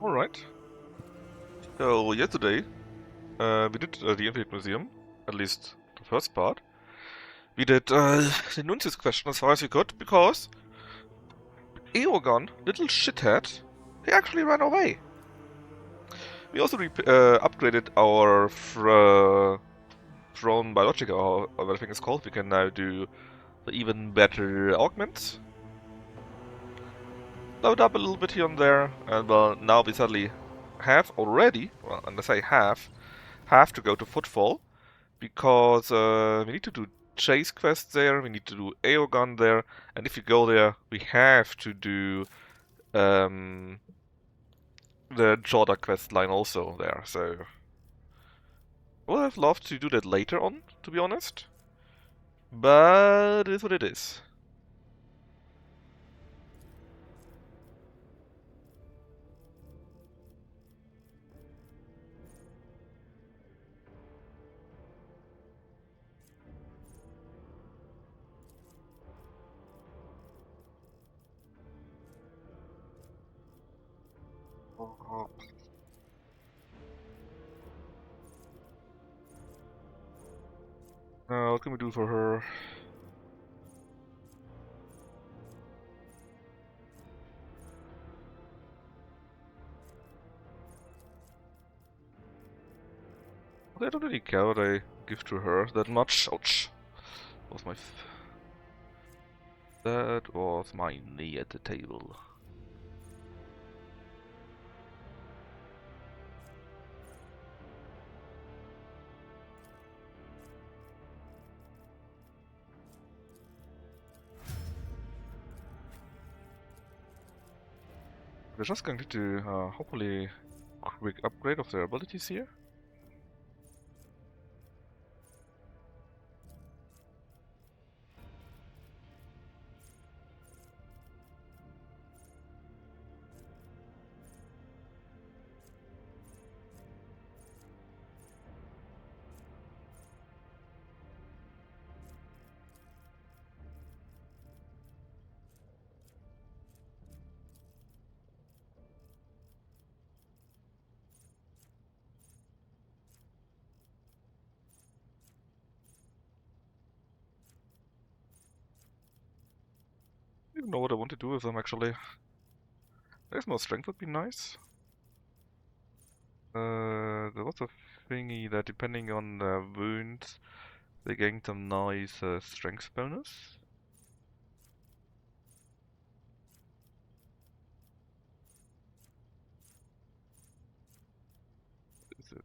Alright. So, yesterday, we did the Infinite Museum, at least the first part. We did the Nuncius question as far as we could, because Eogon, little shithead, he actually ran away. We also upgraded our Throne Biologica, or what I think it's called. We can now do the even better augments. Load up a little bit here and there, and well, now we suddenly have already, well, and I say have to go to Footfall. Because we need to do chase quests there, we need to do Aegon there, and if you go there, we have to do the Chorda quest line also there. So, I would have loved to do that later on, to be honest, but it is what it is. What can we do for her? I don't really care what I give to her that much. Ouch. That was my knee at the table. We're just going to do, hopefully, quick upgrade of their abilities here. I don't know what I want to do with them actually. There's more strength would be nice. There was a thingy that depending on their wounds, they gain some nice strength bonus. Is it?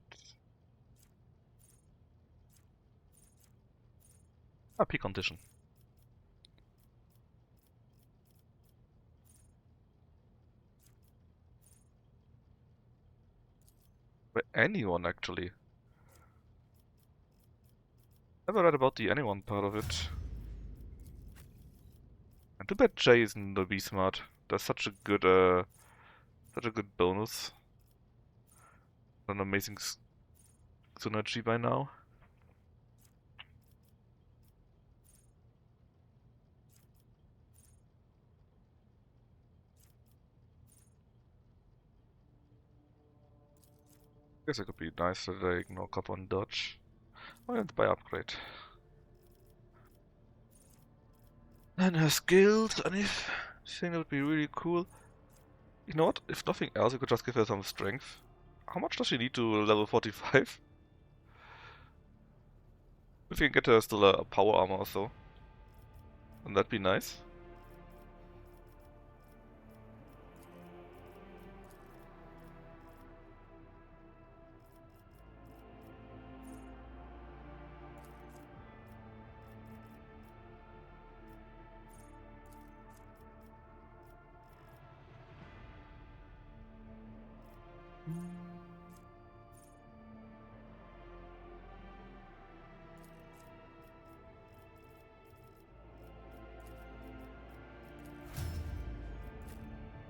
Ah, peak condition. But anyone actually. Never read about the anyone part of it. And too bad Jay isn't the B smart. That's such a good bonus. An amazing synergy by now. Guess it could be nice that I ignore cover and dodge. Oh, and buy upgrade. And her skills, and if I think that would be really cool. You know what? If nothing else, you could just give her some strength. How much does she need to level 45? If you can get her still a power armor or so. Wouldn't that be nice?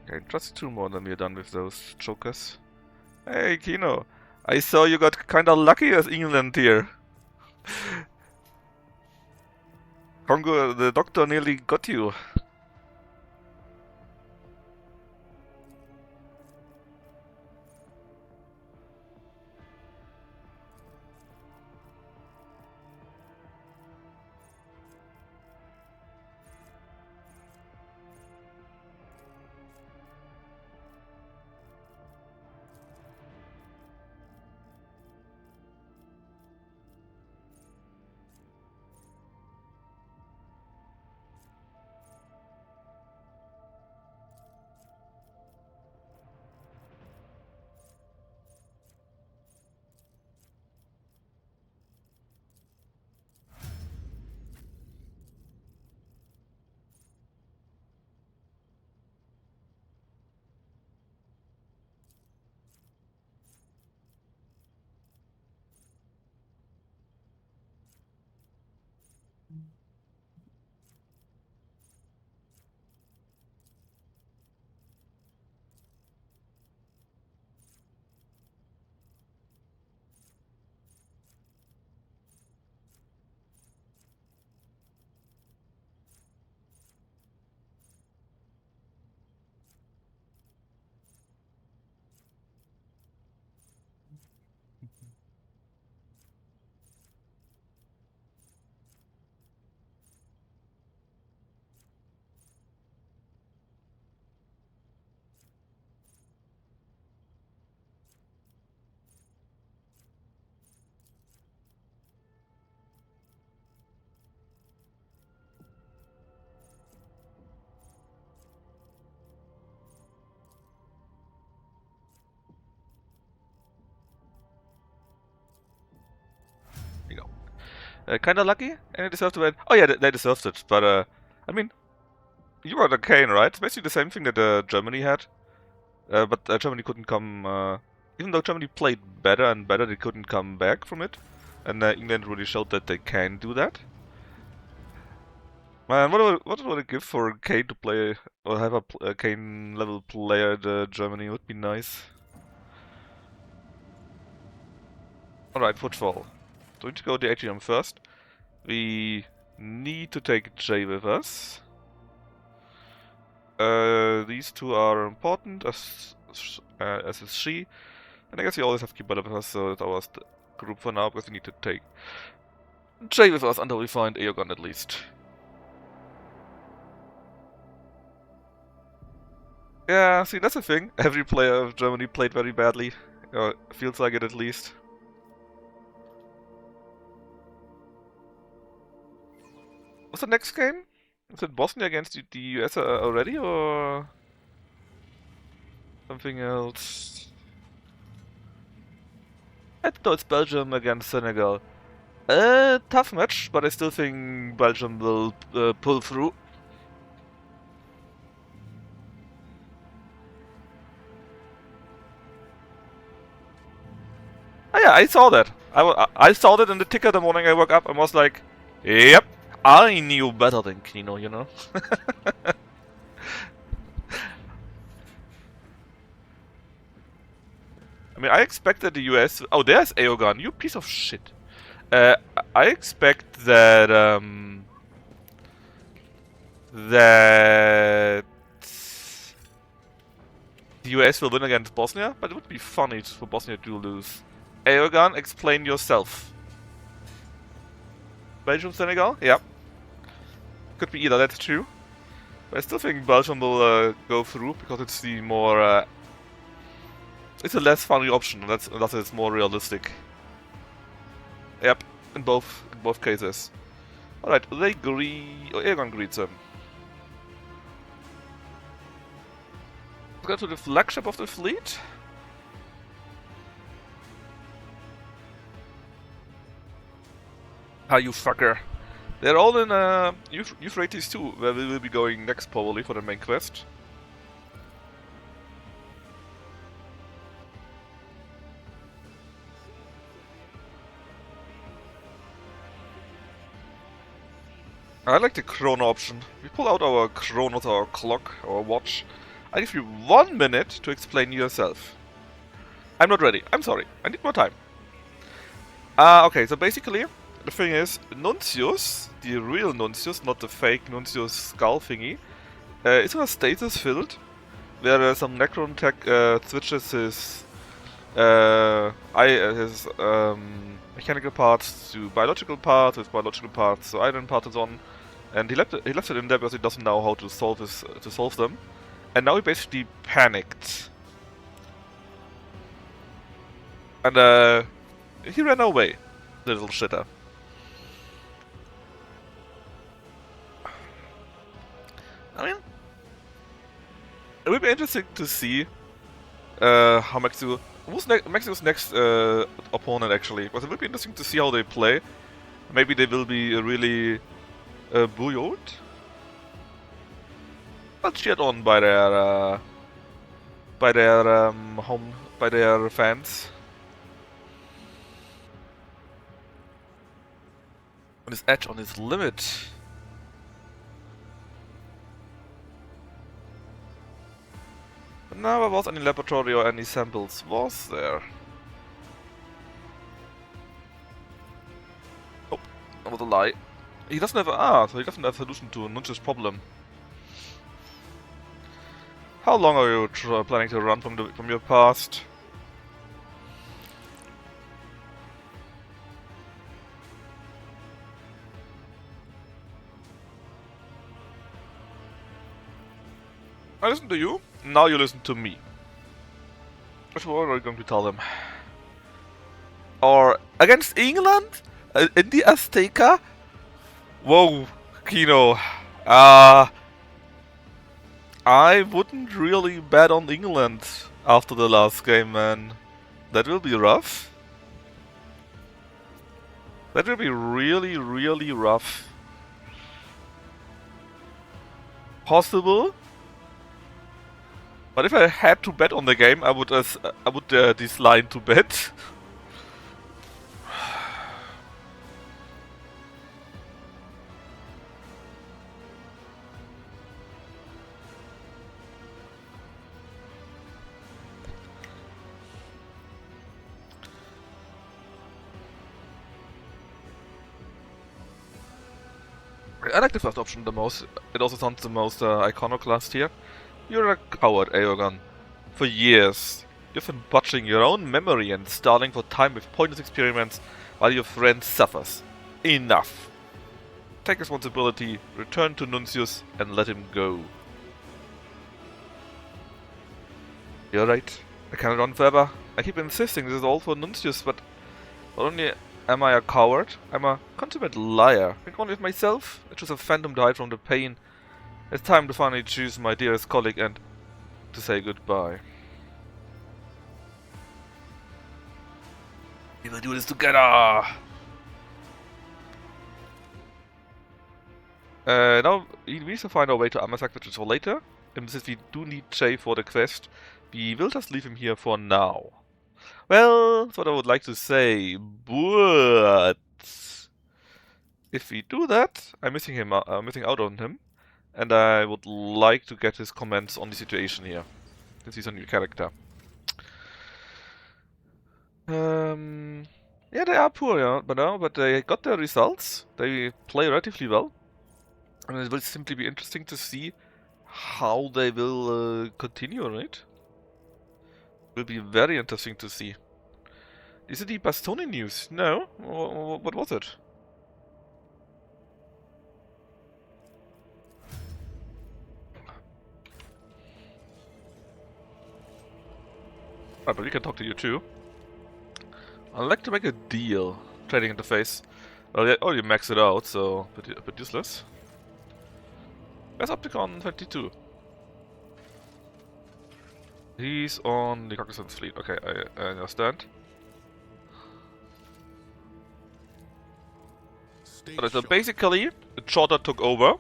Okay, just two more, then we're done with those chokers. Hey, Kino! I saw you got kinda lucky as England here. Congo, the doctor nearly got you. Kinda lucky, and they deserve to win. Oh yeah, they deserved it, but I mean, you got a cane, right? It's basically the same thing that Germany had, but Germany couldn't come. Even though Germany played better and better, they couldn't come back from it, and England really showed that they can do that. Man, what would I give for Kane to play or have a Kane level player at Germany? Would be nice. Alright, Footfall. So we need to go to the ATM first. We need to take J with us. These two are important, as is she. And I guess we always have to keep with us, so it's our group for now, because we need to take J with us until we find Aegon at least. Yeah, see, that's the thing. Every player of Germany played very badly. Feels like it at least. What's the next game? Is it Bosnia against the US already, or something else? I thought it's Belgium against Senegal. Tough match, but I still think Belgium will pull through. Oh yeah, I saw that. I saw that in the ticker the morning I woke up and was like, yep, I knew better than Kino, you know? I mean, I expected the US... Oh, there's Aegon, you piece of shit. I expect that, that the US will win against Bosnia, but it would be funny for Bosnia to lose. Aegon, explain yourself. Belgium, Senegal? Yep. Could be either, that's true. But I still think Belgium will go through, because it's the more... it's a less funny option, unless it's more realistic. Yep, in both cases. Alright, they greet... Oh, Aegon greets him. Let's go to the flagship of the fleet. Ah, you fucker. They're all in Euphrates 2, where we will be going next probably for the main quest. I like the chrono option. We pull out our chronos, our clock, our watch. I give you 1 minute to explain yourself. I'm not ready. I'm sorry. I need more time. Okay, so basically, the thing is, Nuncius, the real Nuncius, not the fake Nuncius skull thingy, is in a status field where some Necron tech switches his mechanical parts to biological parts, his biological parts to iron parts and so on. And he left it in there because he doesn't know how to solve them. And now he basically panicked. And he ran away, the little shitter. I mean, it would be interesting to see how who's Mexico's next opponent actually. Because it would be interesting to see how they play. Maybe they will be really buoyed, but cheered on by their fans. On his edge, on his limit. But never was any laboratory or any samples, was there? Oh, that was a lie. He doesn't have so he doesn't have a solution to Nuncius' problem. How long are you planning to run from your past? I listen to you, now you listen to me. What are you going to tell them? Or against England? In the Azteca? Whoa, Kino. I wouldn't really bet on England after the last game, man. That will be rough. That will be really, really rough. Possible. But if I had to bet on the game, I would decline to bet. I like the first option the most. It also sounds the most iconoclast here. You're a coward, Aegon. For years, you've been botching your own memory and stalling for time with pointless experiments while your friend suffers. Enough. Take responsibility, return to Nuncius, and let him go. You're right. I cannot run forever. I keep insisting this is all for Nuncius, but not only am I a coward, I'm a consummate liar. Think only of myself. I choose a phantom to hide from the pain. It's time to finally choose my dearest colleague and to say goodbye. We will do this together! Now we need to find our way to Amasak, which is for later. And since we do need Jay for the quest, we will just leave him here for now. Well, that's what I would like to say, but if we do that, I'm missing out on him, and I would like to get his comments on the situation here, since he's a new character. Yeah, they are poor, yeah, but they got their results. They play relatively well, and it will simply be interesting to see how they will continue, right? Will be very interesting to see. Is it the Bastoni news? No? What was it? But we can talk to you too. I'd like to make a deal. Trading interface. Well, yeah, oh, you max it out, so a bit useless. Where's Opticon 22? He's on the Cognizance fleet. Okay, I understand. Okay, so basically, Chorda took over,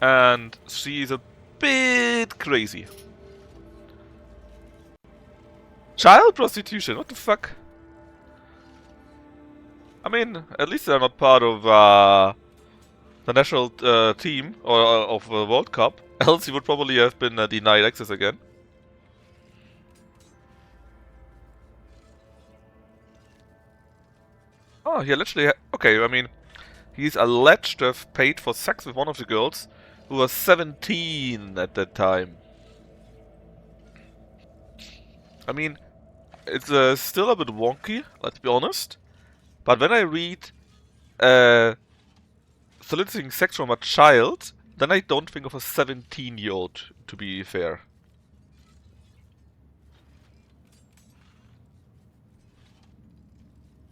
and she's a bit crazy. Child prostitution, what the fuck? I mean, at least they're not part of the national team or of the World Cup. Else he would probably have been denied access again. Oh, he allegedly... Okay, I mean, he's alleged to have paid for sex with one of the girls who was 17 at that time. I mean, it's still a bit wonky, let's be honest. But when I read soliciting sex from a child, then I don't think of a 17-year-old, to be fair.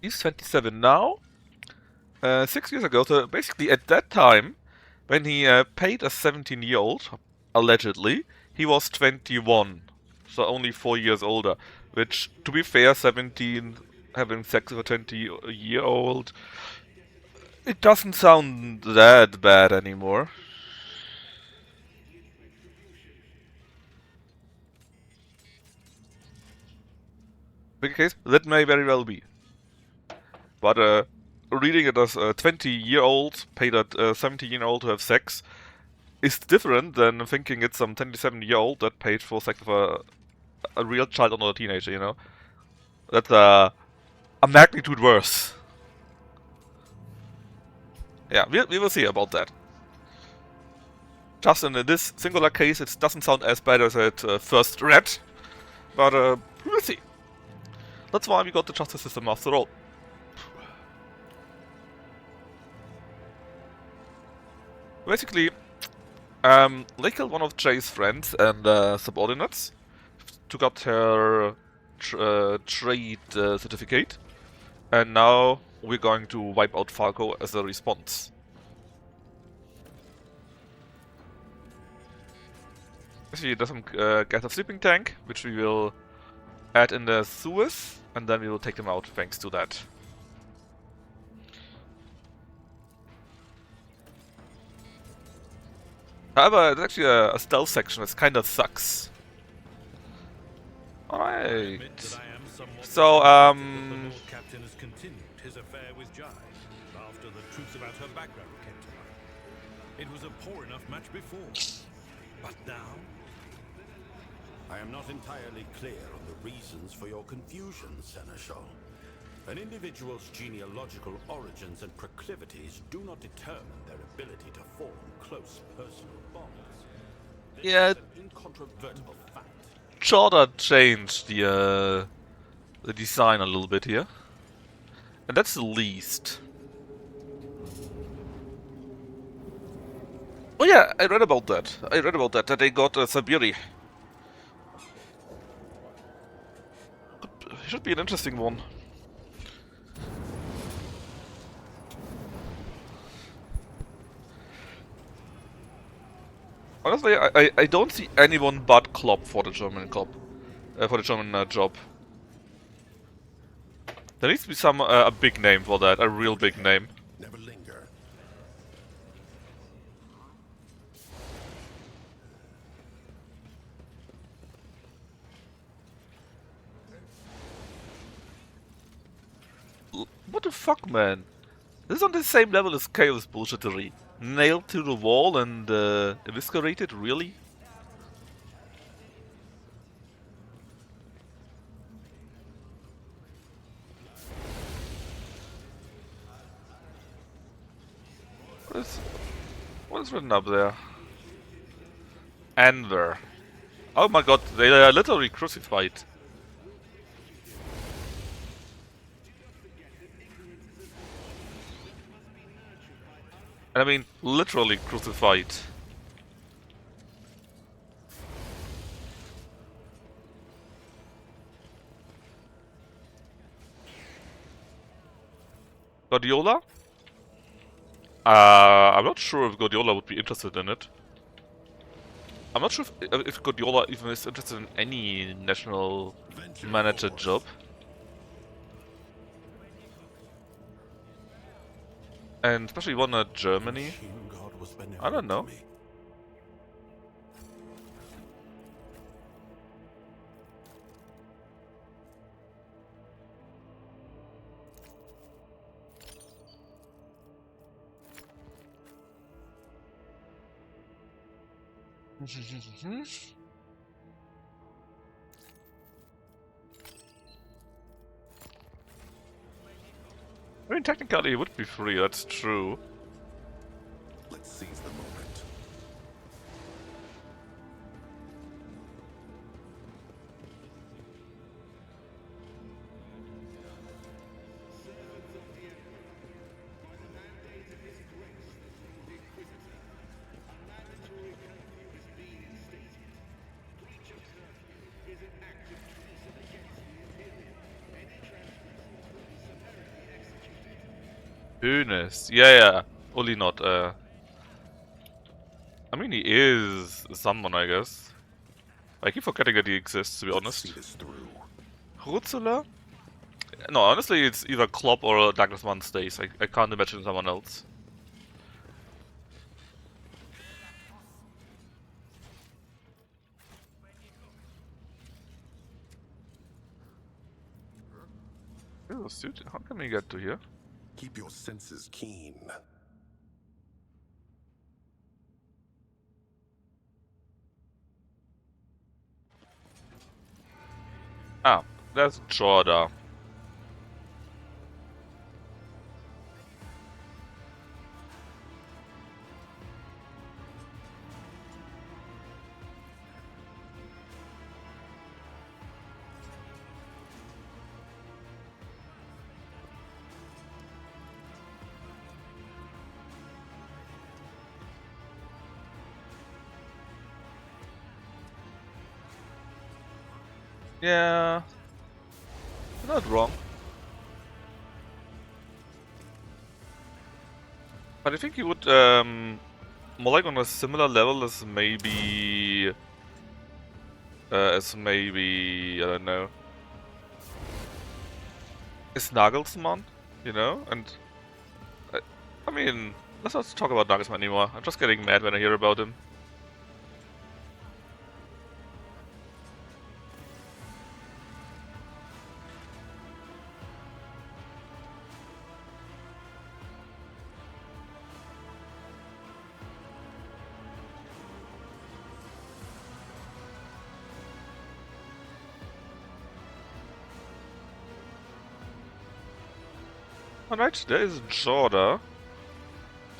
He's 27 now. 6 years ago, so basically at that time, when he paid a 17-year-old, allegedly, he was 21. So only 4 years older. Which, to be fair, 17 having sex with a 20-year-old, it doesn't sound that bad anymore. Big case, that may very well be. But reading it as a 20-year-old paid a 17-year-old to have sex is different than thinking it's some 27-year-old that paid for sex with a real child or not a teenager, you know? That's a magnitude worse. Yeah, we will see about that. Just in this singular case, it doesn't sound as bad as it first read, but we'll see. That's why we got the justice system after all. Basically, they killed one of Jay's friends and subordinates, took out her trade certificate, and now we're going to wipe out Falco as a response. She doesn't get a sleeping tank, which we will add in the sewers, and then we will take them out thanks to that. However, it's actually a stealth section. It kinda sucks. Alright. So, the Lord Captain has continued his affair with Jai after the truth about her background came to light. It was a poor enough match before, but now I am not entirely clear on the reasons for your confusion, Seneschal. An individual's genealogical origins and proclivities do not determine their ability to form close personal bonds. This yeah, is an incontrovertible fact. Chorda changed the design a little bit here. And that's the least. Oh yeah, I read about that. That they got Sabiri. Should be an interesting one. Honestly, I don't see anyone but Klopp for the German club, for the German job. There needs to be some a big name for that, a real big name. Never linger. What the fuck, man? This is on the same level as Chaos bullshittery. Nailed to the wall and eviscerated, really? What is written up there? Anver. Oh my god, they are literally crucified. And I mean, literally crucified. Guardiola? I'm not sure if Guardiola would be interested in it. I'm not sure if Guardiola even is interested in any national manager job. And especially one at Germany. I don't know. I mean, technically it would be free, that's true. Let's seize the moment. Hoeneß. Yeah. Only not, I mean, he is someone, I guess. I keep forgetting that he exists, to be honest. See this through. Rutzela? No, honestly, it's either Klopp or Douglas Mann stays. I can't imagine someone else. Oh, dude, how can we get to here? Keep your senses keen. Ah, that's Chorda. Yeah, you're not wrong. But I think you would, more like on a similar level as maybe, I don't know, is Nagelsmann, you know? And, I mean, let's not talk about Nagelsmann anymore. I'm just getting mad when I hear about him. Alright, there is Chorda.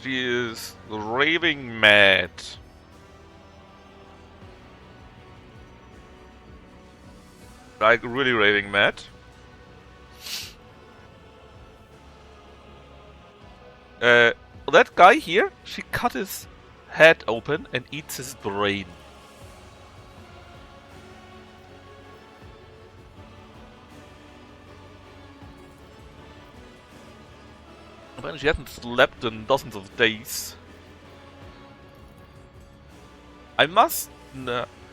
She is raving mad. Like, really raving mad. That guy here, she cut his head open and eats his brain. Apparently she hasn't slept in dozens of days. I must...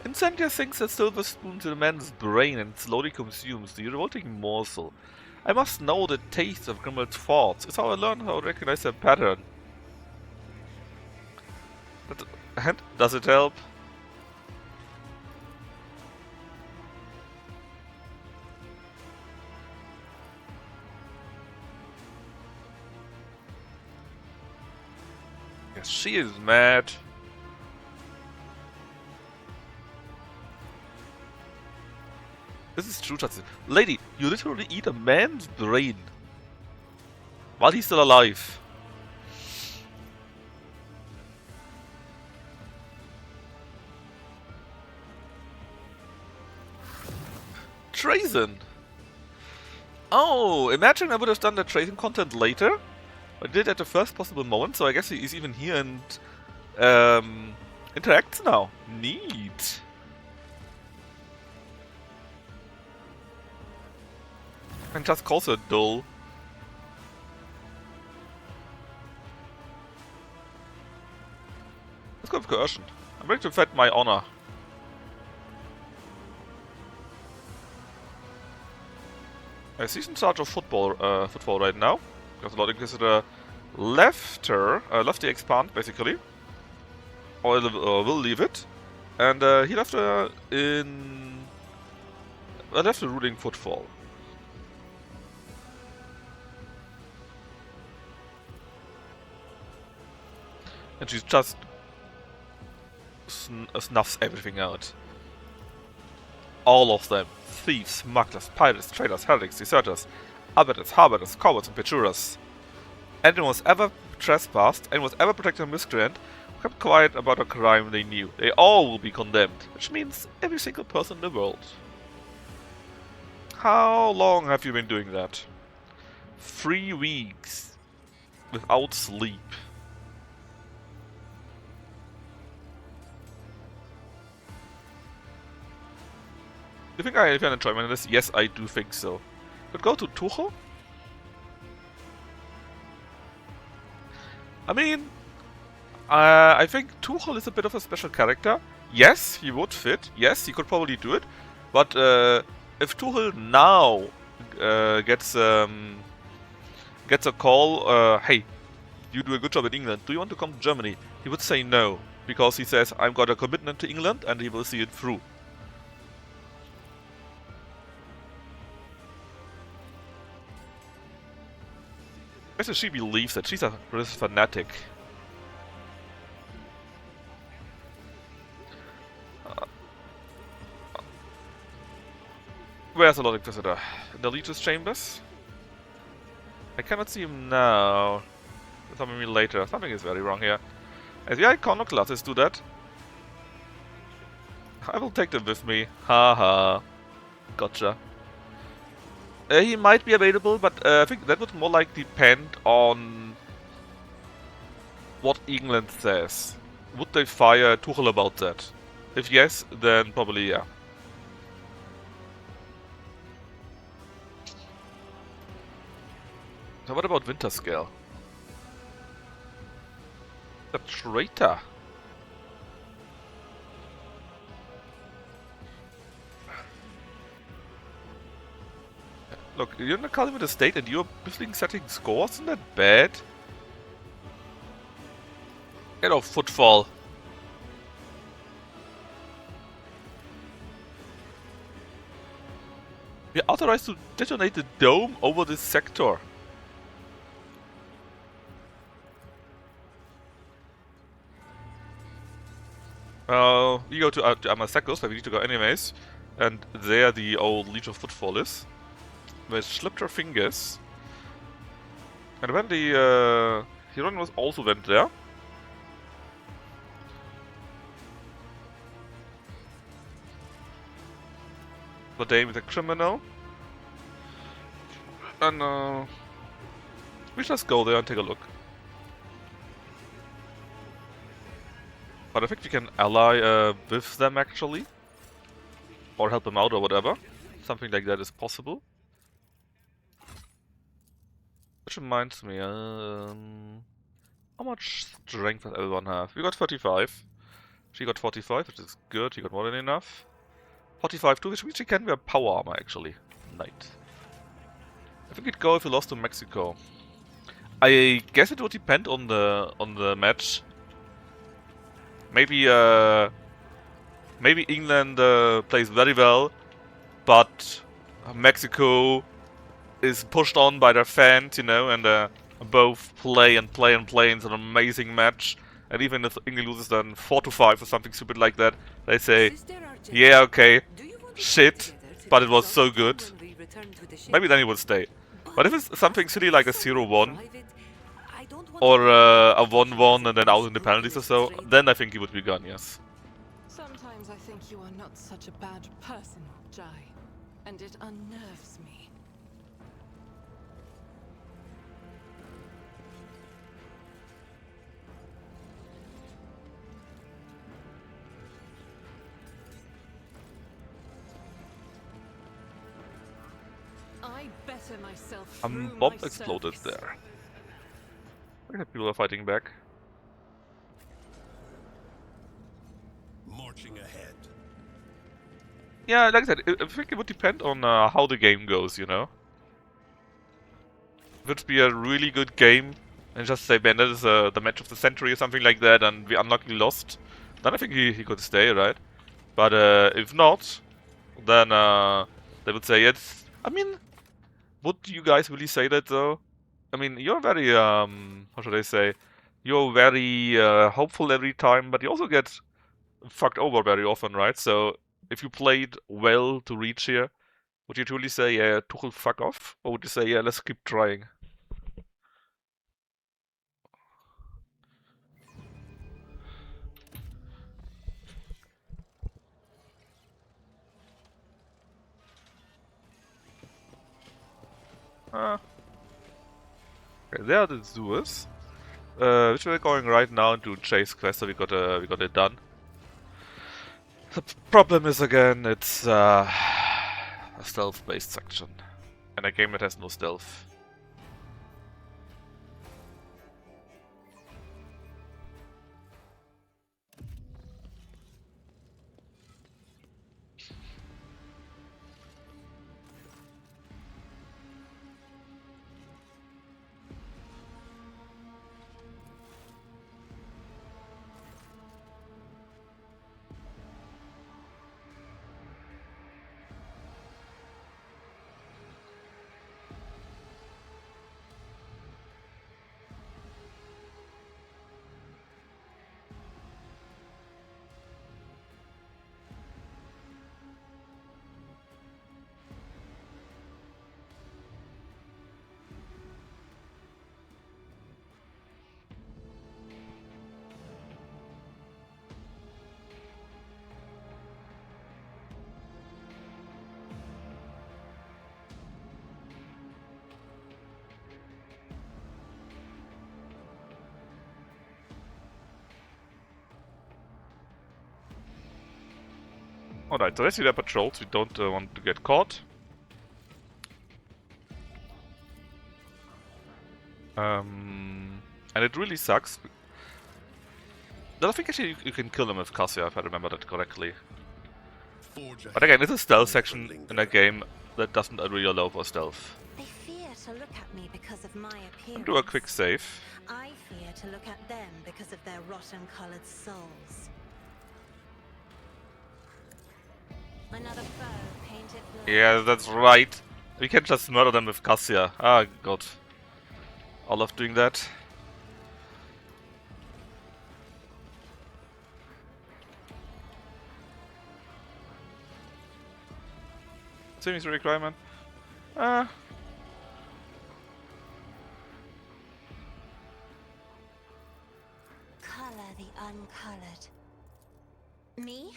Incendia thinks that silver spoons in a man's brain and slowly consumes the revolting morsel. I must know the taste of criminals' thoughts. It's how I learn how to recognize their pattern. And does it help? Yes, she is mad. This is true, Tatsu. Lady, you literally eat a man's brain while he's still alive. Treason! Oh, imagine I would have done the treason content later. I did at the first possible moment, so I guess he is even here and interacts now. Neat. And just calls her dull. Let's go with coercion. I'm ready to defend my honor. She's in charge of footfall right now. Because the Lord Inquisitor left her, left the expand basically, or will leave it, and he left her in, left the ruling footfall. And she just snuffs everything out. All of them. Thieves, smugglers, pirates, traitors, heretics, deserters, arbiters, harbiters, cowards, and perjurers. Anyone was ever trespassed, anyone was ever protected a miscreant, who kept quiet about a crime they knew. They all will be condemned, which means every single person in the world. How long have you been doing that? 3 weeks. Without sleep. Do you think I find enjoyment in this? Yes, I do think so. Could go to Tuchel? I mean, I think Tuchel is a bit of a special character. Yes, he would fit. Yes, he could probably do it. But if Tuchel now gets a call, hey, you do a good job in England, do you want to come to Germany? He would say no, because he says, I've got a commitment to England and he will see it through. I guess she believes that she's a religious fanatic. Where's the Lord Inquisitor? In the Legion's chambers? I cannot see him now. Something later. Something is very wrong here. As the iconoclasts do that, I will take them with me. Haha. Gotcha. He might be available, but I think that would more like depend on what England says. Would they fire Tuchel about that? If yes, then probably yeah. So what about Winterscale? A traitor. Look, you're in a cultivated estate and you're busy setting scores? Isn't that bad? Get off Footfall. We're authorized to detonate the dome over this sector. We go to Amasekos, where we need to go anyways. And there the old Legion of Footfall is. Where she slipped her fingers. And when the Hieronymus also went there. The Dame is a criminal. And we just go there and take a look. But I think we can ally with them actually. Or help them out or whatever. Something like that is possible. Which reminds me, how much strength does everyone have? We got 35. She got 45, which is good. She got more than enough. 45 too, which means she can wear power armor actually. Knight. I think it'd go if we lost to Mexico. I guess it would depend on the match. Maybe maybe England plays very well, but Mexico is pushed on by their fans, you know, and both play and play and play. It's an amazing match. And even if England loses then 4-5 or something stupid like that, they say, yeah, okay, shit, but it was so good. Maybe then he would stay. But if it's something silly like a 0-1, or a 1-1 and then out in the penalties or so, then I think he would be gone, yes. Sometimes I think you are not such a bad person, Jai, and it unnerves me. I better myself A through bomb my exploded service. there. Look at people are fighting back. Marching ahead. Yeah, like I said, I think it would depend on how the game goes, you know? If it would be a really good game, and just say, man, that is the match of the century or something like that, and we unluckily lost, then I think he could stay, right? But if not, then they would say it's... I mean, would you guys really say that, though? I mean, you're very, how should I say? You're very hopeful every time, but you also get fucked over very often, right? So, if you played well to reach here, would you truly say, yeah, Tuchel, fuck off? Or would you say, yeah, let's keep trying? Okay, there are the Zoos. Which we're going right now into chase quest, so we got it done. The problem is again, it's a stealth-based section, and a game that has no stealth. Alright, so let's see their patrols. We don't want to get caught. And it really sucks. I think actually you can kill them with Cassia, if I remember that correctly. But again, it's a stealth section in a game that doesn't really allow for stealth. They fear to look at me because of my appearance. Do a quick save. I fear to look at them because of their rotten-colored souls. Another foe painted black. Yeah, that's right. We can just murder them with Cassia. Ah, god. I love doing that. Savings requirement. colored. Me?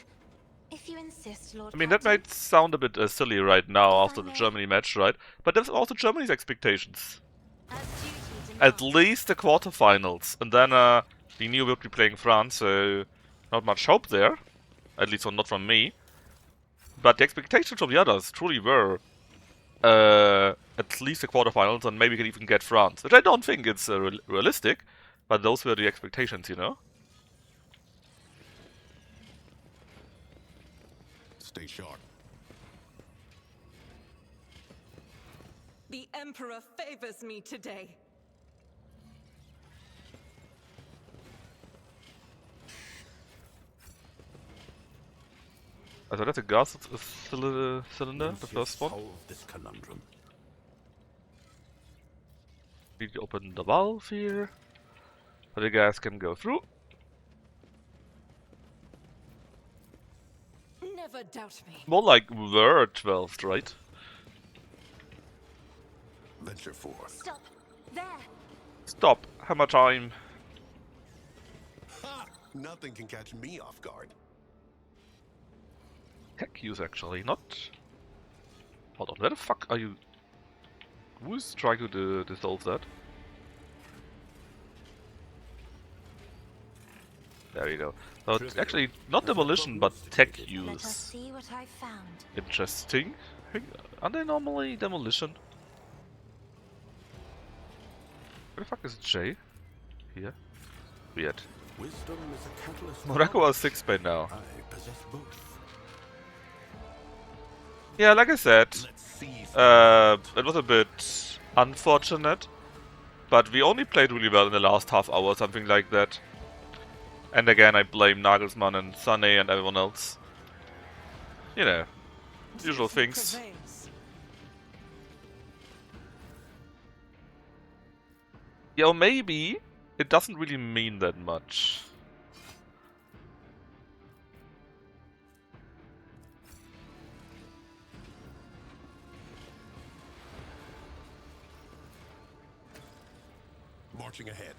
If you insist, Lord I mean, that Captain. might sound a bit silly right now If after I the may. Germany match, right? But that's also Germany's expectations. As duty At demands. least the quarterfinals. And then we knew we would be playing France, so not much hope there. At least not from me. But the expectations from the others truly were at least the quarterfinals, and maybe we can even get France. Which I don't think it's realistic, but those were the expectations, you know? Stay sharp. The Emperor favors me today. Also that's a gas cylinder, the Lucius, first one. solve this conundrum. Need to open the valve here, so the gas can go through. Never doubt me. More like were 12th, right? Venture forth. Stop. There. Stop. Hammer time. Ha! Nothing can catch me off guard. Tech use actually, not... Hold on, where the fuck are you... Who's trying to dissolve that? There you go. So it's actually not demolition, but tech Let us use. see what I found. Interesting. Are they normally demolition? Where the fuck is Jay? Here. Weird. Wisdom is a catalyst. for Morocco has knowledge. 6 by now. I possess both. Yeah, like I said, Let's seize it was a bit unfortunate, but we only played really well in the last half hour, something like that. And again, I blame Nagelsmann and Sané and everyone else. You know, usual things. Prevails. Yeah, or maybe it doesn't really mean that much. marching ahead.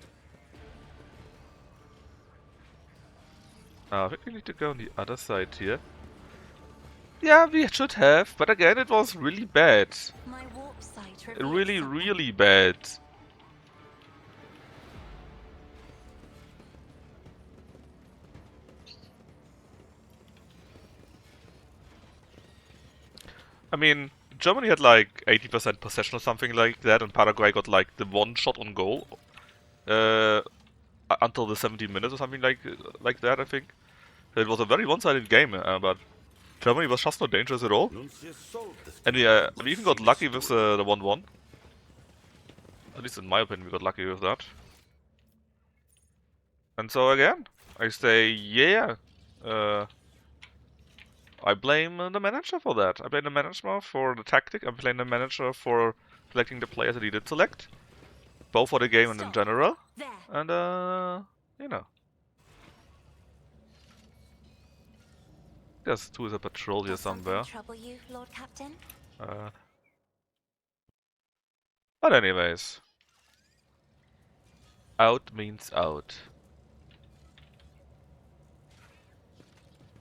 I think we need to go on the other side here. Yeah, we should have, but again, it was really bad. My warp sight reveals Really, something. really bad. I mean, Germany had like 80% possession or something like that, and Paraguay got like the one shot on goal until the 17 minutes or something like that, I think. It was a very one-sided game, but Germany was just not dangerous at all. Lucius solved this And conundrum. we even Let's got see lucky this with through. the 1-1. At least in my opinion, we got lucky with that. And so again, I say, yeah, I blame the manager for that. I blame the manager for the tactic. I blame the manager for selecting the players that he did select, both for the game and in Stop. general. There. And you know, there's two is a patrol here Does something somewhere. trouble you, Lord Captain? But anyways, out means out.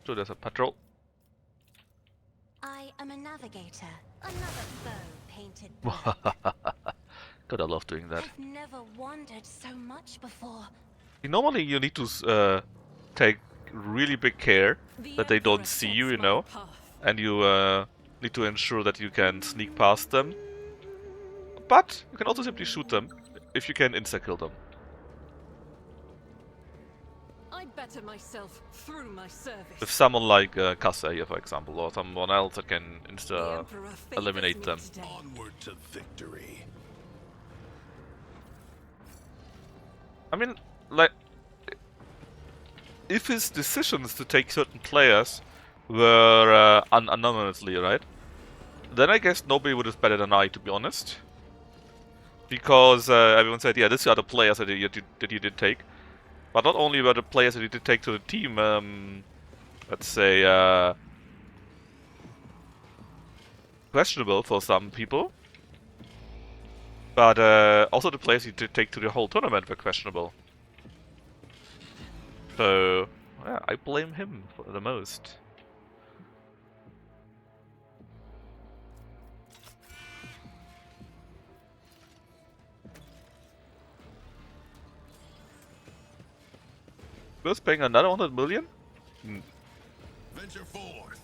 So there's a patrol. I am a navigator. Another foe painted black. God, I love doing that. I've never wandered so much before. Normally you need to take really big care The that they Emperor don't see sets you, you my know, path. and you need to ensure that you can sneak past them. But you can also simply shoot them if you can insta-kill them. I better myself through my service. With someone like Kassa here, for example, or someone else that can The insta Emperor favors eliminate me them. today. Onward to victory. I mean, like, if his decisions to take certain players were anonymously, right? Then I guess nobody would have better than I, to be honest. Because everyone said, yeah, these are the players that you did take. But not only were the players that you did take to the team, let's say, questionable for some people. But also the players you did take to the whole tournament were questionable. So, yeah, I blame him for the most. Just paying another 100 million? Venture forth.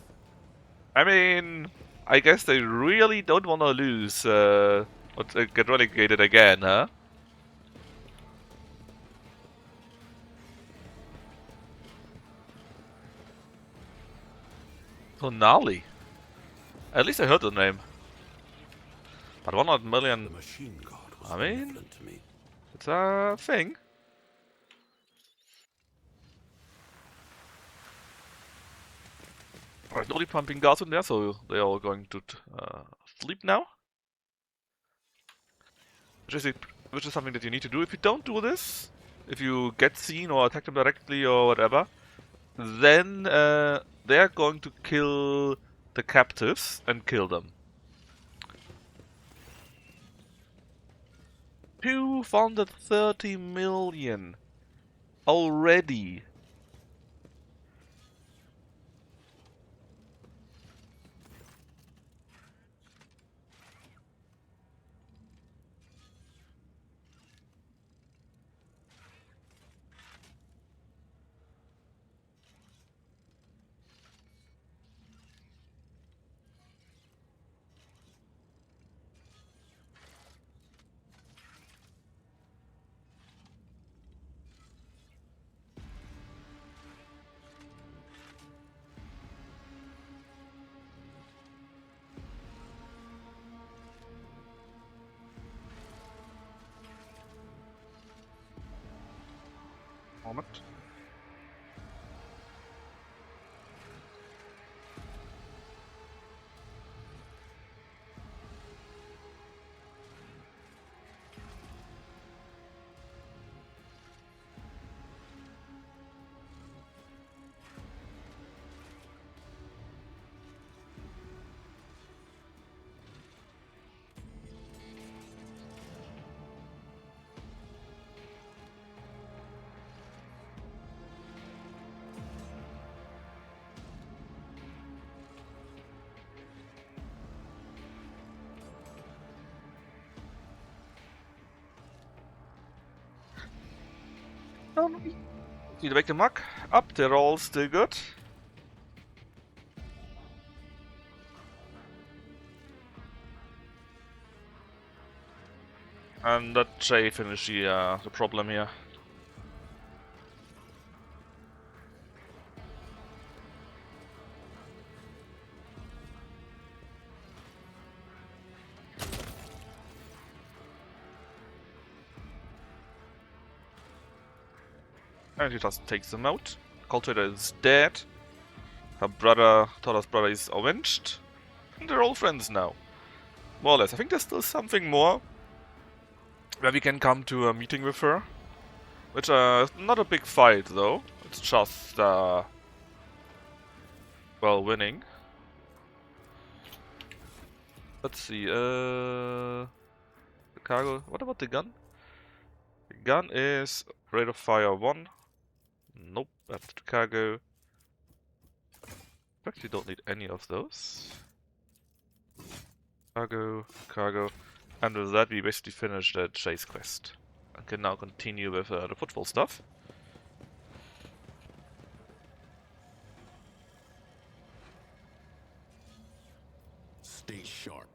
I mean, I guess they really don't want to lose, or get relegated again, huh? So gnarly. At least I heard the name. But 100 The million, machine god was I mean, benevolent to me. it's a thing. There's nobody pumping gas in there, so they are all going to sleep now. Which is something that you need to do. If you don't do this, if you get seen or attack them directly or whatever, then they're going to kill the captives and kill them. 230 million already. Moment. Need to wake them up. They're all still good. And that J finished the problem here. And he just takes them out. Cultivator is dead. Her brother, Tora's brother, is avenged. And they're all friends now. More or less. I think there's still something more. Where we can come to a meeting with her. Which is not a big fight though. It's just well, winning. Let's see, the cargo. What about the gun? The gun is rate of fire 1. Nope, that's the cargo. Actually don't need any of those. Cargo. And with that we basically finished the chase quest. And can now continue with the Footfall stuff. Stay sharp.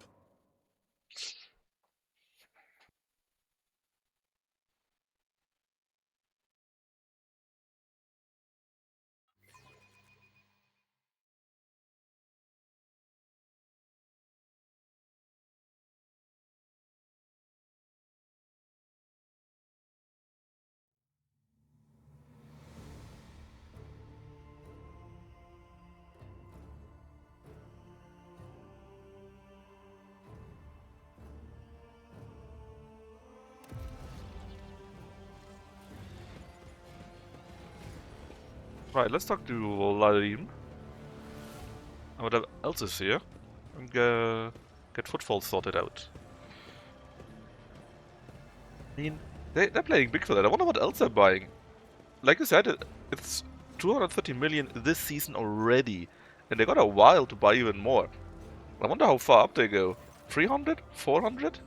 Right, let's talk to Larim. And what else is here? And get Footfall sorted out. I mean, they're playing big for that. I wonder what else they're buying. Like I said, It's 230 million this season already. And they got a while to buy even more. I wonder how far up they go. 300? 400?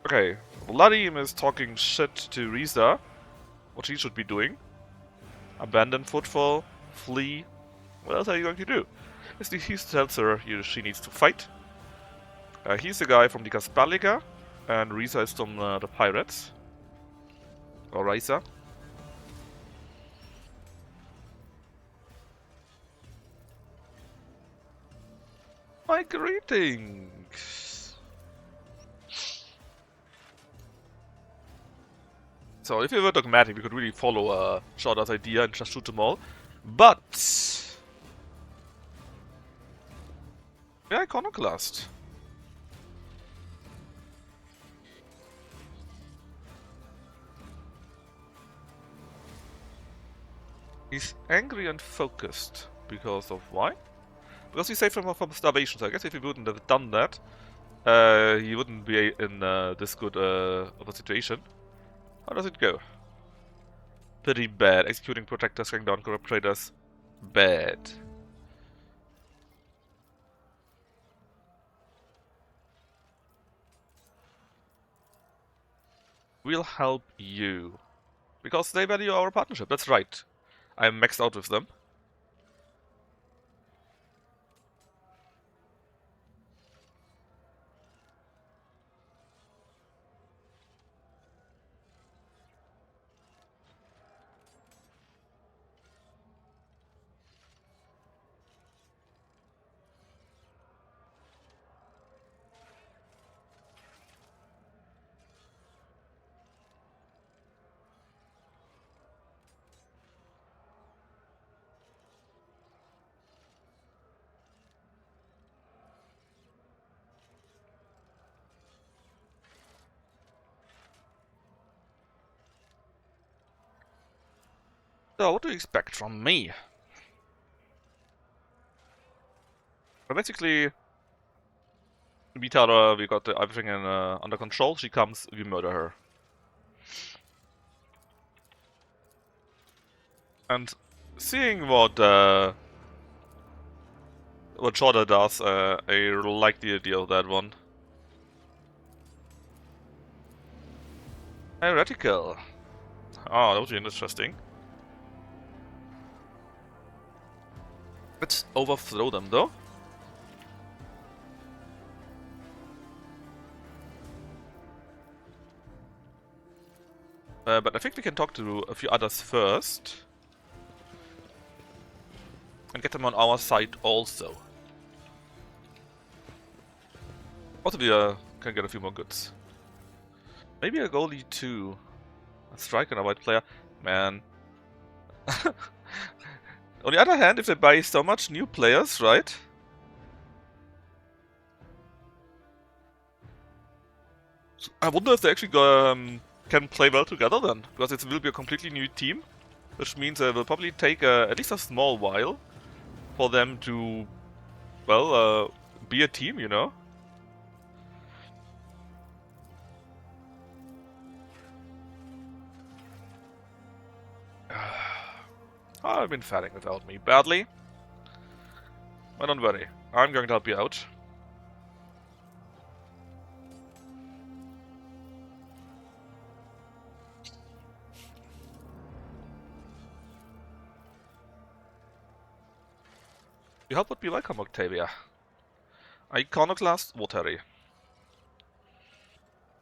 Okay, Vladim is talking shit to Riza. What she should be doing. Abandon Footfall. Flee. What else are you going to do? He tells her she needs to fight. He's the guy from the Kaspaliga. And Riza is from the Pirates. Or Riza. My greetings! So if we were dogmatic, we could really follow Chorda's idea and just shoot them all. But... yeah, Iconoclast. He's angry and focused. Because of why? Because he saved him from starvation, so I guess if he wouldn't have done that, he wouldn't be in this good of a situation. How does it go? Pretty bad. Executing protectors, cutting down corrupt traders. Bad. We'll help you. Because they value our partnership, that's right. I'm maxed out with them. So, what do you expect from me? Well, basically, we tell her we got everything under control, she comes, we murder her. And seeing what Chorda does, I like the idea of that one. Heretical. Oh, that would be interesting. Let's overthrow them though. But I think we can talk to a few others first. And get them on our side also. Also we can get a few more goods. Maybe a goalie too. A striker and a white player. Man. On the other hand, if they buy so much new players, right? I wonder if they actually can play well together then. Because it will be a completely new team. Which means it will probably take at least a small while for them to, well, be a team, you know? I've been faring without me badly. But don't worry, I'm going to help you out. Your help would be welcome, Octavia. Iconoclast, watery.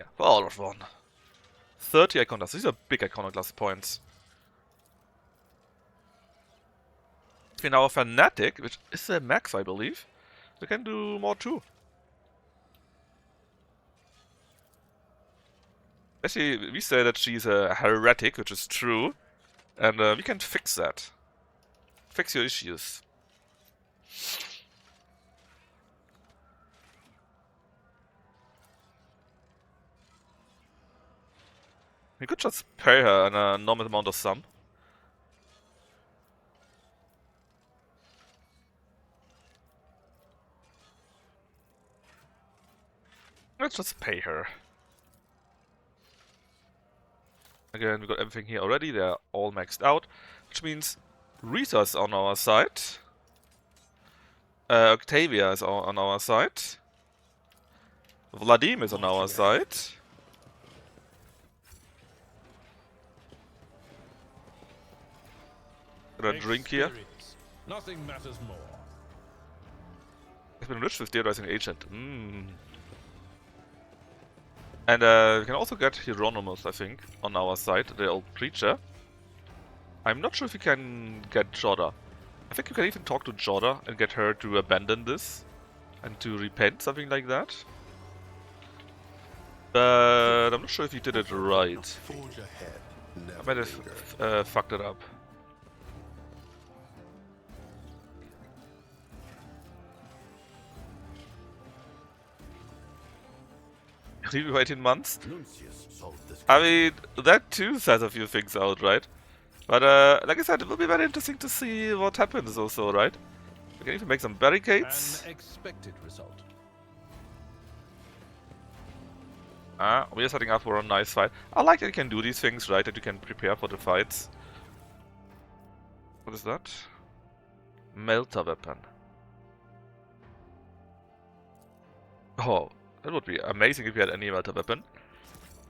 Yeah, for all of one. 30 Iconoclasts, these are big Iconoclast points. If we're now a Fanatic, which is a max, I believe, we can do more too. Actually, we say that she's a heretic, which is true, and we can fix that. Fix your issues. We could just pay her an enormous amount of sum. Let's just pay her. Again, we got everything here already. They're all maxed out, which means Rita's on our side. Octavia is on our side. Vladimir is on our side. Gonna drink here. Experience. Nothing matters more. I've been enriched with theorizing agent. And we can also get Hieronymus, I think, on our side, the old preacher. I'm not sure if we can get Chorda. I think you can even talk to Chorda and get her to abandon this and to repent, something like that. But I'm not sure if he did it right. Forge ahead, I might have fucked it up. Leave 18 months? Nuncius solved this. I mean, that too says a few things out, right? But like I said, it will be very interesting to see what happens also, right? We can even make some barricades. An expected result. We are setting up for a nice fight. I like that you can do these things, right? That you can prepare for the fights. What is that? Melter weapon. Oh, that would be amazing if we had any melter weapon.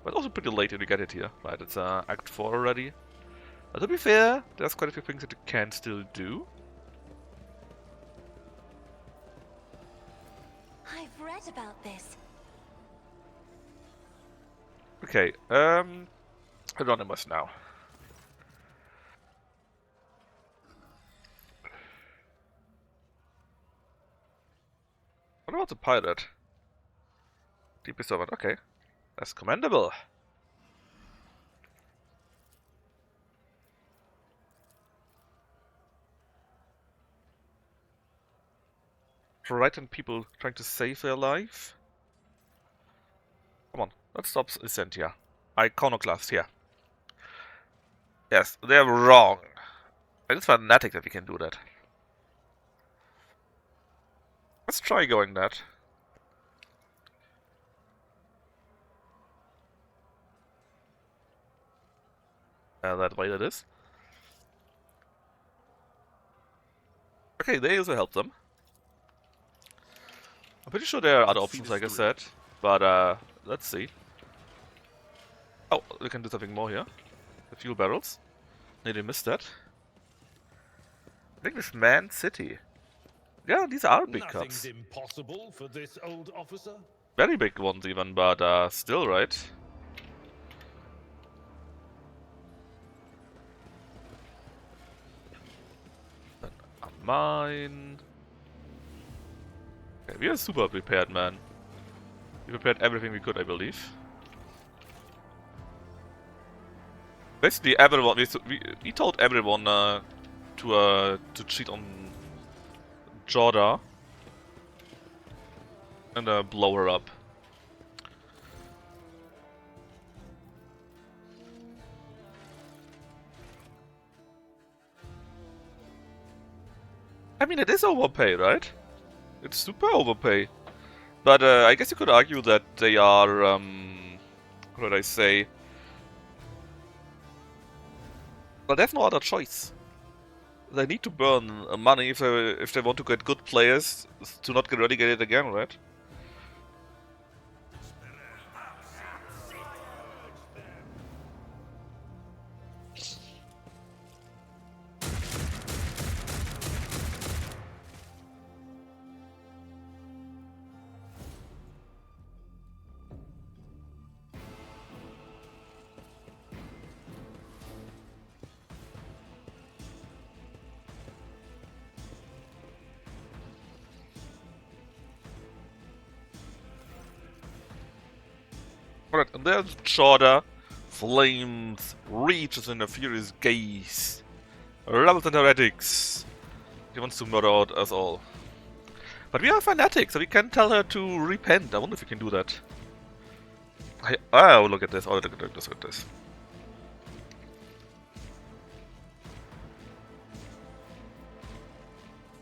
But also pretty late when we get it here. Right, it's Act 4 already. But to be fair, there's quite a few things that you can still do. I've read about this. Okay, Anonymous now. What about the pirate? DP servant, okay. That's commendable. Frighten people trying to save their life? Come on, let's stop Essentia. Iconoclast here. Yes, they're wrong. It's fanatic that we can do that. Let's try going that. That way that is. Okay, they also help them. I'm pretty sure there are other options, like I said. But, let's see. Oh, we can do something more here. The fuel barrels. Nearly missed that. I think this Man City. Yeah, these are big Nothing's cups. impossible for this old officer. Very big ones even, but still, right? Then a mine. Okay, we are super prepared, man. We prepared everything we could, I believe. Basically, everyone we told everyone to cheat on Chorda and blow her up. I mean, it is overpay, right? It's super overpay. But I guess you could argue that they are, what would I say? Well, they have no other choice. They need to burn money if they want to get good players to not get relegated again, right? Alright, and there's Chorda. Flames reaches in a furious gaze. Rebels and heretics. He wants to murder out us all. But we are fanatics, so we can tell her to repent. I wonder if we can do that. Oh, look at this. Oh, look at this.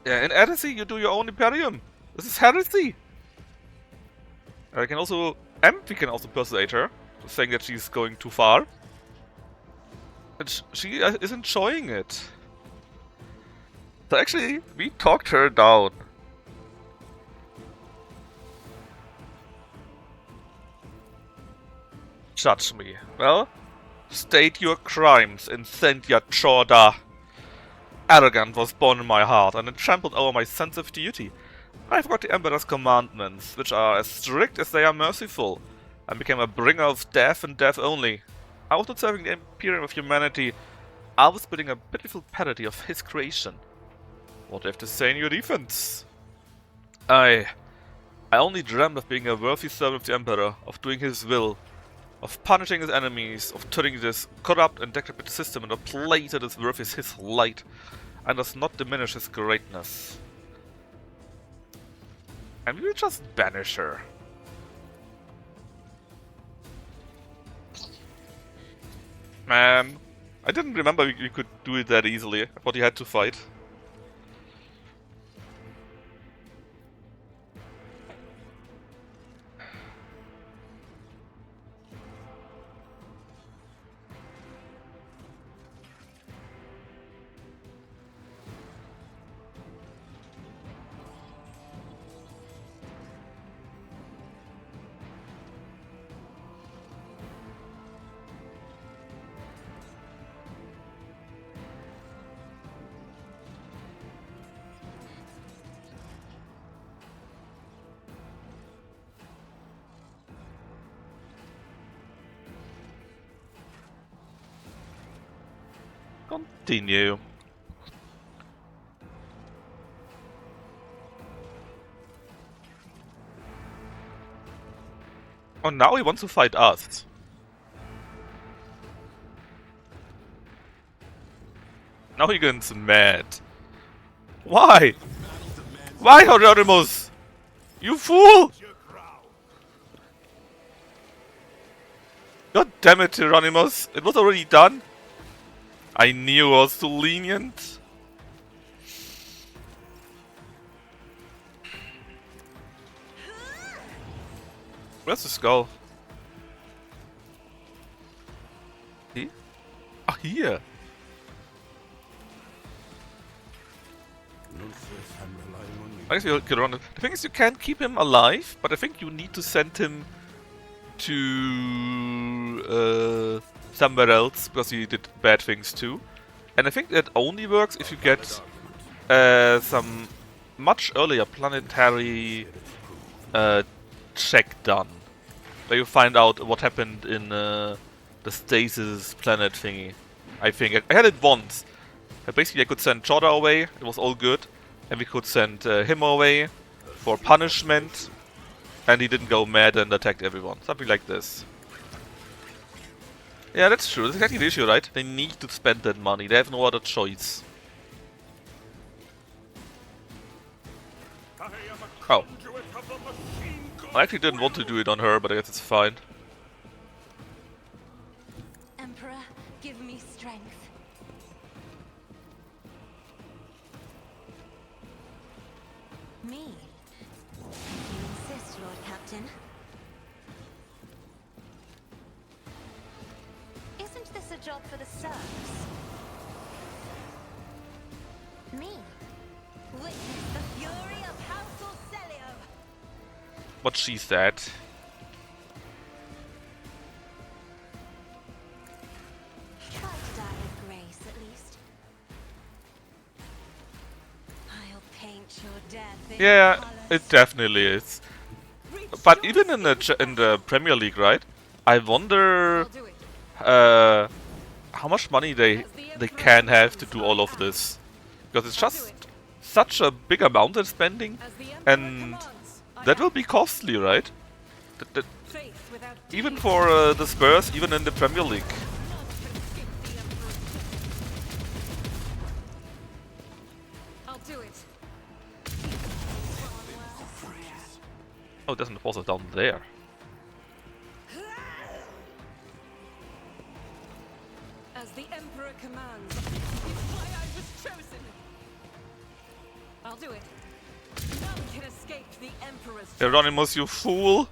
Yeah, in heresy, you do your own Imperium. This is heresy. We can also persuade her, saying that she's going too far. And she is enjoying it. So actually, we talked her down. Judge me. Well, state your crimes, Incendia Chorda. Arrogance was born in my heart, and it trampled over my sense of duty. I forgot the Emperor's commandments, which are as strict as they are merciful, and became a bringer of death and death only. I was not serving the Imperium of humanity, I was building a pitiful parody of his creation. What do you have to say in your defense? I only dreamt of being a worthy servant of the Emperor, of doing his will, of punishing his enemies, of turning this corrupt and decrepit system into a place that is worthy of his light, and does not diminish his greatness. And we will just banish her. Man, I didn't remember we could do it that easily. I thought you had to fight. Continue. Oh, now he wants to fight us. Now he gets mad. Why? Why, Hieronymus? You fool! God damn it, Hieronymus. It was already done. I knew I was too lenient. Where's the skull? See? Ah, here. I guess you could run it. The thing is, you can't keep him alive, but I think you need to send him to somewhere else because he did bad things too. And I think that only works if you get some much earlier planetary check done, where you find out what happened in the stasis planet thingy. I think I had it once. Basically, I could send Chorda away. It was all good. And we could send him away for punishment, and he didn't go mad and attacked everyone. Something like this. Yeah, that's true. That's exactly the issue, right? They need to spend that money. They have no other choice. Oh. I actually didn't want to do it on her, but I guess it's fine. Emperor, give me strength. Me? You insist, Lord Captain. Isn't this a job for the serfs? Me? Witness the fury of House Orselio. What she said. Try to die of grace, at least. I'll paint your death in Yeah, colours. it definitely is. But even in the Premier League, right? I wonder I'll do it. how much money they can have to do all of this, because it's just such a big amount they're spending, As the Emperor and commands, I that will am. be costly, right? Faith without Even deeds for the Spurs, even in the Premier League. none can escape the Emperor's. I'll do it. Oh, it doesn't fall down there. As the Emperor commands, it's why I was chosen. I'll do it. None can escape the Emperor's. Hieronymus, you fool!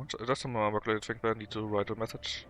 Just a moment, I think I need to write a message.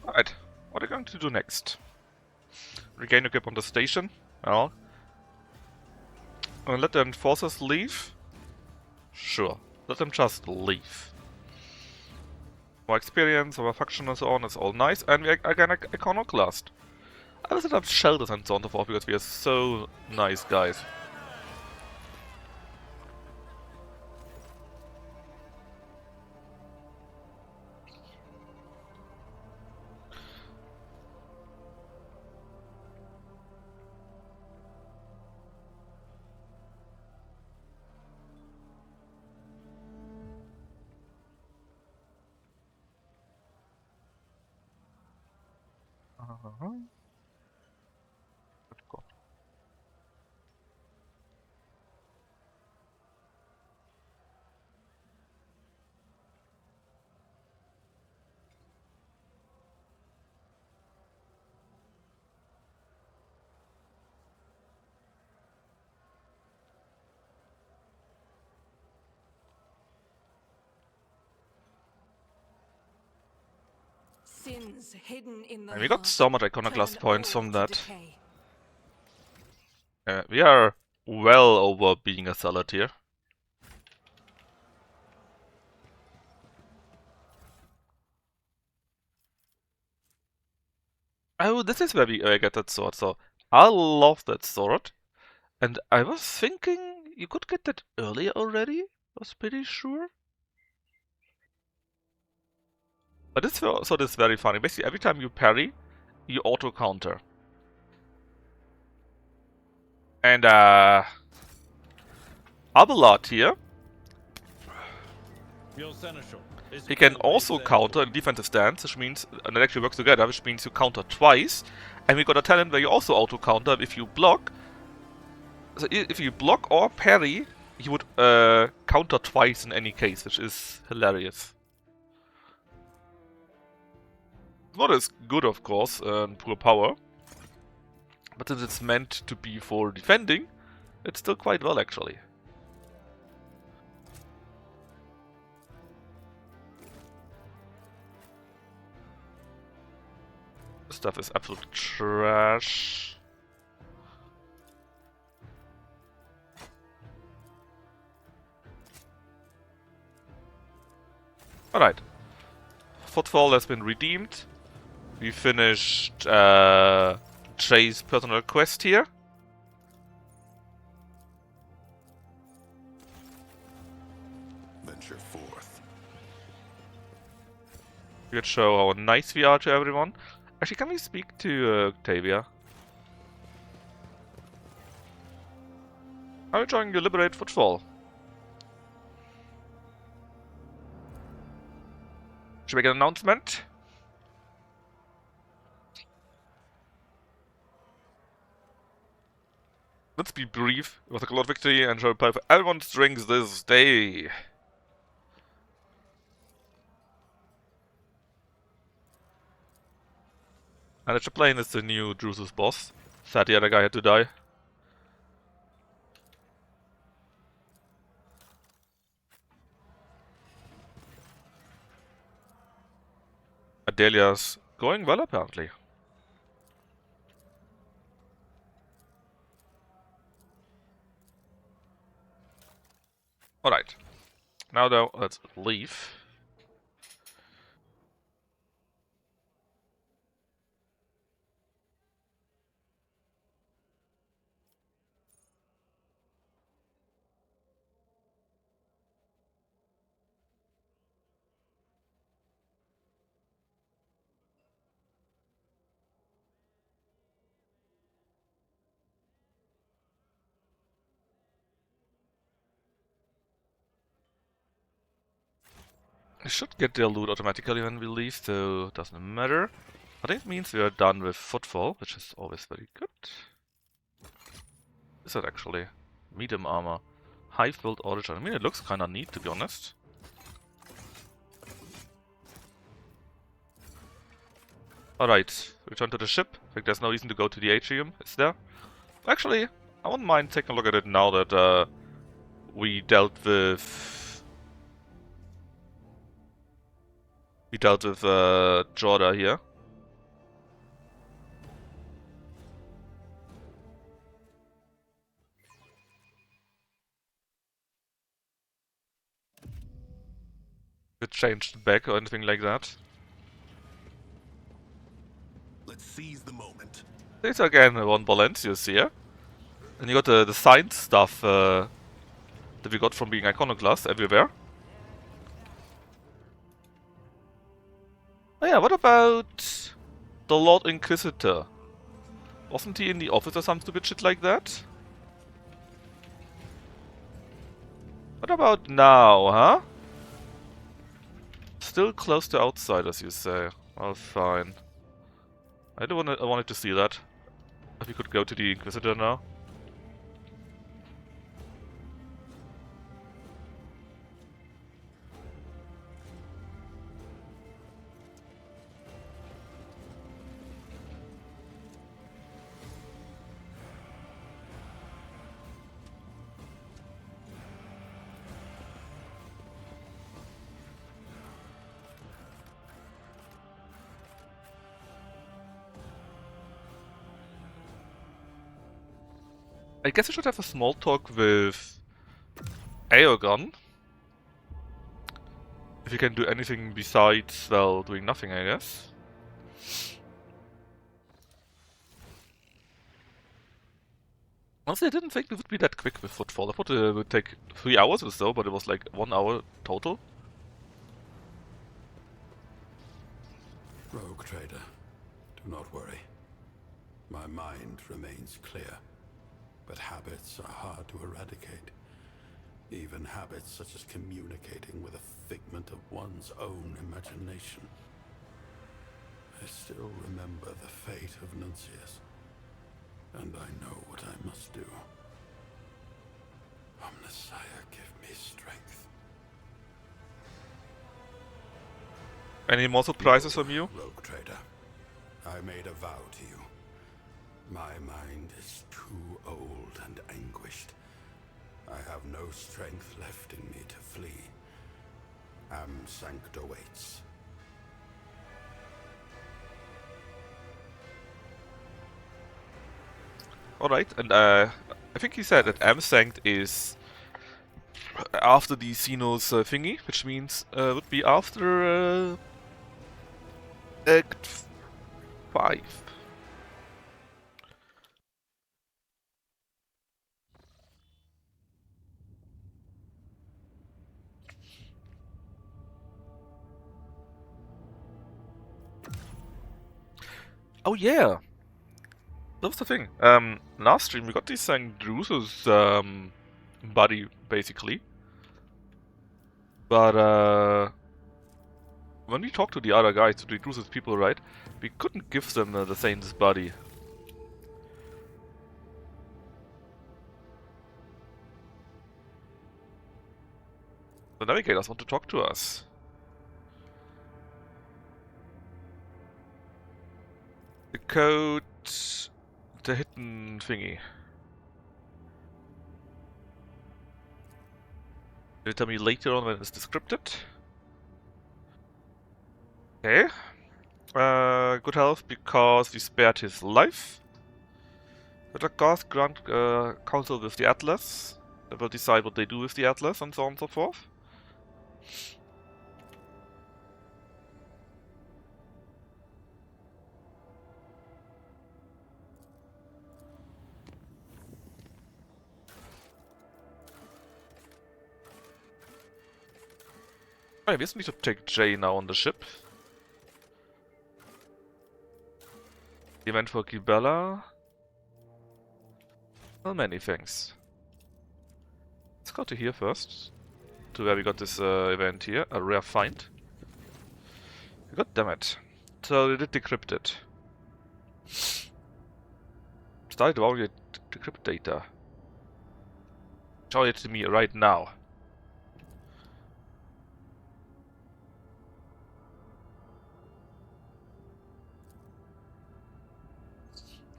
Alright, what are you going to do next? Regain your grip on the station? Well, let the enforcers leave? Sure, let them just leave. More experience, more faction and so on is all nice, and we are again iconoclast. I will set up shelters and so on and so forth because we are so nice guys. Sins hidden in the And we got heart so much iconoclast turn points all from to that. decay. We are well over being a salad here. Oh, this is where I get that sword, so I love that sword. And I was thinking you could get that earlier already? I was pretty sure. But this sword is very funny. Basically, every time you parry, you auto-counter. And, Abelard here, Your seneschal is he can always also there counter for in defensive stance, which means, and it actually works together, which means you counter twice. And we got a talent where you also auto-counter if you block. So if you block or parry, he would counter twice in any case, which is hilarious. It's not as good, of course, in pure power. But since it's meant to be for defending, it's still quite well, actually. This stuff is absolute trash. Alright. Footfall has been redeemed. We finished Jay's personal quest here. Venture forth. We could show how nice we are to everyone. Actually, can we speak to Octavia? Are you trying to liberate Footfall? Should we make an announcement? Let's be brief. It was a glorious victory and shall apply for everyone's drinks this day. And the Chaplain is the new Drusus boss. Sad the other guy had to die. Adelia's going well, apparently. Alright. Now though, let's leave. We should get their loot automatically when we leave, so doesn't matter. I think it means we are done with Footfall, which is always very good. Is that actually? Medium armor. High build origin. I mean, it looks kinda neat, to be honest. Alright, return to the ship. I think there's no reason to go to the atrium, is there? Actually, I wouldn't mind taking a look at it now that we dealt with Chorda here. It changed back or anything like that. Let's seize the moment. There's again one Balencius here. And you got the science stuff that we got from being iconoclast everywhere. Oh yeah, what about the Lord Inquisitor? Wasn't he in the office or some stupid shit like that? What about now, huh? Still close to outsiders, you say. Well, fine. I wanted to see that. If we could go to the Inquisitor now. I guess I should have a small talk with Aegon. If you can do anything besides, well, doing nothing, I guess. Honestly, I didn't think we would be that quick with Footfall. I thought it would take 3 hours or so, but it was like 1 hour total. Rogue Trader, do not worry. My mind remains clear, but habits are hard to eradicate. Even habits such as communicating with a figment of one's own imagination. I still remember the fate of Nuncius, and I know what I must do. Omnissiah, give me strength. Any more surprises from you? Rogue Trader, I made a vow to you. My mind is too old and anguished. I have no strength left in me to flee. Am Sanct awaits. Alright, and I think he said that Amsanct is after the Xenos thingy, which means would be after Act 5. Oh yeah! That was the thing. Last stream we got this St. Drusus body, basically. But when we talked to the other guys, to the Drusus people, right, we couldn't give them the Saint's body. The navigators want to talk to us. The code... the hidden thingy. Will you tell me later on when it's descripted? Okay. Good health because we spared his life. Let the gods grant counsel with the Atlas. They will decide what they do with the Atlas and so on and so forth. Oh, we just need to take Jay now on the ship. Event for Gibella. Well, many things. Let's go to here first. To where we got this event here, a rare find. God damn it. So they did decrypt it. Started allowing you to decrypt data. Show it to me right now.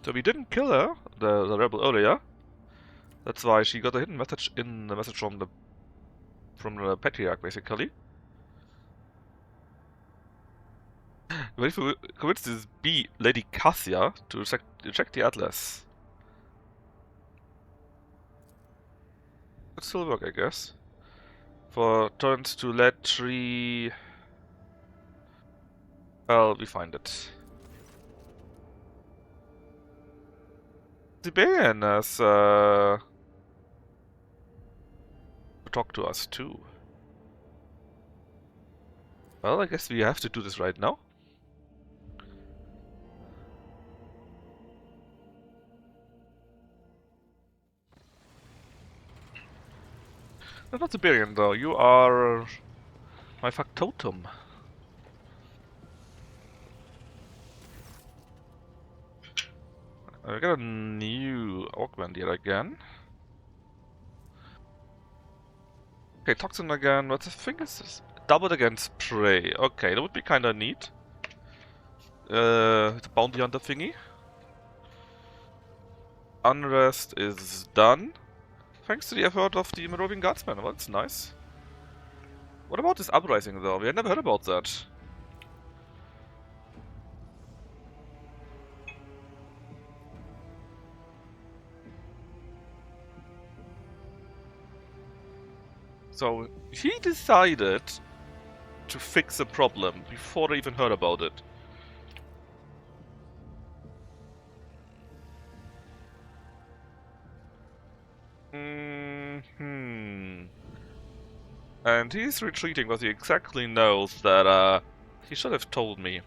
So we didn't kill her, the rebel earlier. That's why she got a hidden message in the message from the Patriarch, basically. But if we convince this bee, Lady Cassia, to reject the Atlas. Could still work, I guess. For turns to let 3... Well, we find it. Siberian has to talk to us too. Well, I guess we have to do this right now. That's not Siberian though, you are my factotum. I got a new augment here again. Okay, toxin again. What the thing is this? Doubled against prey. Okay, that would be kinda neat. The bounty hunter thingy. Unrest is done. Thanks to the effort of the Moravian Guardsmen. Well, that's nice. What about this uprising though? We had never heard about that. So, he decided to fix a problem before I even heard about it. And he's retreating because he exactly knows that, he should have told me.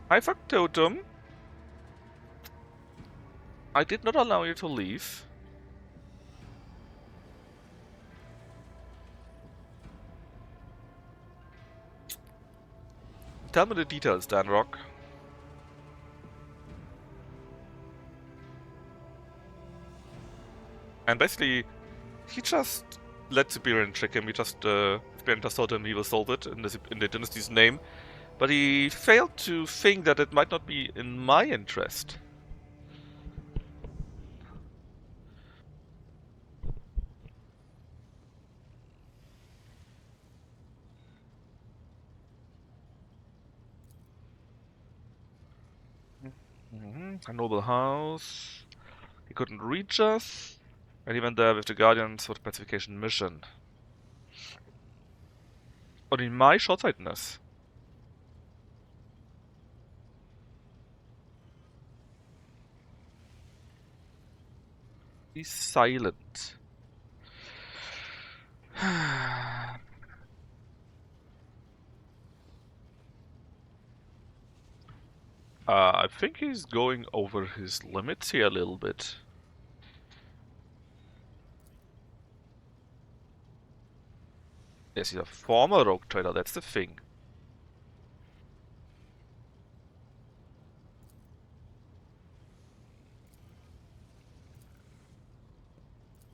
Hi, Factotum. I did not allow you to leave. Tell me the details, Dan Rock. And basically, he just let Siberian trick him. He just, Siberian just told him he will solve it in the dynasty's name. But he failed to think that it might not be in my interest. A noble house. He couldn't reach us. And he went there with the Guardians for the pacification mission. Only my short-sightedness. He's silent. I think he's going over his limits here a little bit. Yes, he's a former rogue trader, that's the thing.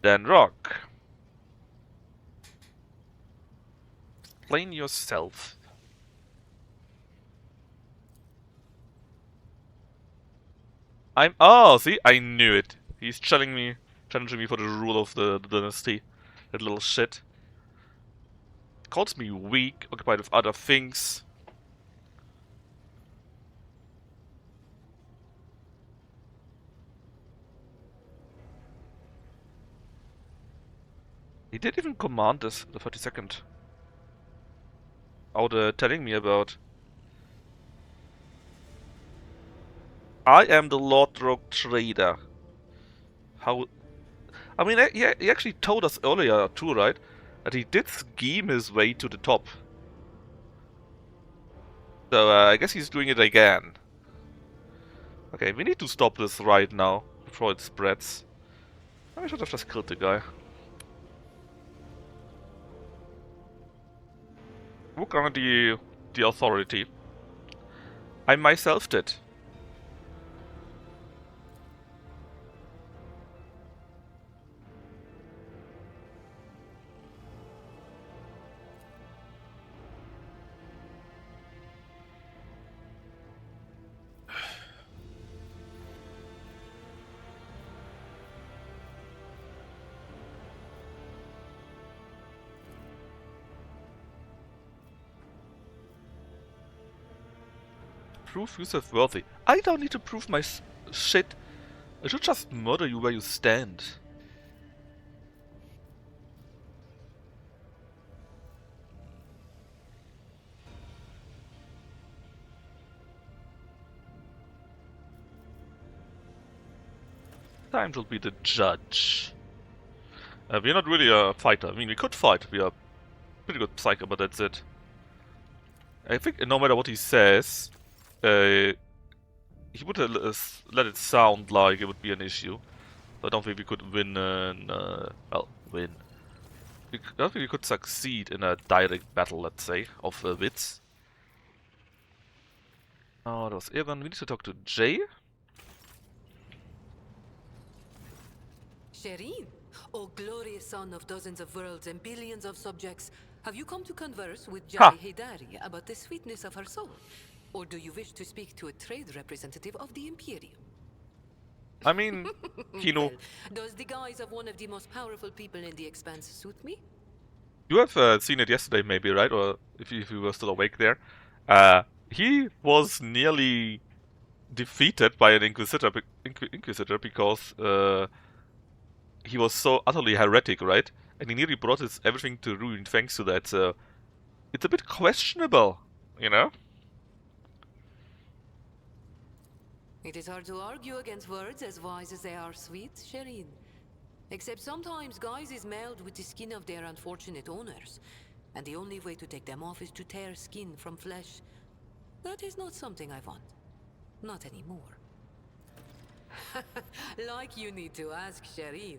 Then Rock. Explain yourself. Oh, see? I knew it. He's challenging me for the rule of the dynasty. That little shit. Calls me weak, occupied with other things. He did even command this, the 32nd. Out telling me about. I am the Lord Rogue Trader. How... I mean, he actually told us earlier too, right? That he did scheme his way to the top. So, I guess he's doing it again. Okay, we need to stop this right now, before it spreads. I should have just killed the guy. Hoe kan die the authority. I myself did. Prove yourself worthy. I don't need to prove my shit. I should just murder you where you stand. Time to be the judge. We're not really a fighter. I mean, we could fight. We are pretty good psycho, but that's it. I think no matter what he says, he would let it sound like it would be an issue. So I don't think we could win well, win. I don't think we could succeed in a direct battle, let's say, of wits. Oh, that was Evan. We need to talk to Jay. Shireen, O glorious son of dozens of worlds and billions of subjects, have you come to converse with Ha. Jai Hidari about the sweetness of her soul? Or do you wish to speak to a trade representative of the Imperium? I mean, Kino, Well, does the guise of one of the most powerful people in the Expanse suit me? you have seen it yesterday, maybe, right? Or if you were still awake there. He was nearly defeated by an Inquisitor, Inquisitor because he was so utterly heretic, right? And he nearly brought his everything to ruin thanks to that, so it's a bit questionable, you know? It is hard to argue against words as wise as they are sweet, Shireen. Except sometimes guise is mailed with the skin of their unfortunate owners, and the only way to take them off is to tear skin from flesh. That is not something I want. Not anymore. Like you need to ask, Shireen.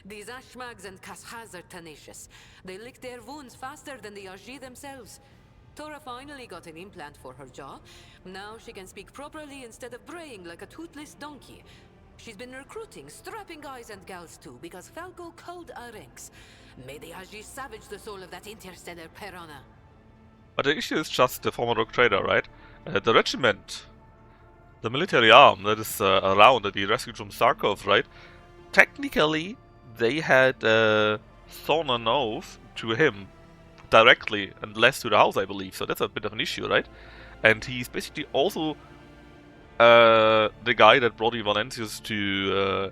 These Ashmags and Kashaz are tenacious. They lick their wounds faster than the Aji themselves. Tora finally got an implant for her jaw. Now she can speak properly instead of braying like a toothless donkey. She's been recruiting, strapping guys and gals too, because Falco culled our ranks. May the Aji savage the soul of that interstellar piranha. But the issue is just the former rogue trader, right? The regiment, the military arm that is around that he rescued from Sarkov, right? Technically, they had sworn an oath to him directly and less to the house, I believe. So that's a bit of an issue, right? And he's basically also the guy that brought Valentius to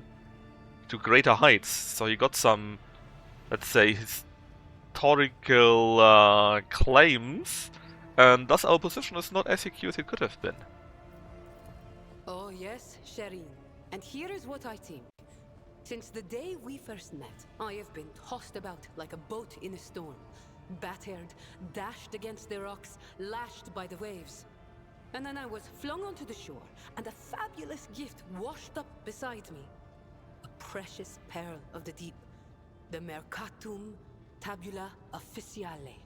greater heights. So he got some, let's say, historical claims, and thus our position is not as secure as it could have been. Oh yes, Shireen. And here is what I think. Since the day we first met, I have been tossed about like a boat in a storm. Battered, dashed against the rocks, lashed by the waves. And then I was flung onto the shore, and a fabulous gift washed up beside me. A precious pearl of the deep. The Mercatum Tabula Officiale.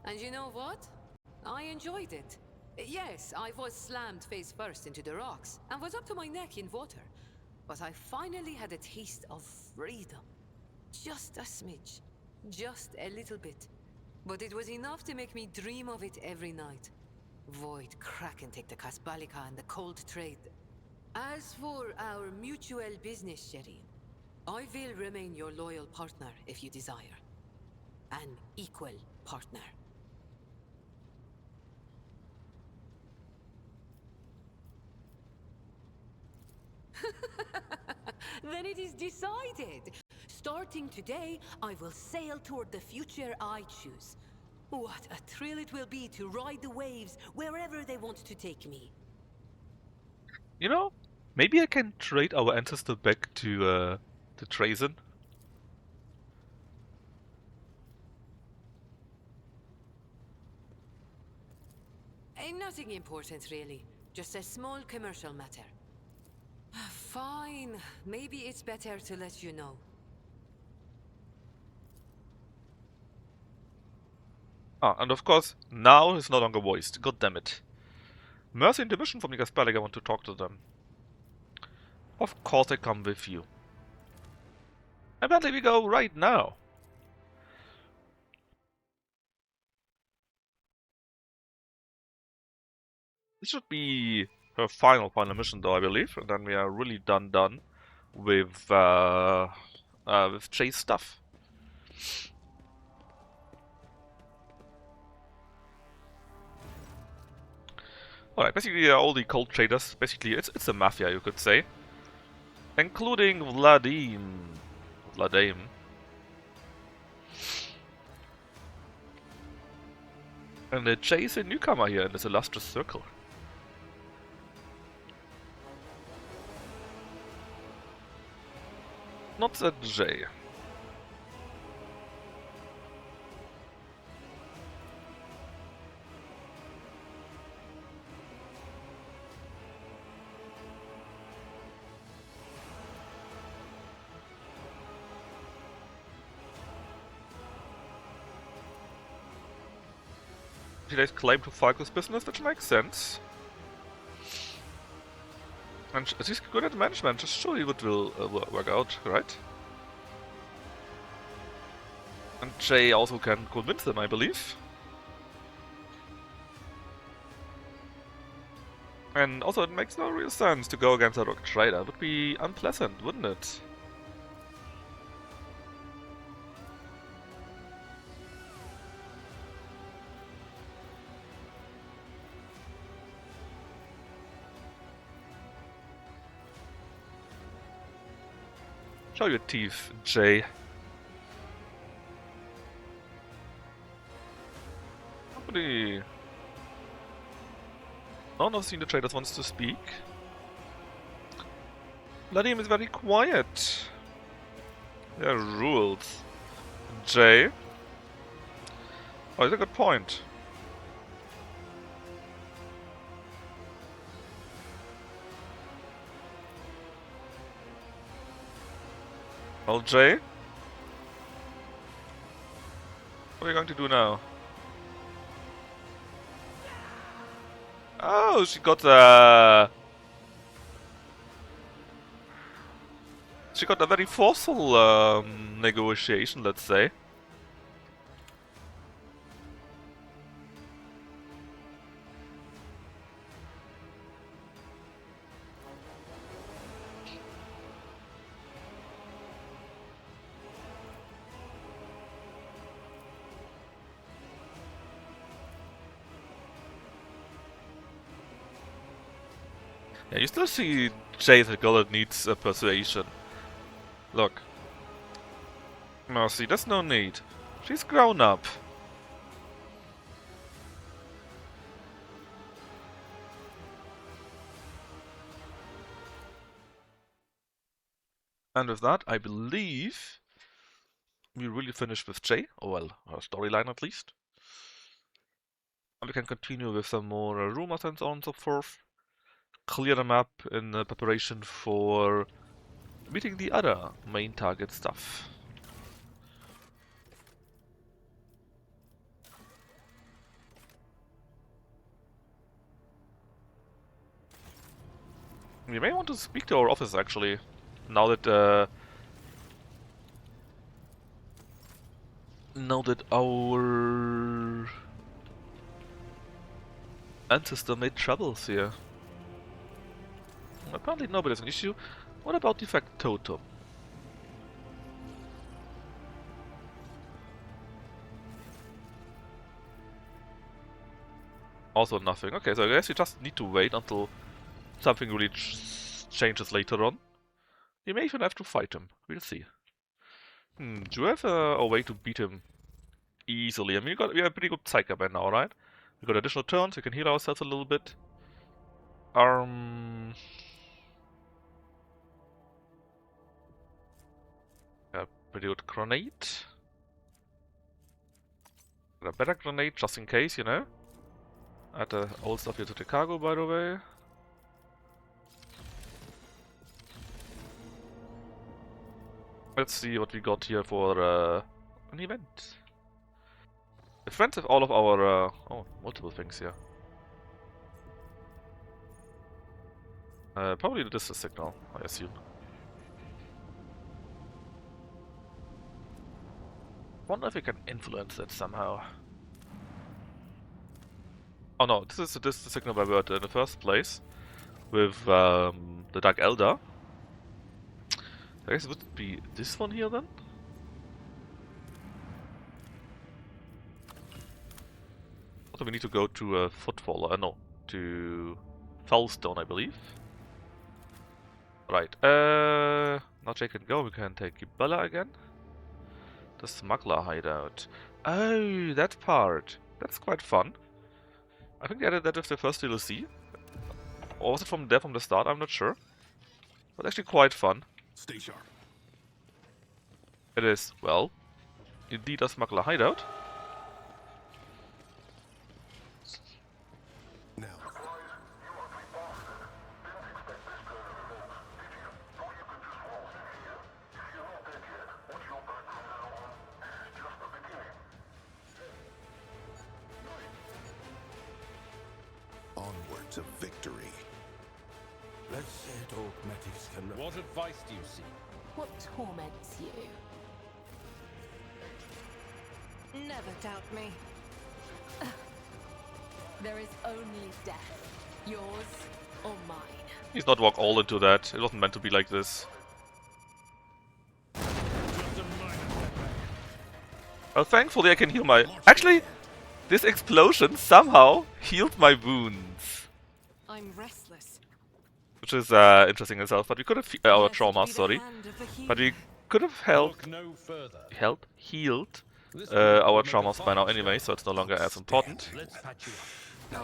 And you know what? I enjoyed it. Yes, I was slammed face first into the rocks, and was up to my neck in water. But I finally had a taste of freedom. Just a smidge. Just a little bit. But it was enough to make me dream of it every night. Void, Kraken, take the Kasbalika and the cold trade. As for our mutual business, Shireen, I will remain your loyal partner if you desire. An equal partner. Then it is decided. Starting today, I will sail toward the future I choose. What a thrill it will be to ride the waves wherever they want to take me. You know, maybe I can trade our ancestor back to Trazen. Nothing important, really. Just a small commercial matter. Fine. Maybe it's better to let you know. Ah, and of course, now he's no longer voiced. God damn it. Mercy and division from the Gasperlik, I want to talk to them. Of course I come with you. Apparently we go right now. This should be her final mission though, I believe. And then we are really done with Jay's stuff. Alright, basically all the cult traders, basically it's a mafia you could say. Including Vladame. And Jay is a newcomer here in this illustrious circle. Not that Jay. Jay's claim to Falco's business, which makes sense. And he's good at management, just surely it will work out, right? And Jay also can convince them, I believe. And also it makes no real sense to go against a rock trader. It would be unpleasant, wouldn't it? Show your teeth, Jay. Nobody... None of the senior traders wants to speak. Vladimir is very quiet. There are rules. Jay? Oh, that's a good point. Well, Jay? What are you going to do now? Oh, she got a very forceful negotiation, let's say. Yeah, you still see Jay as a girl that needs persuasion. Look. Mercy, there's no need. She's grown up. And with that, I believe we really finished with Jay, or well, her storyline at least. And we can continue with some more rumors and so on and so forth. Clear the map in preparation for meeting the other main target stuff. We may want to speak to our office actually, now that our ancestor made troubles here. Apparently nobody's an issue. What about the factotum? Also nothing. Okay, so I guess you just need to wait until something really changes later on. You may even have to fight him. We'll see. Do you have a way to beat him easily? I mean, we have a pretty good Psyker by now, right? We got additional turns, we can heal ourselves a little bit. A pretty good grenade. A better grenade, just in case, you know. Add the old stuff here to the cargo, by the way. Let's see what we got here for an event. friends have all of our, oh, multiple things here. Probably this is a signal, I assume. Wonder if we can influence it somehow. Oh no, this is the signal by word in the first place. With the Dark Elder. I guess it would be this one here then? Also we need to go to Footfall, no, to Fellstone I believe. Right, now Jake can go, we can take Bella again. The smuggler hideout. Oh, that part. That's quite fun. I think they added that with the first DLC. Or was it from there from the start? I'm not sure. But actually quite fun. Stay sharp. It is, well, indeed a smuggler hideout. Now, onward to victory. Let's say dogmatics can... What advice do you seek? What torments you? Never doubt me. There is only death. Yours or mine. He's not walk all into that. It wasn't meant to be like this. Just a minor setback. Well, thankfully I can heal my... Actually, this explosion somehow healed my wounds. I'm restless. Which is interesting in itself, but we could have... our Blessed trauma, be the sorry. hand of the But we healer. could have Look no further. healed This our will make a traumas by now fine anyway, so it's no longer as important. Let's patch you up.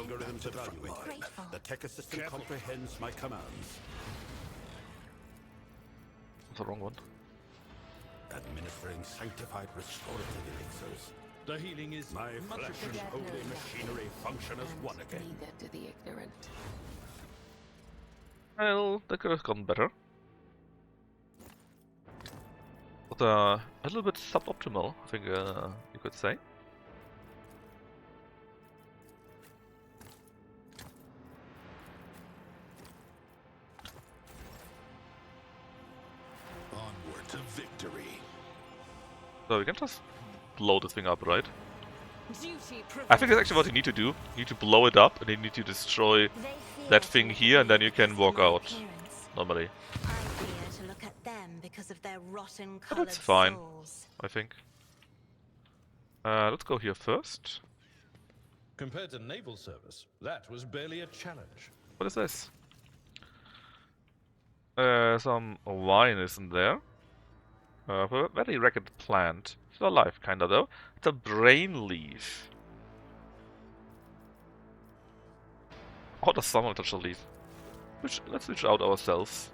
Algorithms evaluated. Grateful. The tech assistant Careful. comprehends my commands. That's the wrong one. Administering sanctified restorative elixirs. The healing is My much flesh and appreciated. holy machinery function as one again. Neither do the ignorant. Well, that could have gone better. But a little bit suboptimal, I think you could say. Onward to victory. So we can just blow this thing up, right? Duty I think that's actually what you need to do. You need to blow it up and then you need to destroy that thing here and then you can walk out. Normally, I fear to look at them because of their rotten But colored that's fine. souls. I think. Let's go here first. Compared to naval service, that was barely a challenge. What is this? Some wine isn't there. A very ragged plant. Still alive, kinda though. It's a brain leaf. How does someone touch a leaf? Let's reach out ourselves.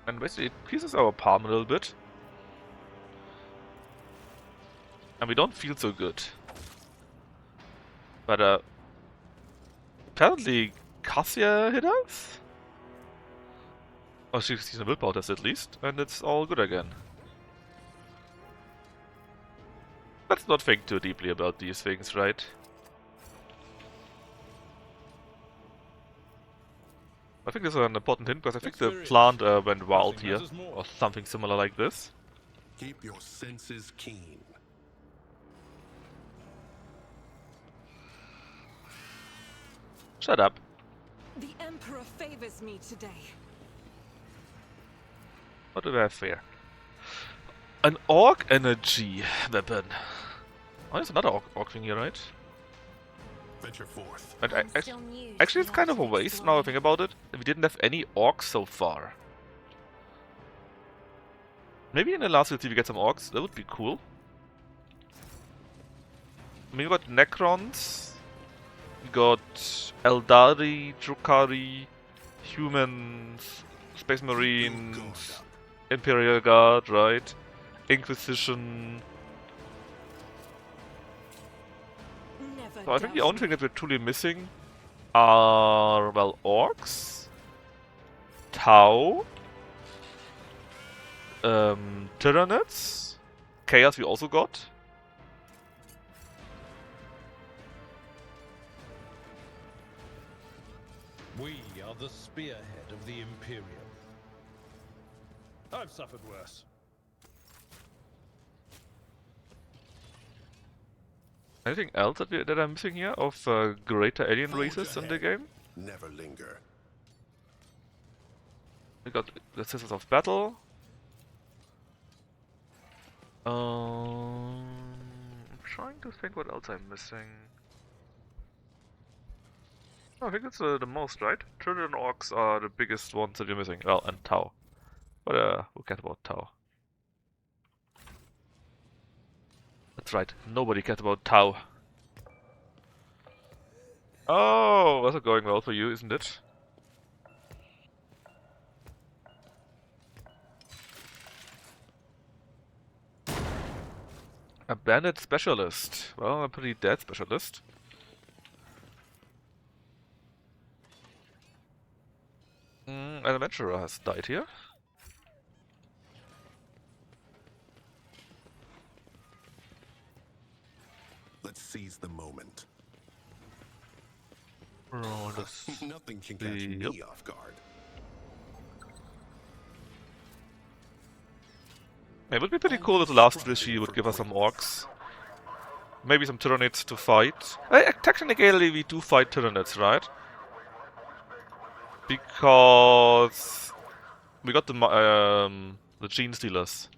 And basically it pierces our palm a little bit. And we don't feel so good. But apparently Cassia hit us? Oh, she's a willpower test at least, and it's all good again. Let's not think too deeply about these things, right? I think this is an important hint, because I think the plant went wild Nothing here, matters more. or something similar like this. Keep your senses keen. Shut up. The Emperor favors me today. What do we have here? An orc energy weapon. Oh, there's another orc thing here, right? Venture forth. And I'm still new to actually, it's the kind of a art waste now I exploring. think about it. That we didn't have any orcs so far. Maybe in the last DLC we get some orcs. That would be cool. I mean, we got Necrons. We got Eldari, Drukhari, humans, Space Marines, Imperial Guard, right? Inquisition. Never So I think the doubt only thing that we're truly missing are, well, orcs, Tau, Tyranids. Chaos we also got. We are the spearhead of the Imperium. I've suffered worse. Anything else that I'm missing here of greater alien Forge races in the ahead. game? Never linger. We got the Sisters of Battle. I'm trying to think what else I'm missing. Oh, I think it's the most, right? Turtle and Orcs are the biggest ones that you're missing. Well, and Tau. But who cares about Tau? That's right, nobody cares about Tau. Oh, that's going well for you, isn't it? A bandit specialist. Well, a pretty dead specialist. An adventurer has died here. Let's seize the moment. Oh, let's Nothing can catch see. me off guard. It would be pretty cool if the last Rishi would give us some orcs. Maybe some Tyranids to fight. Technically we do fight Tyranids, right? Because we got the Gene Stealers.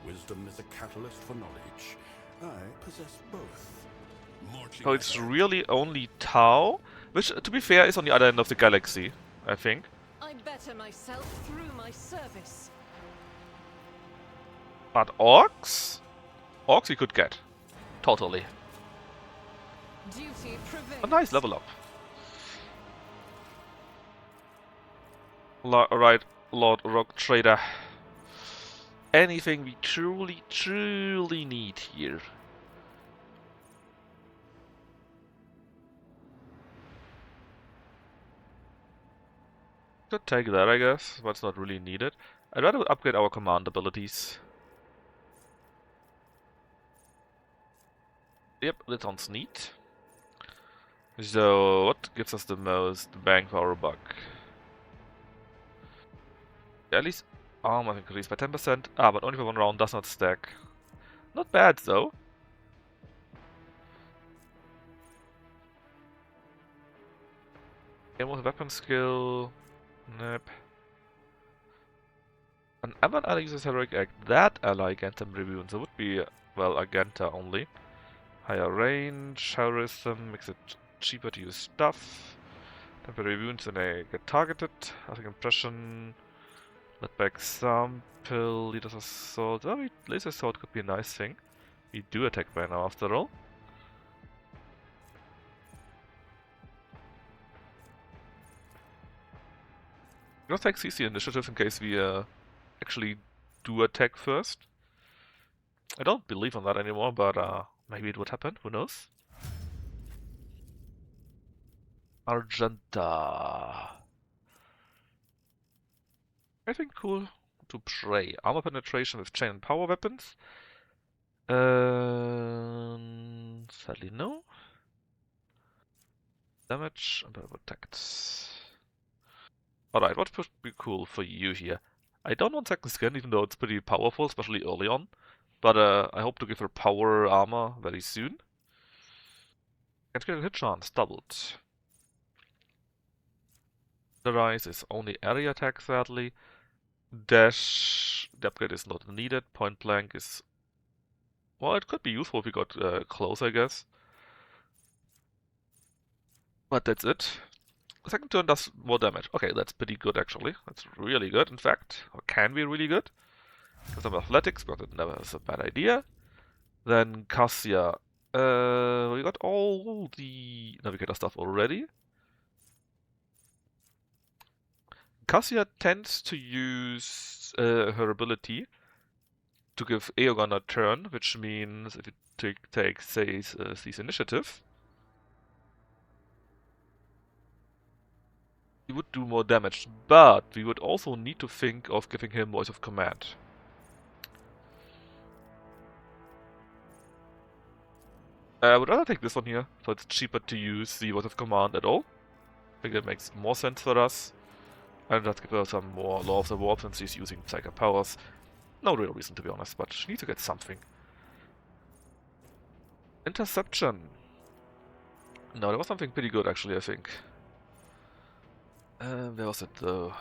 Wisdom is a catalyst for knowledge. I possess both. Marching So it's ahead. really only Tau, which, to be fair, is on the other end of the galaxy, I think. I better myself through my service. But orcs? Orcs we could get. Totally. Duty prevails. A nice level up. Right, Lord Rogue Trader. Anything we truly need here. Could take that, I guess, but it's not really needed. I'd rather upgrade our command abilities. Yep, that sounds neat. So, what gives us the most bang for our buck? At least armor increase by 10%. Ah, but only for one round, does not stack. Not bad, though. Game with weapon skill. Nope. An Abbot ally uses Heroic Act. That ally gains some reviews. So it would be, well, Agenta only. Higher range, heroism, makes it cheaper to use stuff. Temporary wounds when they get targeted. Lasting impression. Let by example. Leader's assault. Oh, laser assault could be a nice thing. We do attack by now, after all. Let's take CC initiative in case we actually do attack first. I don't believe on that anymore, but maybe it would happen. Who knows? Argenta. Anything cool to pray? Armor penetration with chain and power weapons? Sadly no. Damage and protect. Alright, what would be cool for you here? I don't want second skin, even though it's pretty powerful, especially early on. But I hope to give her power armor very soon. And get a hit chance, doubled. The rise is only area attack, sadly. Dash, the upgrade is not needed. Point blank is... Well, it could be useful if we got close, I guess. But that's it. The second turn does more damage. Okay, that's pretty good, actually. That's really good, in fact. Or can be really good. Because I'm athletics, but it never is a bad idea. Then Cassia. We got all the Navigator stuff already. Cassia tends to use her ability to give Aegon a turn, which means if it takes, say, seize initiative, he would do more damage, but we would also need to think of giving him voice of command. I would rather take this one here, so it's cheaper to use the voice of command at all. I think that makes more sense for us. And let's give her some more Law of the Warp since she's using psychic powers. No real reason to be honest, but she needs to get something. Interception. No, that was something pretty good actually, I think. Where was it though?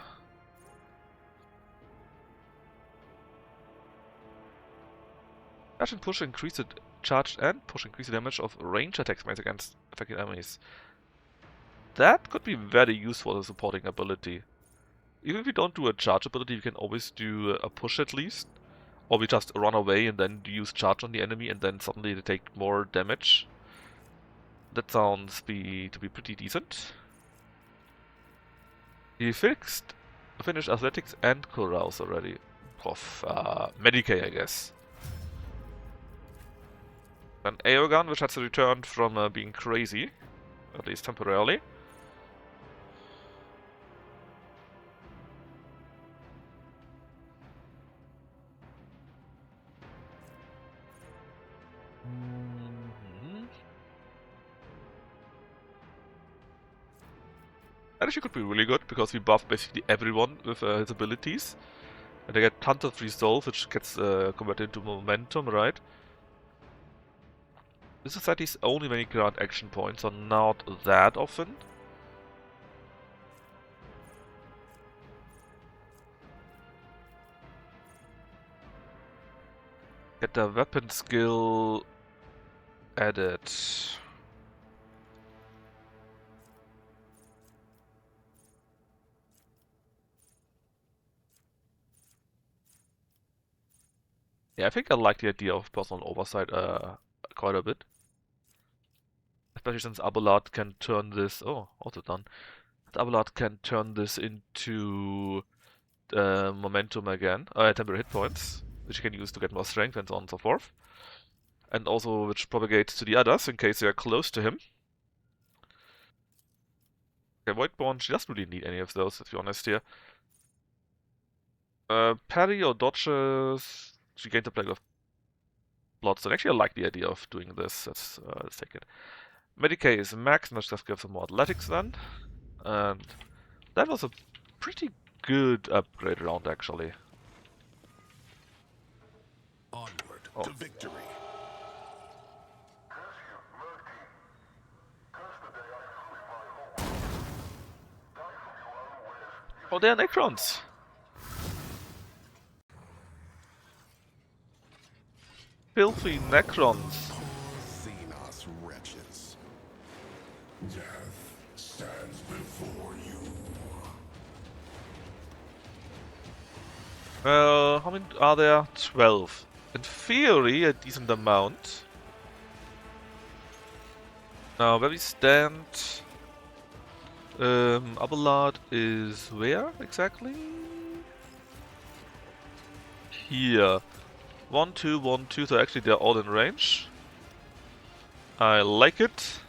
Charge and push increase the charge and push increase the damage of range attacks made against affected enemies. That could be very useful as a supporting ability. Even if we don't do a charge ability, we can always do a push at least. Or we just run away and then use charge on the enemy and then suddenly they take more damage. That sounds to be pretty decent. He finished athletics and carouse already. Medicae, I guess. An Aerogun, which has returned from being crazy, at least temporarily. That actually could be really good, because we buff basically everyone with his abilities. And they get tons of resolve, which gets converted into momentum, right? This society's only many grant action points are not that often. Get the weapon skill added. Yeah, I think I like the idea of personal oversight quite a bit. Especially since Abelard can turn this... Oh, also done. Abelard can turn this into momentum again. Temporary hit points, which you can use to get more strength and so on and so forth. And also which propagates to the others in case they are close to him. Okay, Voidborn, she doesn't really need any of those, to be honest here. Parry or dodges, she gains a plague of bloodstone. Actually, I like the idea of doing this. Let's take it. Medicae is max, and let's just give some more athletics then. And that was a pretty good upgrade round, actually. Onward Oh. to victory. Oh, they are Necrons! Filthy Necrons! Xenos wretches. Death stands before you. Well, how many are there? 12. In theory, a decent amount. Now, where we stand... Abelard is where exactly? Here. 1, 2, 1, 2, so actually they're all in range. I like it.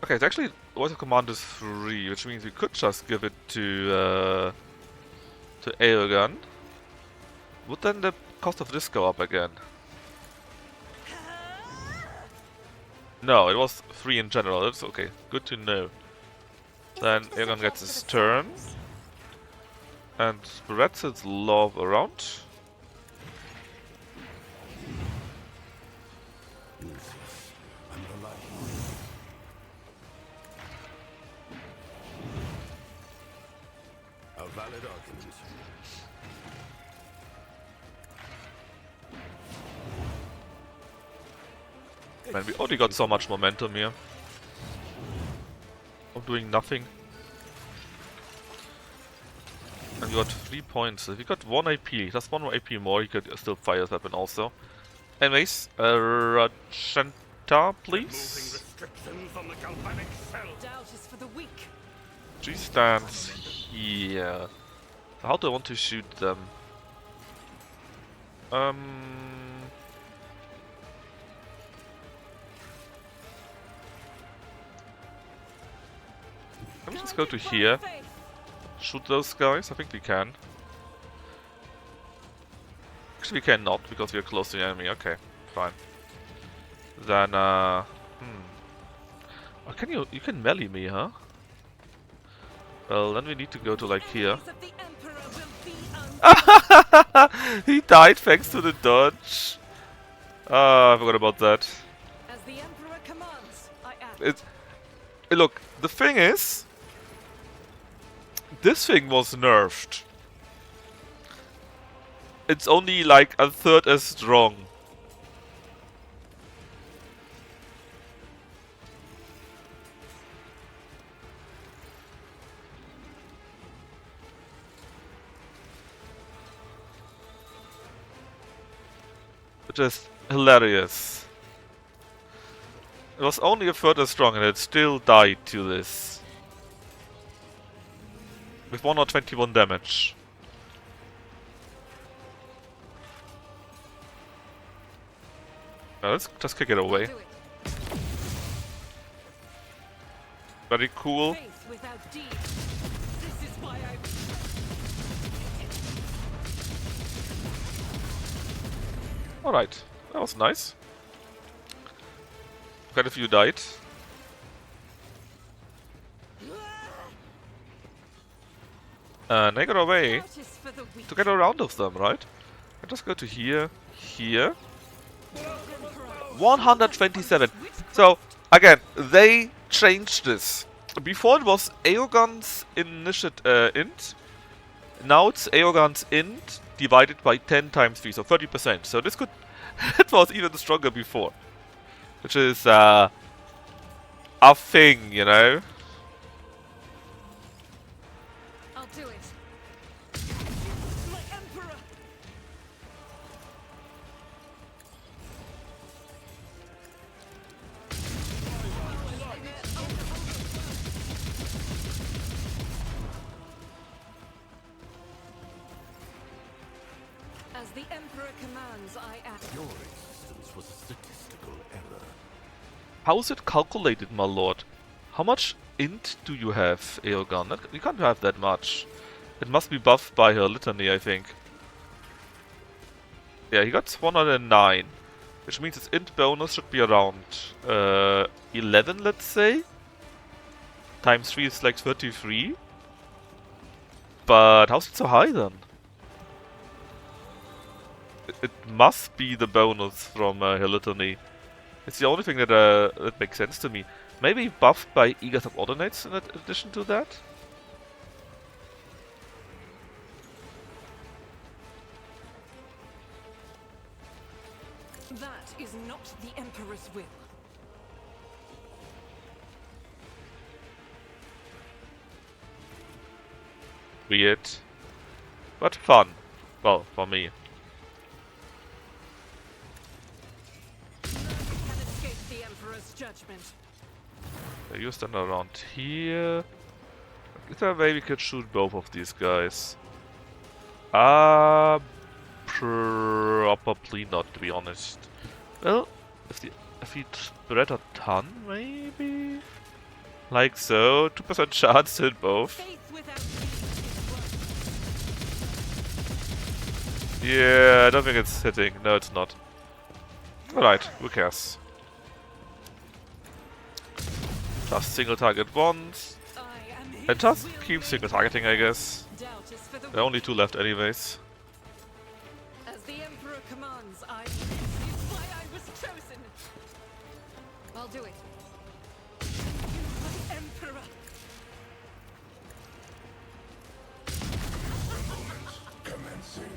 Okay, it's actually voice of command is free, which means we could just give it to Aerogun. Would then the cost of this go up again? No, it was free in general. That's okay. Good to know. Then Aegon gets his turn and spreads its love around. A valid argument. Man, we already got so much momentum here. Of doing nothing. And we got 3 points. If we got 1 AP, just 1 more AP more, he could still fire his weapon also. Anyways, Rajanta, please. Restrictions on the galvanic cell. Doubt is for the weak. She stands here. How do I want to shoot them? Let's go to here. Shoot those guys. I think we can. Actually, we cannot because we are close to the enemy. Okay, fine. Then, Oh, can you can melee me, huh? Well, then we need to go to like here. He died thanks to the dodge. Ah, I forgot about that. As the Emperor commands, I act. Look, the thing is, this thing was nerfed. It's only like a third as strong. Which is hilarious. It was only a third as strong and it still died to this. With 121 damage. Now let's just kick it away. Do it. Very cool. Faith without deed. This is why I. Alright, that was nice. Quite a few died. And I got a way Justice for the weak. to get around of them, right? I just go to here, here. 127. So, again, they changed this. Before it was Aegon's int. Now it's Aegon's int divided by 10 times 3, so 30%. So this could... it was even stronger before. Which is, a thing, you know? I'll do it. My Emperor. As the Emperor commands, I act. Your existence was a statistical error. How is it calculated, my lord? How much int do you have, Aegon? You can't have that much. It must be buffed by her litany, I think. Yeah, he got 109. Which means his int bonus should be around 11, let's say. Times 3 is like 33. But how's it so high then? It must be the bonus from her litany. It's the only thing that makes sense to me. Maybe buffed by eager subordinates in addition to that? That is not the Emperor's will. Weird. But fun. Well, for me. None can escape the Emperor's judgment. You stand around here. Is there a way we could shoot both of these guys? Probably not, to be honest. Well, if we spread a ton, maybe? Like so, 2% chance to hit both. Faith without deed is Yeah, I don't think it's hitting. No, it's not. Alright, who cares? Just single target once. I am his And just will keep made single targeting, I guess. Doubt is for the There are only 2 left anyways. As the Emperor commands, I. This is why I was chosen. I'll do it. My Emperor. Commencing.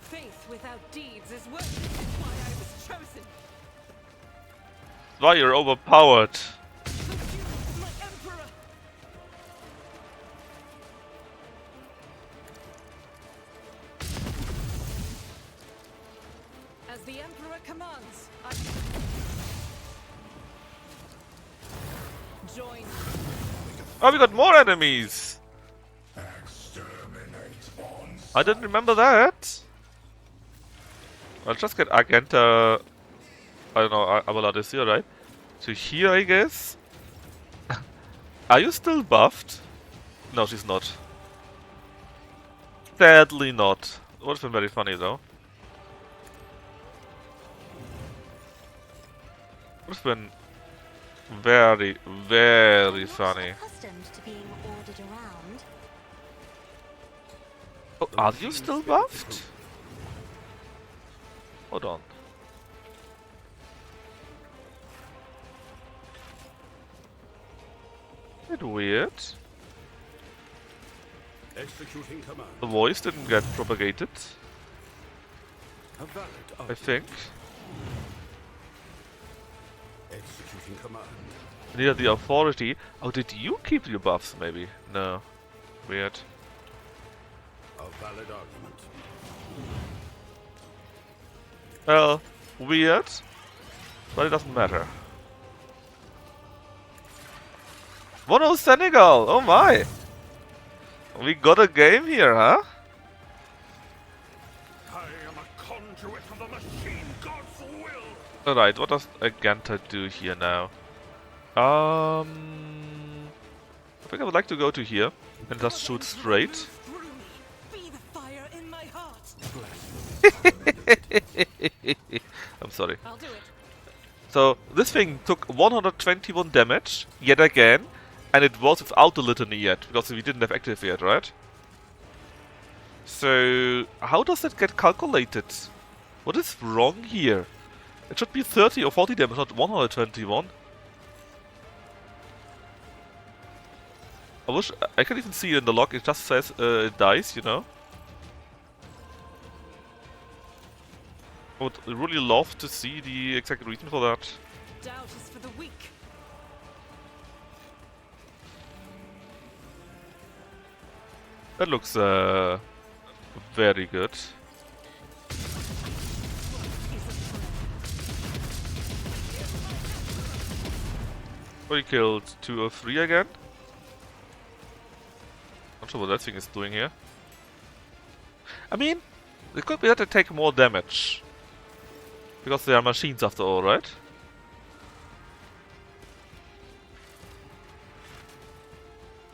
Faith without deeds is worth. This is why I was chosen. Why you're overpowered? Pursue my Emperor. As the Emperor commands, I. Join. Oh, we got more enemies! Exterminate on I didn't remember that! I'll just get Agenta... I don't know, Abelard is here, right? So here, I guess? Are you still buffed? No, she's not. Sadly not. Would have been very funny though. Would have been very, very funny. Accustomed to being ordered around. Oh, are you still buffed? Hold on. Bit weird. Executing command. The voice didn't get propagated, A valid I argument. think. Executing command. Near the authority. Oh, did you keep your buffs maybe? No. Weird. A valid argument. Well, weird. But it doesn't matter. 1-0 Senegal! Oh my! We got a game here, huh? I am a conduit of the machine god's will. Alright, what does Aganta do here now? I think I would like to go to here and just shoot straight. Through me, be the fire in my heart. I'm sorry. I'll do it. So, this thing took 121 damage, yet again, and it was without the litany yet, because we didn't have active yet, right? So, how does that get calculated? What is wrong here? It should be 30 or 40 damage, not 121. I wish I can even see it in the log, it just says it dies, you know? I would really love to see the exact reason for that. Doubt is for the weak. That looks very good. We killed 2 or 3 again. Not sure what that thing is doing here. I mean, it could be that they take more damage. Because they are machines after all, right?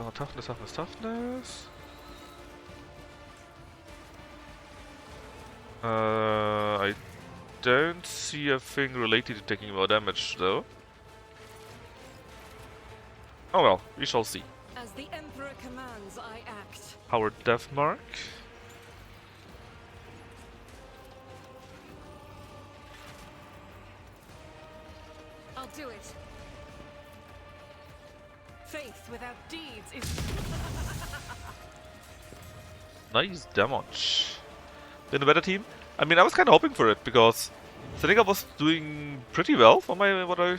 Oh, toughness, toughness, toughness. I don't see a thing related to taking more damage, though. Oh well, we shall see. As the Emperor commands, I act. Power Death Mark. I'll do it. Faith without deeds is... Nice damage. Been a better team? I mean, I was kind of hoping for it, because Senegal was doing pretty well for what I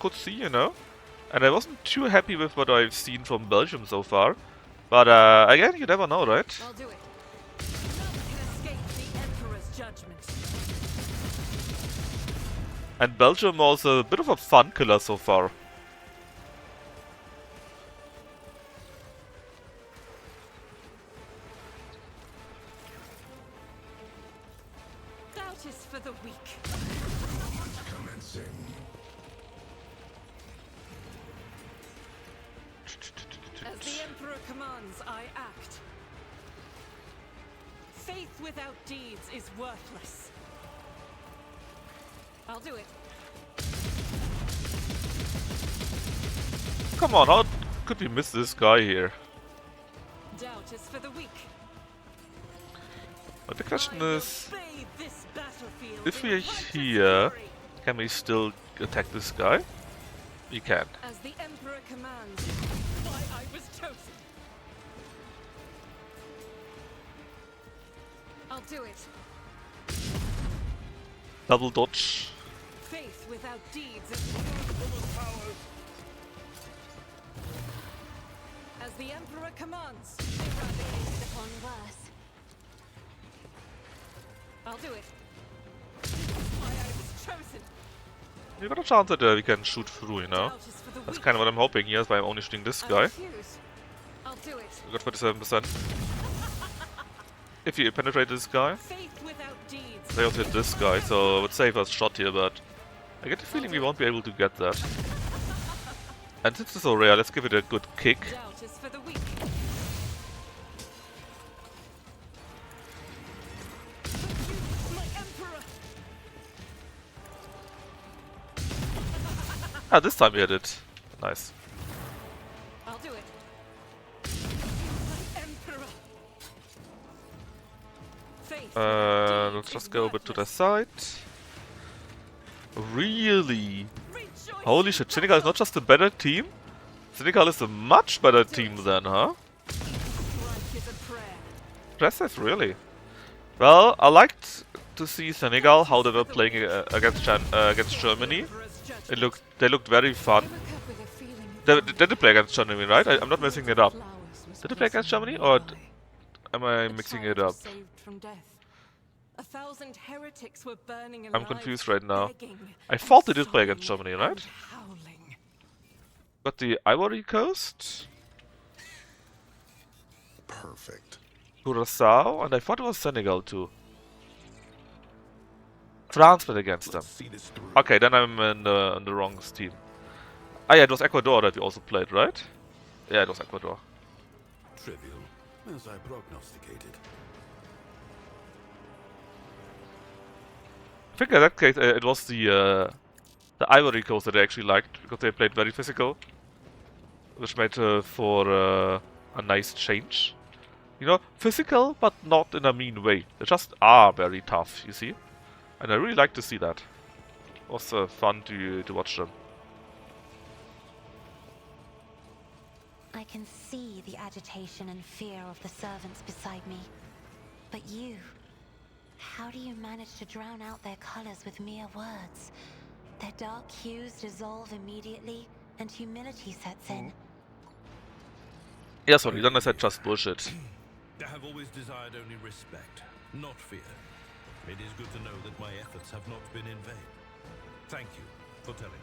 could see, you know? And I wasn't too happy with what I've seen from Belgium so far. But again, you never know, right? I'll do it. None can escape the Emperor's judgment. And Belgium was a bit of a fun killer so far. Doubt is for the weak. Commencing. As the Emperor commands, I act. Faith without deeds is worthless. I'll do it. Come on, how could we miss this guy here? Doubt is for the weak. But the question I will is, bathe this battlefield if in we are righteous here, glory. can we still attack this guy? We can. As the Emperor commands, why I was chosen. I'll do it. Double dodge. Faith without deeds is as the Emperor commands. Eradicated upon worse. I'll do it. Why I was chosen. We got a chance that we can shoot through, you know? Doubt is for the That's weak. kind of what I'm hoping here, so I'm only shooting this I guy. refuse. I'll do it. We got 47%. If you penetrate this guy, Faith without deeds. they also hit this guy, so it would save us shot here, but I get the feeling we won't be able to get that. And since it's so rare, let's give it a good kick. Doubt is for the weak. Ah, this time we had it. Nice. I'll do it. Emperor. Faith without Let's deeds just is go a bit to the worthless. side. Really? Rejoice Holy in shit, Senegal is not just a better team? Senegal is a much better team then, huh? Strike is a prayer. Impressive, really. Well, I liked to see Senegal, how they were playing against Germany. Emperor's judgment. They looked very fun. I woke up with a feeling Did they play against Germany, right? I'm not messing it up. flowers was Did they play against placing Germany, in or my eye. am I A mixing child it up? was saved from death. 1,000 heretics were burning I'm alive, confused right now. begging I and thought they did play against sobbing Germany, right? and howling. Got the Ivory Coast, Perfect. Curaçao, and I thought it was Senegal too. France played against them. Let's see this through. Okay, then I'm in the wrong team. Ah yeah, it was Ecuador that we also played, right? Yeah, it was Ecuador. Trivial, as I prognosticated. I think in that case it was the Ivory Coast that I actually liked, because they played very physical, which made for a nice change. You know, physical, but not in a mean way. They just are very tough, you see? And I really like to see that. It was fun to watch them. I can see the agitation and fear of the servants beside me. But you, how do you manage to drown out their colors with mere words? Their dark hues dissolve immediately, and humility sets in. Yeah, sorry, then I said just bullshit. I have always desired only respect, not fear. It is good to know that my efforts have not been in vain. Thank you for telling me.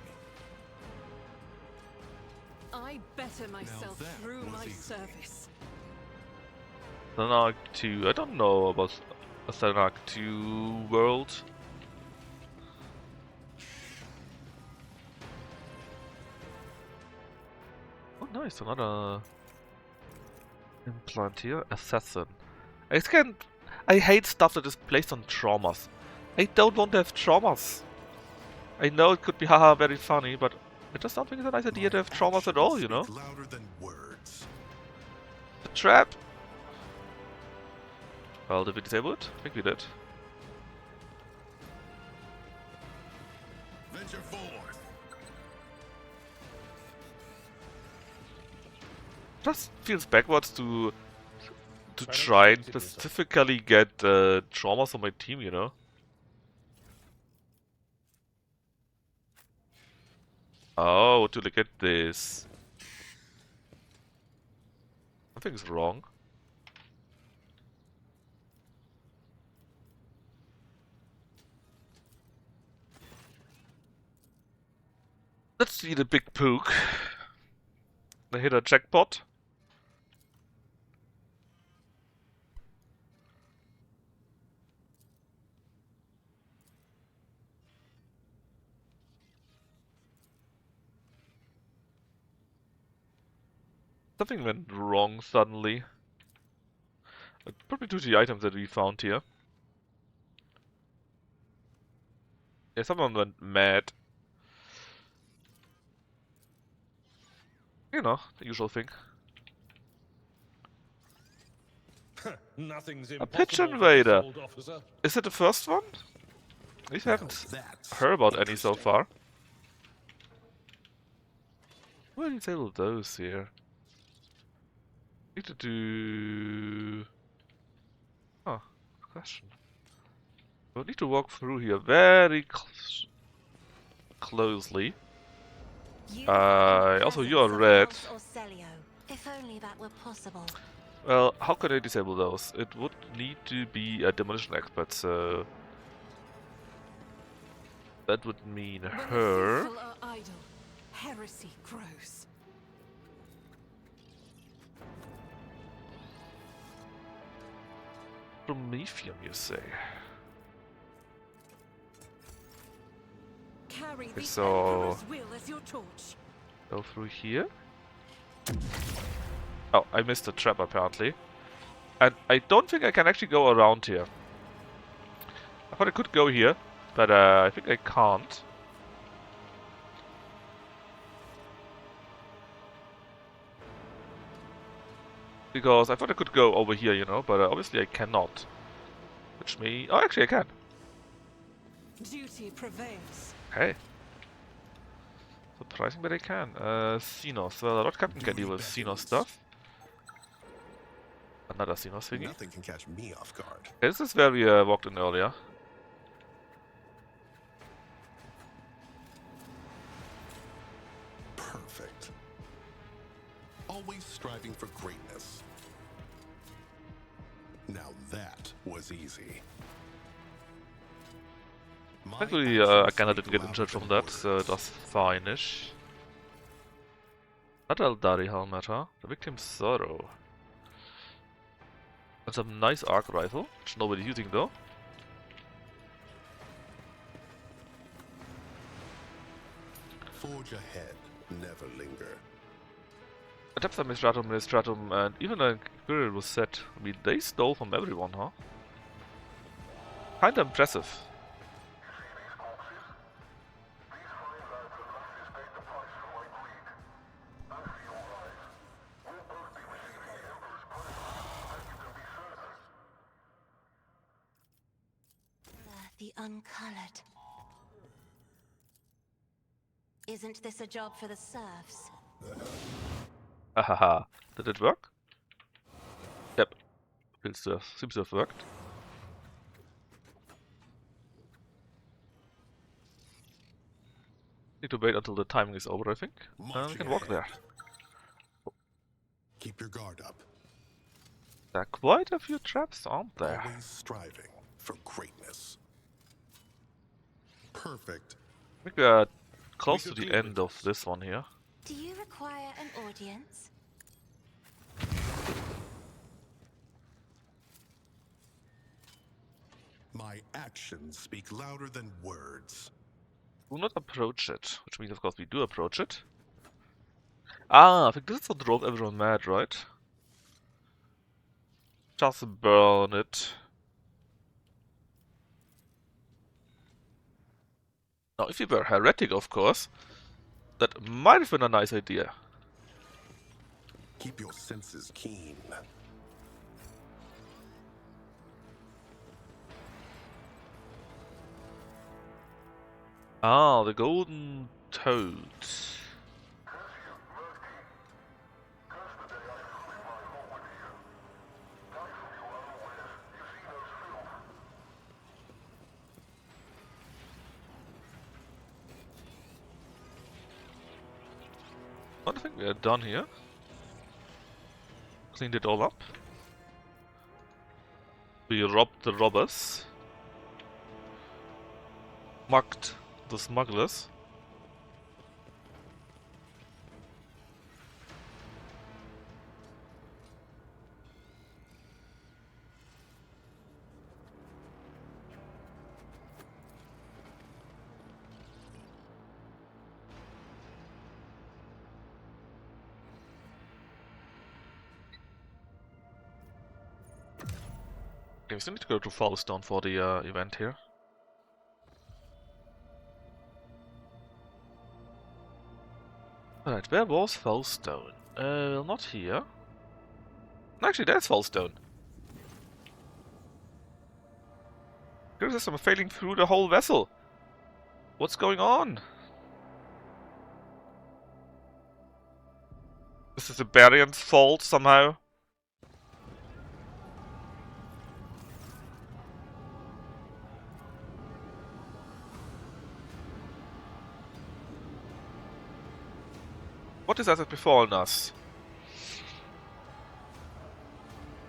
I better myself that through was my easy. service. Then 2, I don't know about a Stellac 2 world. Oh nice, another implant here. Assassin. I hate stuff that is placed on traumas. I don't want to have traumas. I know it could be haha very funny, but I just don't think it's a nice idea to have traumas at all, you know? Speak louder than words. The trap! Well, did we disable it? I think we did. Venture forth. Just feels backwards to try and specifically get traumas on my team, you know? Oh, to look at this. Something's wrong. Let's see the big pook. I hit a jackpot. Something went wrong suddenly. Probably due to the items that we found here. Yeah, someone went mad. You know, the usual thing. Nothing's A pitch invader! Is it the first one? At least I haven't heard about any so far. What do you disable those here? Need to do... Oh, good question. We'll need to walk through here very closely. Also you are red. If only that were possible. Well, how could I disable those? It would need to be a demolition expert, so... That would mean When the her. faithful are idle, heresy grows. Prometheum, you say? Carry the so- Emperor's will as your torch. Go through here. Oh, I missed the trap apparently. And I don't think I can actually go around here. I thought I could go here, but I think I can't. Because I thought I could go over here, you know, but obviously I cannot. Which means... Oh, actually I can. Duty prevails. Hey. Surprising, but I can. Xenos. Well, Lord Captain can deal with Xenos stuff. Another Xenos thingy. Nothing can catch me off guard. Okay, this is where we walked in earlier. Perfect. Always striving for greatness. Now that was easy. My Thankfully, actions I kinda speak didn't get louder injured from than that, so it words. was fine-ish. Not Eldari helmet, huh? The victim's sorrow. And some nice arc rifle, which nobody's using though. Forge ahead, never linger. Adepta Ministratum, and even a Imperial was set. I mean, they stole from everyone, huh? Kinda impressive. The uncolored. Isn't this a job for the serfs? Ahaha. Did it work? Yep. Seems to have worked. Need to wait until the timing is over, I think. And we Marching can walk ahead. there. Keep your guard up. There are quite a few traps, aren't there? Always striving for greatness. Perfect. I think we are close to could the deal with end of this. this one here. Do you require an audience? My actions speak louder than words. Do not approach it, which means of course we do approach it. Ah, I think this is what drove everyone mad, right? Just burn it. Now, if you were heretic, of course, that might have been a nice idea. Keep your senses keen. Ah, the golden toad. I think we are done here. Cleaned it all up. We robbed the robbers. Mugged the smugglers. Okay, we still need to go to Fallstone for the event here. Alright, where was Fallstone? Not here. Actually, there's Fallstone. There's just some failing through the whole vessel. What's going on? This is the Barian's fault somehow. What is that befallen us?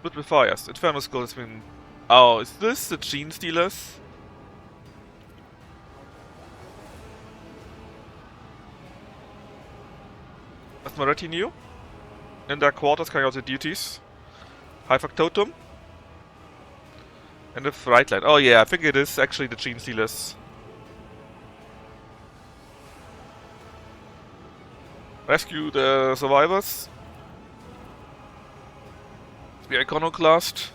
But before us, Inferno Skull has been... Oh, is this the Gene Stealers? That's my retinue. In their quarters carrying out their duties. High Factotum. And the Fright Line. Oh yeah, I think it is actually the Gene Stealers. Rescue the survivors. The Iconoclast.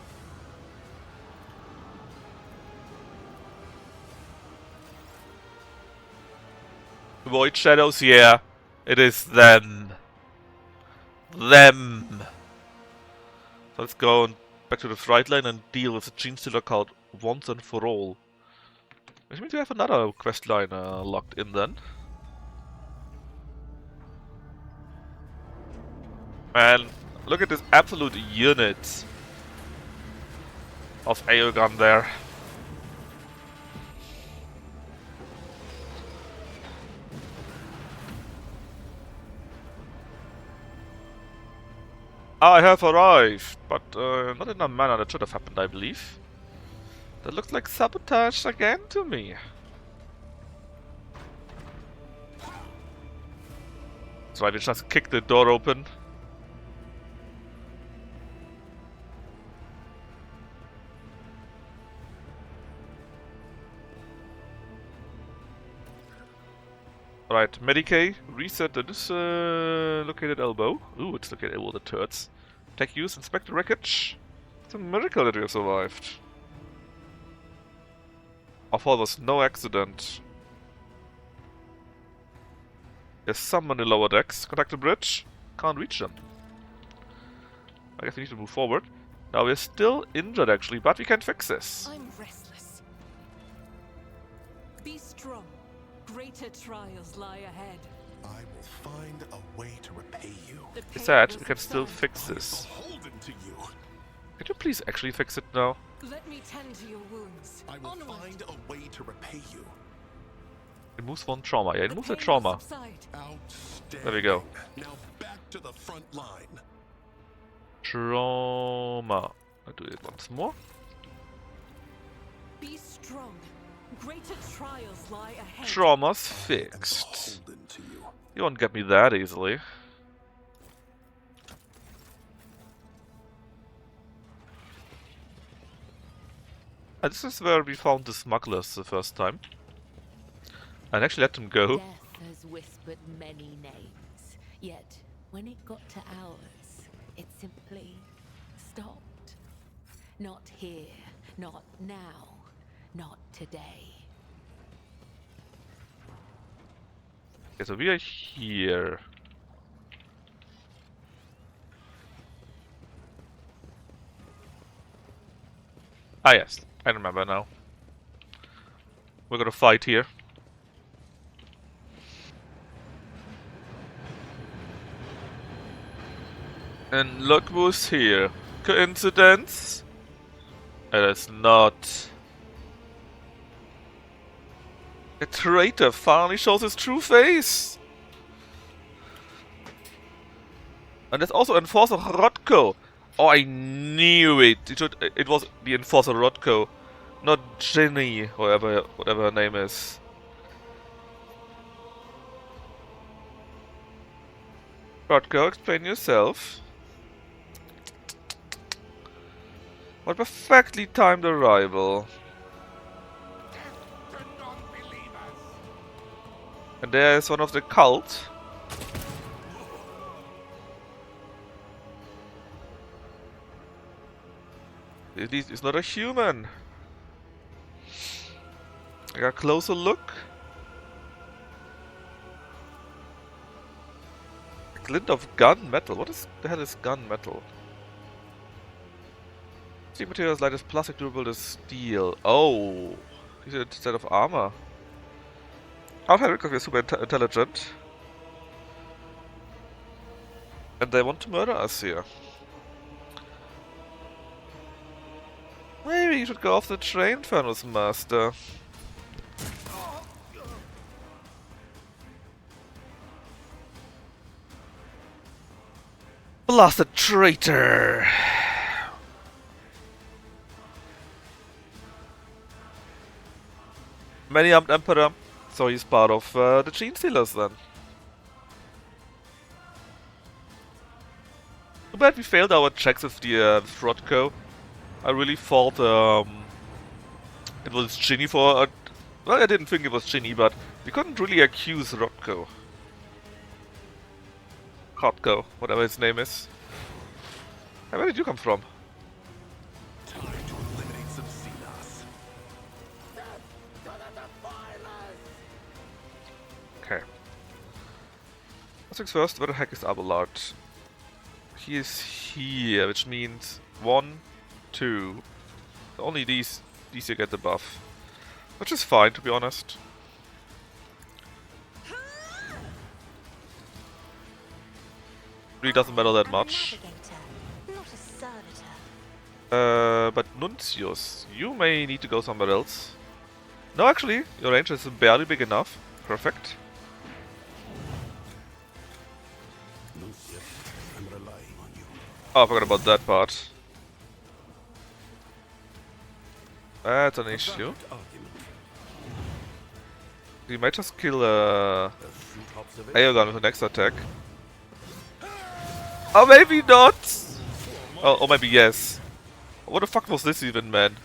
Void Shadows, yeah. It is them. Them. So let's go back to the Fright Line and deal with the Gene Stealer cult once and for all. Which means we have another quest line locked in then. And look at this absolute unit of Aegon there. I have arrived, but not in a manner that should have happened, I believe. That looks like sabotage again to me. That's right, we just kicked the door open. Right, Medicae, reset the dislocated elbow. Ooh, it's located elbow, that hurts. Tech use, inspect the wreckage. It's a miracle that we have survived. Our fall was no accident. There's someone in the lower decks. Contact the bridge. Can't reach them. I guess we need to move forward. Now we're still injured actually, but we can fix this. I'm restless. Be strong. Greater trials lie ahead. I will find a way to repay you. The It's pain sad, will we can still subside. fix this. Beholden to you. Can you please actually fix it now? Let me tend to your wounds. I will Onward. find a way to repay you. Removes one trauma. Yeah, it The removes a pain will trauma. subside. Outstanding. There we go. Now back to the front line. Trauma. I'll do it once more. Be strong. Greater trials lie ahead. Trauma's And fixed. beholden to you. You won't get me that easily. And this is where we found the smugglers the first time. And actually let them go. Death has whispered many names, yet when it got to ours, it simply stopped. Not here, not now, not today. Okay, so we are here. Ah yes, I remember now. We're gonna fight here. And look who's here. Coincidence? It is not. A traitor finally shows his true face! And there's also Enforcer Rodko! Oh, I knew it! It was the Enforcer Rodko, not Ginny, whatever her name is. Rodko, explain yourself. What perfectly timed arrival. And there's one of the cult. It's not a human. I got a closer look. A glint of gunmetal. What the hell is gunmetal? Steel materials light as plastic, durable as steel. Oh, these are instead of armor. I'll have it because we're super intelligent. And they want to murder us here. Maybe you should go off the train, Furnace Master. Blasted traitor! Many-armed Emperor. So he's part of the Gene Stealers then. Too bad we failed our checks with the Rodko. I really thought it was Ginny for a... Well, I didn't think it was Ginny, but we couldn't really accuse Rodko. Rodko, whatever his name is. Hey, where did you come from? Time to eliminate some Xenos. Okay. First things first, where the heck is Abelard? He is here, which means 1, 2. Only these you get the buff. Which is fine, to be honest. Really doesn't matter that I'm much. a navigator, not a servitor. But Nuncius, you may need to go somewhere else. No, actually, your range is barely big enough. Perfect. Lucius, I'm relying on you. Oh, I forgot about that part. That's an issue. Valid argument. You might just kill Astute observation. Aegon with the next attack. Oh, maybe not! Oh, or maybe yes. What the fuck was this even, man?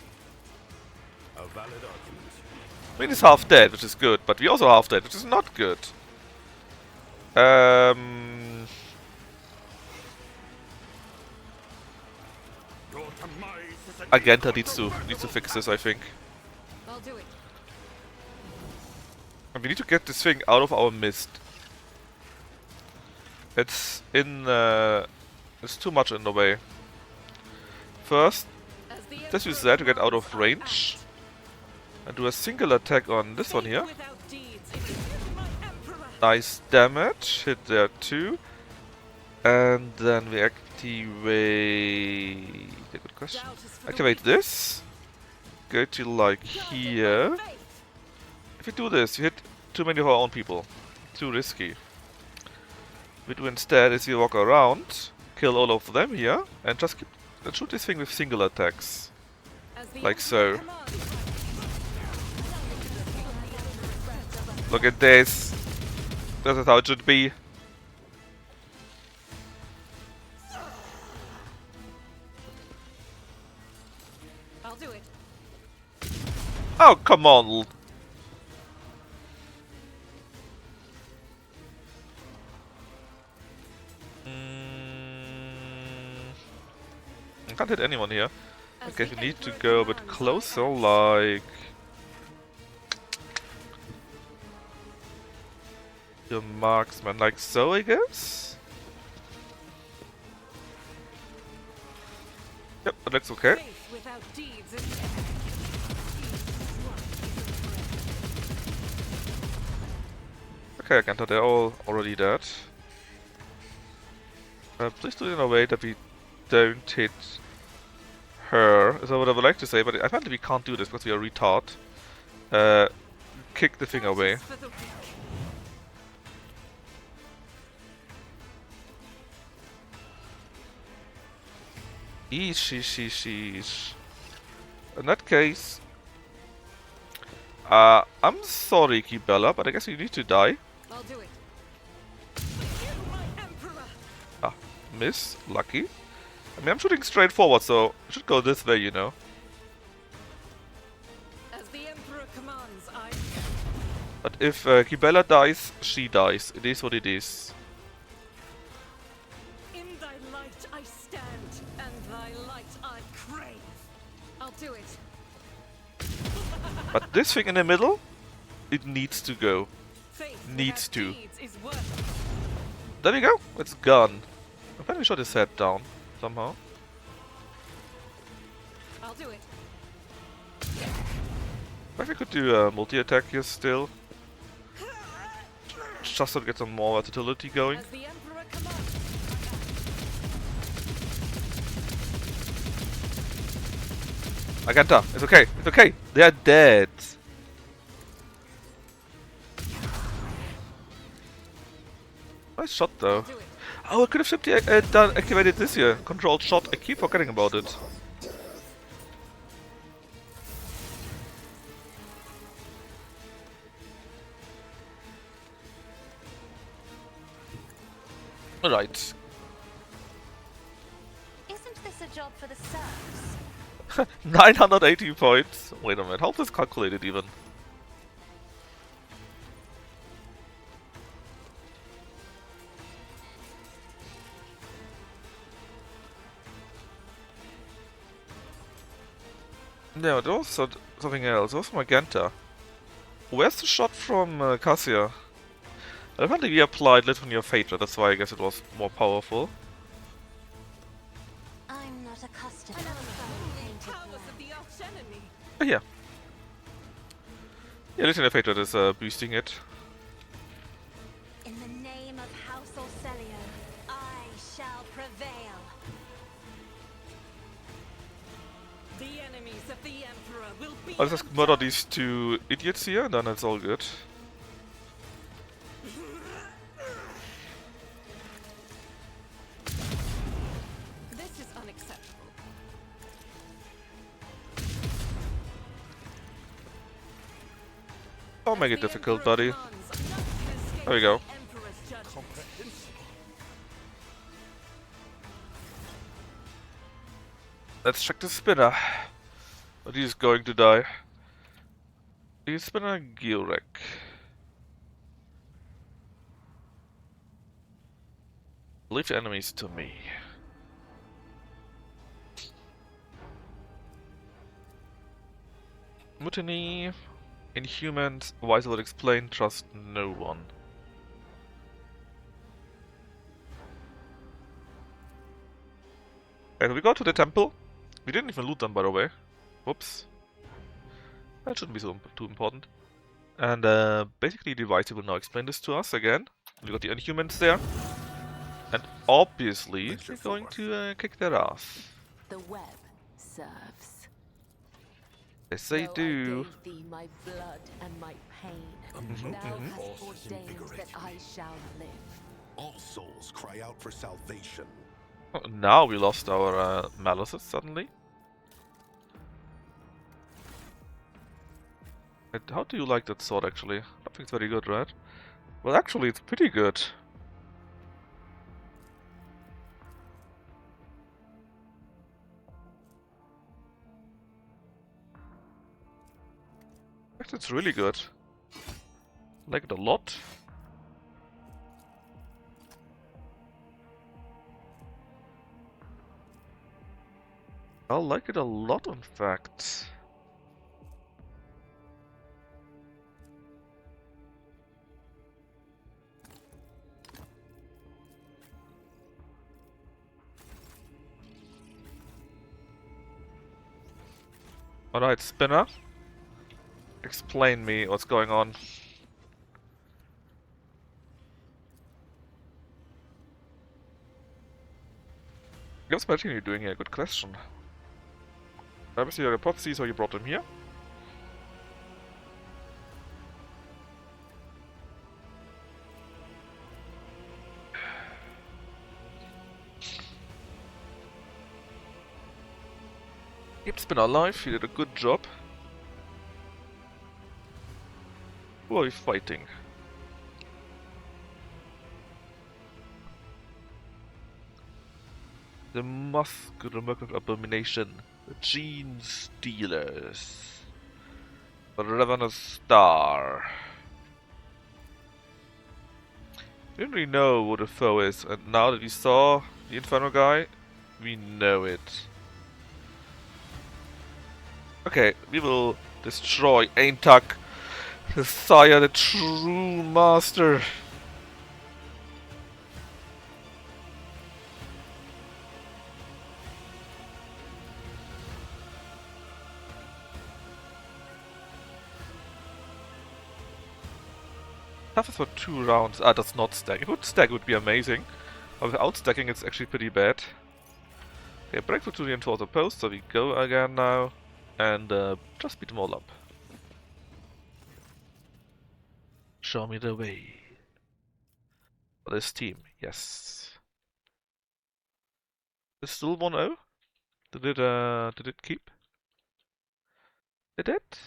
A valid argument. I mean, he's half dead, which is good, but we also half dead, which is not good. Your demise is an Agenta needs to fix this, I think. I'll do it. And we need to get this thing out of our mist. It's in it's too much in the way. First, As the let's use Emperor that to get out of commands, I range. act. And do a single attack on this one here. Without deeds, it is my Emperor. Nice damage, hit there too. And then we activate... a good question. Doubt is for the Activate weak. this. Go to like Guided by here. faith. If you do this, you hit too many of our own people. Too risky. What we do instead is we walk around, kill all of them here, and just and shoot this thing with single attacks. As the Like Emperor so. commands. Look at this. This is how it should be. I'll do it. Oh, come on. I can't hit anyone here. I As guess the we need to Emperor go a bit commands, I closer, act. like... Your marksman, like so, I guess? Yep, that looks okay. Faith without deeds is Okay, I can tell they're all already dead. Please do it in a way that we don't hit her, is what I would like to say, but apparently we can't do this because we are retard. Kick the thing away. for the weak. Sheesh. In that case, I'm sorry, Kibella, but I guess you need to die. I'll do it. You, my Emperor. Ah, miss, lucky. I mean, I'm shooting straight forward, so I should go this way, you know. As the Emperor commands, I. But if Kibella dies, she dies. It is what it is. In thy light I stand, and thy light I crave. I'll do it. But this thing in the middle, it needs to go. Faith Needs without to. deeds is worthless. There we go. It's gone. I finally shot his head down somehow. I'll do it. Maybe we could do a multi-attack here still. Just to get some more versatility going. As the Emperor commands. Agenta, it's okay. It's okay. They are dead. Nice shot though. I'll do it. Oh, I could have simply activated this here. Controlled shot. I keep forgetting about it. Alright. Isn't this a job for the serfs? 980 points. Wait a minute, how is this calculated even? No, there was something else. It was Magenta. Where's the shot from Cassia? Apparently we applied Lithuania Phaedra, that's why I guess it was more powerful. I'm not accustomed Oh, yeah. Yeah, Lieutenant Fate is boosting it. In the name of House Orcelio, I shall prevail. The enemies of the Emperor will be I'll just murder these two idiots here, and then it's all good. This is unacceptable. Don't make As it the difficult, Emperor buddy. commands, none can escape There we go. the Emperor's judgment. Let's check the spinner. But he's going to die. The spinner Gilrek. Leave the enemies to me. Mutiny. Inhumans. Wise will explain. Trust no one. And we go to the temple. We didn't even loot them, by the way. Whoops. That shouldn't be so too important. And basically the Wise will now explain this to us again. We got the Inhumans there. And obviously, Venture we're going forth. to kick their ass. The web serves. Yes, they Though do. I gave thee my blood and my pain, motive thou hast force ordained that invigorates I me. shall live. All souls cry out for salvation. Oh, now we lost our malices suddenly. And how do you like that sword actually? I don't think it's very good, right? Well, actually, it's pretty good. Actually, it's really good. Like it a lot. I like it a lot, in fact. Alright, Spinner. Explain me what's going on. What's Martini doing here? Good question. Obviously, your report sees how you brought him here. Keep Spinner alive, he did a good job. Who are we fighting? The muscular merc abomination. The Gene Stealers. The Ravenous Star. We didn't really know what a foe is, and now that we saw the Inferno guy, we know it. Okay, we will destroy Aintak, the Sire, the true master. Tough for 2 rounds. Ah, that's not stack. If it would stack, it would be amazing. But without stacking, it's actually pretty bad. Okay, breakthrough to the enforcer post, so we go again now. And just beat them all up. Show me the way. For this team, yes. Is still 1-0? Did it keep? Did it?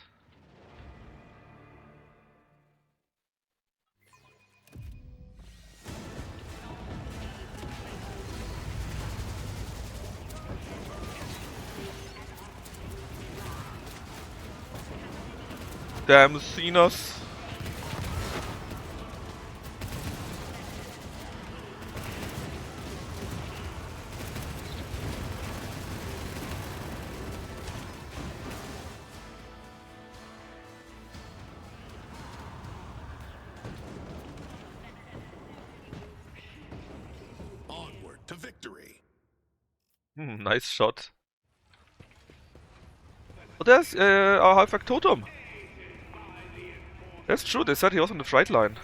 Damn Xenos. Onward to victory. Nice shot. Oh, there's our half-back totem. That's true, they said he was on the freight line.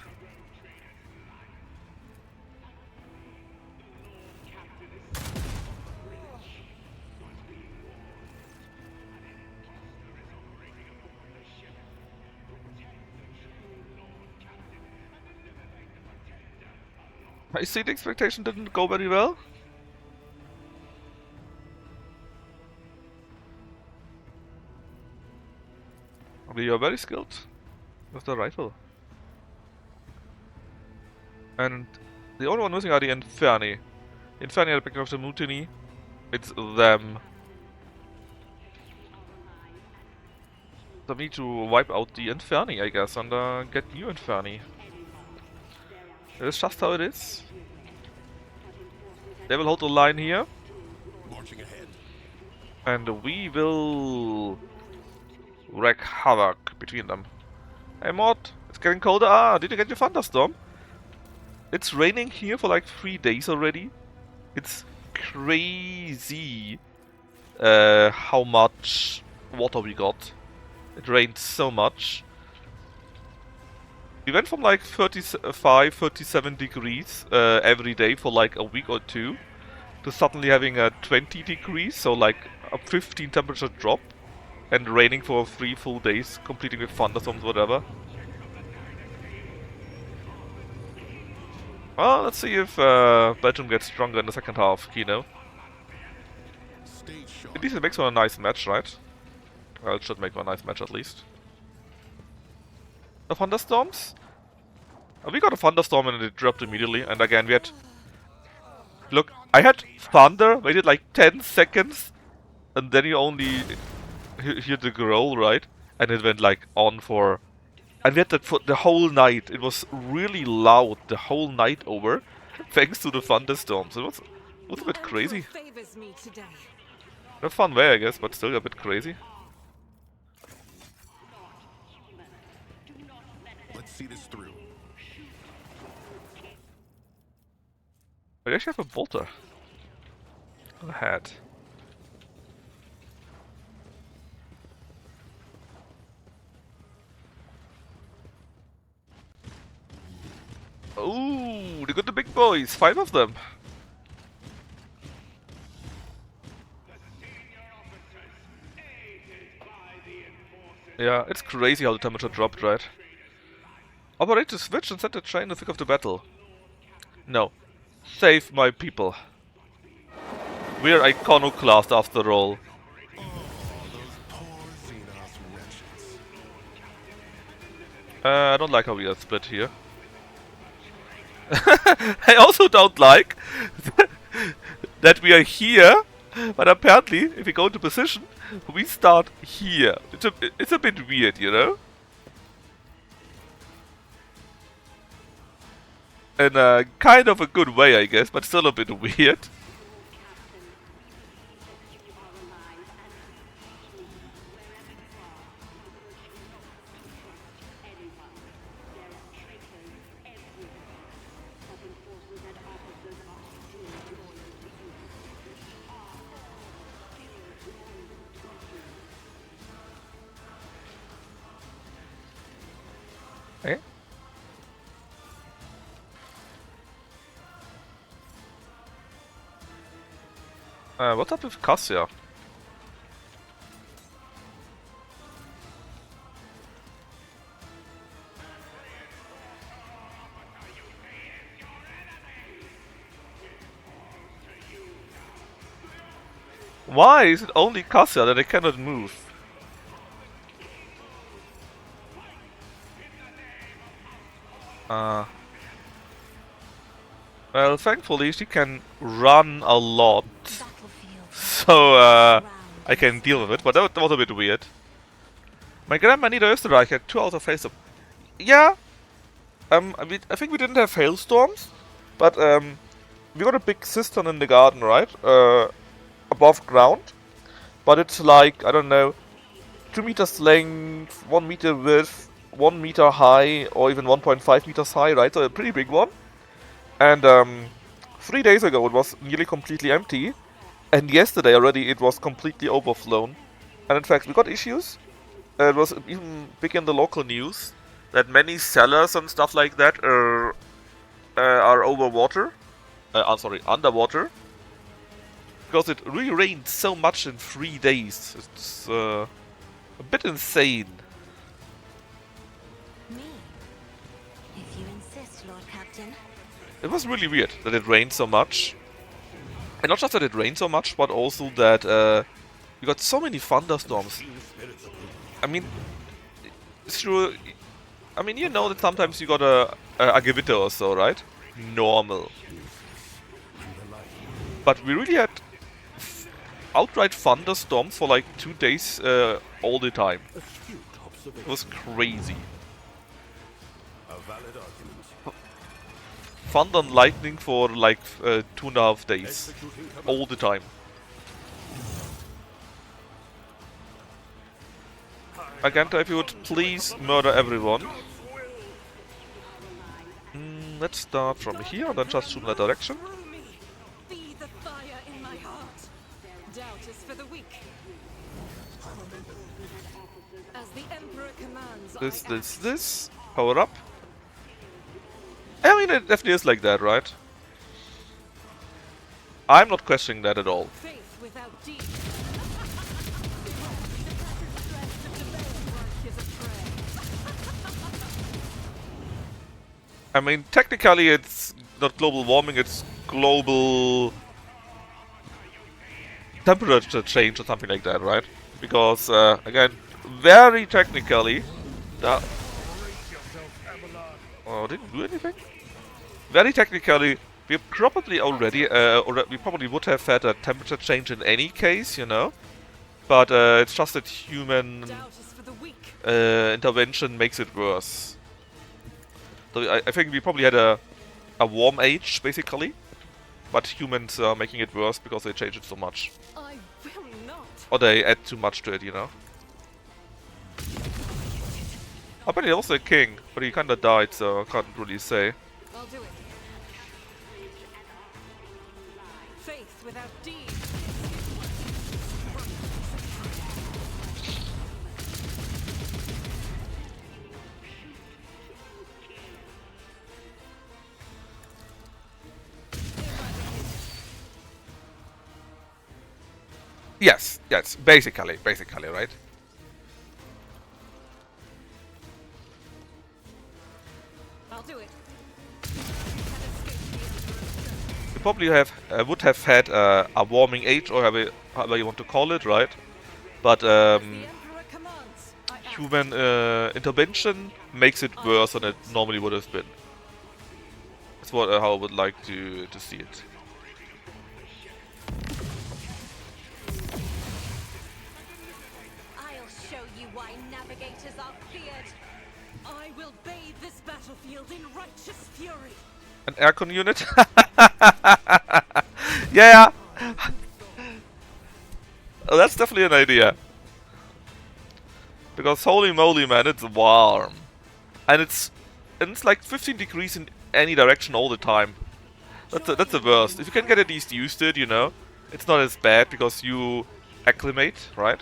I see the expectation didn't go very well. We are very skilled with the rifle. And the only one missing are the Inferni. Inferni are picking up the mutiny. It's them. So we need to wipe out the Inferni, I guess, and get new Inferni. That's just how it is. They will hold the line here. Marching ahead. And we will wreak havoc between them. Hey Mod, it's getting colder. Ah, did you get your thunderstorm? It's raining here for like 3 days already. It's crazy how much water we got. It rained so much. We went from like 35, 37 degrees every day for like a week or two to suddenly having a 20 degrees, so like a 15 temperature drop, and raining for 3 full days, completing with thunderstorms, whatever. Well, let's see if Belgium gets stronger in the second half, Kino. Stay sharp. At least it makes for a nice match, right? Well, it should make for a nice match at least. The thunderstorms? We got a thunderstorm and it dropped immediately, and again we had... Look, I had thunder, waited like 10 seconds, and then you only hear the growl, right? And it went like on for... And we had that for the whole night. It was really loud the whole night over, thanks to the thunderstorms. It was a bit crazy. Favors me today. In a fun way, I guess, but still a bit crazy. Let's see this through. I actually have a bolter. On a hat. Ooh, they got the big boys, 5 of them. Yeah, it's crazy how the temperature dropped, right? Operate the switch and set the train in the thick of the battle. No. Save my people. We're iconoclast after all. Oh, those poor Xenos wretches. I don't like how we are split here. I also don't like that we are here, but apparently, if we go into position, we start here. It's a bit weird, you know? In a kind of a good way, I guess, but still a bit weird. Eh? What's up with Cassia? Why is it only Cassia that I cannot move? Well, thankfully she can run a lot, so I can deal with it, but that was a bit weird. My grandma Niederösterreich had 2 hours of hailstorm. Yeah, I think we didn't have hailstorms, but we got a big cistern in the garden, right? Above ground, but it's like, I don't know, 2 meters length, 1 meter width, 1 meter high, or even 1.5 meters high, right? So a pretty big one. And 3 days ago it was nearly completely empty, and yesterday already it was completely overflown. And in fact, we got issues. It was even big in the local news that many sellers and stuff like that are over water. I'm sorry, underwater. Because it really rained so much in 3 days. It's a bit insane. Me? If you insist, Lord Captain. It was really weird that it rained so much. And not just that it rained so much, but also that you got so many thunderstorms. I mean, it's true. I mean, you know that sometimes you got a Gewitter or so, right? Normal. But we really had outright thunderstorms for like 2 days all the time. It was crazy. Thunder and lightning for like 2.5 days. All the time. Agenta, if you would please murder everyone. Let's start from here and then just shoot in that direction. Be the fire in my heart. Doubt is for the weak. As the Emperor commands, This. Power up. I mean, it definitely is like that, right? I'm not questioning that at all. Faith without deed. I mean, technically it's not global warming, it's global temperature change or something like that, right? Because, again, very technically... Oh, didn't do anything? Very technically, we probably already, or we probably would have had a temperature change in any case, you know? But it's just that human Doubt is for the weak. intervention makes it worse. So I think we probably had a warm age, basically. But humans are making it worse because they change it so much. I will not. Or they add too much to it, you know? I bet he's also a king, but he kinda died, so I can't really say. I'll do it. Faith without deed. Yes, basically, right? I'll do it. You probably would have had a warming age, or however you want to call it, right? But The Emperor commands. I act. human intervention makes it worse than it normally would have been. That's what how I would like to see it. I'll show you why navigators are feared. I will bathe this battlefield in righteous fury. An aircon unit? Yeah! Oh, that's definitely an idea. Because holy moly, man, it's warm. And it's like 15 degrees in any direction all the time. That's the worst. If you can get at least used to it, you know, it's not as bad because you acclimate, right?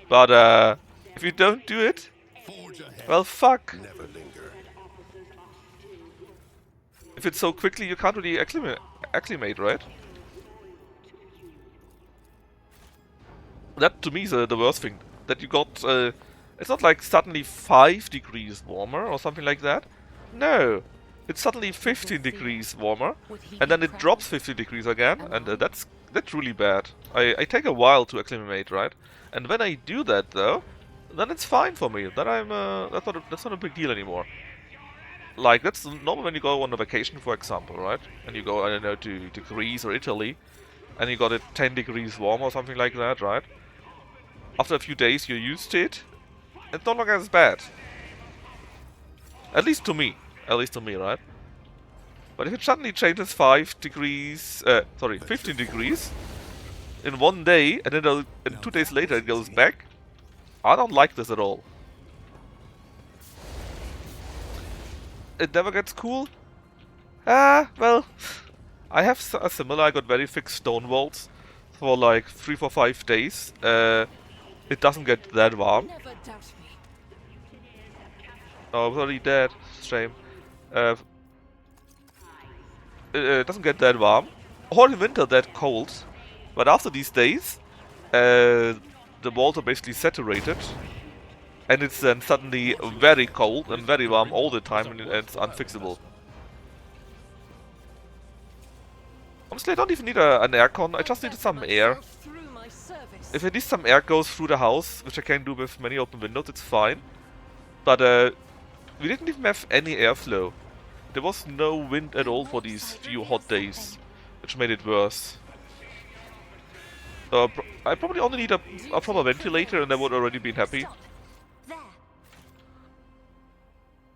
But if you don't do it, well, fuck. Never linger. If it's so quickly, you can't really acclimate, right? That to me is the worst thing. That you got, it's not like suddenly 5 degrees warmer or something like that. No, it's suddenly 15 degrees warmer, and then it drops 15 degrees again, and that's really bad. I take a while to acclimate, right? And when I do that though, then it's fine for me. Then I'm that's not a big deal anymore. Like, that's normal when you go on a vacation, for example, right? And you go, I don't know, to Greece or Italy, and you got it 10 degrees warm or something like that, right? After a few days, you're used to it. It's no longer as bad. At least to me, right? But if it suddenly changes 5 degrees, 15 degrees in one day, and then and 2 days later it goes back, I don't like this at all. It never gets cool. Well, I have a similar. I got very thick stone walls for like 3, 4, 5 days. it doesn't get that warm. Never doubt me. Oh, I'm already dead. Shame. Uh, it doesn't get that warm. Or in winter that cold. But after these days, the walls are basically saturated. And it's then suddenly very cold and very warm all the time, and it's unfixable. Honestly, I don't even need an aircon, I just need some air. Through my service. If at least some air goes through the house, which I can do with many open windows, it's fine. But we didn't even have any airflow. There was no wind at all for these few hot days, which made it worse. I probably only need a proper ventilator and I would already been happy. Stop. There.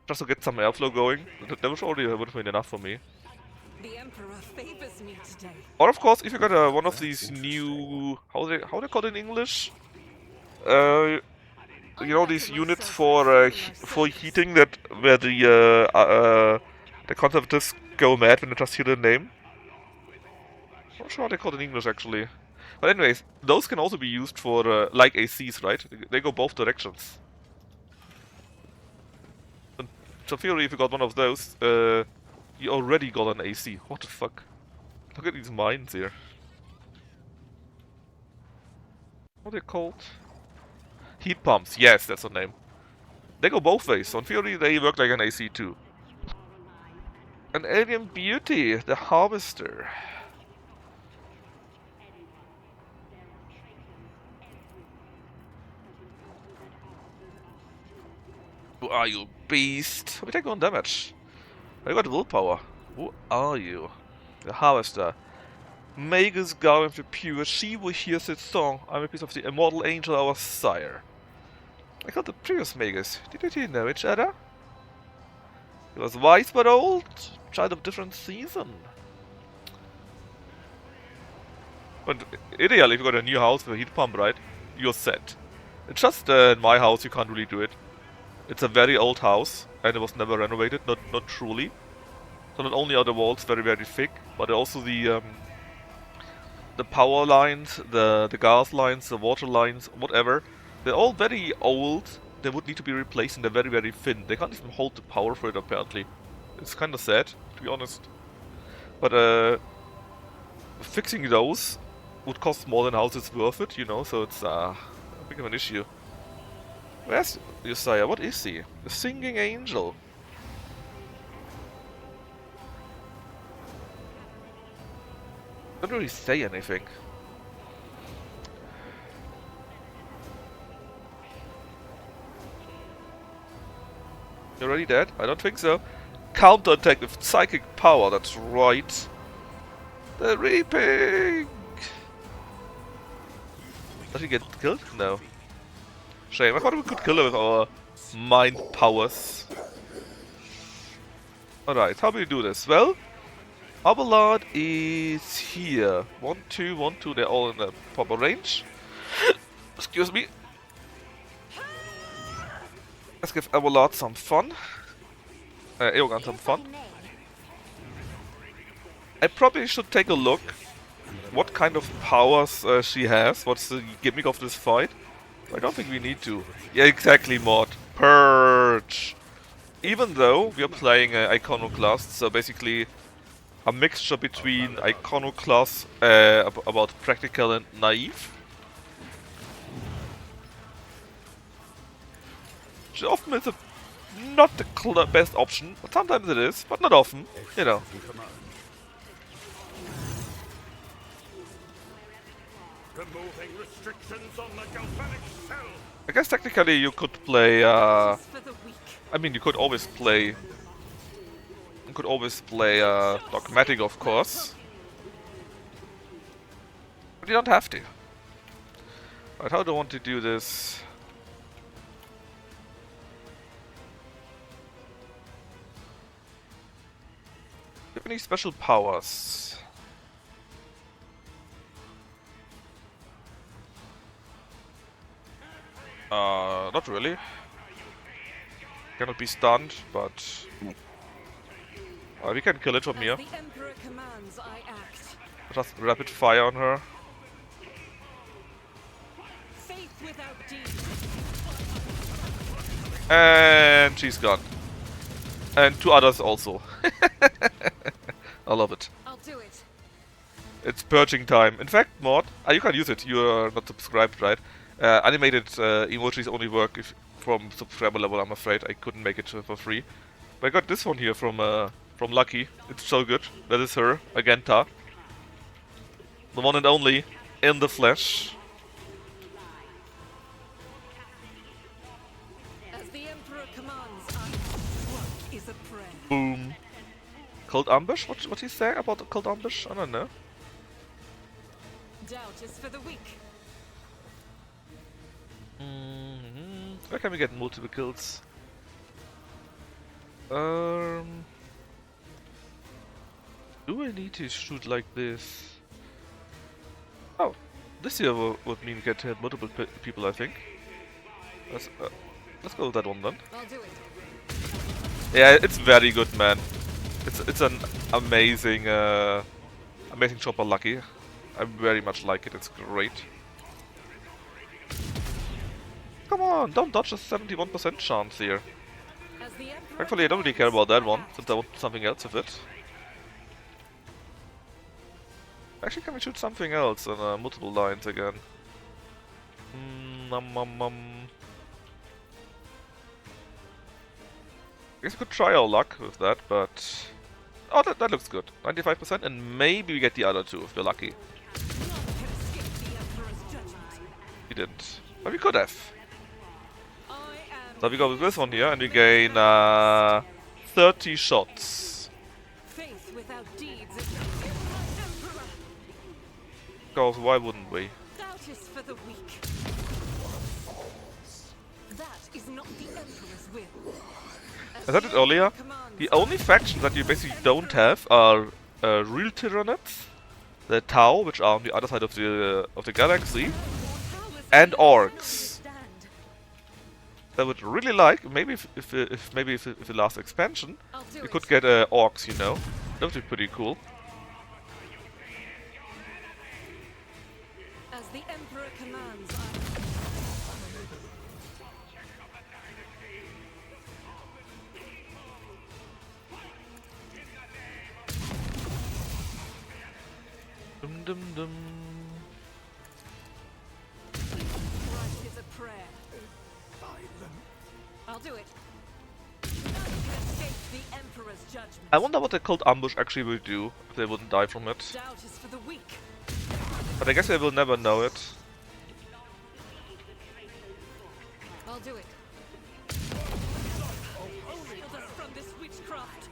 Just to get some airflow going. That would already would have been enough for me. The Emperor favors me today. Or of course, if you got one of these new how they call it in English, you know, these units for heating that where the conservatives go mad when they just hear the name. I'm not sure what they call it in English actually. But anyways, those can also be used for like ACs, right? They go both directions. And so theory, if you got one of those, you already got an AC. What the fuck? Look at these mines here. What are they called? Heat pumps. Yes, that's the name. They go both ways. So in theory, they work like an AC too. An alien beauty, the harvester. Who are you, beast? We take 1 damage. I got willpower. Who are you? The harvester. Magus garden the pure, she who hears its song. I'm a piece of the immortal angel, our sire. I got the previous Magus. Did you know each other? He was wise but old, child of different season. But ideally, if you got a new house with a heat pump, right, you're set. It's just in my house you can't really do it. It's a very old house, and it was never renovated, not truly. So not only are the walls very thick, but also the power lines, the gas lines, the water lines, whatever. They're all very old. They would need to be replaced, and they're very thin. They can't even hold the power for it apparently. It's kind of sad, to be honest. But fixing those would cost more than house is worth it, you know. So it's a big of an issue. Where's Josiah? What is he? The singing angel. Don't really say anything. You're already dead? I don't think so. Counterattack with psychic power, that's right. The reaping! Does he get killed? No. Shame, I thought we could kill her with our mind powers. Alright, how do we do this? Well, Abelard is here. 1, 2, 1, 2, they're all in the proper range. Excuse me. Let's give Abelard some fun. Eogan some fun. I probably should take a look what kind of powers she has. What's the gimmick of this fight? I don't think we need to. Yeah, exactly, mod. Purge! Even though we are playing Iconoclast, so basically a mixture between Iconoclast about practical and naive. Which often is not the best option, but sometimes it is, but not often, you know. Removing restrictions on the galvanic cell. I guess technically you could play, Justice for the weak. I mean you could always play Dogmatic, of course. But you don't have to. Right, how do I want to do this? Do you have any special powers? Not really. Cannot be stunned, but we can kill it from here. As the Emperor commands, I act. Just rapid fire on her. Fate Faith without deeds. And she's gone. And 2 others also. I love it. I'll do it. It's purging time. In fact, Mord, you can use it. You're not subscribed, right? Animated emojis only work if from subscriber level. I'm afraid I couldn't make it for free. But I got this one here from Lucky. It's so good. That is her, Agenta, the one and only in the flesh. As the Emperor commands, work is a prayer. Boom. Cold ambush? What he say about the cold ambush? I don't know. Doubt is for the weak. Where can we get multiple kills? Do I need to shoot like this? Oh, this here would mean we get to hit multiple people, I think. Let's go with that one then. I'll do it. Yeah, it's very good, man. It's an amazing amazing chopper, Lucky. I very much like it. It's great. Come on, don't dodge a 71% chance here. As the Emperor Thankfully, I don't really care about that one, since I want something else with it. Actually, can we shoot something else on multiple lines again? I guess we could try our luck with that, but... Oh, that looks good. 95%, and maybe we get the other 2 if we're lucky. None can escape the Emperor's judgment. We didn't. But we could have. I am So we go with this one here, and we gain 30 shots. faith without deeds is my Emperor. Because why wouldn't we? Doubt is for the weak. That is not the Emperor's will. I said it earlier, the only factions that you basically don't have are real Tyranids, the Tau, which are on the other side of the galaxy, and Orcs. I would really like, maybe if the last expansion, we could get Orcs, you know. That would be pretty cool. As the Emperor commands, Dum dum dum. right is a prayer. I'll do it. None can escape the Emperor's judgment. I wonder what the cold ambush actually will do if they wouldn't die from it. Doubt is for the weak. But I guess they will never know it. I'll do it. Shield us from this witchcraft.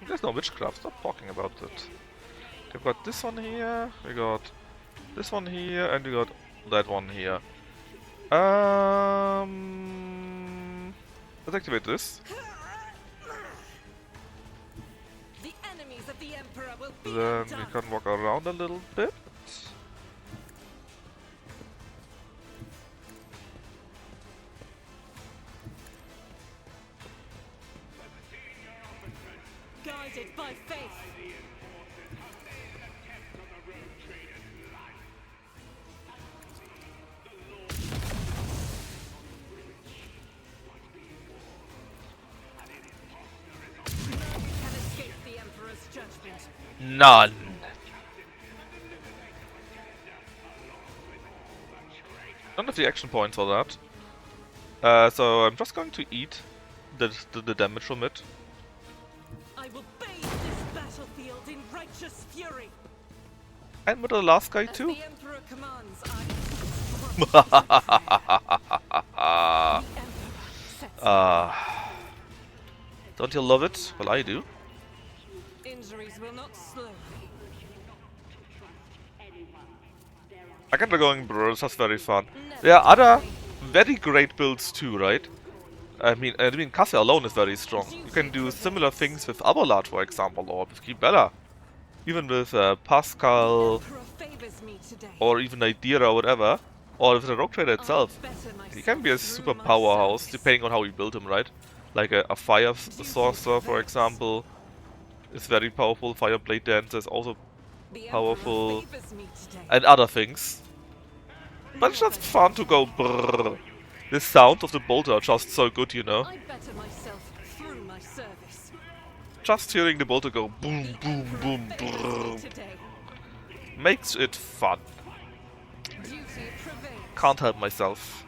There's no witchcraft, stop talking about it. We've got this one here, we got this one here, and we got that one here. Let's activate this. The enemies of the Emperor will be Then we undone. can walk around a little bit. Guided by faith. None can escape the Emperor's judgment. None. None of the action points for that. So I'm just going to eat the damage from it. I will bathe this battlefield in righteous fury. And with the last guy As too. the Emperor commands, I... The Emperor sets Don't you love it? Well, I do. injuries will not slow me. I can be going bros, that's very fun. There are other very great builds too, right? I mean, Kase alone is very strong. You can do similar things with Aberlard, for example, or with Kibella. Even with Pascal, Emperor favors me today. or even Idira or whatever. Or with the Rogue Trader itself. He can be a super powerhouse, depending on how you build him, right? Like a Fire Sorcerer, for example, is very powerful. Fire Blade Dancer is also powerful. And other things. But it's just fun to go brrrr. The sound of the bolter are just so good, you know. I better myself through my service. Just hearing the bolter go boom, The boom, Emperor boom, favors me brrrr, today. makes it fun. Duty prevails. Can't help myself.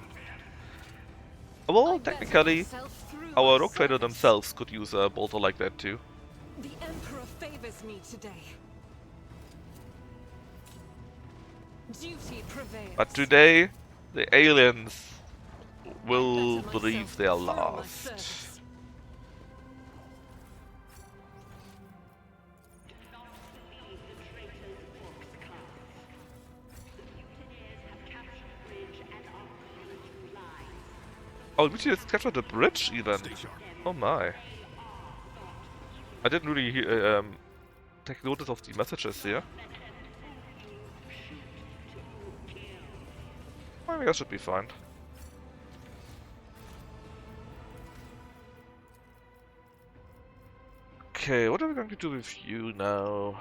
Well, I better technically, myself through our my rogue trader service. themselves could use a bolter like that too. The Emperor favors me today. Duty prevails. But today, the aliens I will better myself believe they are through my lost. service. Oh, we just captured the bridge even. Stay sharp. Oh my. I didn't really take notice of the messages here. I think that should be fine. Okay, what are we going to do with you now?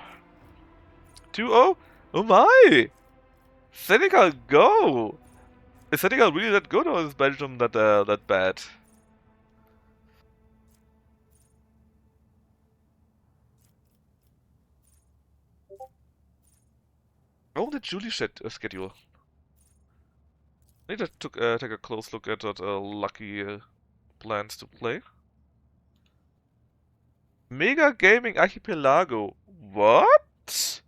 2-0? Oh my! Senegal, go! Is Senegal really that good, or is Belgium that bad? Oh, the Julie schedule. I need to take a close look at that lucky plans to play. Mega Gaming Archipelago. What?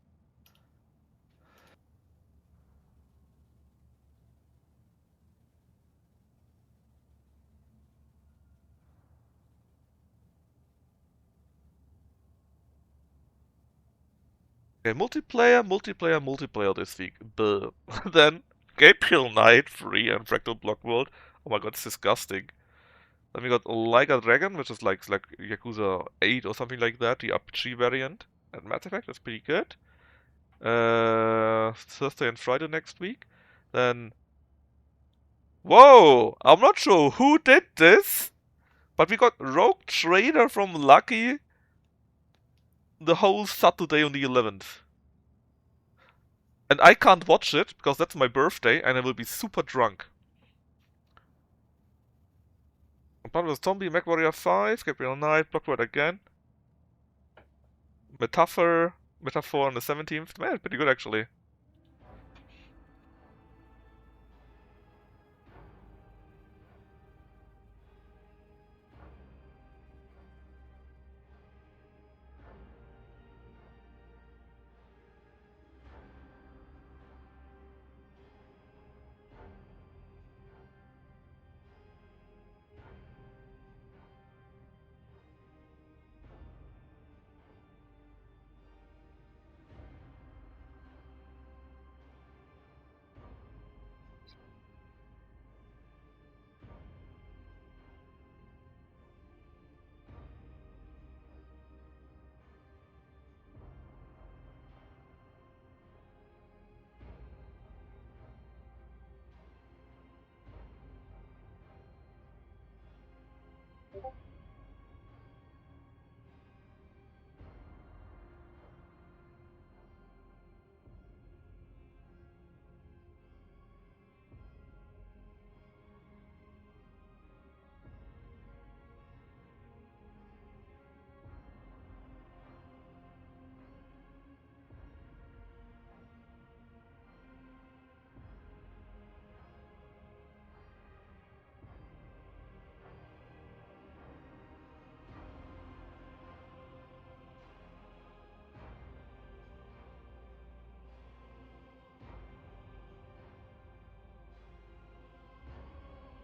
Okay, multiplayer this week. Buh. Then Gabriel Knight free and Fractal Block World. Oh my god, it's disgusting. Then we got Like a Dragon, which is like Yakuza 8 or something like that, the RPG variant. And Mass Effect is pretty good. Thursday and Friday next week. Then whoa! I'm not sure who did this, but we got Rogue Trader from Lucky the whole Saturday on the 11th. And I can't watch it because that's my birthday and I will be super drunk. Part was Zombie, MechWarrior 5, Gabriel Knight, Blockward again. Metaphor on the 17th. Man, pretty good actually.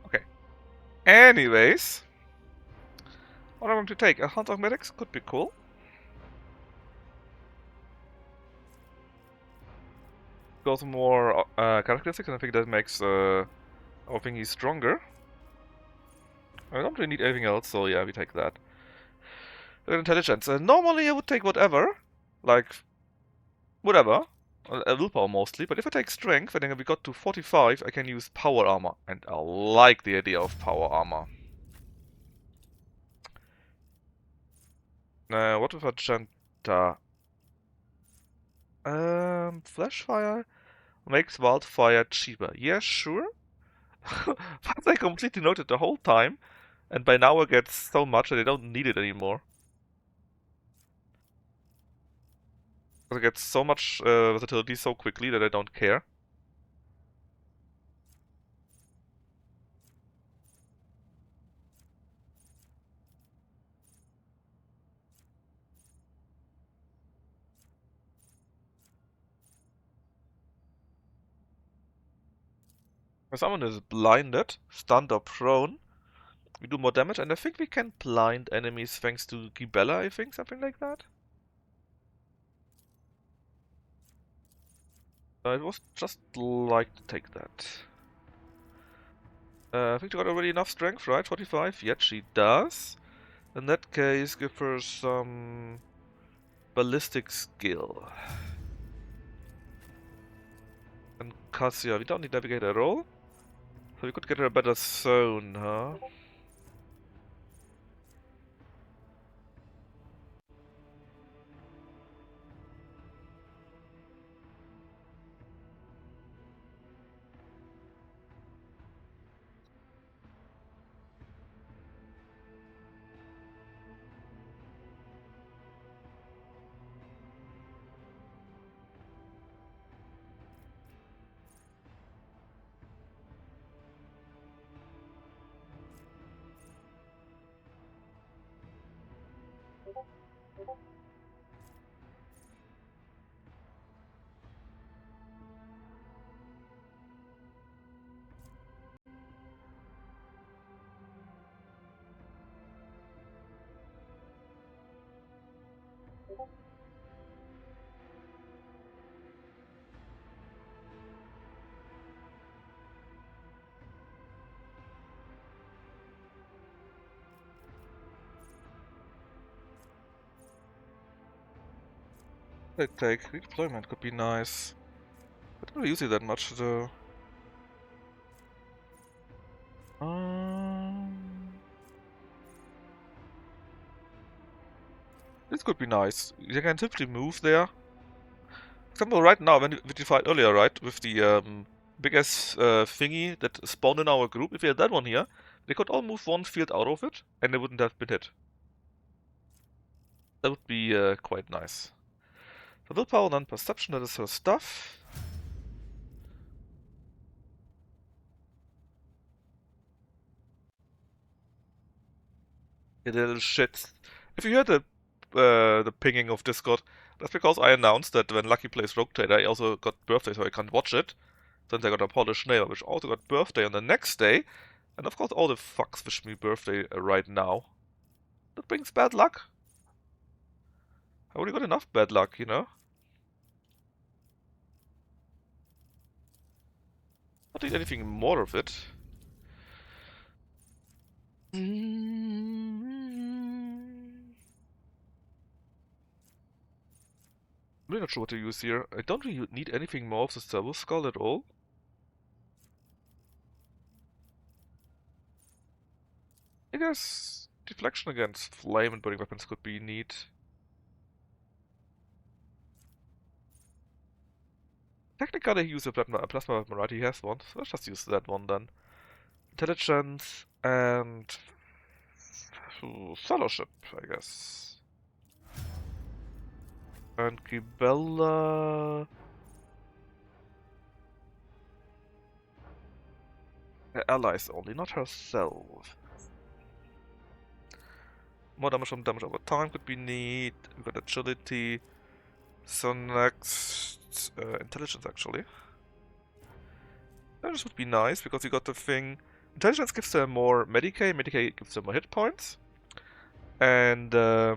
Okay. Anyways. What I'm going to take? A Hunt of Medics could be cool. Goes more characteristics and I think that makes our thingy stronger. I don't really need anything else, so yeah, we take that. Intelligence. Normally I would take whatever. Like, whatever. Willpower mostly, but if I take strength and then we got to 45, I can use power armor. And I like the idea of power armor. What with Agenta? Flashfire? makes wildfire cheaper. Yeah, sure. But I completely noted the whole time, and by now I get so much that I don't need it anymore. I get so much versatility so quickly that I don't care. If someone is blinded, stunned or prone, we do more damage, and I think we can blind enemies thanks to Gibella, I think, something like that. It was just like to take that. I think she got already enough strength, right? 45? Yet she does. In that case, give her some ballistic skill. And Cassia, we don't need Navigator at all. So we could get her a better zone, huh? Take redeployment could be nice. I don't really use it that much though. This could be nice. You can simply move there. For example, right now, when we fight earlier, right, with the big ass thingy that spawned in our group, if we had that one here, they could all move one field out of it, and they wouldn't have been hit. That would be quite nice. So willpower and perception, that is her stuff. You little shit. If you heard the pinging of Discord, that's because I announced that when Lucky plays Rogue Trader, I also got birthday, so I can't watch it. Since I got a Polish neighbor, which also got birthday on the next day. And of course all the fucks wish me birthday right now. That brings bad luck. I already got enough bad luck, you know? Not need anything more of it. I'm really not sure what to use here. I don't really need anything more of the Servo Skull at all. I guess deflection against flame and burning weapons could be neat. Technically I use a plasma weapon, right? He has one, so let's just use that one then. Intelligence and fellowship, I guess. And Gibella. Her allies only, not herself. More damage from damage over time could be neat. We've got agility. So next, intelligence actually. Intelligence would be nice because we got the thing. Intelligence gives her more Medicae, Medicae gives her more hit points. And I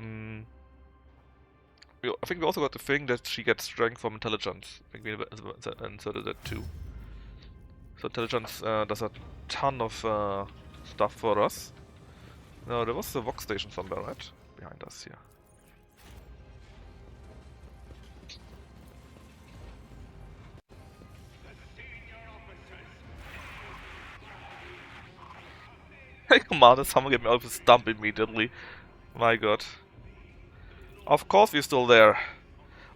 think we also got the thing that she gets strength from intelligence. I think we inserted that too. So intelligence does a ton of stuff for us. No, there was the Vox station somewhere, right? Behind us here. Hey, Commander, someone get me out of his stump immediately. My god. Of course we're still there.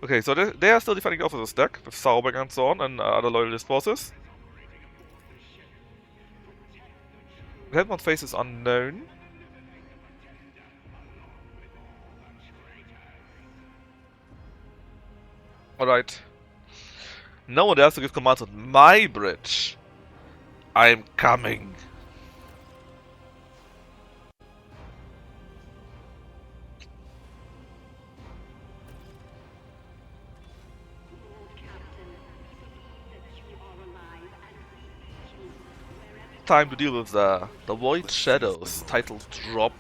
Okay, so they are still defending off of the stack with Sauerberg and so on and other loyalist forces. Helmond's face is unknown. Alright. No one dares to give commands on my bridge. I'm coming. Time to deal with the Void Shadows title drop.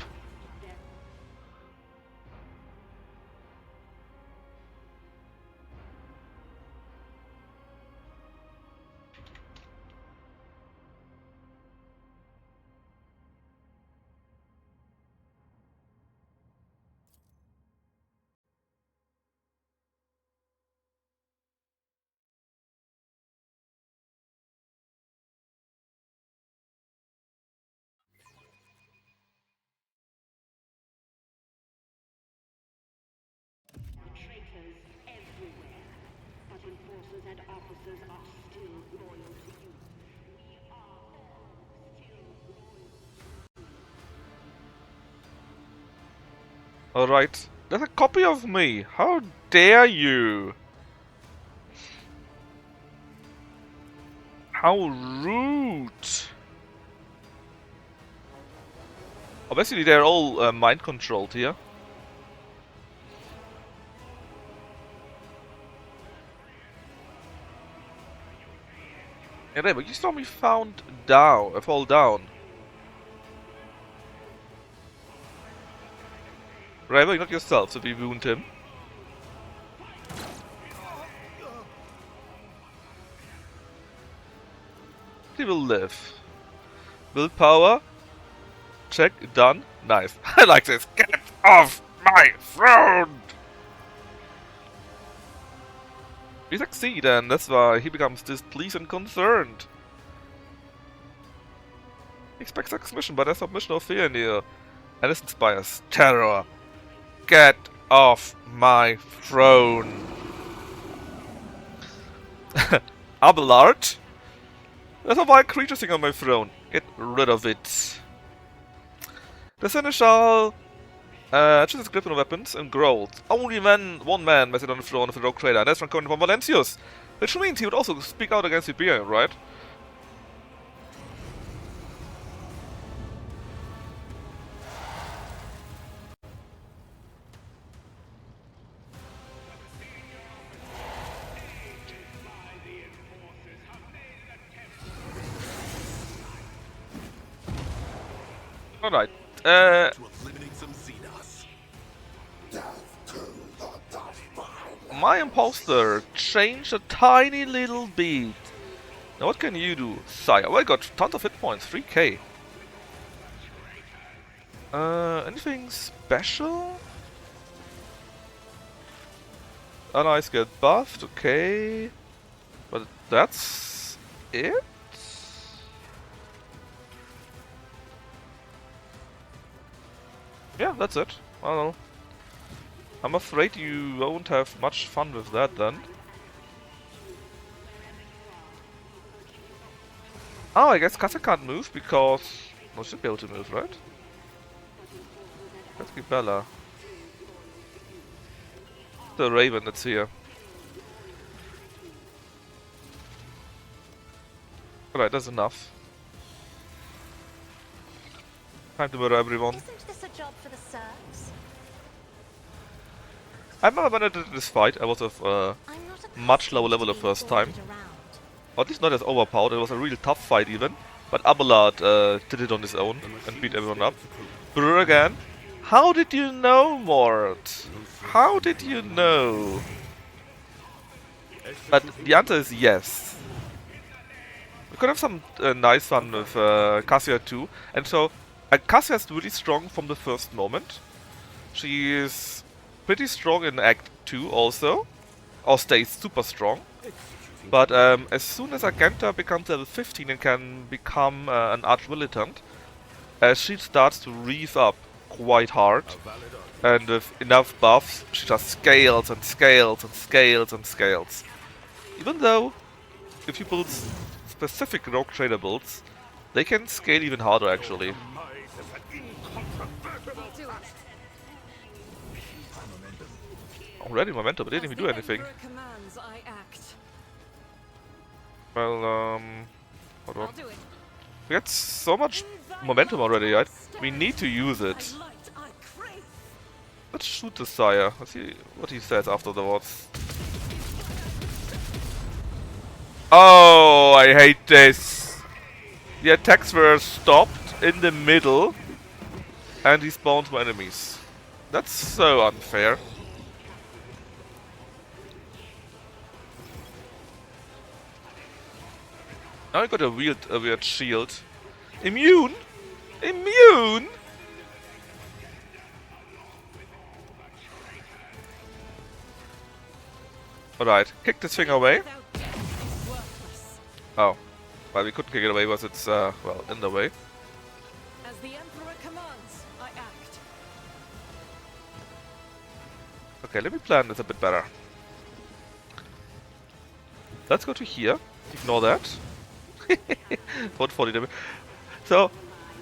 Traitors everywhere, but enforcers and officers are still loyal to you. We are all still loyal. Alright. There's a copy of me. How dare you? How rude. Obviously they're all mind controlled here. Yeah, there, but you saw me fall down. Right, but not yourself, so we wound him. He will live. Willpower. Check, done. Nice. I like this. Get off my throne! We succeed, and that's why he becomes displeased and concerned. He expects submission, but there's submission of fear in here. And this inspires terror. Get off my throne! Abelard? There's a wild creature sitting on my throne. Get rid of it. The Seneschal chooses his grip on weapons and growls. Only one man may sit on the throne of the rogue trader, and that's from Valentius. Which means he would also speak out against Iberia, right? Alright. My imposter changed a tiny little bit. Now what can you do, sire? Well, I got tons of hit points, 3k. Anything special? Allies get buffed, okay. But that's it? Yeah, that's it. Well, I'm afraid you won't have much fun with that then. Oh, I guess Kassa can't move because... No, she should be able to move, right? Let's get Bella. The Raven that's here. Alright, that's enough. Time to murder everyone. Isn't this a job for the serfs? I remember when I did this fight, I was of much lower level the first time. Or at least not as overpowered, it was a really tough fight even. But Abelard did it on his own and beat everyone up. Brr again. How did you know, Mort? How did you know? But the answer is yes. We could have some nice fun with Cassia too. And so, Cassia is really strong from the first moment. She is pretty strong in Act 2 also. Or stays super strong. But as soon as Argenta becomes level 15 and can become an Arch-Militant, she starts to reef up quite hard. A valid argument. And with enough buffs, she just scales and scales and scales and scales. Even though, if you build specific rogue trader builds, they can scale even harder actually. I'll do it. Already momentum, but didn't As even the do anything. Emperor commands, I act. Well, hold I'll on. do it. We got so much momentum already, right? We need to use it. I light, I crave. Let's shoot the Sire. Let's see what he says afterwards. Oh, I hate this. The attacks were stopped in the middle and he spawns my enemies. That's so unfair. Now I got a weird shield. Immune? Immune? Alright, kick this thing away. Without death is worthless. Oh. Well, we couldn't kick it away because it's, well, in the way. As the Emperor commands, I act. Okay, let me plan this a bit better. Let's go to here. Ignore that. 140 damage. So,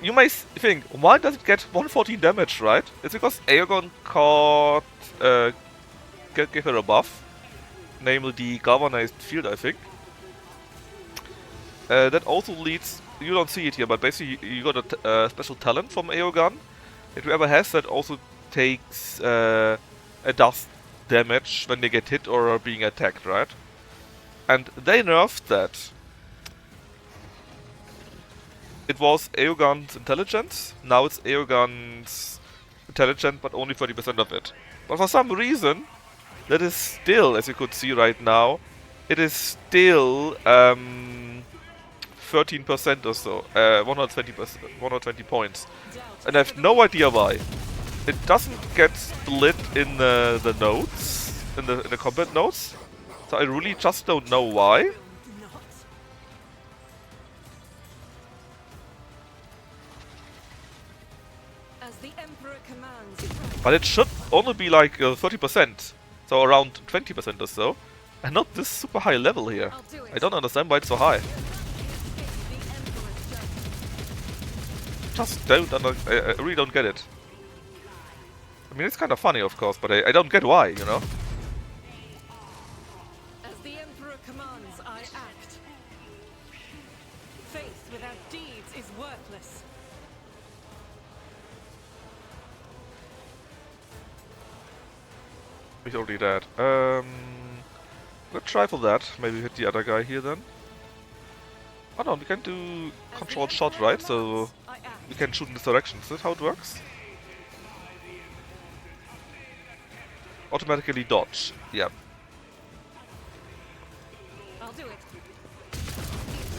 you may think, why does it get 114 damage, right? It's because Aegon caught, gave her a buff. Namely the galvanized field, I think. That also leads, you don't see it here, but basically you got a special talent from Aegon. And whoever has that also takes a dust damage when they get hit or are being attacked, right? And they nerfed that. It was Aegon's intelligence, now it's Aegon's intelligence, but only 30% of it. But for some reason, that is still, as you could see right now, it is still 13% or so, 120%, 120 points. And I have no idea why. It doesn't get split in the notes, in the combat notes. So I really just don't know why. As the Emperor commands, But it should only be like 30%. So around 20% or so. And not this super high level here. I'll do it. I don't understand why it's so high. The Emperor's judgment. Just don't I really don't get it. I mean, it's kind of funny, of course, but I don't get why, you know? As the Emperor commands, I act. Faith without deeds is worthless. He's already dead. Let's try for that. Maybe hit the other guy here then. Oh no, we can do controlled shot, right? So I act. we can shoot in this direction. Is that how it works? Automatically dodge. Yeah. I'll do it.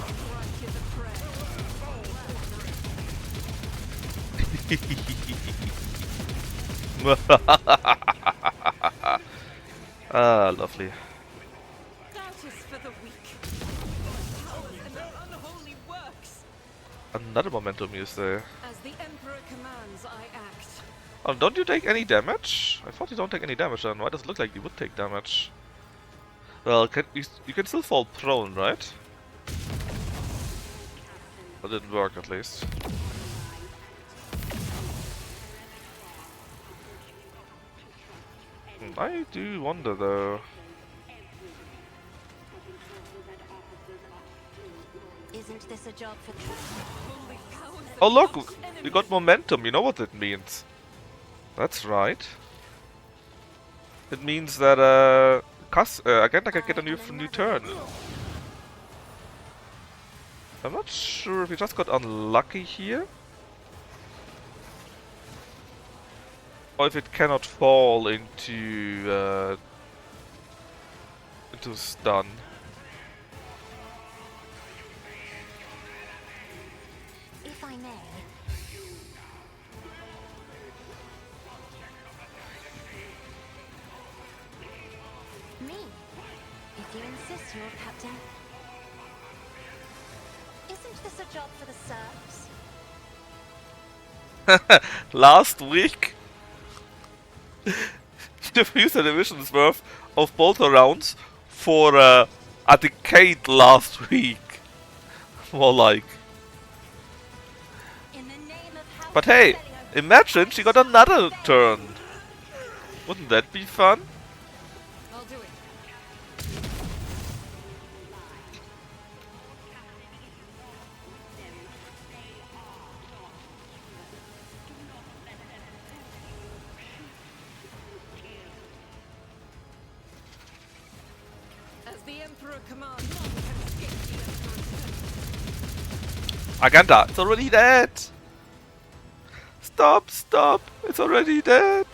Strike is a Ah, lovely. Doubt is for the weak. Powers and their unholy works. Another momentum you say. As the Emperor commands, I act. Oh, don't you take any damage? I thought you don't take any damage then. Why does it look like you would take damage? Well, you can still fall prone, right? That didn't work at least. I do wonder though. Isn't this a job for Holy powers that Oh look! oppose We enemies. got momentum, you know what that means. That's right. It means that again I can get a new turn. I'm not sure if we just got unlucky here. Or if it cannot fall into stun. If I may. Me? If you insist, Lord Captain. Isn't this a job for the serfs? last week. You've used a division's worth of bolter rounds for a decade last week. More like. In the name of House But hey, Celio- imagine she got another turn. Wouldn't that be fun? I'll do it. As the Emperor commands, none can escape the Emperor's Aganda, it's already dead. Stop, stop, it's already dead.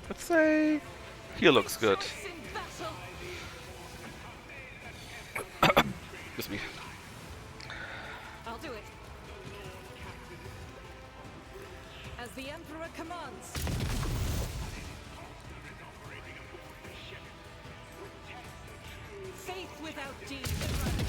Let's say here looks good. choice in battle. Excuse me. I'll do it. As the Emperor commands. Faith without deed eradicated.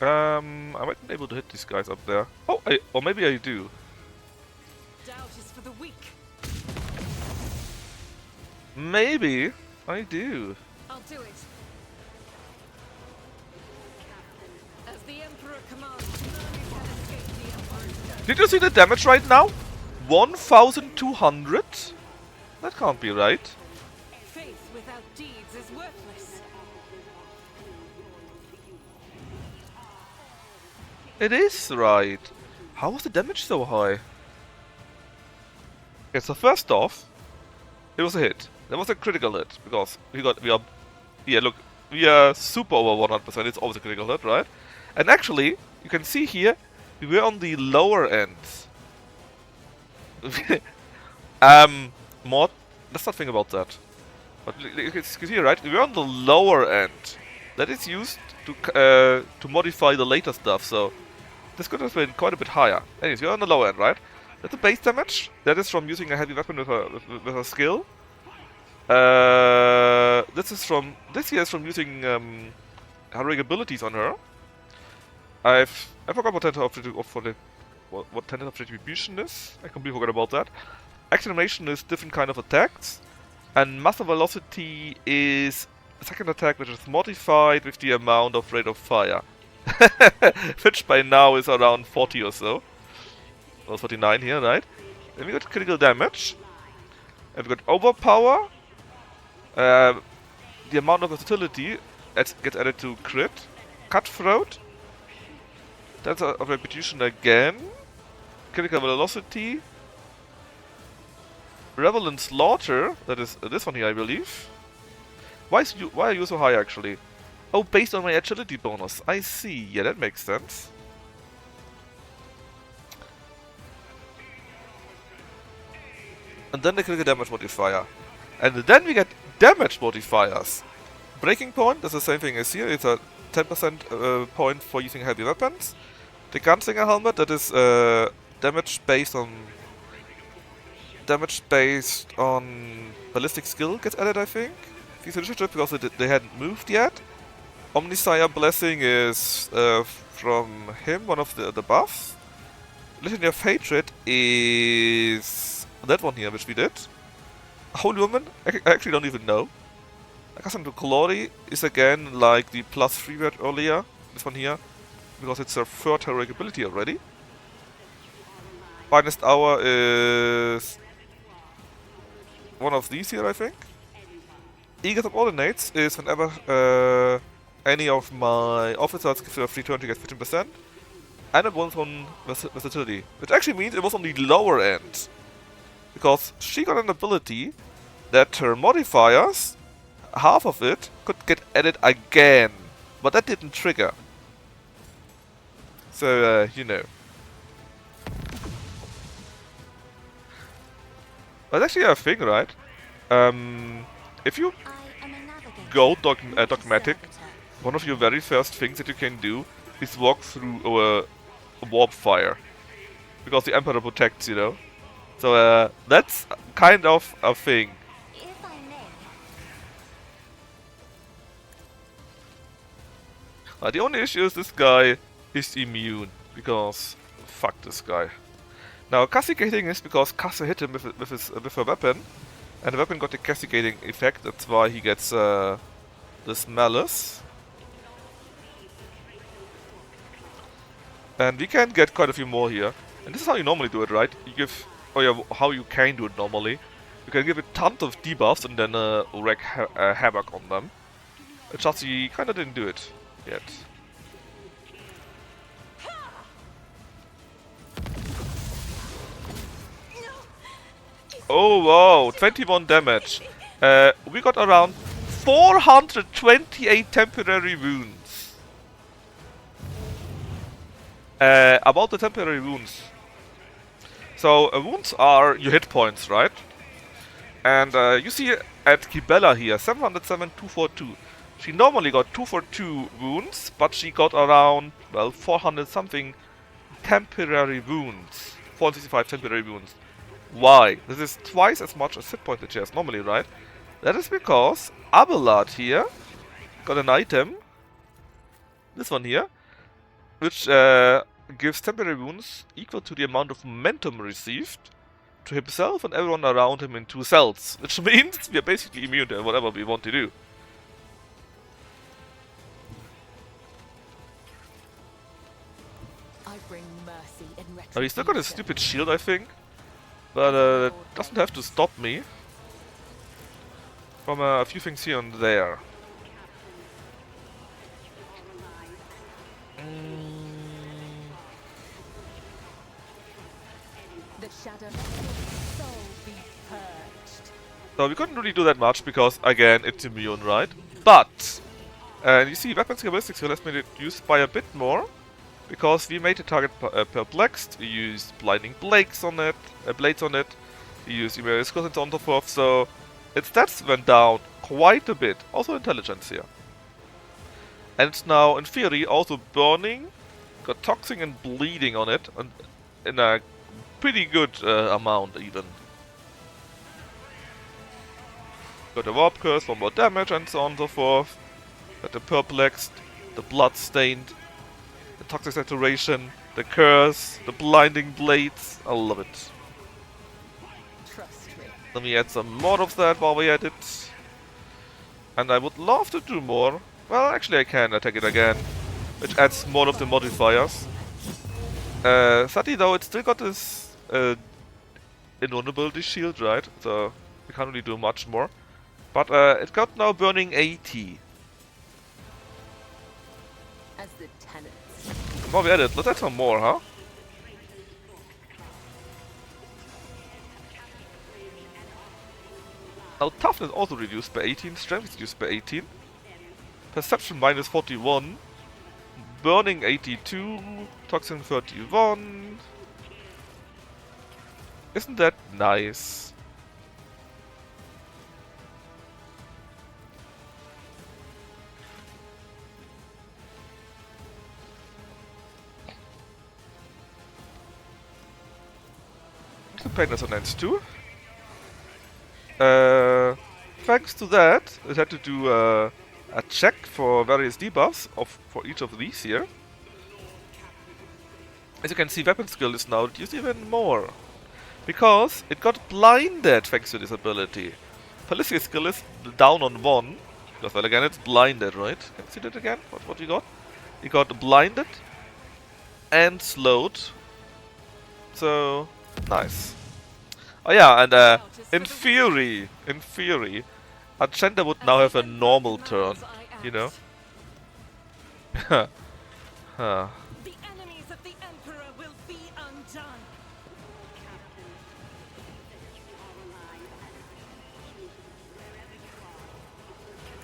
I might be able to hit these guys up there. Oh, or maybe I do. Doubt is for the weak. Maybe I do. I'll do it. As the Emperor commands, none can escape the Emperor's death. Did you see the damage right now? 1,200? That can't be right. Faith without deeds is worthless. It is right. How was the damage so high? Okay, so first off, it was a hit. That was a critical hit because we are super over 100%. It's always a critical hit, right? And actually, you can see here, we were on the lower end. More. Let's not think about that. But you can see, right? We were on the lower end. That is used to modify the later stuff. So this could have been quite a bit higher. Anyways, we're on the lower end, right? That's the base damage. That is from using a heavy weapon with a skill. This here is from using heroic abilities on her. I forgot what what tentative of retribution is. I completely forgot about that. Acceleration is different kind of attacks, and muscle velocity is a second attack which is modified with the amount of rate of fire, which by now is around 40 or so. Well, 49 here, right? Then we got critical damage, and we got overpower. The amount of versatility gets added to crit. Cutthroat. That's a repetition again. Critical velocity. Revel in slaughter. That is this one here, I believe. Why are you so high actually? Oh, based on my agility bonus. I see. Yeah, that makes sense. And then the critical damage modifier. And then we get damage modifiers. Breaking point is the same thing as here. It's a 10% point for using heavy weapons. The Gunslinger helmet, that is damage based on ballistic skill gets added, I think. These initiative because they hadn't moved yet. Omnisire Blessing is from him, one of the buffs. Litany of Hatred is that one here, which we did. Holy Woman, I actually don't even know. Accustomed to Glory is again like the +3 word earlier, this one here, because it's a third heroic ability already. Finest Hour is one of these here, I think. Eager Subordinates is whenever any of my officers gives a free turn to get 15%. And it was on versatility, which actually means it was on the lower end. Because she got an ability that her modifiers, half of it, could get added again. But that didn't trigger. So, you know. That's actually a thing, right? If you go dogmatic, one of your very first things that you can do is walk through a warp fire. Because the Emperor protects, you know. So that's kind of a thing. If I may, The only issue is this guy is immune, because fuck this guy. Now castigating is because Cass hit him with her weapon, and the weapon got the castigating effect. That's why he gets this malice. And we can get quite a few more here. And this is how you normally do it, right? You give, oh yeah, how you can do it normally. You can give it tons of debuffs and then wreak havoc on them. It's just he kinda didn't do it yet. Oh wow, 21 damage. We got around 428 temporary wounds. About the temporary wounds. So wounds are your hit points, right? And you see at Kibella here, 707, 242. She normally got 242 wounds, but she got around, well, 400 something temporary wounds. 465 temporary wounds. Why? This is twice as much as hit point that she has normally, right? That is because Abelard here got an item, this one here, which gives temporary wounds equal to the amount of momentum received to himself and everyone around him in 2 cells. Which means we are basically immune to whatever we want to do. I bring mercy and retribution. Now he's still got a stupid shield, I think. But it doesn't have to stop me from a few things here and there. The shadow soul be purged. So we couldn't really do that much because, again, it's immune, right? But, and you see, weapon statistics here, let's make it used by a bit more. Because we made the target perplexed, we used blinding blades on it, we used email skills and so on and so forth, so its stats went down quite a bit, also intelligence here. And it's now, in theory, also burning, got toxic and bleeding on it, and in a pretty good amount even. Got a warp curse for more damage and so on and so forth, got the perplexed, the blood-stained, the toxic saturation, the curse, the blinding blades. I love it. Trust me. Let me add some more of that while we're at it. And I would love to do more. Well, actually I can attack it again, which adds more of the modifiers. Sadly though, it's still got this invulnerability shield, right? So we can't really do much more. But it got now burning 80. As the tenants. While we're at it, let's add some more, huh? Now toughness also reduced by 18, strength is reduced by 18, perception minus 41, burning 82, toxin 31. Isn't that nice? The pain resonance too. Thanks to that, it had to do a check for various debuffs for each of these here. As you can see, weapon skill is now reduced even more. Because it got blinded thanks to this ability. Ballistic skill is down on 1. Because, well, again, it's blinded, right? Can you see that again? What you got? You got blinded and slowed. So, nice. Oh yeah, and in theory, Argenta would now have a normal turn, you know? Huh. The enemies of the Emperor will be undone.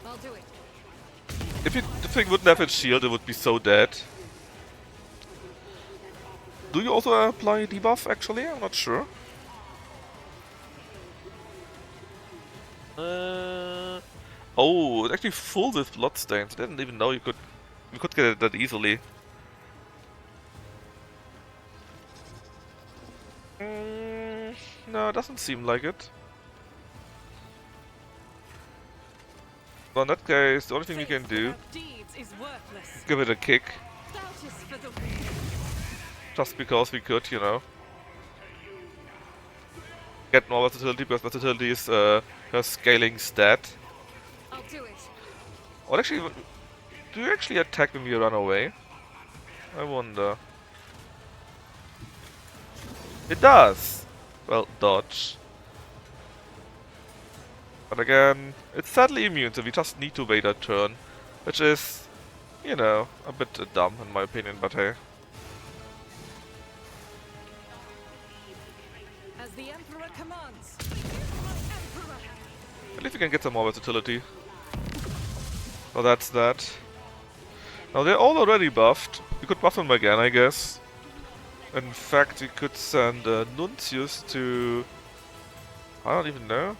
I'll do it. If the thing wouldn't have its shield, it would be so dead. Do you also apply debuff, actually? I'm not sure. Oh, it's actually full with bloodstains. I didn't even know you could get it that easily. No, it doesn't seem like it. Well, in that case, the only thing we can do, Deeds is worthless. give it a kick. Doubt is for the Just because we could, you know. Get more versatility, because versatility is her scaling stat. I'll do it. Or actually, do you actually attack when you run away? I wonder. It does! Well, dodge. But again, it's sadly immune, so we just need to wait a turn. Which is, you know, a bit dumb in my opinion, but hey. As the Emperor commands. My Emperor. At least we can get some more versatility. So that's that. Now they're all already buffed. We could buff them again, I guess. In fact, we could send Nuncius to... I don't even know.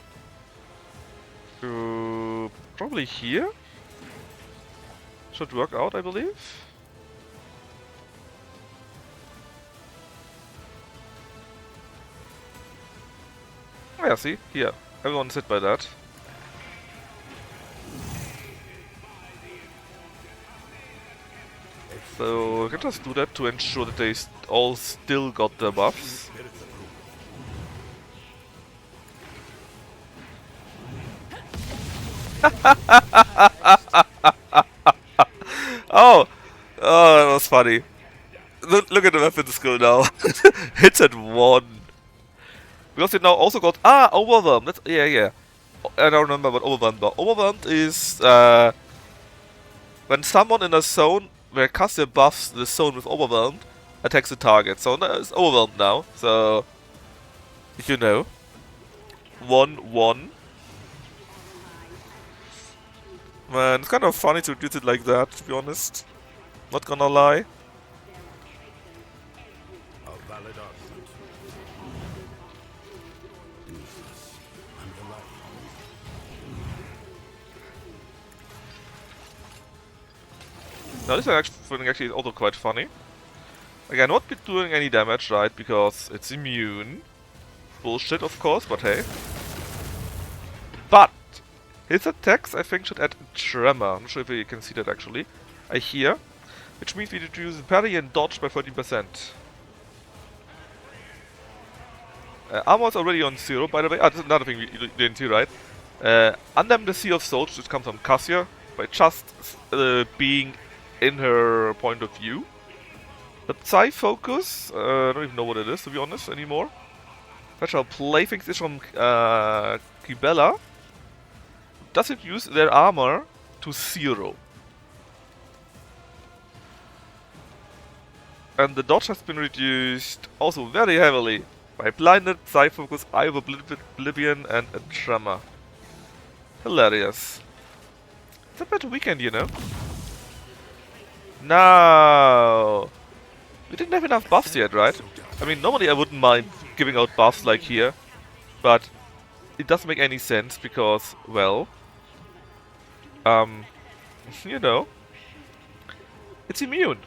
To... probably here? Should work out, I believe. Oh yeah, see? Here. Everyone's hit by that. So, we can just do that to ensure that they all still got their buffs. Oh! Oh, that was funny. Look at the weapon skill now. Hits at 1. Because it now also got... Ah, Overwhelmed. That's, yeah. I don't remember what Overwhelmed was. Overwhelmed is... when someone in a zone where cast their buffs the zone with Overwhelmed attacks the target. So it's Overwhelmed now. So... you know. 1-1. Man, it's kind of funny to use it like that, to be honest. Not gonna lie. A valid argument. Useless. Unreliable. Now this actually is also quite funny. Again, not be doing any damage, right? Because it's immune. Bullshit, of course, but hey. But his attacks, I think, should add Tremor. I'm not sure if you can see that actually. I hear. Which means we reduce parry and dodge by 30%. Armor is already on 0, by the way. Ah, this is another thing you didn't see, right? Undam the Sea of Souls, which comes from Cassia, by just being in her point of view. The Psy Focus, I don't even know what it is, to be honest, anymore. Special Playthings is from Kibella. Does it use their armor to 0? And the dodge has been reduced also very heavily by Blinded, Psy Focus, Eye of Oblivion, and a Tremor. Hilarious. It's a better weekend, you know. No, we didn't have enough buffs yet, right? I mean, normally I wouldn't mind giving out buffs like here, but it doesn't make any sense because, well, you know, it's immune.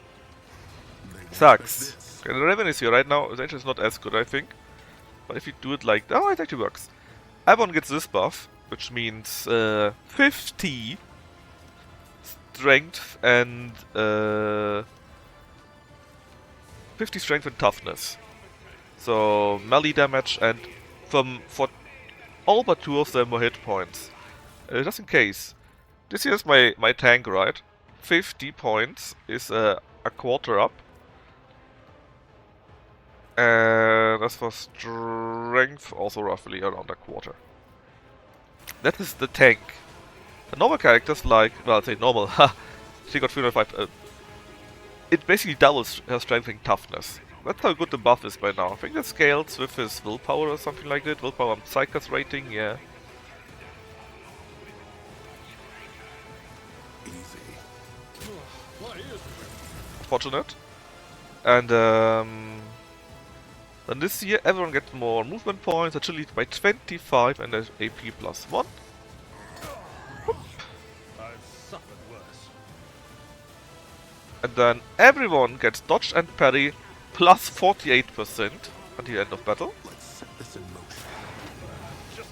Sucks. Okay, the revenue is here right now. It's actually not as good, I think. But if you do it like that, oh, it actually works. Everyone gets this buff, which means 50 strength and 50 strength and toughness. So melee damage and for all but 2 of them more hit points. Just in case. This here's my tank, right? 50 points is a quarter up. And as for strength, also roughly around a quarter. That is the tank. The normal characters like, well, I'll say normal, she got 305. It basically doubles her strength and toughness. That's how good the buff is by now. I think that scales with his willpower or something like that. Willpower and Psychos rating, yeah. Fortunate. And then this year everyone gets more movement points, agility by 25 and there's AP plus 1. I've suffered worse. And then everyone gets dodge and parry plus 48% at the end of battle. Let's set this in motion.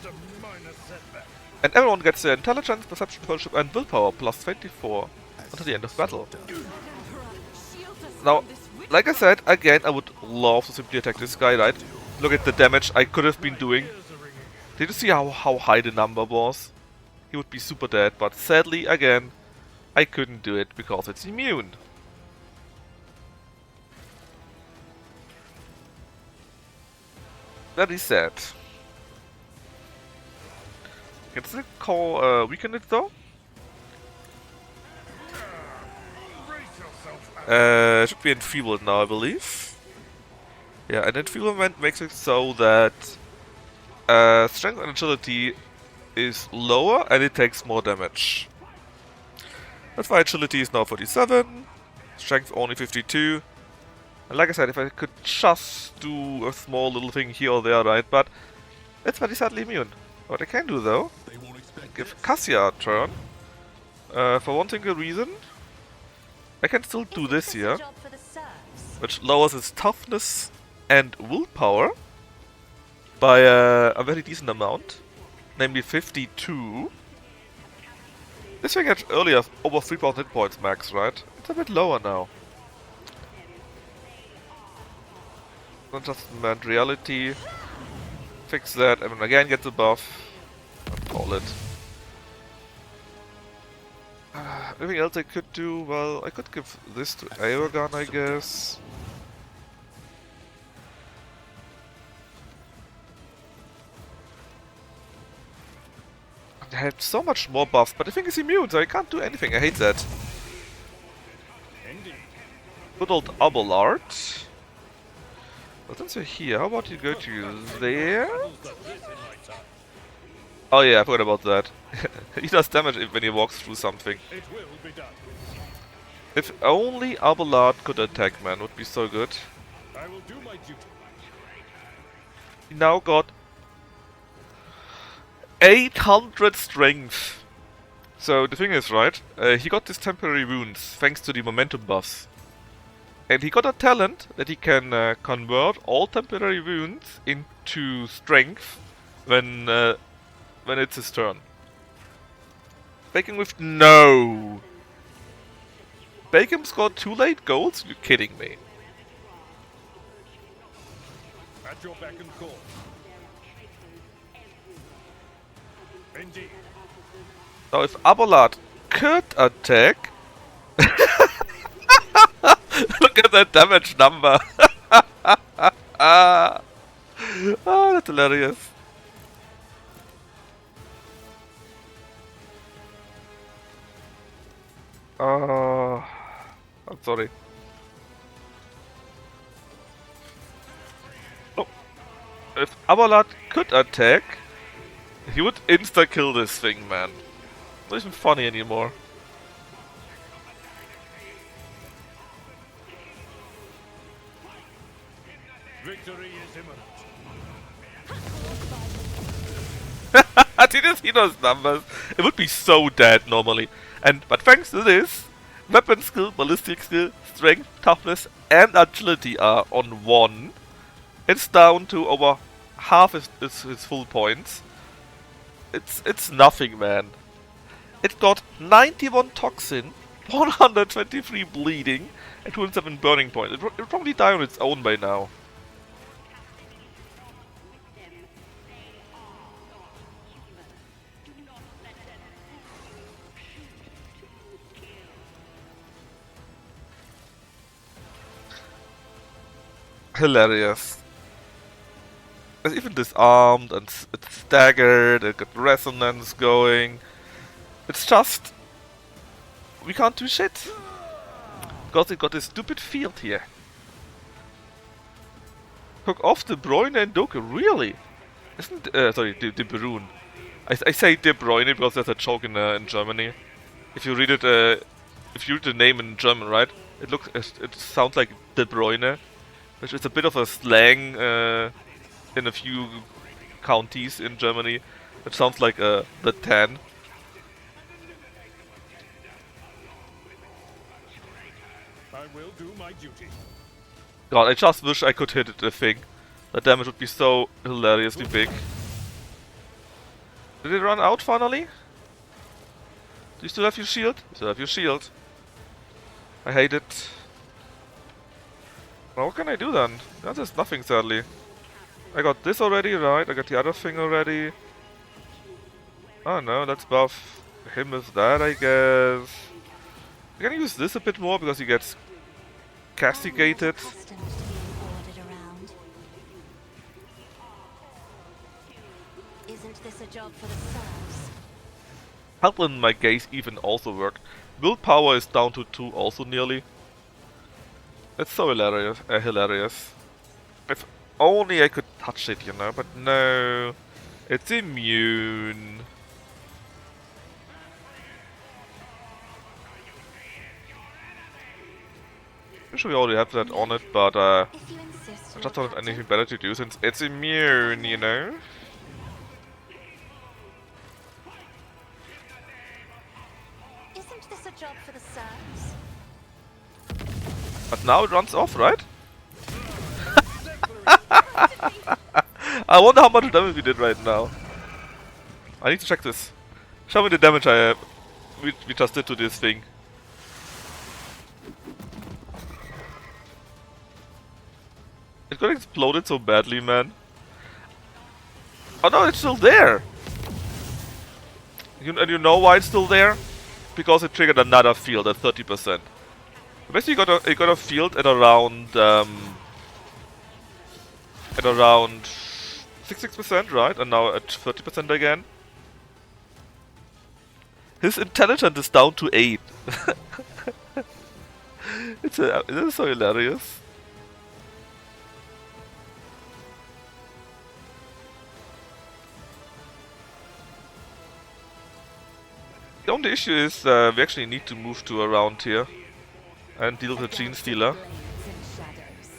a minor setback. And everyone gets their intelligence, perception, fellowship, and willpower plus 24 until the end of battle. Now, like I said, again, I would love to simply attack this guy, right? Look at the damage I could have been doing. Did you see how high the number was? He would be super dead, but sadly, again, I couldn't do it because it's immune. Very sad. Can still call weaken it though? Should be enfeebled now, I believe. Yeah, and enfeeblement makes it so that strength and agility is lower and it takes more damage. That's why agility is now 47, strength only 52. And like I said, if I could just do a small little thing here or there, right? But it's very sadly immune. What I can do though, give Cassia a turn. For one single reason, I can still do this here, which lowers his toughness and willpower by a very decent amount, namely 52. This thing had earlier over 3,000 hit points max, right? It's a bit lower now. Not just meant reality. Fix that, and then again get the buff. Call it. Anything else I could do? Well, I could give this to Aerogun, I guess. I had so much more buff, but I think it's immune, so I can't do anything. I hate that. Good old Abelard. Well, since you're here, how about you go to there? Oh yeah, I forgot about that. He does damage when he walks through something. If only Abelard could attack, man, would be so good. He now got 800 strength. So the thing is, right, he got these temporary wounds thanks to the momentum buffs. And he got a talent that he can convert all temporary wounds into strength when it's his turn. Bacon with no. Bacon scored 2 late goals? You're kidding me. At your beck and call. Indeed. Now if Abelard could attack... Look at that damage number! Ah, that's hilarious. Oh, I'm sorry. Oh. If Abelard could attack, he would insta-kill this thing, man. Not even funny anymore. Victory is imminent. Did you see those numbers? It would be so dead normally. But thanks to this, weapon skill, ballistic skill, strength, toughness, and agility are on 1. It's down to over half his full points. It's nothing, man. It got 91 toxin, 123 bleeding, and 207 burning points. It would probably die on its own by now. Hilarious. It's even disarmed and it's staggered, it got resonance going. It's just... we can't do shit. Because it got this stupid field here. Hook off De Bruyne and Doku, really? Isn't... sorry, De Bruyne. I say De Bruyne because there's a joke in Germany. If you read it, if you read the name in German, right? It sounds like De Bruyne. Which is a bit of a slang in a few counties in Germany. It sounds like the 10. I will do my duty. God, I just wish I could hit the thing. The damage would be so hilariously big. Did it run out finally? Do you still have your shield? You still have your shield. I hate it. Well, what can I do then? There's nothing, sadly. I got this already, right? I got the other thing already. Oh no, let's buff him with that, I guess. I'm gonna use this a bit more because he gets castigated. I'm not accustomed to being ordered around. Isn't this a job for the serfs? Health in my gaze even also work. Willpower is down to 2 also nearly. It's so hilarious. Hilarious. If only I could touch it, you know, but no. It's immune. I'm sure we already have that on it, but If you insist, I Lord just don't have Captain. anything better to do since it's immune, you know? Isn't this a job for the serfs? But now it runs off, right? I wonder how much damage we did right now. I need to check this. Show me the damage we just did to this thing. It got exploded so badly, man. Oh no, it's still there! And you know why it's still there? Because it triggered another field at 30%. Basically, it got a field at around 66%, right? And now at 30% again. His intelligence is down to 8. It is so hilarious. The only issue is we actually need to move to around here and deal with the Gene Stealer. Blades and shadows.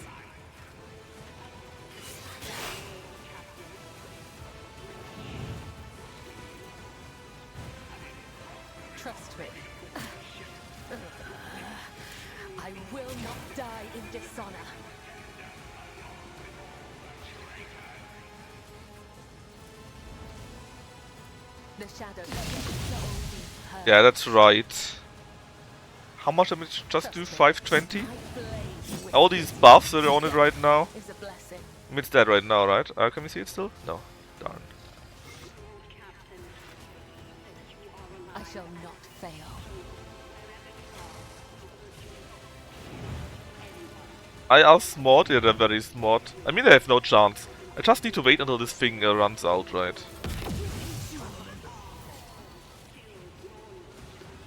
Trust me. I will not die in dishonor. The shadows are so deep. Yeah, that's right. How much damage just do? 520? All these buffs that are on it right now. Is a blessing. I mean, it's dead right now, right? Can we see it still? No. Darn. I shall not fail. I are smart, yeah, they're very smart. I mean, they have no chance. I just need to wait until this thing runs out, right?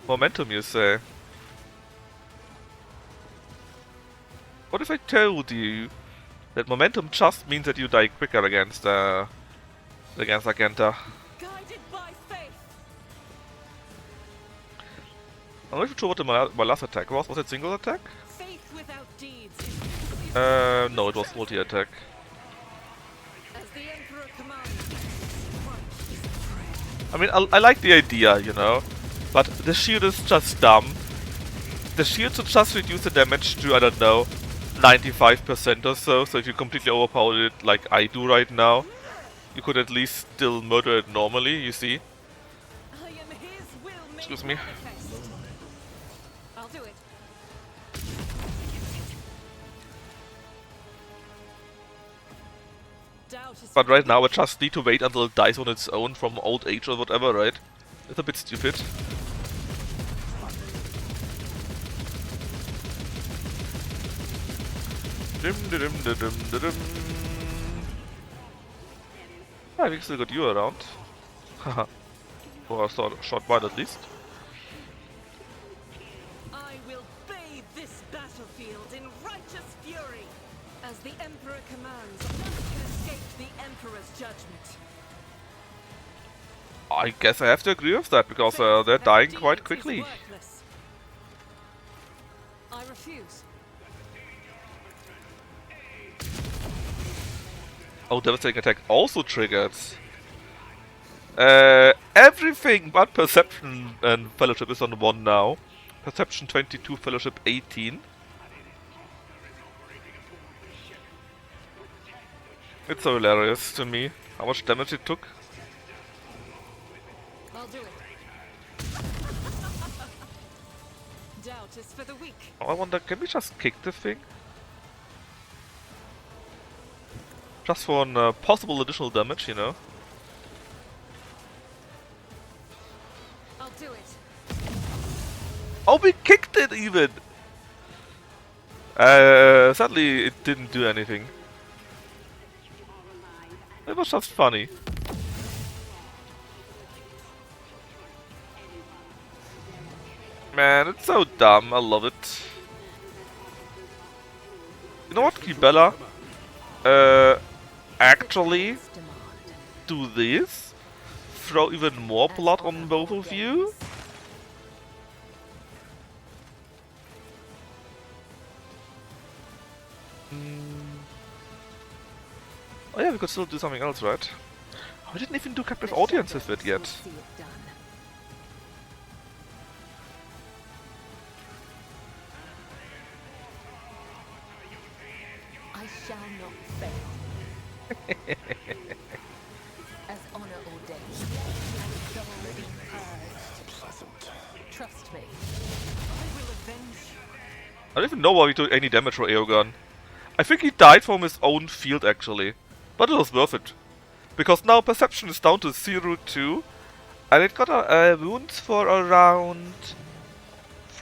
Momentum, you say? What if I told you that momentum just means that you die quicker against Agenta? Guided by faith. I'm not even sure what my last attack was. Was it single attack? Faith without deeds. No, it was multi-attack. As the Emperor commands. I mean, I like the idea, you know, but the shield is just dumb. The shield should just reduce the damage to, I don't know, 95% or so, so if you completely overpower it like I do right now, you could at least still murder it normally, you see? I am his will made Excuse me. manifest. I'll do it. Doubt is But right now I just need to wait until it dies on its own from old age or whatever, right? It's a bit stupid. Yeah, we still got you around. Haha. For a short while at least. I will bathe this battlefield in righteous fury. As the Emperor commands, none can escape the Emperor's judgment. I guess I have to agree with that because Faith they're without dying deeds quite is quickly. worthless. I refuse. Oh, devastating attack also triggered. Everything but perception and fellowship is on 1 now. Perception 22, fellowship 18. It's so hilarious to me how much damage it took. I'll do it. Doubt is for the weak. Oh, I wonder, can we just kick the thing? Just for an possible additional damage, you know? I'll do it. Oh, we kicked it even! Sadly, it didn't do anything. It was just funny. Man, it's so dumb. I love it. You know what, Kibella? Actually, do this. Throw even more blood on both of you. Oh yeah, we could still do something else, right? We didn't even do captive audience with it yet. I shall not fail. As honor ordained, thoroughly purged. Trust me. I will avenge. I don't even know why we took any damage for Aegon. I think he died from his own field actually. But it was worth it. Because now perception is down to 0-2. And it got a wounds for around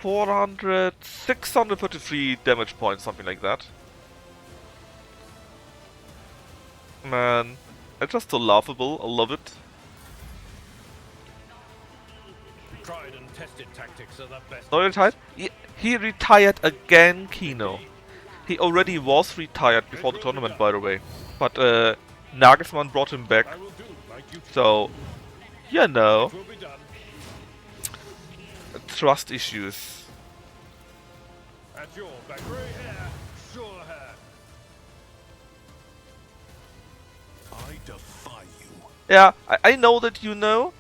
633 damage points, something like that. Man, it's just so laughable. I love it. Tried and tested tactics are the best. No, retired? He retired again, Kino. He already was retired before the tournament, by the way. But Nagelsmann brought him back. I will do like you So, you know, will be done. trust issues. At your back. Grey hair, sure hair. I defy you. Yeah, I know that you know.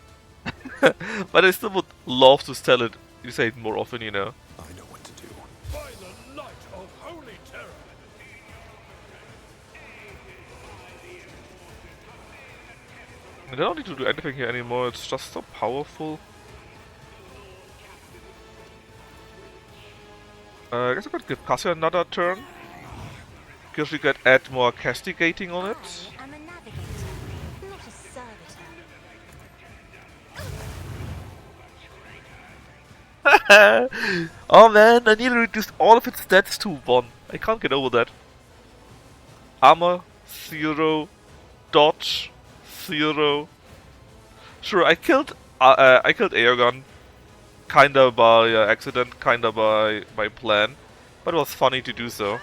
But I still would love to tell it. You say it more often, you know. I know what to do. By the light of holy terror. I don't need to do anything here anymore. It's just so powerful. I guess I could give Cassia another turn. Because we could add more castigating on it. I'm a navigator, not a servitor. Oh man, I nearly reduced all of its stats to 1. I can't get over that. Armor, 0. Dodge, 0. Sure, I killed Aegon. Kinda by accident, kinda by plan. But it was funny to do so.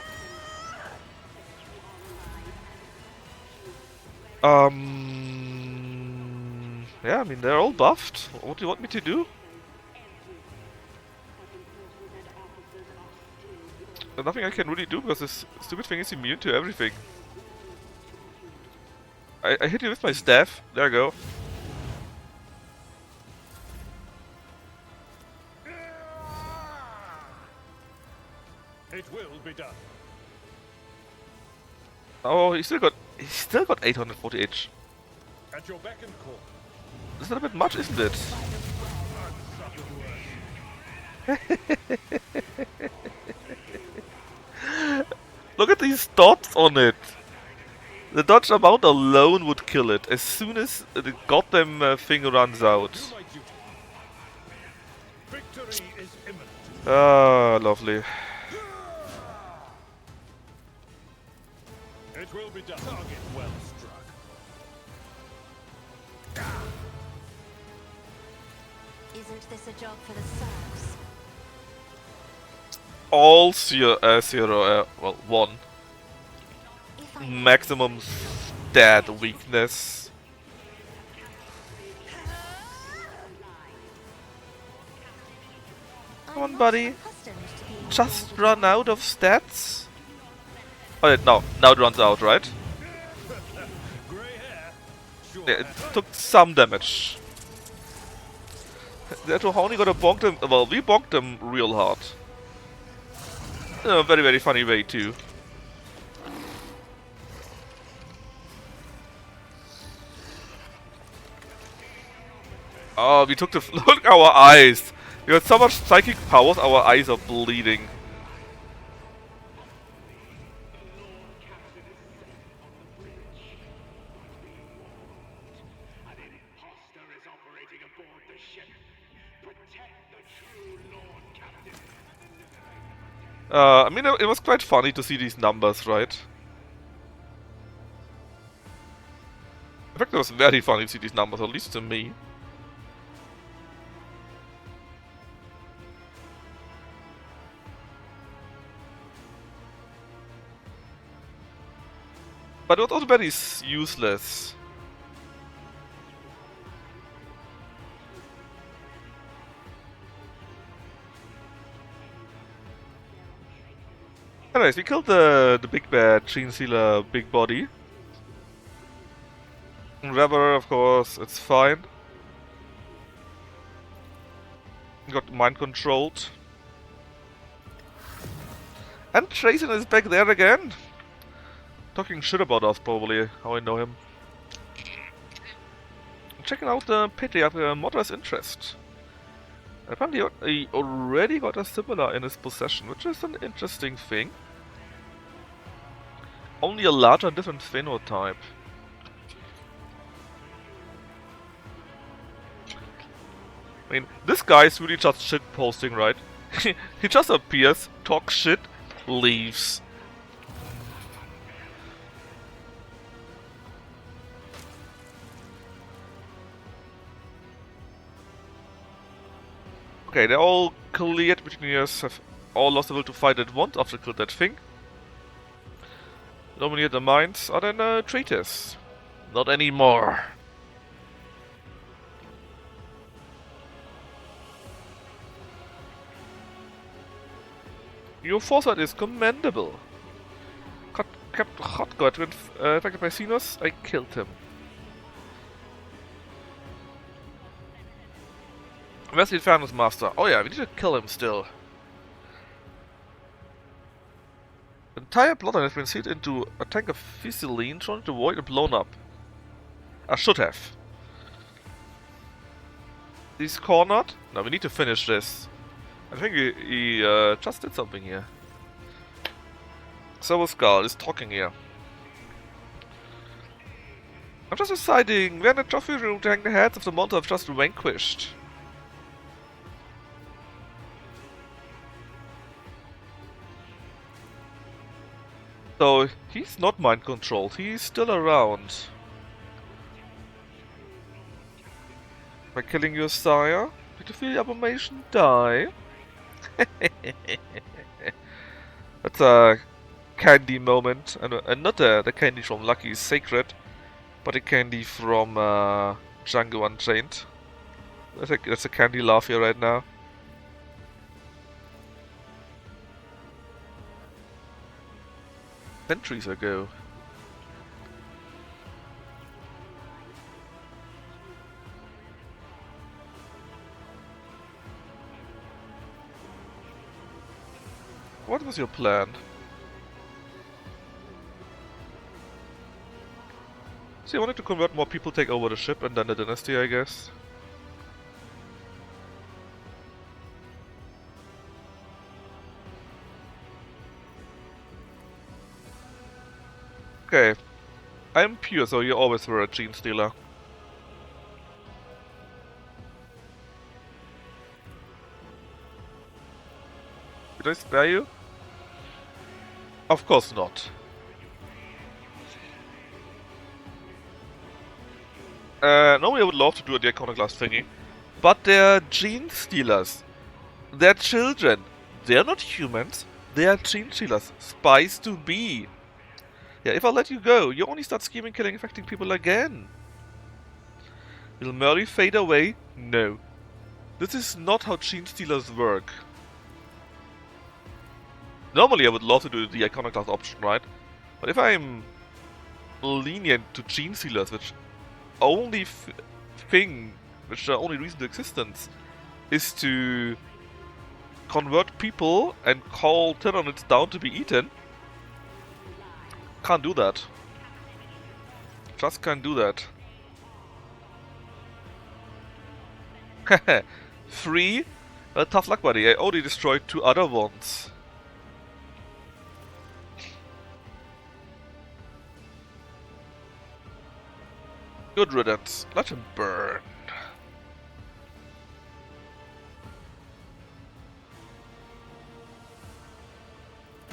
Yeah, I mean, they're all buffed. What do you want me to do? There's nothing I can really do because this stupid thing is immune to everything. I hit you with my staff. There I go. It will be done. Oh, he still got 840 H. At your beck and call. That's not a bit much, isn't it? Look at these dots on it. The dodge amount alone would kill it as soon as the goddamn thing runs out. Do my duty. Victory is imminent. Ah, lovely. It will be done. Target well struck. Isn't this a job for the serfs? All 1. If I Maximum stat weakness. Come on, buddy. Just run out of stats? Oh, yeah, no. Now it runs out, right? Grey hair, sure Yeah, it hair. took some damage. That only gotta bonk them. Well, we bonked them real hard. In a very, very funny way, too. Oh, we took the... Look, our eyes! We got so much psychic powers, our eyes are bleeding. An imposter is operating aboard the ship. Protect the true Lord Captain. I mean, it was quite funny to see these numbers, right? In fact, it was very funny to see these numbers, at least to me. But it was also very useless. Anyways, we killed the big bad Gene Sealer big body. Rever, of course, it's fine. Got mind controlled. And Jason is back there again. Talking shit about us, probably, how I know him. Checking out the Patriarch Modder's interest. Apparently he already got a similar in his possession, which is an interesting thing. Only a larger different phenotype. I mean, this guy is really just shit posting, right? He just appears, talks shit, leaves. Okay, they're all cleared between us, have all lost the will to fight at once after killed that thing. Dominate the minds are then traitors. Not anymore. Your foresight is commendable. Kept Hotgod when affected by Xenos, I killed him. Where's the Inferno's Master? Oh yeah, we need to kill him still. The entire plotline has been sealed into a tank of Fiseline, trying to avoid and blown up. I should have. He's cornered? No, we need to finish this. I think he just did something here. Servo Skull is talking here. I'm just deciding where in the trophy room to hang the heads of the monster I've just vanquished. So, he's not mind controlled, he's still around. By killing your sire, did you feel the abomination die? That's a candy moment, and not the candy from Lucky is Sacred, but the candy from Django Unchained. That's a candy laugh here right now. Centuries ago. What was your plan? So you wanted to convert more people, take over the ship, and then the dynasty, I guess? Okay. I'm pure, so you always were a gene stealer. Did I spare you? Of course not. Normally I would love to do the iconoclast thingy, but they're gene stealers. They're children. They're not humans. They are gene stealers. Spies to be. Yeah, if I let you go, you only start scheming, killing, infecting people again. Will Murray fade away? No. This is not how gene stealers work. Normally I would love to do the iconoclast option, right? But if I'm lenient to gene stealers, which only which the only reason to existence is to convert people and call Tyranids down to be eaten, can't do that. Just can't do that. 3? Well, tough luck, buddy. I only destroyed 2 other ones. Good riddance. Let him burn.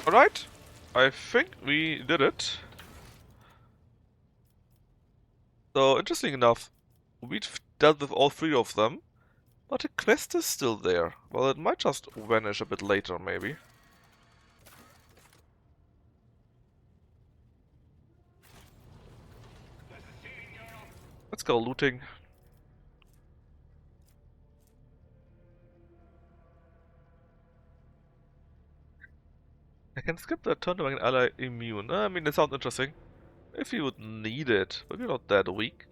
Alright. I think we did it. So, interesting enough, we've dealt with all 3 of them, but the quest is still there. Well, it might just vanish a bit later, maybe. Let's go looting. I can skip the turn to make an ally immune. I mean, it sounds interesting. If you would need it, but you're not that weak.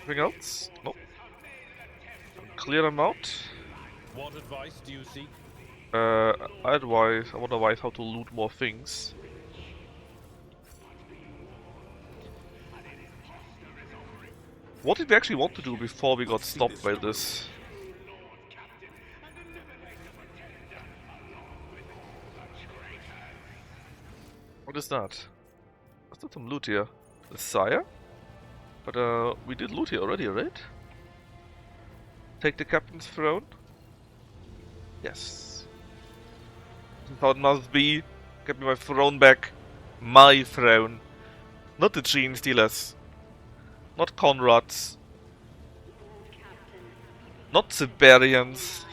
Anything else? Nope. Clear them out. What advice do you seek? I want advice how to loot more things. What did we actually want to do before we got stopped by this? What is that? Is that some loot here? The sire? But we did loot here already, right? Take the captain's throne? Yes. How it must be. Get me my throne back. My throne. Not the Gene Stealers. Not Conrad's. Not Siberians.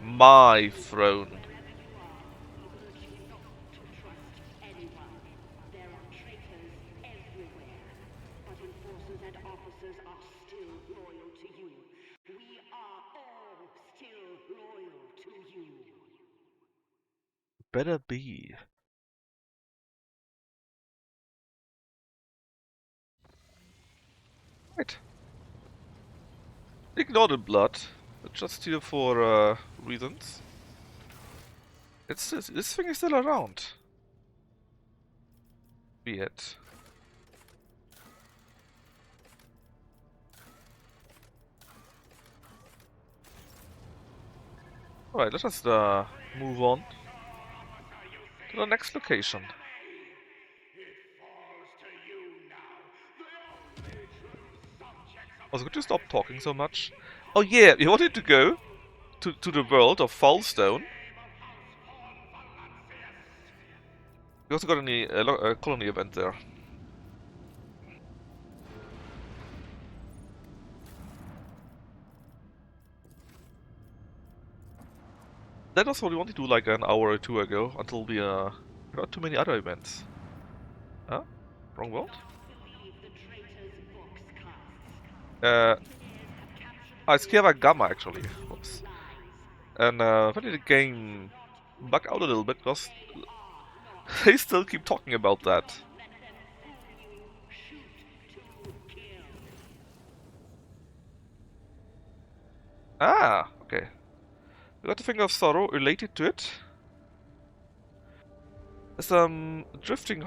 My throne. Anyone. There are traitors everywhere, but enforcers and officers are still loyal to you. We are all still loyal to you. Better be. Right. Ignore the blood. It's just here for reasons. This thing is still around. Be it. Alright, let's just move on to the next location. Also, could you stop talking so much? Oh yeah, you wanted to go to the world of Foulstone. We also got a colony event there. That was what we wanted to do like an hour or 2 ago, until we got too many other events. Huh? Wrong world? It's Kira Gamma actually. Oops. And when did the game bug out a little bit because they still keep talking about that. Ah, okay. We got the Finger of Sorrow related to it. There's a drifting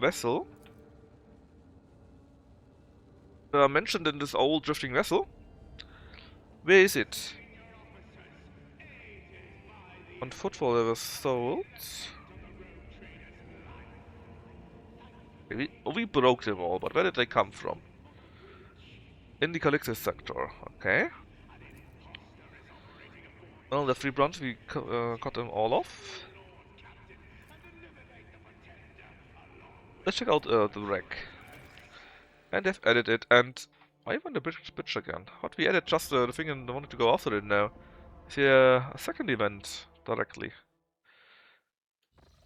vessel mentioned in this old drifting vessel. Where is it? On Footfall they were sold. We broke them all, but where did they come from? In the Calixtus sector, okay. Well, the 3 bronze, we cut them all off. Let's check out the wreck. And they've added it, and why even the bitch again? What, we added just the thing and wanted to go after it now. Is here a second event directly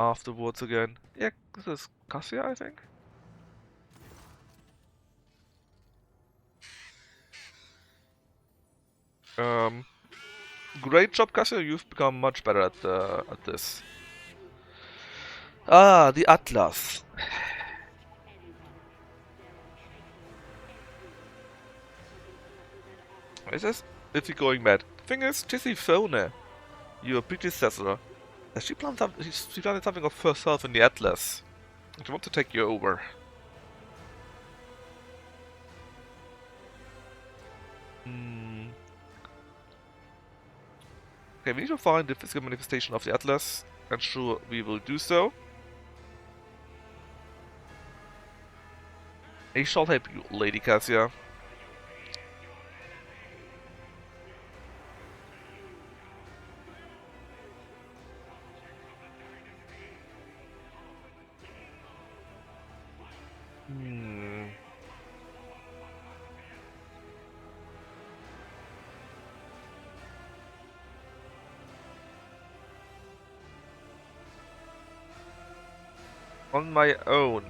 afterwards again? Yeah, this is Cassia, I think. Great job, Cassia. You've become much better at this. Ah, the Atlas. Is this? Is he going mad? Thing is, Tisiphone, your predecessor, she planted something of herself in the Atlas. I want to take you over. Okay, we need to find the physical manifestation of the Atlas, and sure, we will do so. I shall help you, Lady Cassia. On my own.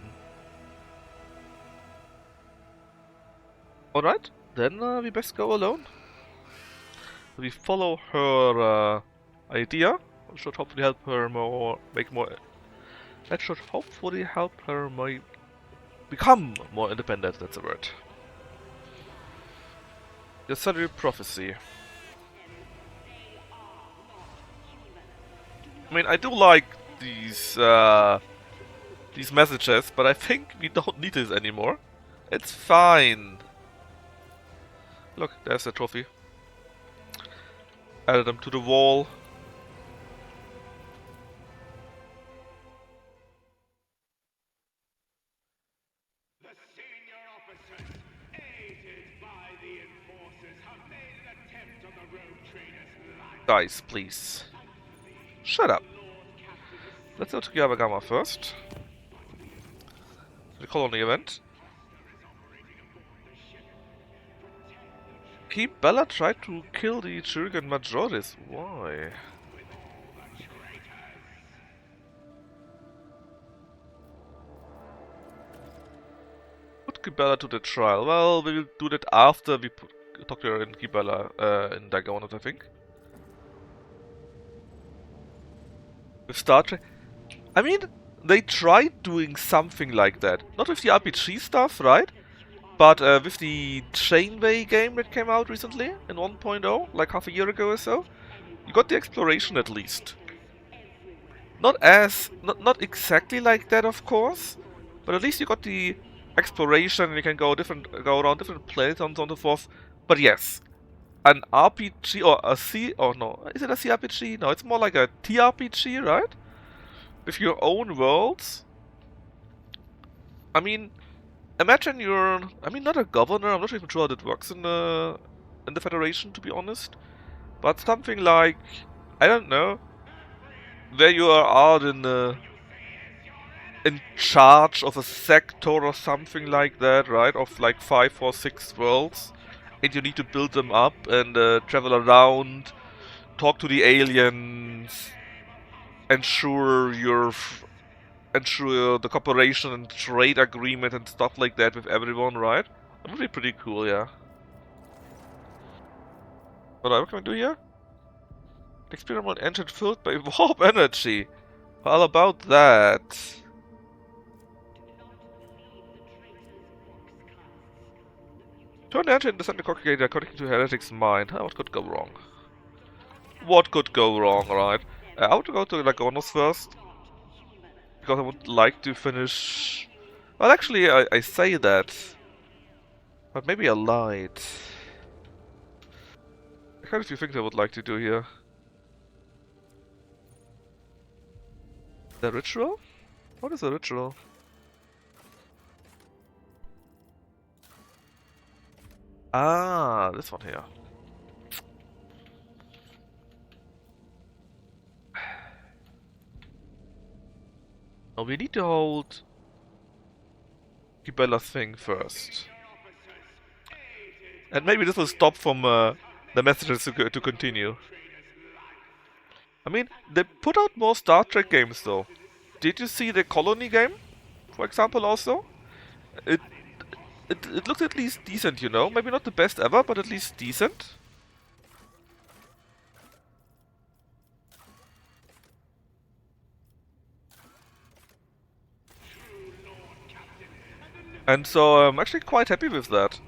Alright, then we best go alone. We follow her idea. That should hopefully help her make more. That should hopefully help her become more independent. That's the word. The Salary Prophecy. I mean, I do like these messages, but I think we don't need this anymore. It's fine. Look, there's a trophy. Added them to the wall. The senior officers, aided by the enforcers, have made an attempt on the rogue trader's life. Guys, please. Shut up. Let's go to Yabagama first. The colony event. Keep Bella tried to kill the Chirurgan Majoris. Why? Put Gibella to the trial. Well, we will do that after we talk to her in Gibella, in Dagonot, I think. With Star Trek. I mean, they tried doing something like that. Not with the RPG stuff, right? But with the Chainway game that came out recently, in 1.0, like half a year ago or so, you got the exploration at least. Not exactly like that, of course, but at least you got the exploration and you can go around different planets and so on and so forth. But yes, an RPG or a C, or no, is it a CRPG? No, it's more like a TRPG, right? With your own worlds. I mean, imagine you're, not a governor, I'm not even sure how that works in the Federation, to be honest. But something like, I don't know, where you are out in charge of a sector or something like that, right? Of like 5 or 6 worlds. And you need to build them up and travel around, talk to the aliens, ensure the cooperation and trade agreement and stuff like that with everyone, right? That would be pretty cool, yeah. What can we do here? Experiment engine filled by warp energy. How about that? Turn the engine in the center congregator according to Heretic's mind. What could go wrong? What could go wrong, right? I would go to Lagonos first. Because I would like to finish... Well, actually, I say that. But maybe I lied. I have a few things I would like to do here. The ritual? What is a ritual? Ah, this one here. Oh, we need to hold Gibella's thing first. And maybe this will stop from the messages to continue. I mean, they put out more Star Trek games though. Did you see the Colony game, for example, also? It looks at least decent, you know? Maybe not the best ever, but at least decent. And so I'm actually quite happy with that.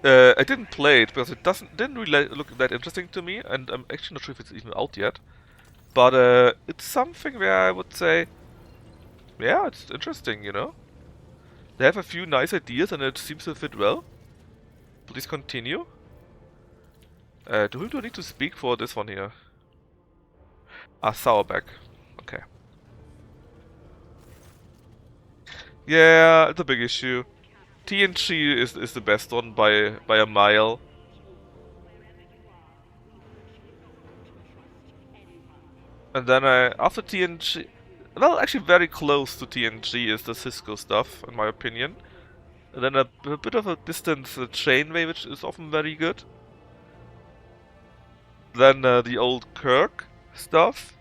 I didn't play it because it didn't really look that interesting to me, and I'm actually not sure if it's even out yet. But it's something where I would say Yeah, it's interesting, you know? They have a few nice ideas and it seems to fit well. Please continue. To whom do I need to speak for this one here? Ah, Sourback. Okay. Yeah, it's a big issue. TNG is the best one by a mile. And then after TNG, well, actually very close to TNG is the Cisco stuff, in my opinion. And then a bit of a distant Chainway, which is often very good. Then the old Kirk stuff.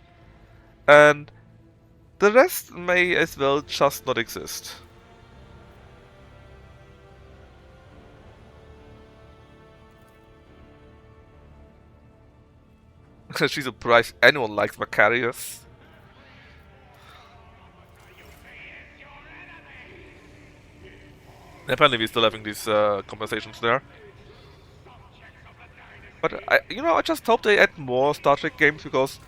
And the rest may as well just not exist. She's surprised anyone likes Macarius. Apparently we're still having these conversations there. But I just hope they add more Star Trek games because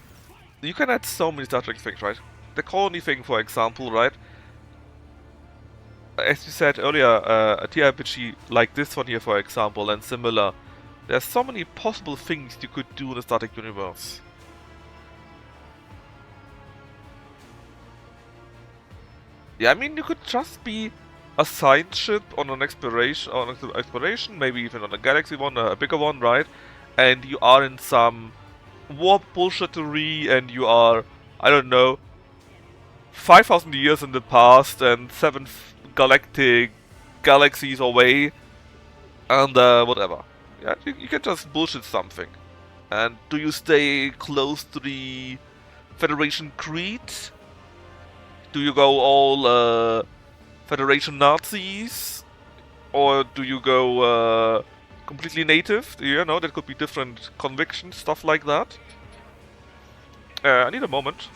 you can add so many Star Trek things, right? The colony thing, for example, right? As you said earlier, a TRPG like this one here, for example, and similar. There's so many possible things you could do in the Star Trek universe. Yeah, I mean, you could just be a science ship on an exploration, maybe even on a galaxy one, a bigger one, right? And you are in some warp bullshittery, and you are, I don't know, 5,000 years in the past and 7 galactic galaxies away, and whatever. Yeah, you can just bullshit something. And do you stay close to the Federation creed? Do you go all Federation Nazis? Or do you go completely native? You know, there could be different convictions, stuff like that. I need a moment.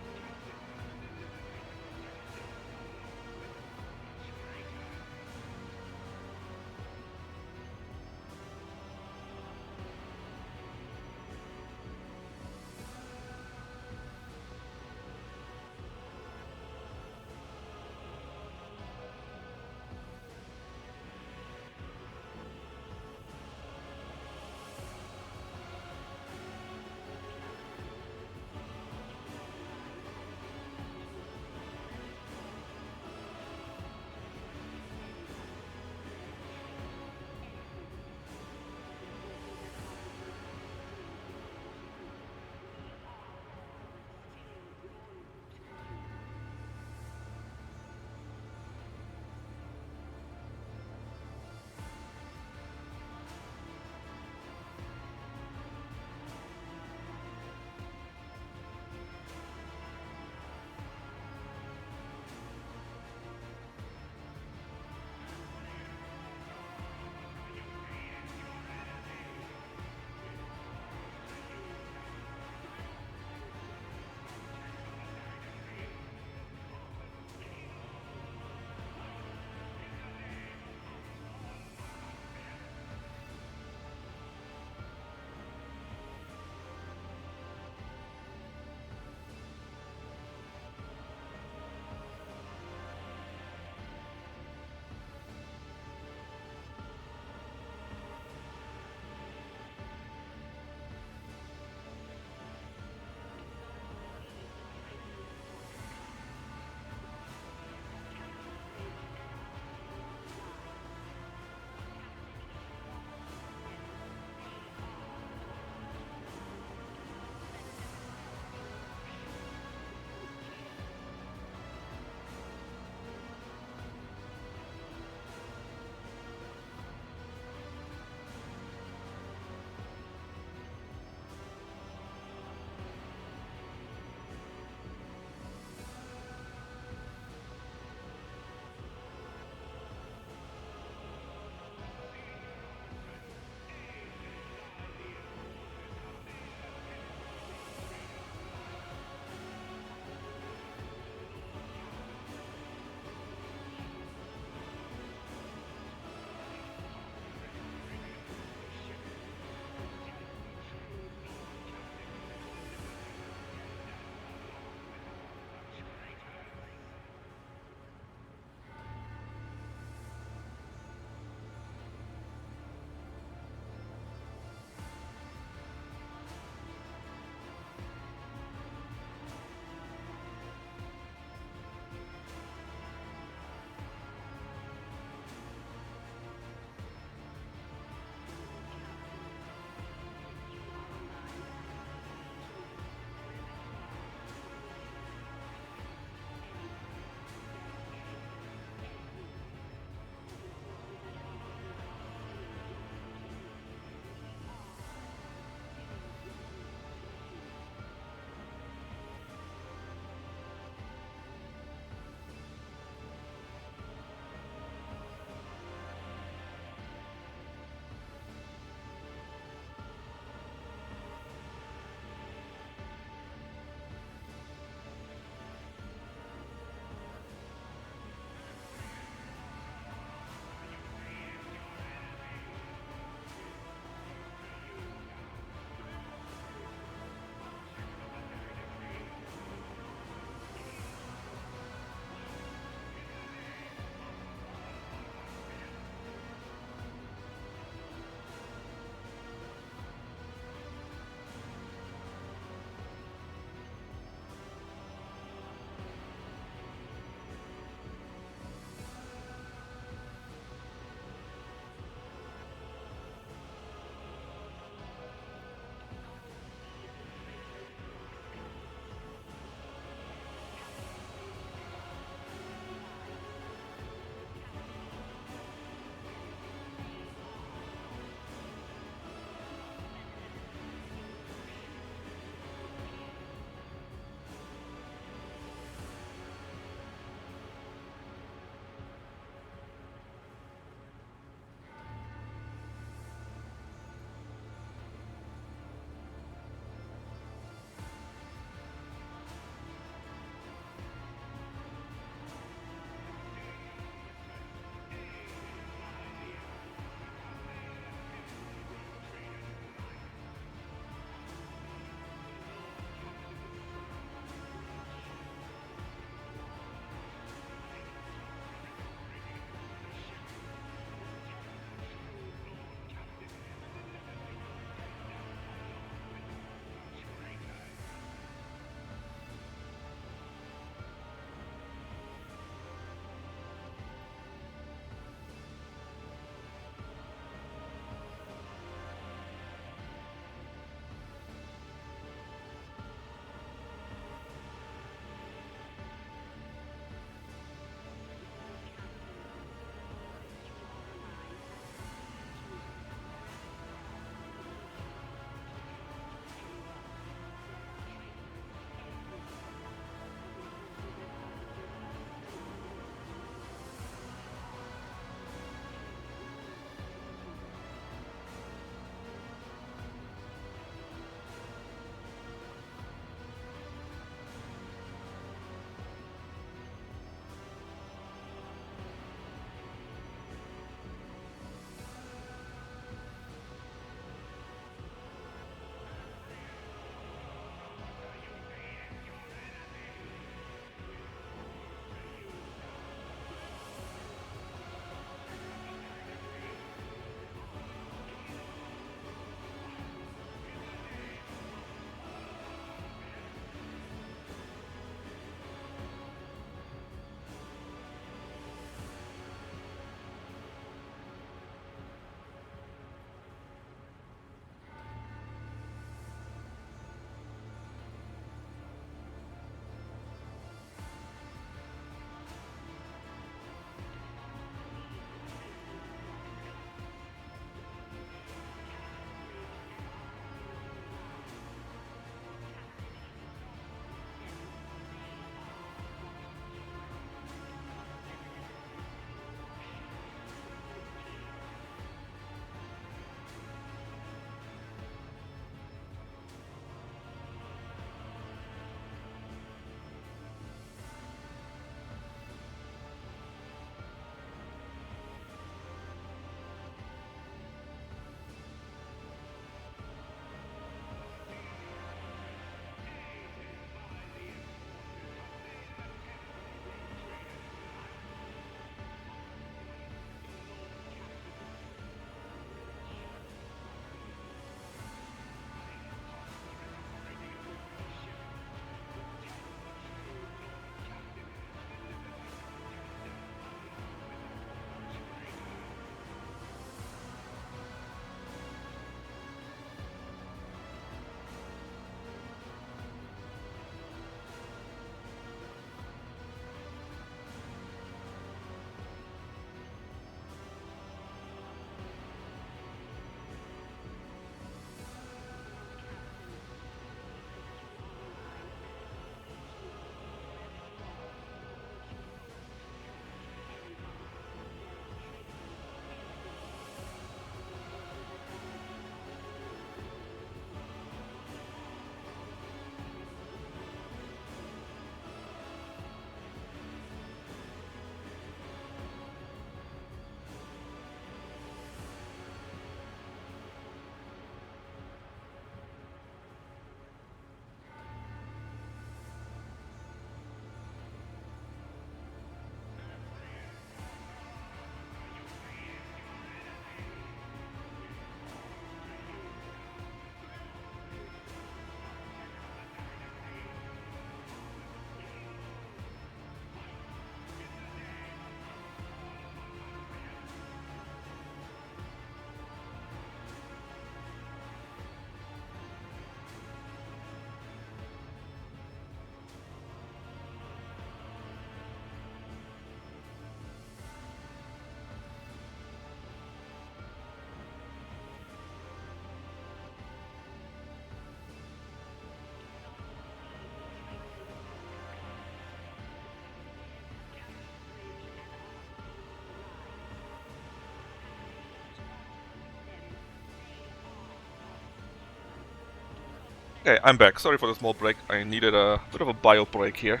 Okay, I'm back. Sorry for the small break. I needed a bit of a bio break here.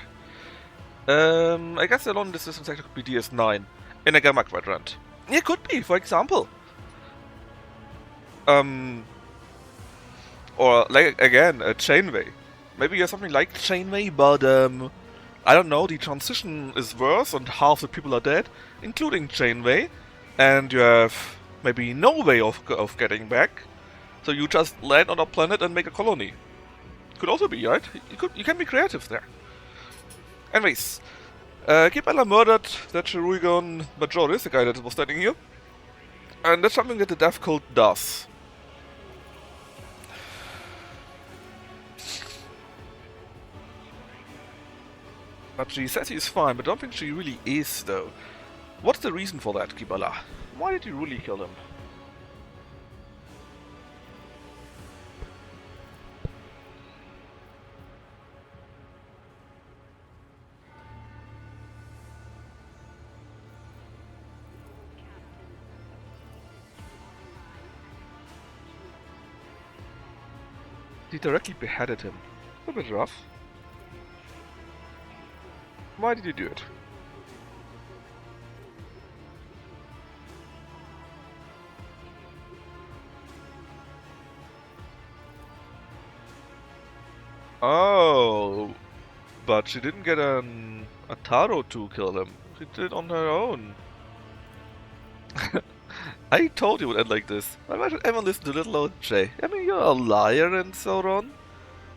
I guess the long distance sector could be DS9 in a Gamma Quadrant. It could be, for example. Or like again, a Chainway. Maybe you have something like Chainway, but I don't know. The transition is worse, and half the people are dead, including Chainway, and you have maybe no way of getting back. So you just land on a planet and make a colony. Could also be, right? You can be creative there. Anyways, Kibella murdered that Cheruigon Majoris, the guy that was standing here. And that's something that the Death Cult does. But she says he's fine, but I don't think she really is, though. What's the reason for that, Kibella? Why did you really kill him? He directly beheaded him. A bit rough. Why did you do it? Oh, but she didn't get a Taro to kill him. She did it on her own. I told you it would end like this. Why should everyone listen to little old Jay? I mean, you're a liar and so on.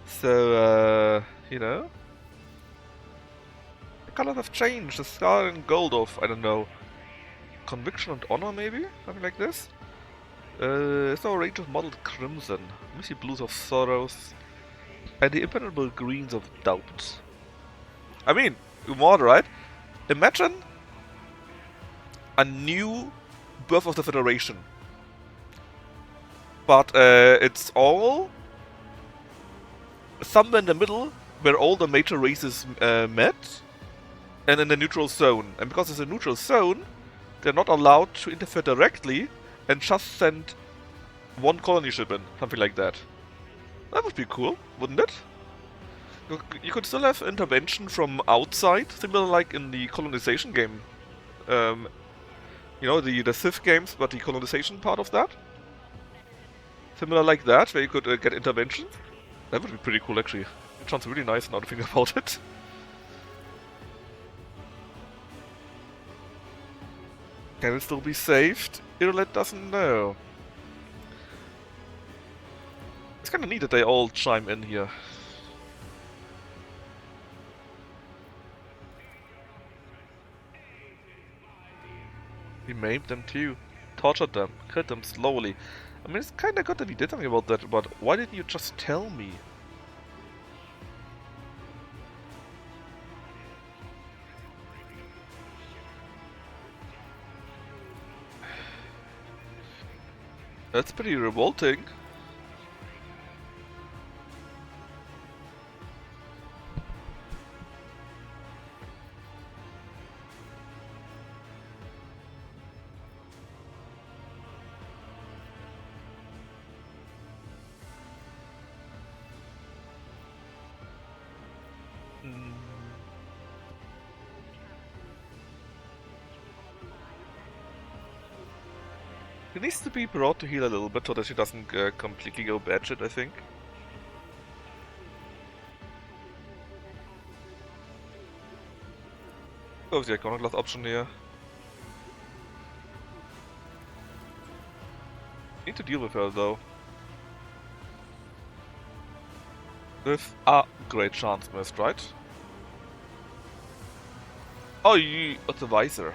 So, you know. The colors have changed. The scar and gold of, I don't know, conviction and honor maybe? Something like this? It's our range of mottled crimson, misty blues of sorrows, and the impenetrable greens of doubt. I mean, more, right? Imagine a new Birth of the Federation. But it's all somewhere in the middle where all the major races met and in the neutral zone. And because it's a neutral zone, they're not allowed to interfere directly and just send one colony ship in. Something like that. That would be cool, wouldn't it? You could still have intervention from outside, similar like in the colonization game. You know, the Civ games, but the colonization part of that. Similar like that, where you could get intervention. That would be pretty cool, actually. It sounds really nice now to think about it. Can it still be saved? Irolet doesn't know. It's kinda neat that they all chime in here. We maimed them too. Tortured them. Killed them slowly. I mean, it's kinda good that we did something about that, but why didn't you just tell me? That's pretty revolting. He needs to be brought to heal a little bit so that she doesn't completely go batshit, I think. Oh, the iconoclast option here. Need to deal with her though. With a great chance missed, right? Oh, you got the visor.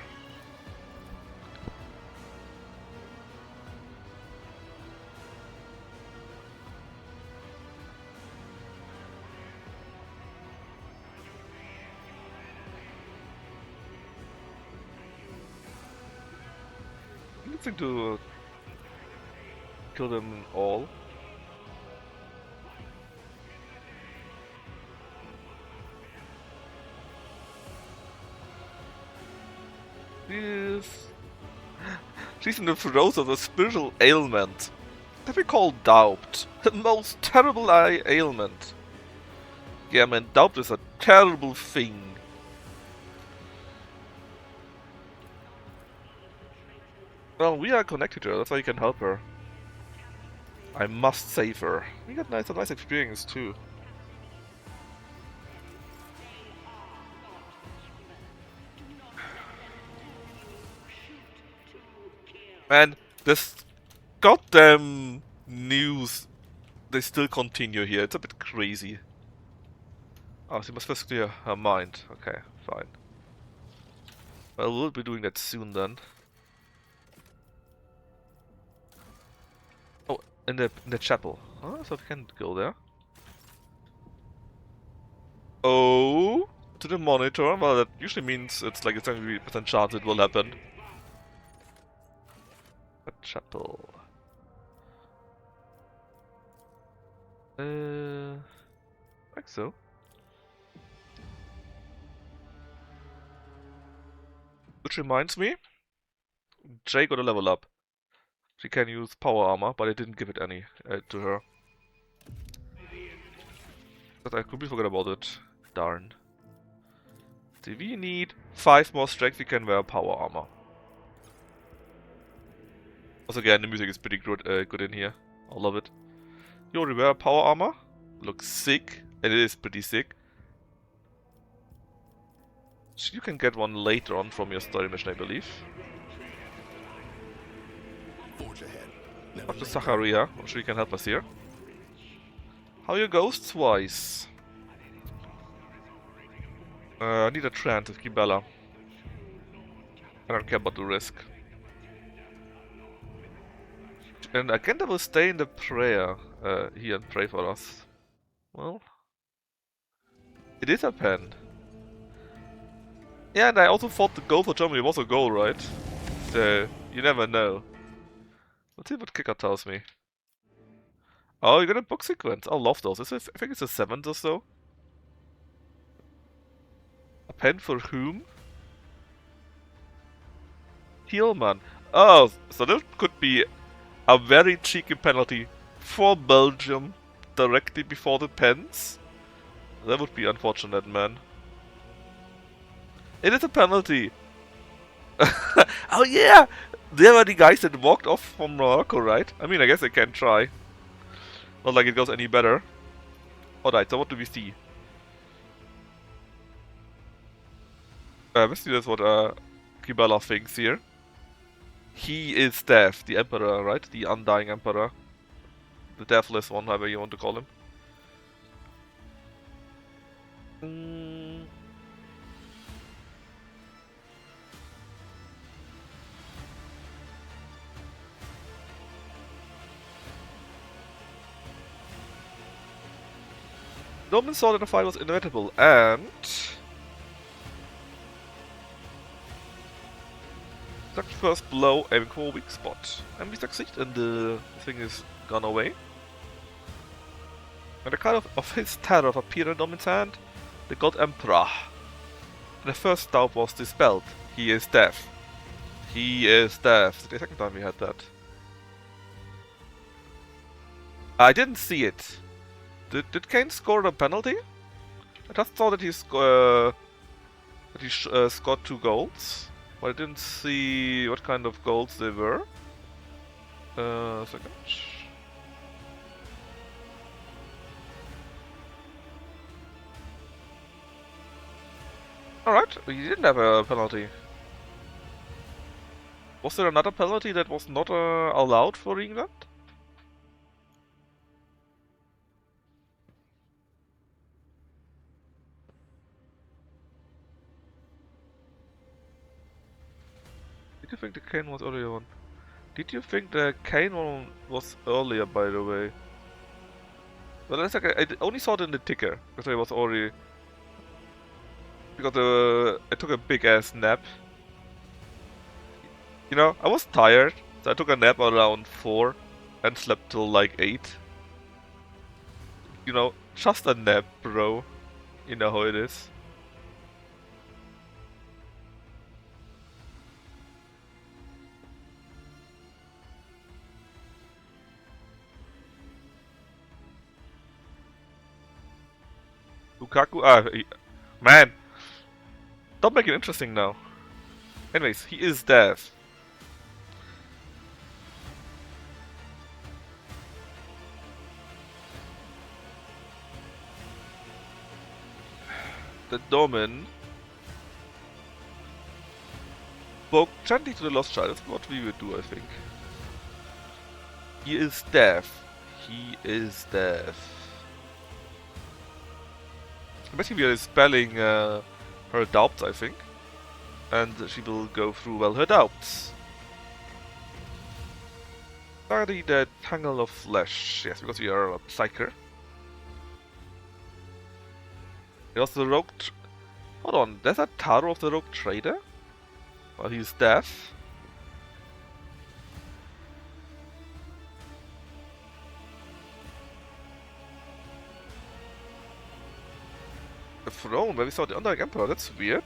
Nothing to kill them all. Yes. She's in the throes of a spiritual ailment. that we call doubt. The most terrible ailment. Yeah, man, doubt is a terrible thing. Well, we are connected to her, that's why you can help her. I must save her. We got a nice experience too. Man, this goddamn news, they still continue here. It's a bit crazy. Oh, she must first clear her mind. Okay, fine. Well, we'll be doing that soon then. Oh, in the chapel. Oh, so we can go there. Oh, to the monitor. Well, that usually means it's like a 70% chance it will happen. A chapel. Like so. Which reminds me, Jay got a level up. She can use power armor, but I didn't give it any to her. But I completely forgot about it. Darn. See, we need 5 more strength, we can wear power armor. Also again, the music is pretty good in here. I love it. You already wear power armor. Looks sick. And it is pretty sick. So you can get one later on from your story mission, I believe. Forge ahead. Talk to Zacharia. I'm sure you can help us here. How are your ghosts wise? I need a trance with Kibella. I don't care about the risk. And again, they will stay in the prayer here and pray for us. Well, it is a pen. Yeah, and I also thought the goal for Germany was a goal, right? So, you never know. Let's see what Kicker tells me. Oh, you got a book sequence. I love those. I think it's the 7th or so. A pen for whom? Heelman. Oh, so that could be a very cheeky penalty for Belgium directly before the pens. That would be unfortunate, man. It is a penalty. Oh yeah! There were the guys that walked off from Morocco, right? I mean, I guess they can try. Not like it goes any better. Alright, so what do we see? Let's see that's what Kibala thinks here. He is death, the Emperor, right? The Undying Emperor. The Deathless one, however you want to call him. Norman saw that the fight was inevitable, and the first blow aiming for a weak spot. And we succeed, and the thing is gone away. And the card of his terror appeared in Norman's hand, the God Emperor. And the first doubt was dispelled. He is deaf. He is deaf. The second time we had that. I didn't see it. Did Kane score a penalty? I just saw that he scored 2 goals, but I didn't see what kind of goals they were. Second. Alright, he didn't have a penalty. Was there another penalty that was not allowed for England? Did you think the Kane was earlier one? Did you think the Kane one was earlier, by the way? Well, that's like I only saw it in the ticker because I was already I took a big ass nap. You know, I was tired, so I took a nap around 4 and slept till like 8. You know, just a nap, bro. You know how it is. Lukaku. Man, don't make it interesting now. Anyways, he is deaf. The Domin spoke gently to the lost child. That's what we would do, I think. He is deaf. He is deaf. Basically, we are spelling her doubts, I think. And she will go through, well, her doubts. Study the tangle of flesh. Yes, because we are a psyker. There's the rogue. Hold on, there's a Taro of the rogue trader? Well, he's deaf. The throne where we saw the Undying Emperor, that's weird.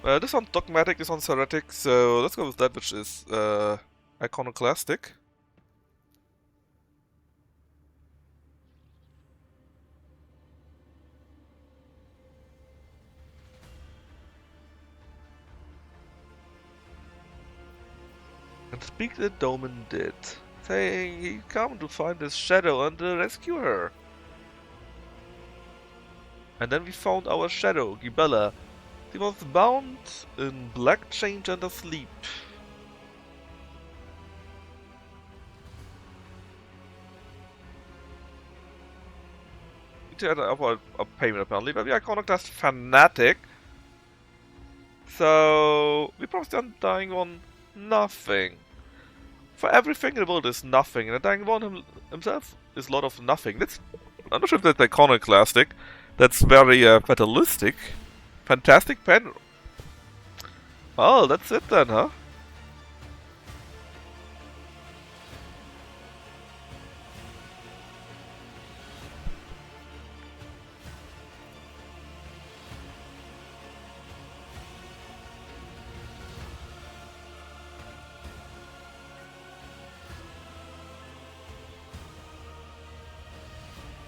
This one's dogmatic, this one's heretic, so let's go with that, which is iconoclastic. And speak the Domin did, saying he come to find his shadow and rescue her. And then we found our shadow, Gibella. He was bound in black chains and asleep. We had a payment apparently, but we are iconoclast fanatic. So we promised the Undying One nothing. For everything in the world is nothing, and the Undying One himself is a lot of nothing. I'm not sure if that's iconoclastic. That's very fatalistic. Fantastic pen. Oh, that's it then, huh?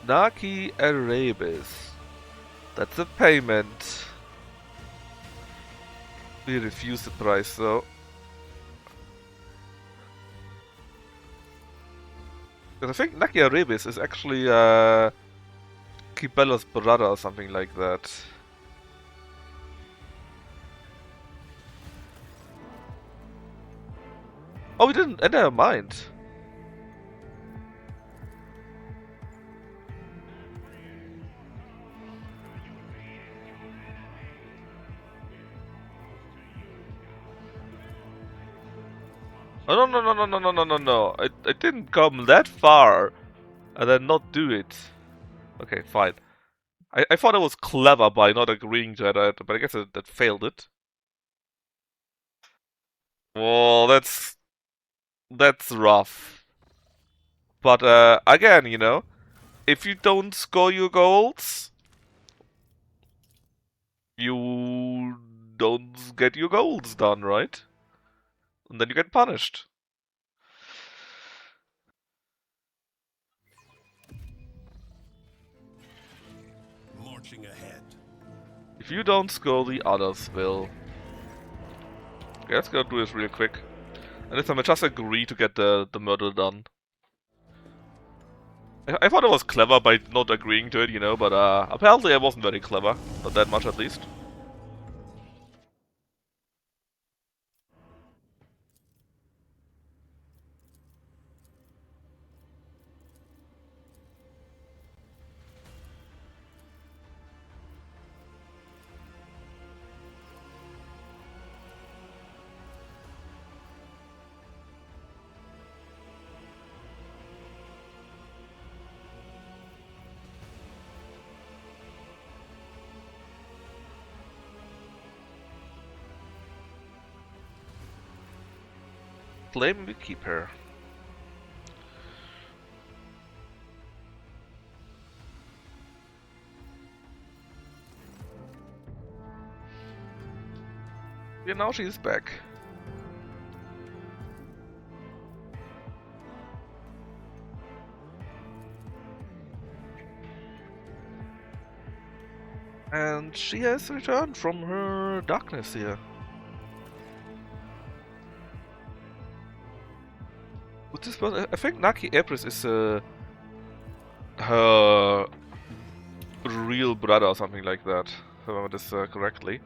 Naki Arabis. That's a payment. We refuse the price though. Because I think Naki Arabis is actually Kibella's brother or something like that. Oh, we didn't enter her mind. Oh no. I didn't come that far and then not do it. Okay, fine. I thought I was clever by not agreeing to that, but I guess that failed it. Well, that's rough. But again, you know, if you don't score your goals, you don't get your goals done, right? And then you get punished. Marching ahead. If you don't score, the others will. Okay, let's go do this real quick. And this time I just agree to get the murder done. I thought I was clever by not agreeing to it, you know, but apparently I wasn't very clever. Not that much at least. Claim we keep her. Yeah, now she's back. And she has returned from her darkness here. With this person, I think Naki April is her real brother or something like that, if I remember this correctly.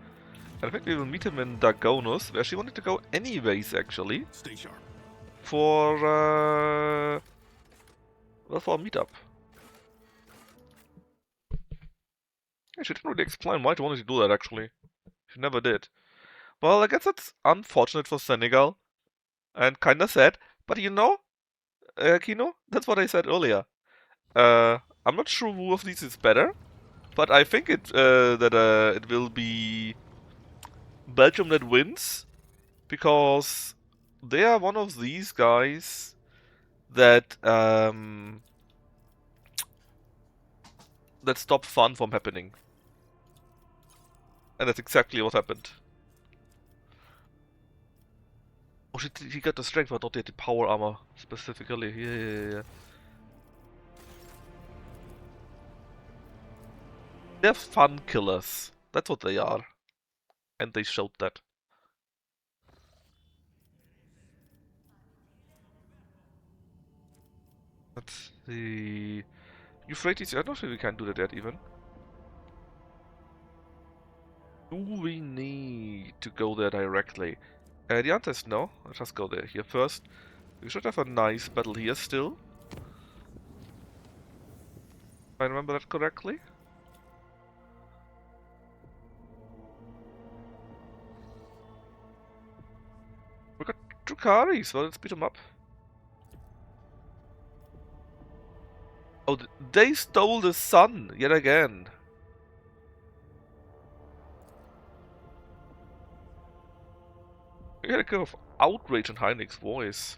And I think we will meet him in Dagonus, where she wanted to go anyways, actually. Stay sharp. For, well, for a meetup. Yeah, she didn't really explain why she wanted to do that, actually. She never did. Well, I guess that's unfortunate for Senegal. And kinda sad. But you know, Kino, that's what I said earlier. I'm not sure who of these is better, but I think it will be Belgium that wins, because they are one of these guys that that stop fun from happening, and that's exactly what happened. Oh shit, he got the strength, but not yet the power armor specifically. Yeah. They're fun killers. That's what they are, and they showed that. Let's see. Euphrates, I don't think we can do that yet even. Do we need to go there directly? The answer is no. Let's just go there here first. We should have a nice battle here still. If I remember that correctly. We got Drukaris, well, let's beat them up. Oh, they stole the sun yet again. I get a kind of outrage in Heinrich's voice.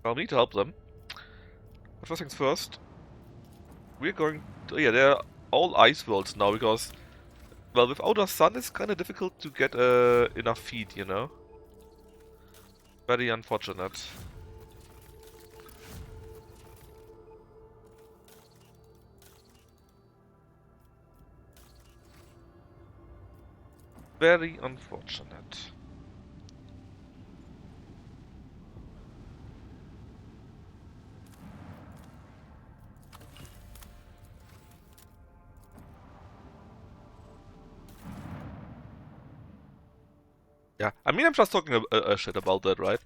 I'll need to help them. But first things first. We're going to... Yeah, they're all ice worlds now, because... Well, without a sun it's kinda difficult to get enough feed, you know? Very unfortunate. Very unfortunate. Yeah, I mean, I'm just talking a shit about that, right?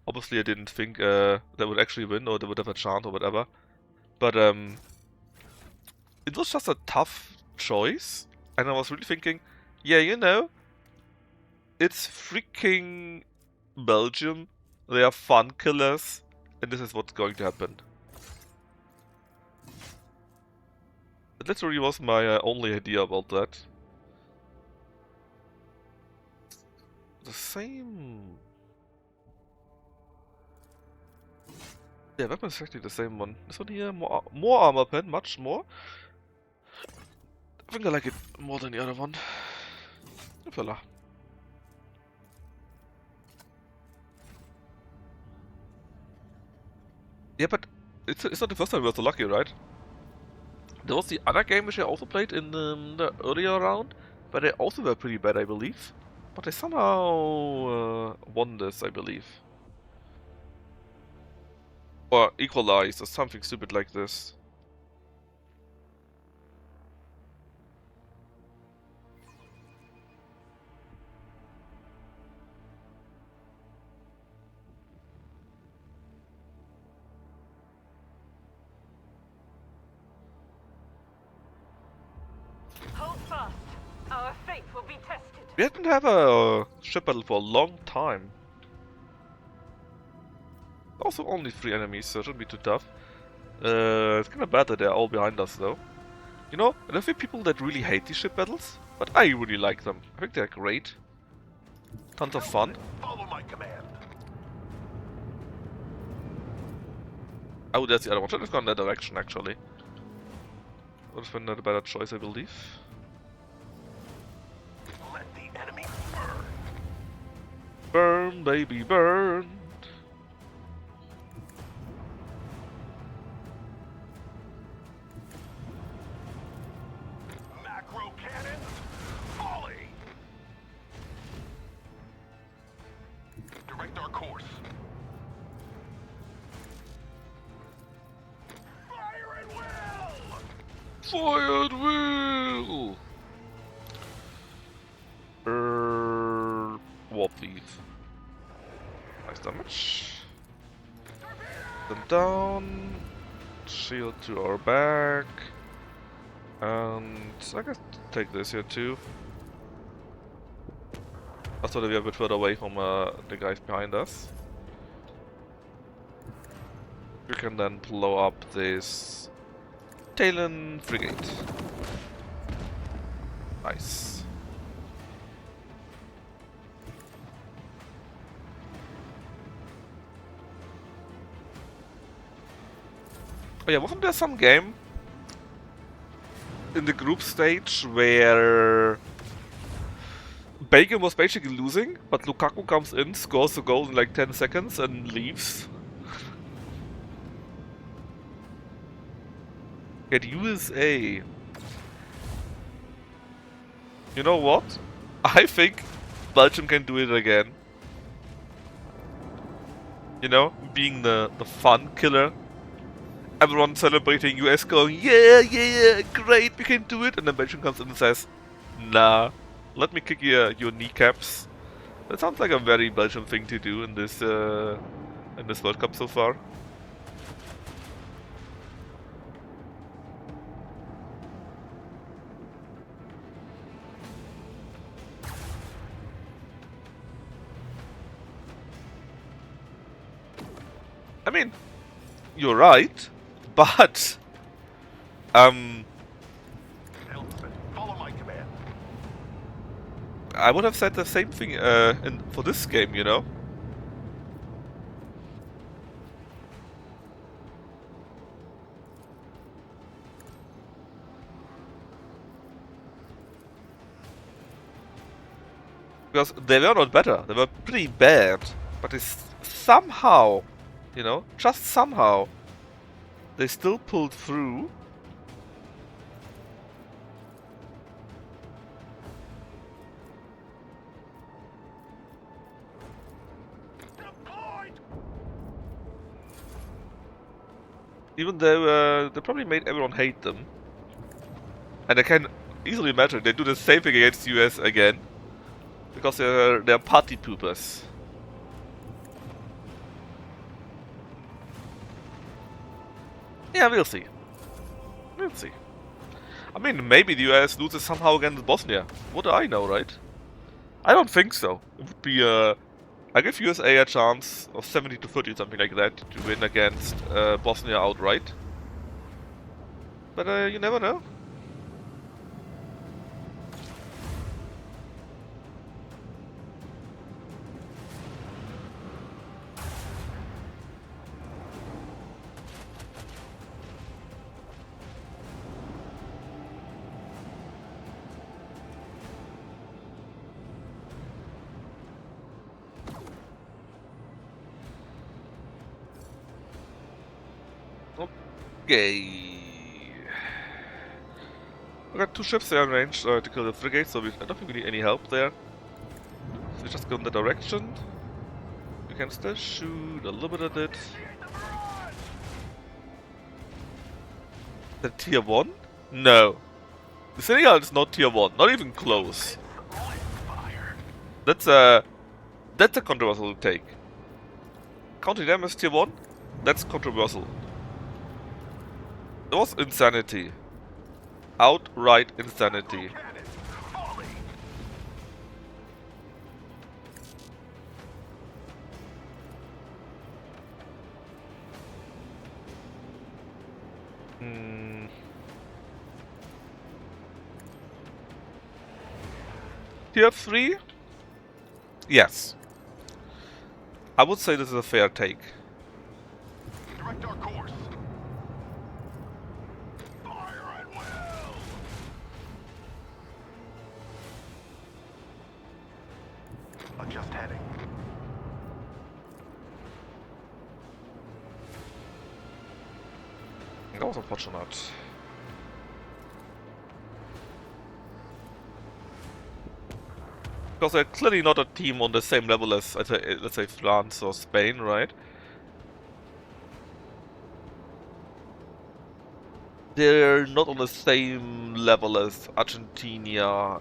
Obviously, I didn't think they would actually win, or they would have a chance, or whatever. But it was just a tough choice, and I was really thinking, yeah, you know, it's freaking Belgium. They are fun killers, and this is what's going to happen. That literally was my only idea about that. The same... Yeah, weapon is exactly the same one. This one here, more armor pen, much more. I think I like it more than the other one. Fella. Yeah, but it's not the first time we were so lucky, right? There was the other game which I also played in the earlier round, but they also were pretty bad, I believe. But they somehow won this, I believe. Or equalized, or something stupid like this. Hold fast. Our faith will be tested. We didn't have a ship battle for a long time. Also only 3 enemies, so it shouldn't be too tough. It's kinda bad that they're all behind us though. You know, there are people that really hate these ship battles, but I really like them. I think they're great. Tons of fun. Follow my command. Oh, there's the other one. Should have gone that direction actually. Would have been a better choice, I believe. Let the enemy burn. Burn, baby, burn. Fire at will! Warp leaf. Nice damage. Then down. Shield to our back. And I guess take this here too. I thought we are a bit further away from the guys behind us. We can then blow up this Talon frigate. Nice. Oh yeah, wasn't there some game in the group stage where Bacon was basically losing, but Lukaku comes in, scores the goal in like 10 seconds and leaves? Get USA. You know what? I think Belgium can do it again. You know, being the fun killer. Everyone celebrating, US going, yeah, yeah, great, we can do it. And then Belgium comes in and says, nah, let me kick your kneecaps. That sounds like a very Belgium thing to do in this World Cup so far. I mean, you're right, but Follow my command. I would have said the same thing for this game, you know? Because they were not better, they were pretty bad, but they somehow, you know, just somehow, they still pulled through. Even though they probably made everyone hate them. And I can easily imagine they do the same thing against US again. Because they're party poopers. Yeah, we'll see. We'll see. I mean, maybe the US loses somehow against Bosnia. What do I know, right? I don't think so. It would be I give USA a chance of 70 to 30, something like that, to win against Bosnia outright. But you never know. Okay. We got two ships there in range to kill the frigate, so I don't think we need any help there. So we just go in the direction. We can still shoot a little bit at it. The tier 1? No. The Senegal is not tier 1, not even close. That's a controversial take. Counting them as tier 1? That's controversial. It was insanity. Outright insanity. Tier 3? Yes. I would say this is a fair take. Direct our course. Fire at will. Adjust heading. That was unfortunate. Because they're clearly not a team on the same level as, let's say, France or Spain, right? they're not on the same level as Argentina,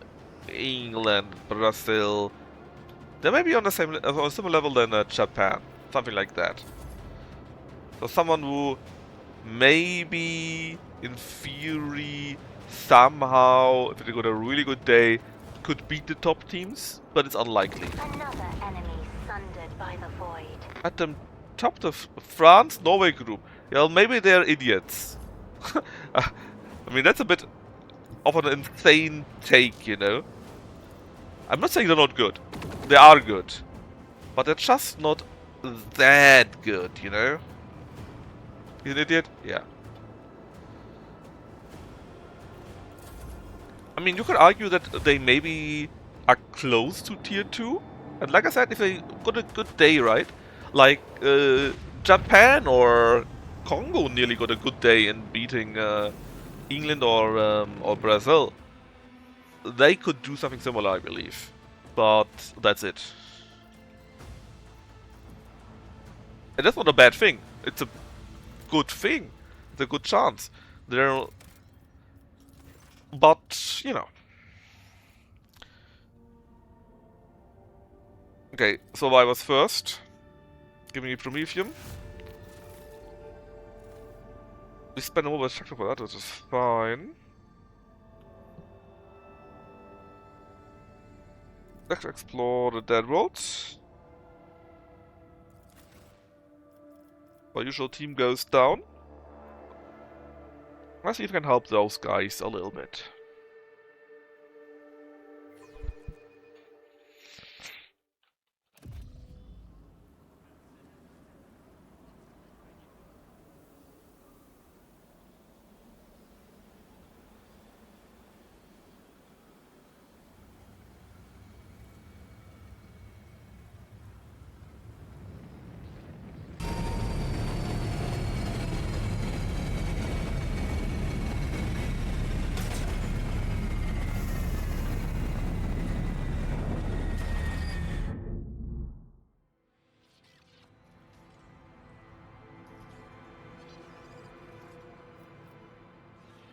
England, Brazil. They may be on the same, on a similar level than Japan, something like that. So someone who maybe, in theory, somehow, if they got a really good day, could beat the top teams, but it's unlikely. Another enemy sundered by the void. At the top, the France-Norway group. Yeah, well, maybe they're idiots. I mean, that's a bit of an insane take, you know? I'm not saying they're not good. They are good. But they're just not that good, you know? He's an idiot? Yeah. I mean, you could argue that they maybe are close to tier 2. And like I said, if they got a good day, right? Like, Japan or Congo nearly got a good day in beating England or Brazil. They could do something similar, I believe. But that's it. And that's not a bad thing. It's a good thing. It's a good chance. They're... But, you know. Okay, survivors first. Give me Prometheum. We spend a mobile structure for that, which is fine. Let's explore the dead roads. Our usual team goes down. Let's see if we can help those guys a little bit.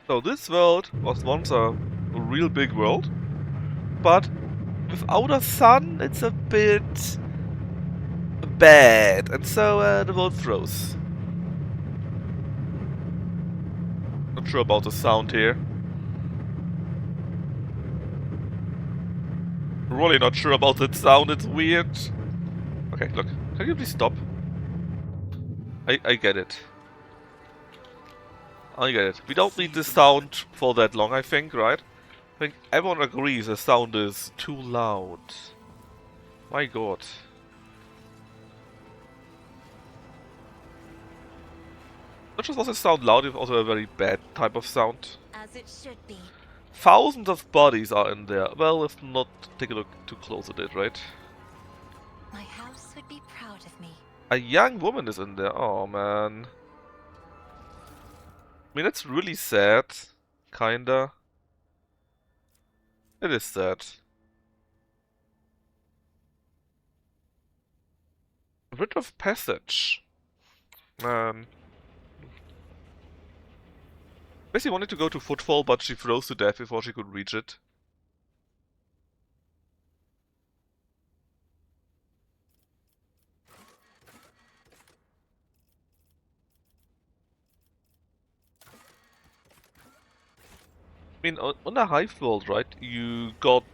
So this world was once a real big world, but without a sun it's a bit bad, and so the world froze. Not sure about the sound here. Really not sure about that sound, it's weird. Okay, look, can you please stop? I get it. I get it. We don't need this sound for that long, I think, right? I think everyone agrees the sound is too loud. My god. Not just does it sound loud, it's also a very bad type of sound. As it should be. Thousands of bodies are in there. Well, if not, take a look too close at it, right? My house would be proud of me. A young woman is in there. Oh, man. I mean, that's really sad. Kinda. It is sad. Rite of Passage. Man. Basically wanted to go to Footfall, but she froze to death before she could reach it. I mean, on a hive world, right, you got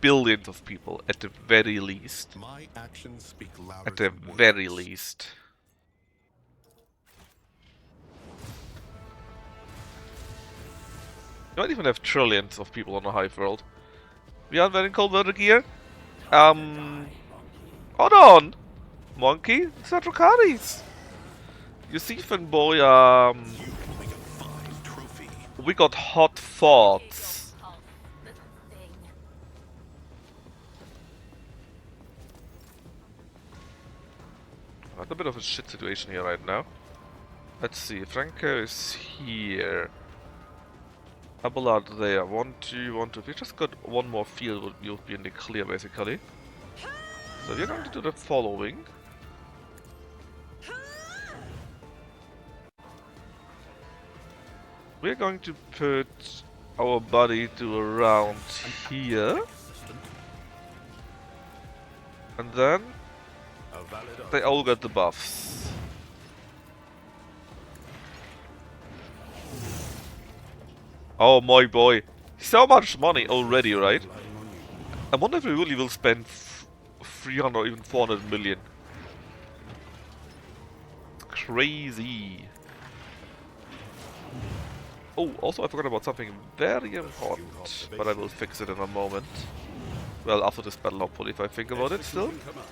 billions of people, at the very least. My actions speak louder At the than words. very least. You don't even have trillions of people on a hive world. We aren't wearing cold weather gear? Hold on! Monkey? It's not Drukhari's. You see, Fanboy, You will make a fine trophy. we got hot thoughts. That's a bit of a shit situation here right now. Let's see, Franco is here. Abelard there. 1, 2, 1, 2. We just got one more field, we'll be in the clear basically. So we're going to do the following. we're going to put our body to around here. And then A valid they all get the buffs. Oh my boy. So much money already, right? relying on you. I wonder if we really will spend 300 or even 400 million. Crazy. Oh, also I forgot about something very important, but I will fix it in a moment. Well, after this battle, hopefully, if I think about it still. Executing command.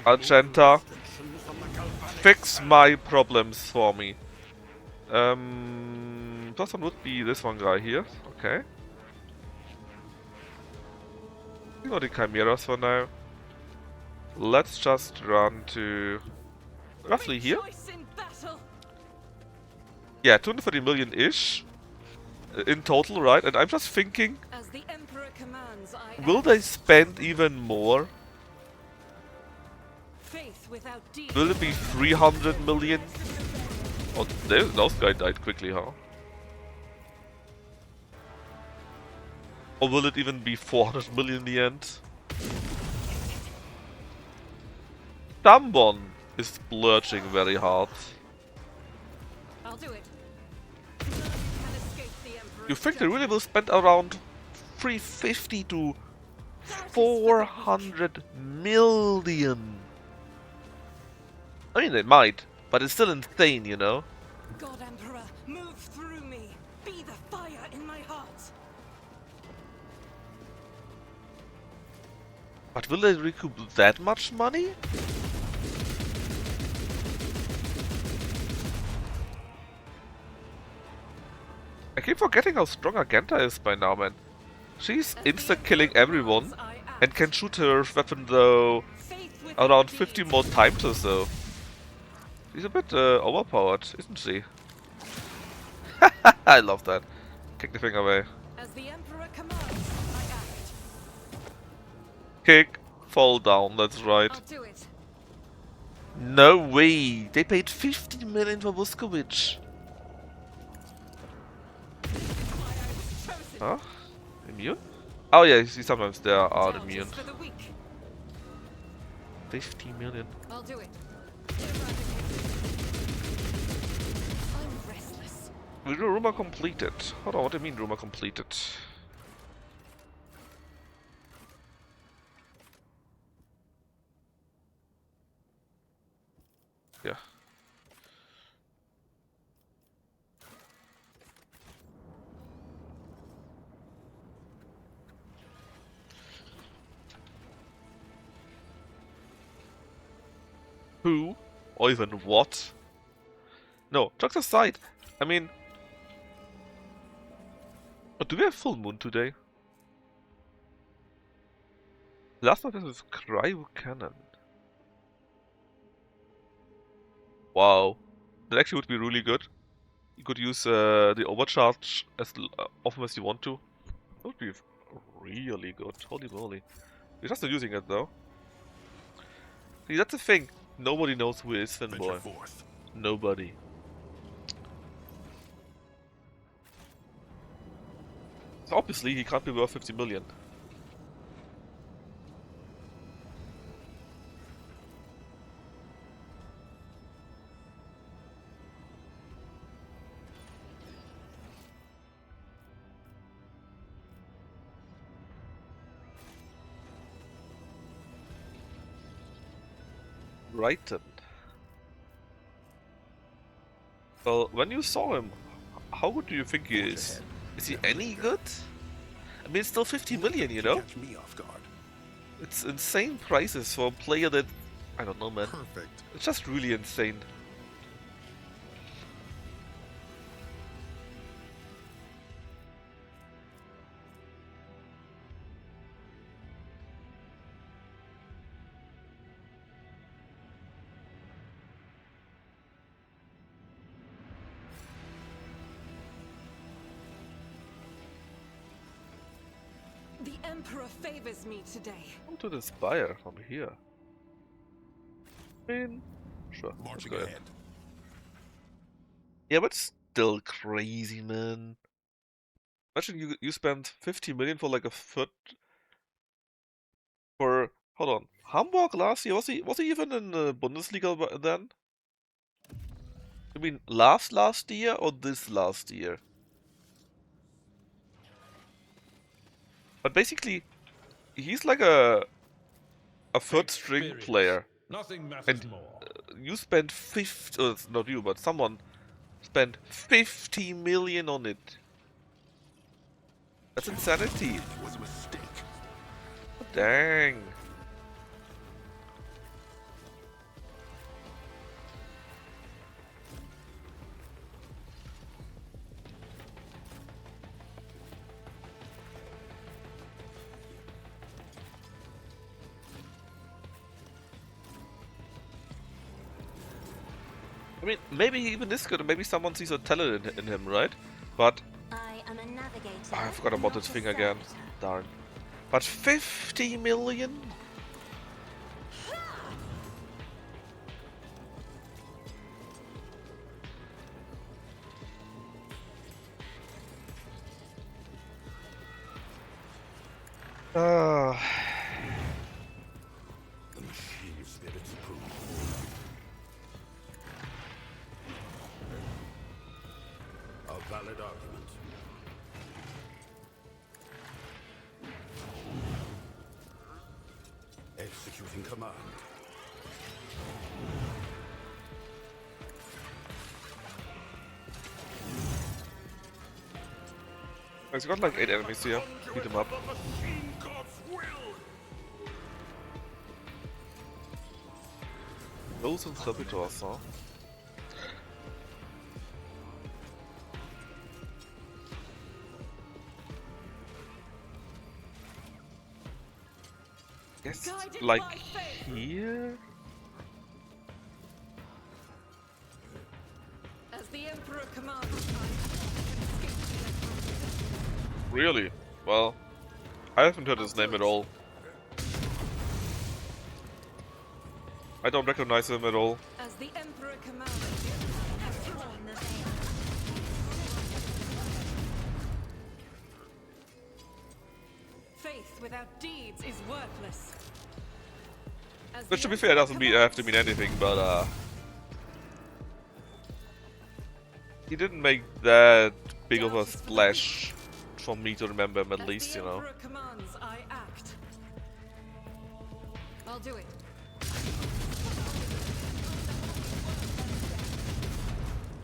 Argenta, Restrictions from the galvanic fix my problems for me. First one would be this one guy here. Okay. Ignore the chimeras for now. Let's just run to roughly here. Rejoice in battle. Yeah, 230 million-ish in total, right? And I'm just thinking, As the Emperor commands, I will act. they spend even more? Faith without deed. Will it be 300 million? Oh, those guy died quickly, huh? Or will it even be 400 million in the end? Someone is splurging very hard. I'll do it. None can escape the Emperor's You think they really judgment. will spend around 350 to 400 million? I mean, they might, but it's still insane, you know? God Emperor, move through me. Be the fire in my heart. But will they recoup that much money? I keep forgetting how strong Argenta is by now, man. She's As the insta-killing Emperor everyone commands, I act. and can shoot her weapon though Faith without around deed. 50 more times or so. She's a bit overpowered, isn't she? I love that. Kick the thing away. As the Emperor commands, I act. Kick, fall down, that's right. I'll do it. No way! They paid 50 million for Vuskovic. Why I was chosen. Huh? Immune? Oh yeah, you see sometimes they are Doubt immune. is for the weak. 50 million. I'll do it. Eradicate. I'm restless. Rumor completed. Hold on, what do you mean rumor completed? Yeah. Who? Or even what? No, jokes aside. I mean... Oh, do we have full moon today? Last night was cryo cannon. Wow. That actually would be really good. You could use the overcharge as often as you want to. That would be really good. Holy moly. You're just not using it though. See, that's the thing. Nobody knows who is Venture Finboy. forth. Nobody. So obviously he can't be worth 50 million. Brighton. Well, when you saw him, how good do you think he is? Is he any good? I mean, it's still 50 million, you know? Catch me off guard. It's insane prices for a player that... I don't know, man. Perfect. It's just really insane. The Emperor favors me today. Come to the spire from here. I mean, sure. Let's Marching go ahead. ahead. Yeah, but still crazy, man. Imagine you spent 50 million for like a foot for hold on. Hamburg last year, was he even in the Bundesliga then? You mean last year or this last year? But basically he's like a third string Experience. player. Nothing matters And more. you spent 50 not you, but someone spent 50 million on it. That's insanity. It was a mistake. Dang. I mean, maybe even this good, maybe someone sees a talent in him, right? But I am a navigator. I forgot about not this a thing again. servitor. Darn. But 50 million? The machine spirits approve. A valid argument. Executing command. He's got like 8 enemies here. Beat him up. Those and Saboteurs, huh? Guess Guided like by faith. here? As the Emperor commands, I can escape the Emperor. Really? Well, I haven't heard his name at all. I don't recognize him at all. As the Emperor commands, Drawn the veil. Faith without deeds is worthless. As Which, the to be fair, Emperor doesn't have to mean commands, anything, but he didn't make that big of a splash for me to remember him at as least, the you know. Emperor commands, I act. I'll do it.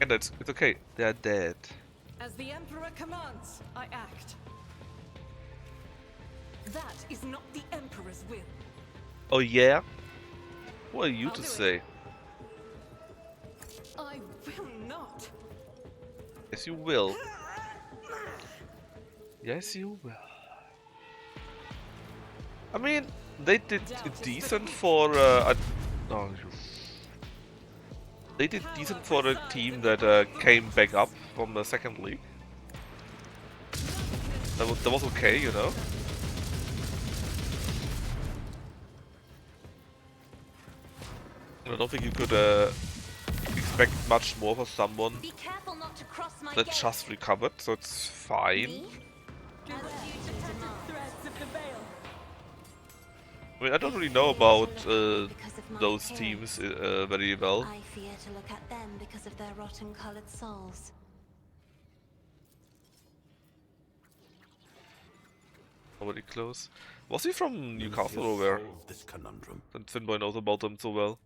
And it's okay, they're dead. As the Emperor commands, I act. That is not the Emperor's will. Oh yeah? What are you I'll to do it. say? I will not. Yes you will. Yes you will. I mean, they did decent for oh, they did decent for a team that came back up from the second league. That was okay, you know. I don't think you could expect much more for someone Be careful not to cross my that gate. just recovered, so it's fine. Me? As duty demands. I mean, I don't really know about Fear to look at them because of my those appearance. teams very well. I fear to look at them because of their rotten-colored souls. Nobody close. Was he from Newcastle You or where? solve this conundrum. And Finboy knows about them so well.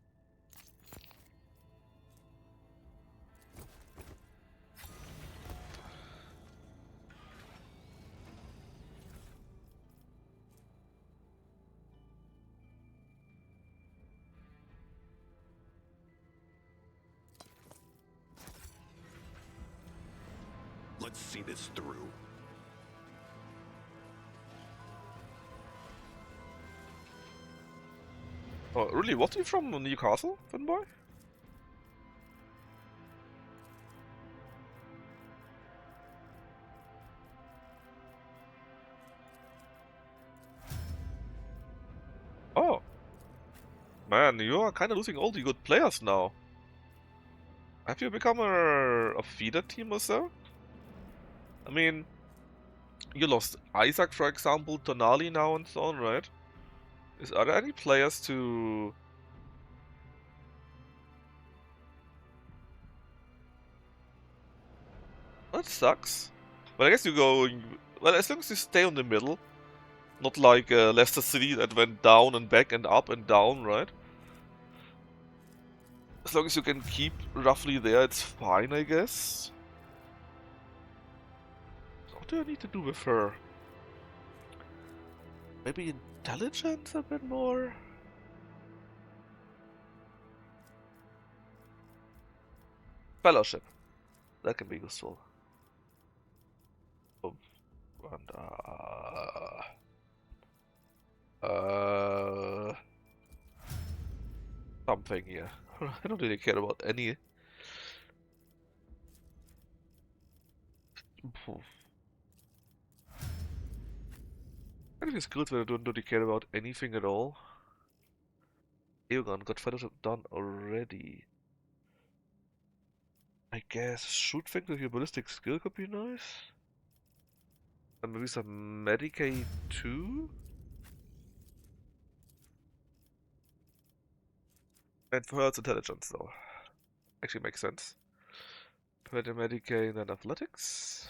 Let's see this through. Oh, really? Was he from Newcastle, Finboy? Oh. Man, you are kind of losing all the good players now. Have you become a feeder team or so? I mean, you lost Isaac, for example, Tonali now and so on, right? Are there any players to... That sucks. But I guess you go... Well, as long as you stay on the middle. Not like Leicester City that went down and back and up and down, right? As long as you can keep roughly there, it's fine, I guess. What do I need to do with her? Maybe intelligence a bit more? Fellowship. That can be useful. Oh, and, something here. I don't really care about any. I think it's good that I don't really care about anything at all. Aegon got fellowship done already. I guess shoot things with your ballistic skill could be nice. And maybe some Medicaid too? And for her it's intelligence though. Actually makes sense. Better Medicaid and athletics.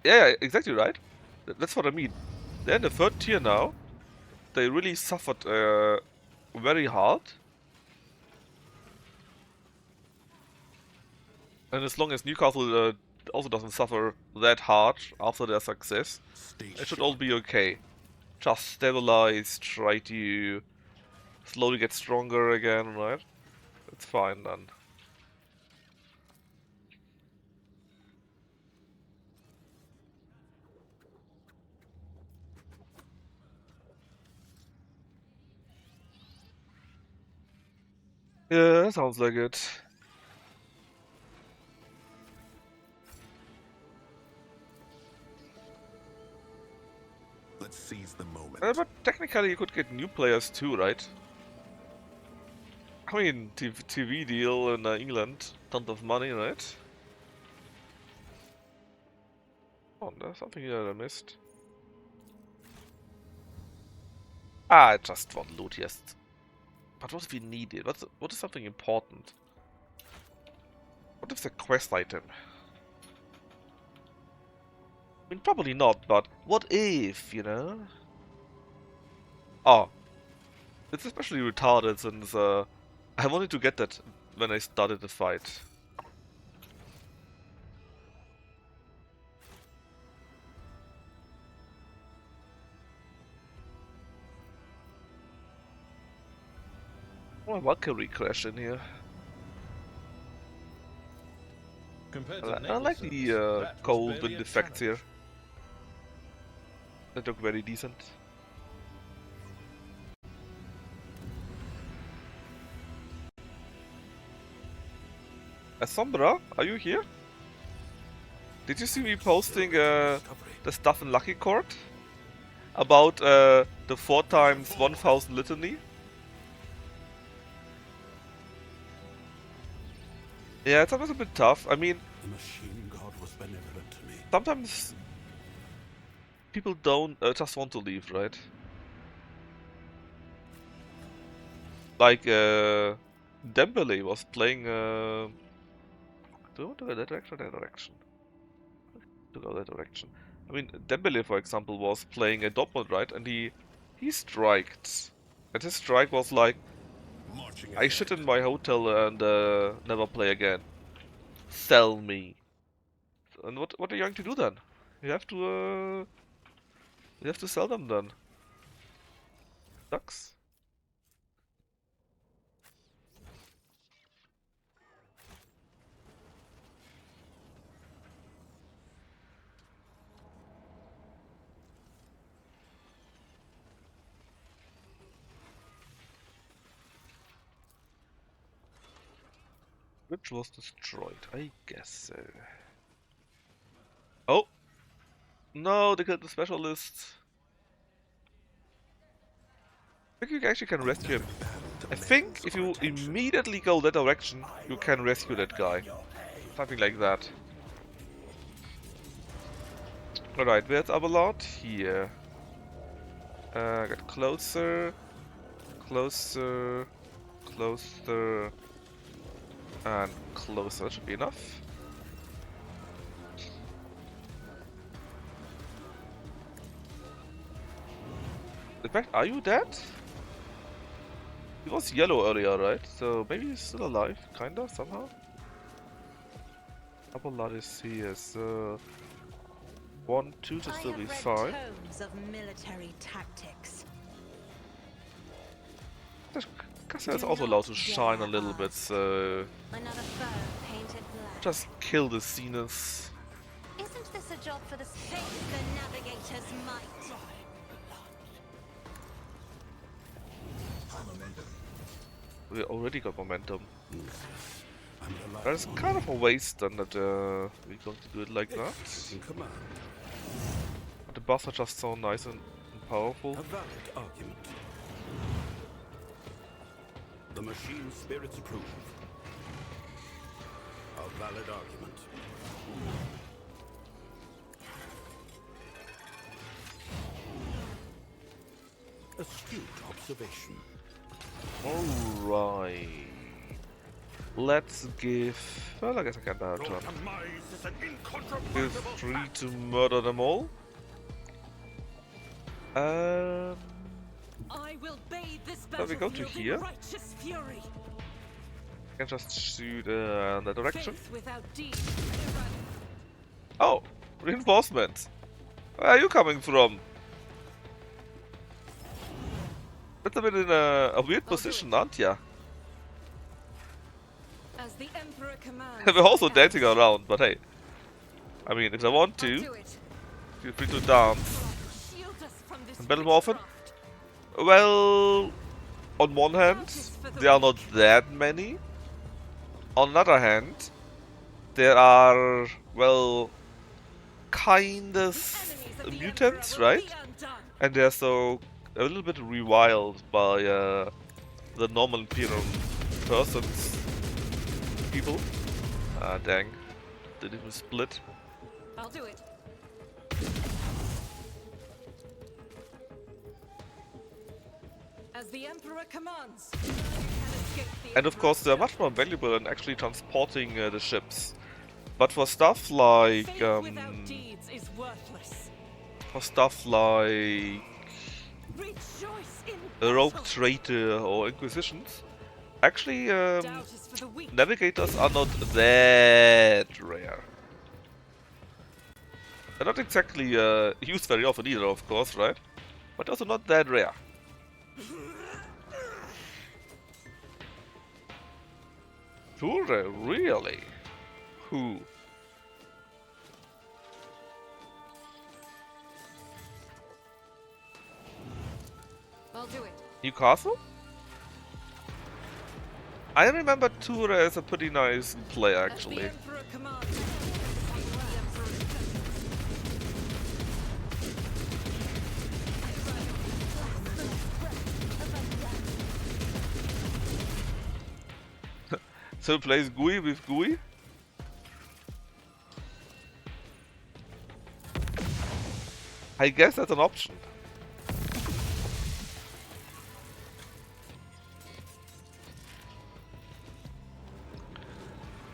Yeah, exactly right. That's what I mean. They're in the 3rd tier now. They really suffered very hard. And as long as Newcastle also doesn't suffer that hard after their success, it should all be okay. Just stabilize, try to slowly get stronger again, right? It's fine then. Yeah, that sounds like it. Let's seize the moment. But technically you could get new players too, right? I mean, TV deal in England, tons of money, right? Oh, there's something here that I missed. Ah, I just want loot, yes. But what if we need it? What is something important? What if it's a quest item? I mean, probably not, but what if, you know? Oh. It's especially retarded since I wanted to get that when I started the fight. Oh, a Valkyrie crash in here. Compared I to like naval the service, that was cold barely wind a effects here. challenge. They look very decent. Sombra, are you here? Did you see me posting the stuff in Lucky Court? About the 4 times 1000 litany? Yeah, it's always a bit tough. I mean, The machine god was benevolent to me. sometimes people don't just want to leave, right? Like Dembele was playing. Do I want to go that direction or that direction? To go that direction. I mean, Dembele, for example, was playing a Dortmund, right? And he striked, and his strike was like, Marching I shit ahead. in my hotel and never play again. Sell me. And what are you going to do then? You have to sell them then. Sucks. Which was destroyed? I guess so. Oh! No, they killed the specialist. I think you actually can rescue him. Battle I think if you immediately go that direction, you can rescue that guy. Something like that. Alright, where's Abelard? Here. Get closer, closer, closer, and closer. That should be enough. In fact, are you dead? He was yellow earlier, right? So maybe he's still alive, kinda, somehow. Abelard is here, so 1, 2 should still be fine. tomes of military tactics. Cassia is also allowed to shine a little bit, so Another foe painted black. just kill the Zenith. Isn't this a job for the Face the navigator's might. We already got momentum. I'm the That is kind of a waste then that we're going to do it like that. in command. But the buffs are just so nice and powerful. A valid argument. The machine spirits approve. A valid argument. Astute observation. Alright. Let's give... Well, I guess I can turn. Feel free to murder them all. I will bathe this we go to battlefield here? in righteous fury. I can just shoot in that direction. Faith without deed. Oh! Reinforcements! Where are you coming from? That's a bit in a weird position, aren't ya? As the Emperor commands. We're also dancing around, but hey. I mean, if I want I'll to, do it. feel free to dance. Shield us from this Battle more often? witchcraft. Well, on one hand, there are not that many. On the other hand, there are, well, kind of Enemies of the mutants, Emperor will right? be undone. And they're so a little bit reviled by the normal Imperial persons, people. Ah, dang. Did it split? I'll do it. As the Emperor commands. None can escape the And of course, they're much more valuable than actually transporting the ships. But for stuff like Faith without deeds is worthless. Rejoice in Rogue battle. Traitor or Inquisitions, actually Doubt is for the weak. navigators are not that rare. They're not exactly used very often either, of course, right? But also not that rare. Chorda, really? Who? I'll do it. Newcastle? I remember Tura as a pretty nice player, As the actually. Emperor commands. The Emperor So plays GUI with GUI? I guess that's an option.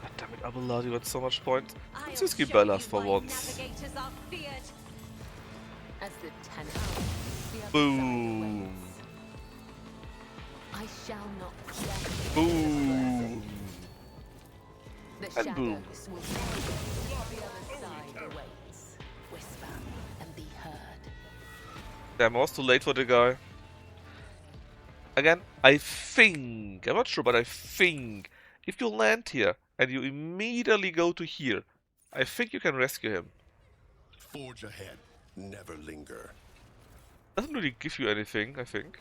God damn it, Abelard, you got so much points. Let's just keep Bellas for once. Navigators are feared. As the Tanner, the other Boom. side awaits. I shall not rest. Boom. The And shadows boom. will follow. The other side awaits. Whisper and be heard. Damn, I was too late for the guy. Again, I think, I'm not sure, but I think if you land here and you immediately go to here, I think you can rescue him. Forge ahead, never linger. Doesn't really give you anything, I think.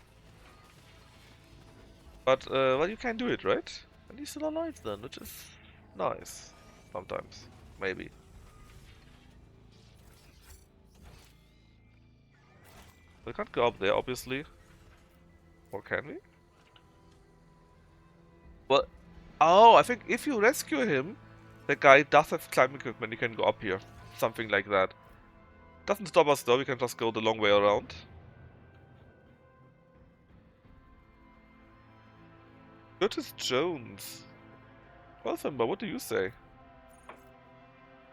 But, well, you can do it, right? And he's still alive then, which is nice. Sometimes. Maybe. We can't go up there, obviously. Or can we? Well, oh, I think if you rescue him, the guy does have climbing equipment, he can go up here. Something like that. Doesn't stop us though, we can just go the long way around. Curtis Jones. Well, Simba, what do you say?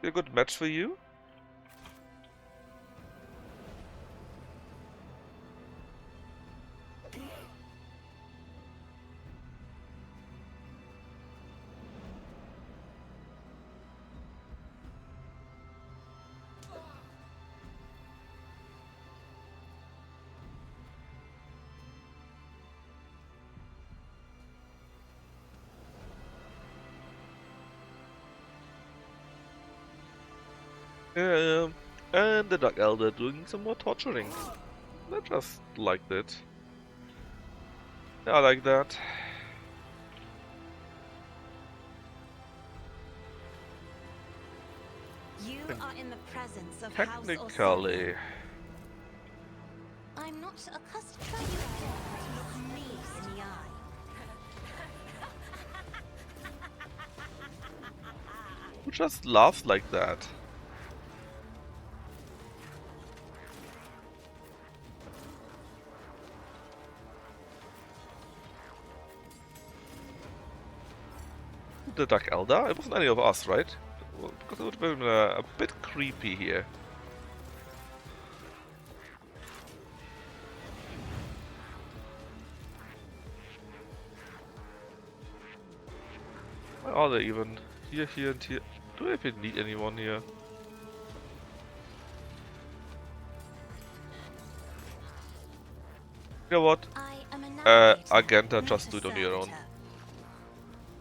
Be a good match for you? And the Dark Elder doing some more torturing. I just liked it. Yeah, I like that. You are in the presence of Technically. I'm not accustomed to look me in the eye. Who just laughs like that? The Dark Elder? It wasn't any of us, right? Well, because it would have been a bit creepy here. Where are they even? Here, here, and here. Do I even need anyone here? You know what? I am a navigator, Agenta, not just a do it on your own. servitor.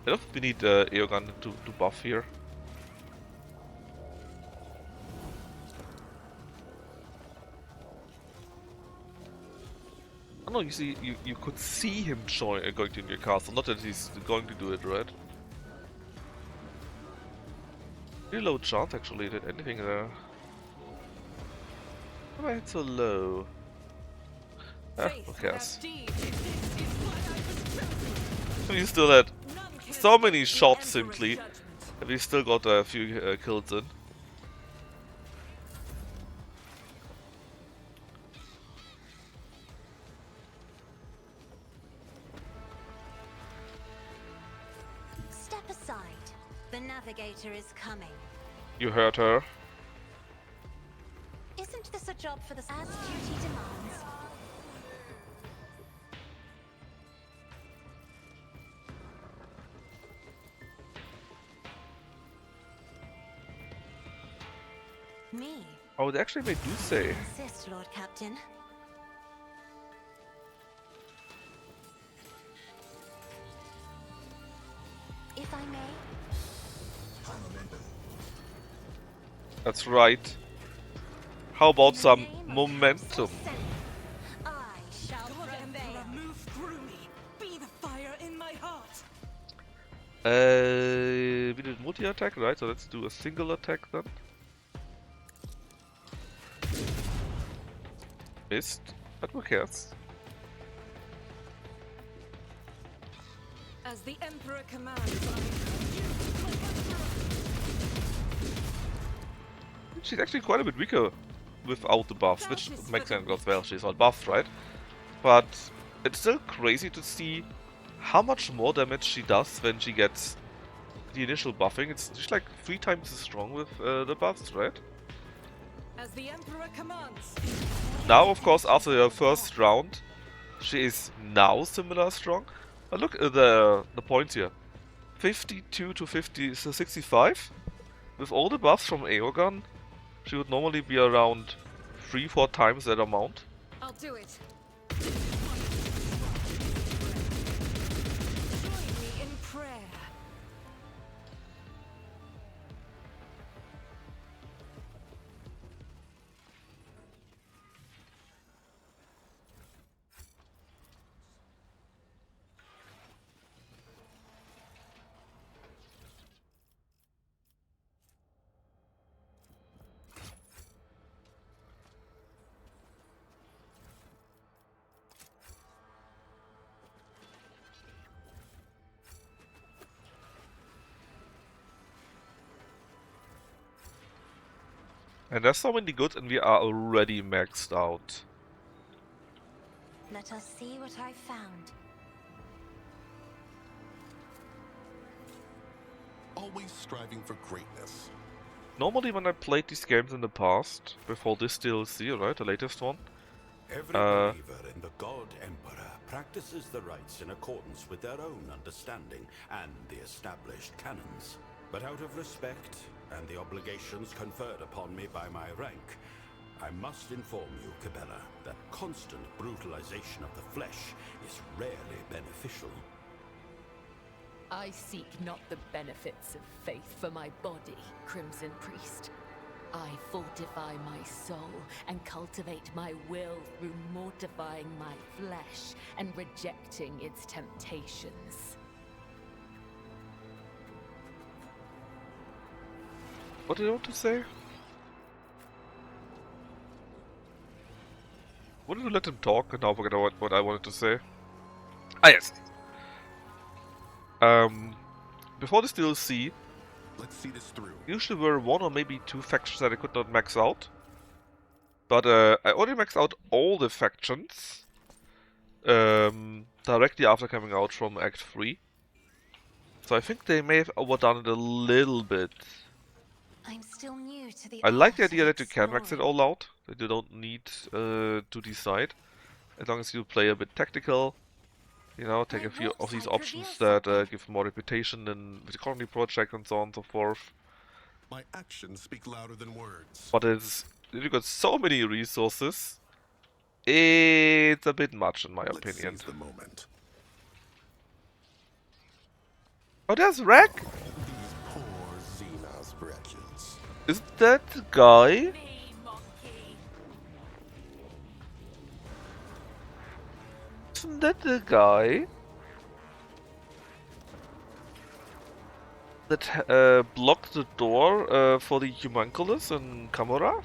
I don't think we need Eogan to buff here. I know, you see, you could see him going to your castle, not that he's going to do it, right? Pretty low chance actually that anything there. Why am I so low? Ah, who cares? We still had so many shots simply, and we still got a few kills in. Step aside. The navigator is coming. You heard her. Isn't this a job for the as duty demands? Me? Oh, they actually made say. Insist, Lord Captain. If I may. That's right. How about some momentum? I shall prevail. Move through me. Be the fire in my heart. We did multi-attack, right? So let's do a single attack then. Missed, but who cares? As the Emperor commands, She's actually quite a bit weaker without the buffs, which makes sense as well. She's not buffed, right? But it's still crazy to see how much more damage she does when she gets the initial buffing. She's like 3 times as strong with the buffs, right? as the Emperor commands. Now, of course, after her first round, she is now similar strong. But look at the points here. 52 to 65. With all the buffs from Aegon, she would normally be around 3-4 times that amount. I'll do it. Join me in prayer. And there's so many goods and we are already maxed out. Let us see what I found. Always striving for greatness. Normally when I played these games in the past, before this DLC, right, the latest one, Every believer in the God Emperor practices the rites in accordance with their own understanding and the established canons. But out of respect and the obligations conferred upon me by my rank, I must inform you, Cabela, that constant brutalization of the flesh is rarely beneficial. I seek not the benefits of faith for my body, Crimson Priest. I fortify my soul and cultivate my will through mortifying my flesh and rejecting its temptations. what do you want to say? Wouldn't you let him talk and now forget what I wanted to say? Ah yes! Before this DLC, Let's see this through. usually were one or maybe two factions that I could not max out. But I already maxed out all the factions directly after coming out from Act 3. So I think they may have overdone it a little bit. I'm still new to the I like the art idea of that you can max it exploring. all out, that you don't need to decide. As long as you play a bit tactical, you know, take a few of these options that give more reputation in the colony project and so on and so forth. My actions speak louder than words. But you got so many resources, it's a bit much in my Let's opinion. seize the moment. Oh, there's Rek! These poor Xenos wretches. Is that the guy? Me, monkey! Isn't that the guy that blocked the door for the homunculus in Kamorath?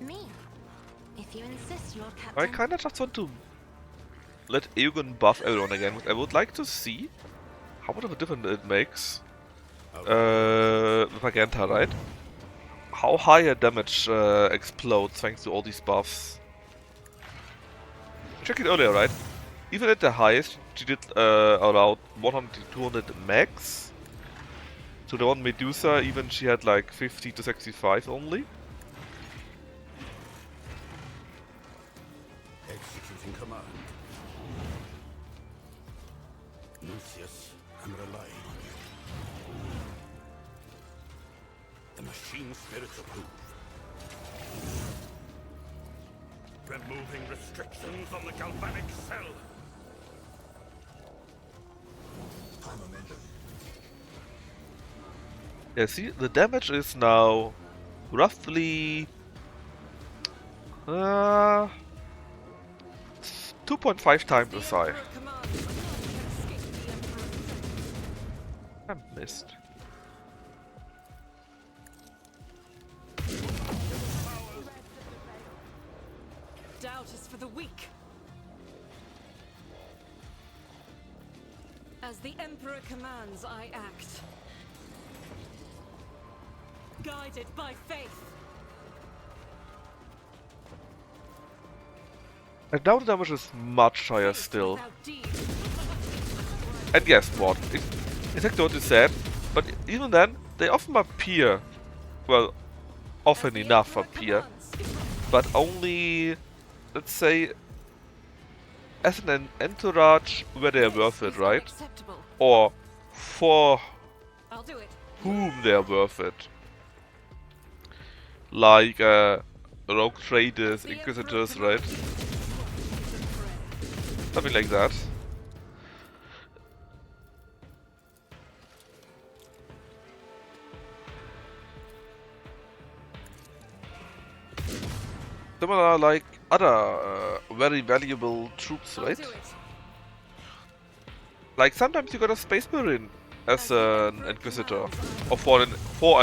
Me. If you insist, Lord I Captain. kinda just want to let Eogan buff everyone again. I would like to see how much of a difference it makes with Magenta, right? How high a damage explodes thanks to all these buffs. Check it earlier, right? Even at the highest, she did around 100 to 200 max. So the one Medusa, even she had like 50 to 65 only. Executing command. Lucius, I'm relying on you. The machine spirits approve. Removing restrictions on the galvanic cell. Yeah, see, the damage is now roughly 2.5 times as high. Emperor commands, none can escape the Emperor. I missed. Doubt is for the weak. As the Emperor commands, I act. Guided by faith. And now the damage is much higher Faith still. without deed. And guess what? Exactly what you said, but even then, they often appear. Well, often As the enough Emperor appear. commands. But only, let's say, as an entourage where they are This worth it, is right? unacceptable. Or for I'll do it. whom they are worth it. Like rogue traders, The inquisitors, Emperor right? commands. Something like that. Similar like other very valuable troops, I'll right? do it. Like sometimes you got a Space Marine as the an Emperor Inquisitor, commands, or for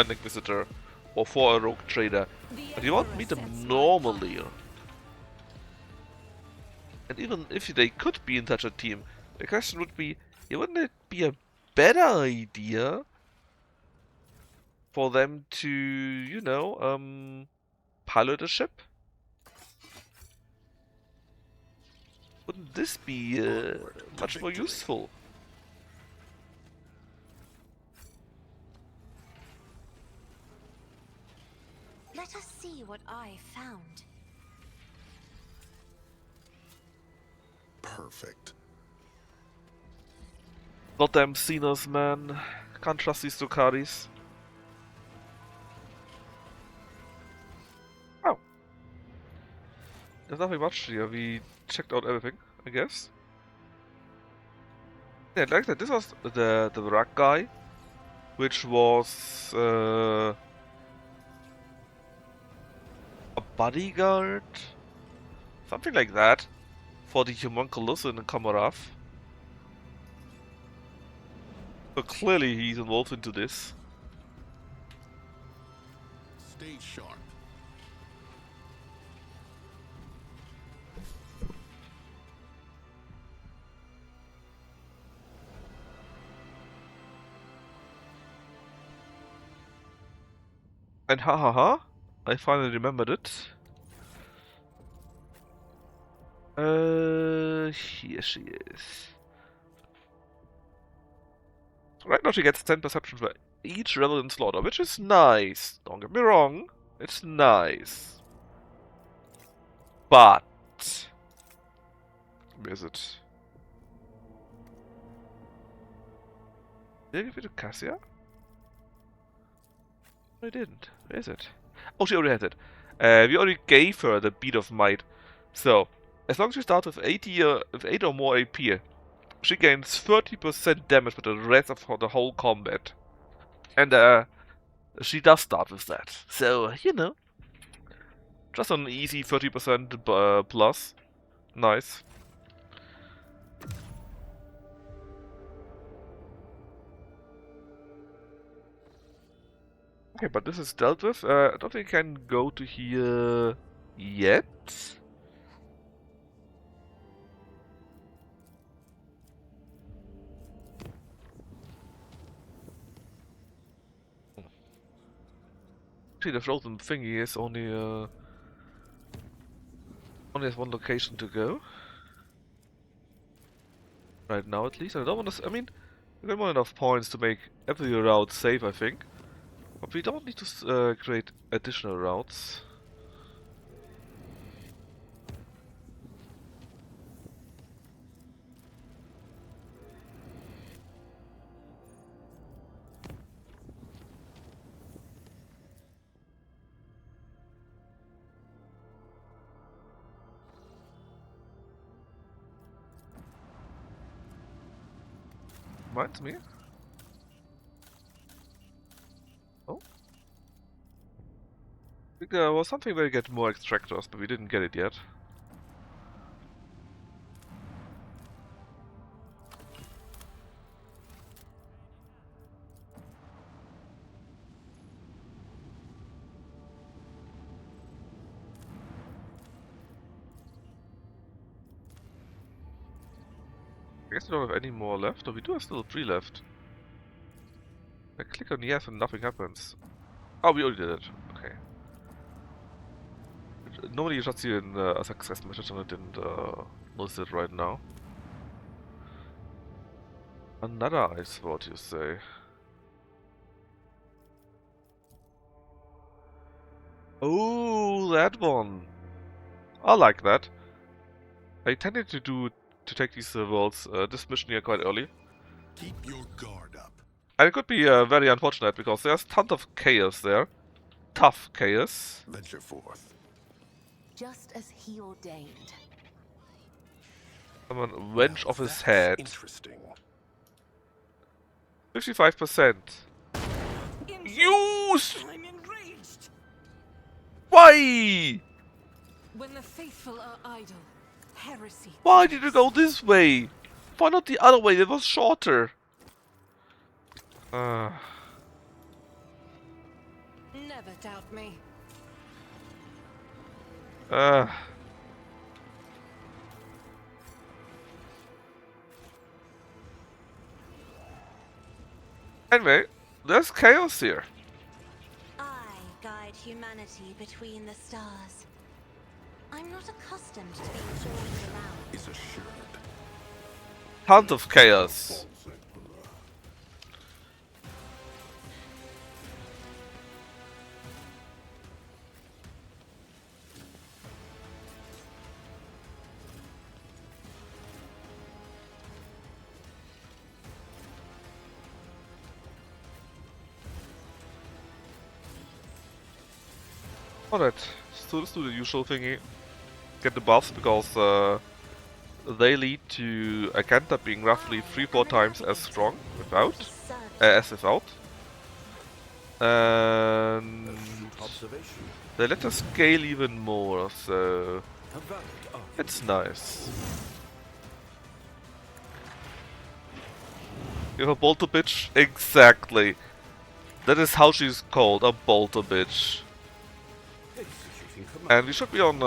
an Inquisitor, or for a Rogue Trader. The But you won't Emperor meet them sets my normally. path. And even if they could be in such a team, the question would be, wouldn't it be a better idea for them to, you know, pilot a ship? Wouldn't this be Onward to much more victory. useful? Let us see what I found. Perfect. Goddamn Cenos, man. Can't trust these Ducatis. Oh. There's nothing much here. We checked out everything, I guess. Yeah, like that. This was the Wrack guy, which was a bodyguard, something like that, for the homunculus in Komarov. So clearly he's involved into this. Stay sharp. And ha ha ha, I finally remembered it. Here she is. Right now she gets 10 perception for each relevant slaughter, which is nice. Don't get me wrong, it's nice. But... where is it? Did I give it to Cassia? No, I didn't. Where is it? Oh, she already has it. We already gave her the Beat of Might. So, as long as she starts with 8 or more AP, she gains 30% damage for the rest of the whole combat. And she does start with that. So, you know, just an easy 30% plus. Nice. Okay, but this is dealt with. I don't think I can go to here yet. Actually, the frozen thingy is only has one location to go. Right now, at least. I don't want to. I mean, we got more enough points to make every route safe, I think. But we don't need to create additional routes. Reminds me. Oh. I think there was something where you get more extractors, but we didn't get it yet. I guess we don't have any more left, or we do have still 3 left. I click on yes and nothing happens. Oh, we already did it. Okay. Normally you just see a success message and I didn't notice it right now. Another ice sword, you say? Oh, that one! I like that. I tended to take these worlds, this mission here quite early. Keep your guard up. And it could be very unfortunate because there's tons of chaos there. Tough chaos. Venture forth. Just as he ordained. Someone wrench off his That's head. interesting. 55%. Use! I'm enraged. Why? When the faithful are idle. Heresy. Why did you go this way? Why not the other way? It was shorter. Never doubt me. Anyway, there's chaos here. I guide humanity between the stars. I'm not accustomed to being ordered around. Is assured. Tons of chaos. Alright, so let's do the usual thingy. Get the buffs because they lead to Agenta being roughly 3-4 times as strong without, as without. And Observation. they let us scale even more, so A valid argument. it's nice. You have a bolter bitch? Exactly. That is how she's called, a bolter bitch. Executing command. And we should be on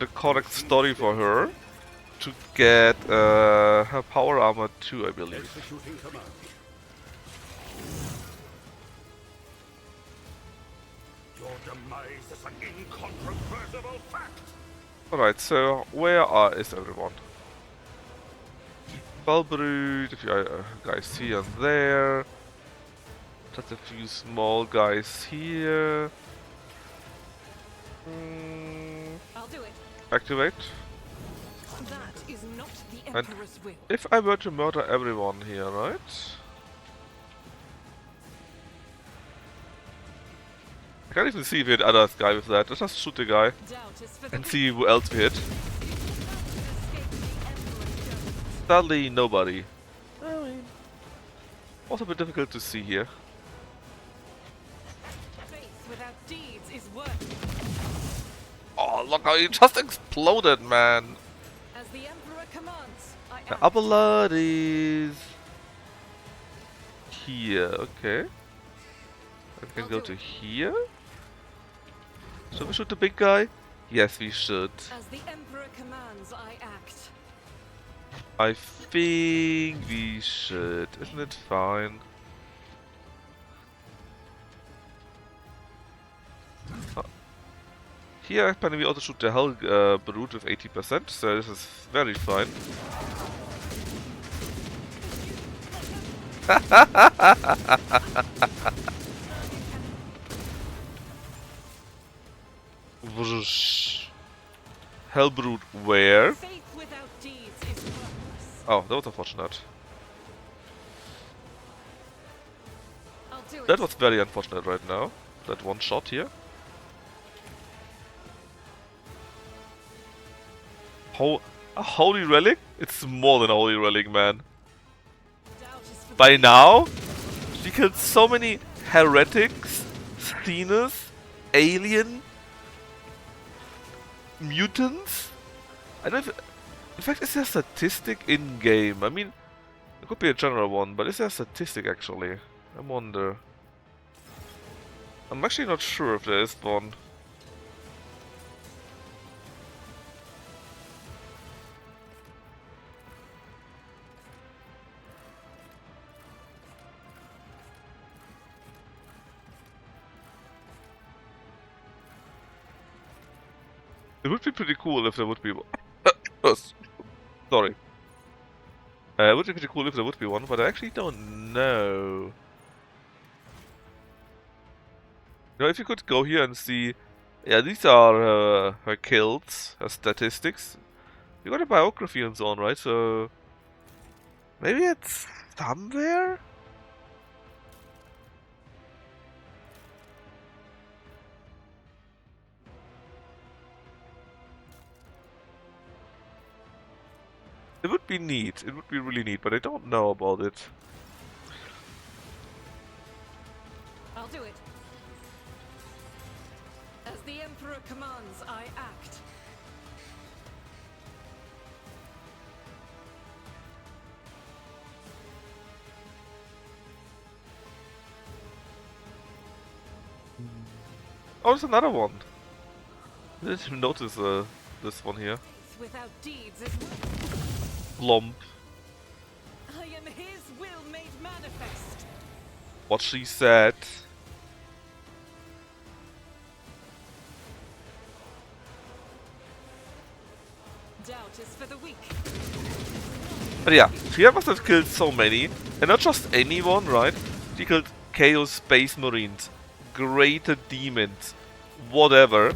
the correct story for her to get her power armor too, I believe. Executing command. Your demise is an incontrovertible fact. Alright, so where is everyone? Spellbrood, if you guys see on there. Just a few small guys here. I'll do it. Activate. That is not the And Emperor's will. if I were to murder everyone here, right? I can't even see if we hit other guy with that. Let's just shoot the guy Doubt is for the and see who else we hit. escape the Emperor's judgment. Sadly, nobody. Also a bit difficult to see here. Faith without deeds is worthless. Oh, look how he just exploded, man! As the Emperor commands, I The act. upper lot is here, okay. We can go to here. Should we shoot the big guy? Yes, we should. As the Emperor commands, I act. I think we should. Isn't it fine? Here, apparently, we also shoot the Hell Brute with 80%, so this is very fine. Whoosh. Hell Brute, where? Faith without deeds is worthless. Oh, that was unfortunate. I'll do it. That was very unfortunate right now. That one shot here. A holy relic? It's more than a holy relic, man. Doubt is for the By now, she killed so many heretics, Steeners, alien, mutants. I don't know if, in fact, is there a statistic in game? I mean, it could be a general one, but is there a statistic actually? I wonder. I'm actually not sure if there is one. It would be pretty cool if there would be one. Sorry. It would be pretty cool if there would be one, but I actually don't know. You know, if you could go here and see... Yeah, these are her kills, her statistics. You got a biography and so on, right? So... Maybe it's somewhere? It would be neat. It would be really neat, but I don't know about it. I'll do it. As the Emperor commands, I act. Oh, there's another one. I didn't even notice this one here. Faith without deeds is Blomp. I am his will made manifest. What she said. Doubt is for the weak. But yeah, she must have killed so many. And not just anyone, right? She killed Chaos Space Marines, Greater Demons, whatever.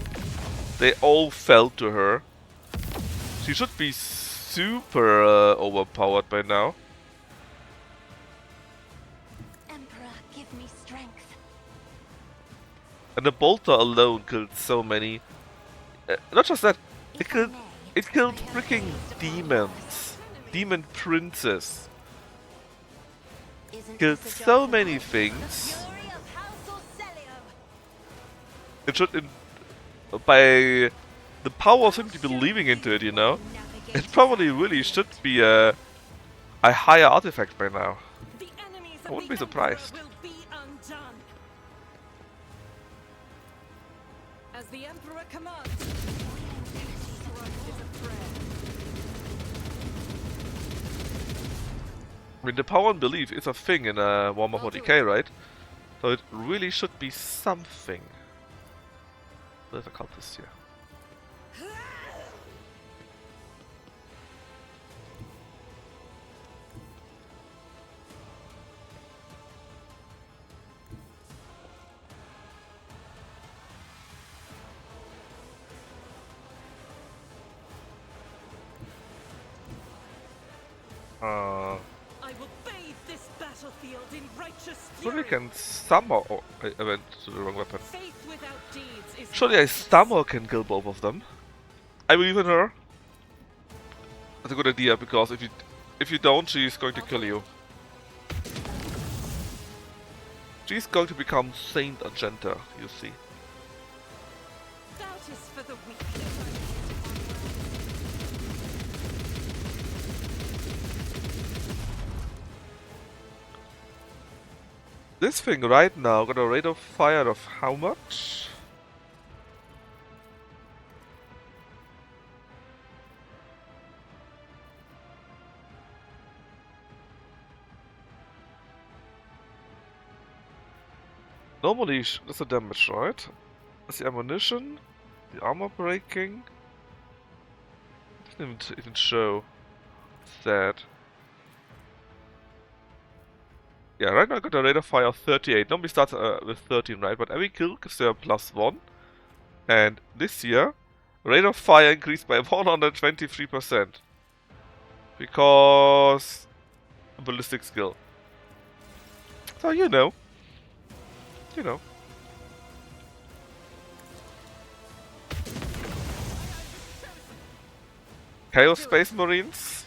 They all fell to her. She should be super overpowered by now. Emperor, give me strength. And the bolter alone killed so many. Not just that, it killed freaking demons, demon princes. Isn't Killed this a so job for many me? things. Fury of House Orselio. It should, by the power of simply believing into it, you know, it probably really should be a higher artifact by now. The enemies I of wouldn't the be surprised. Emperor will be undone. As the Emperor commands. Strike is a prayer. I mean, the power and belief is a thing in Warhammer 40k, right? So it really should be something. There's a cultist here. I will bathe this battlefield in righteous Surely fury. can somehow. Oh, I went to the wrong weapon. Faith without deeds is Surely I useless. somehow can kill both of them. I believe in her. That's a good idea because if you don't, she's going to kill you. She's going to become Saint Argenta, you see. Doubt is for the weak. This thing right now got a rate of fire of how much? Normally that's the damage, right? That's the ammunition, the armor breaking. Doesn't even show that. Yeah, right now I got a rate of fire of 38. Normally starts with 13, right? But every kill gives you a +1. And this year, rate of fire increased by 123%. Because ballistic skill. So you know. You know. Chaos Space Marines?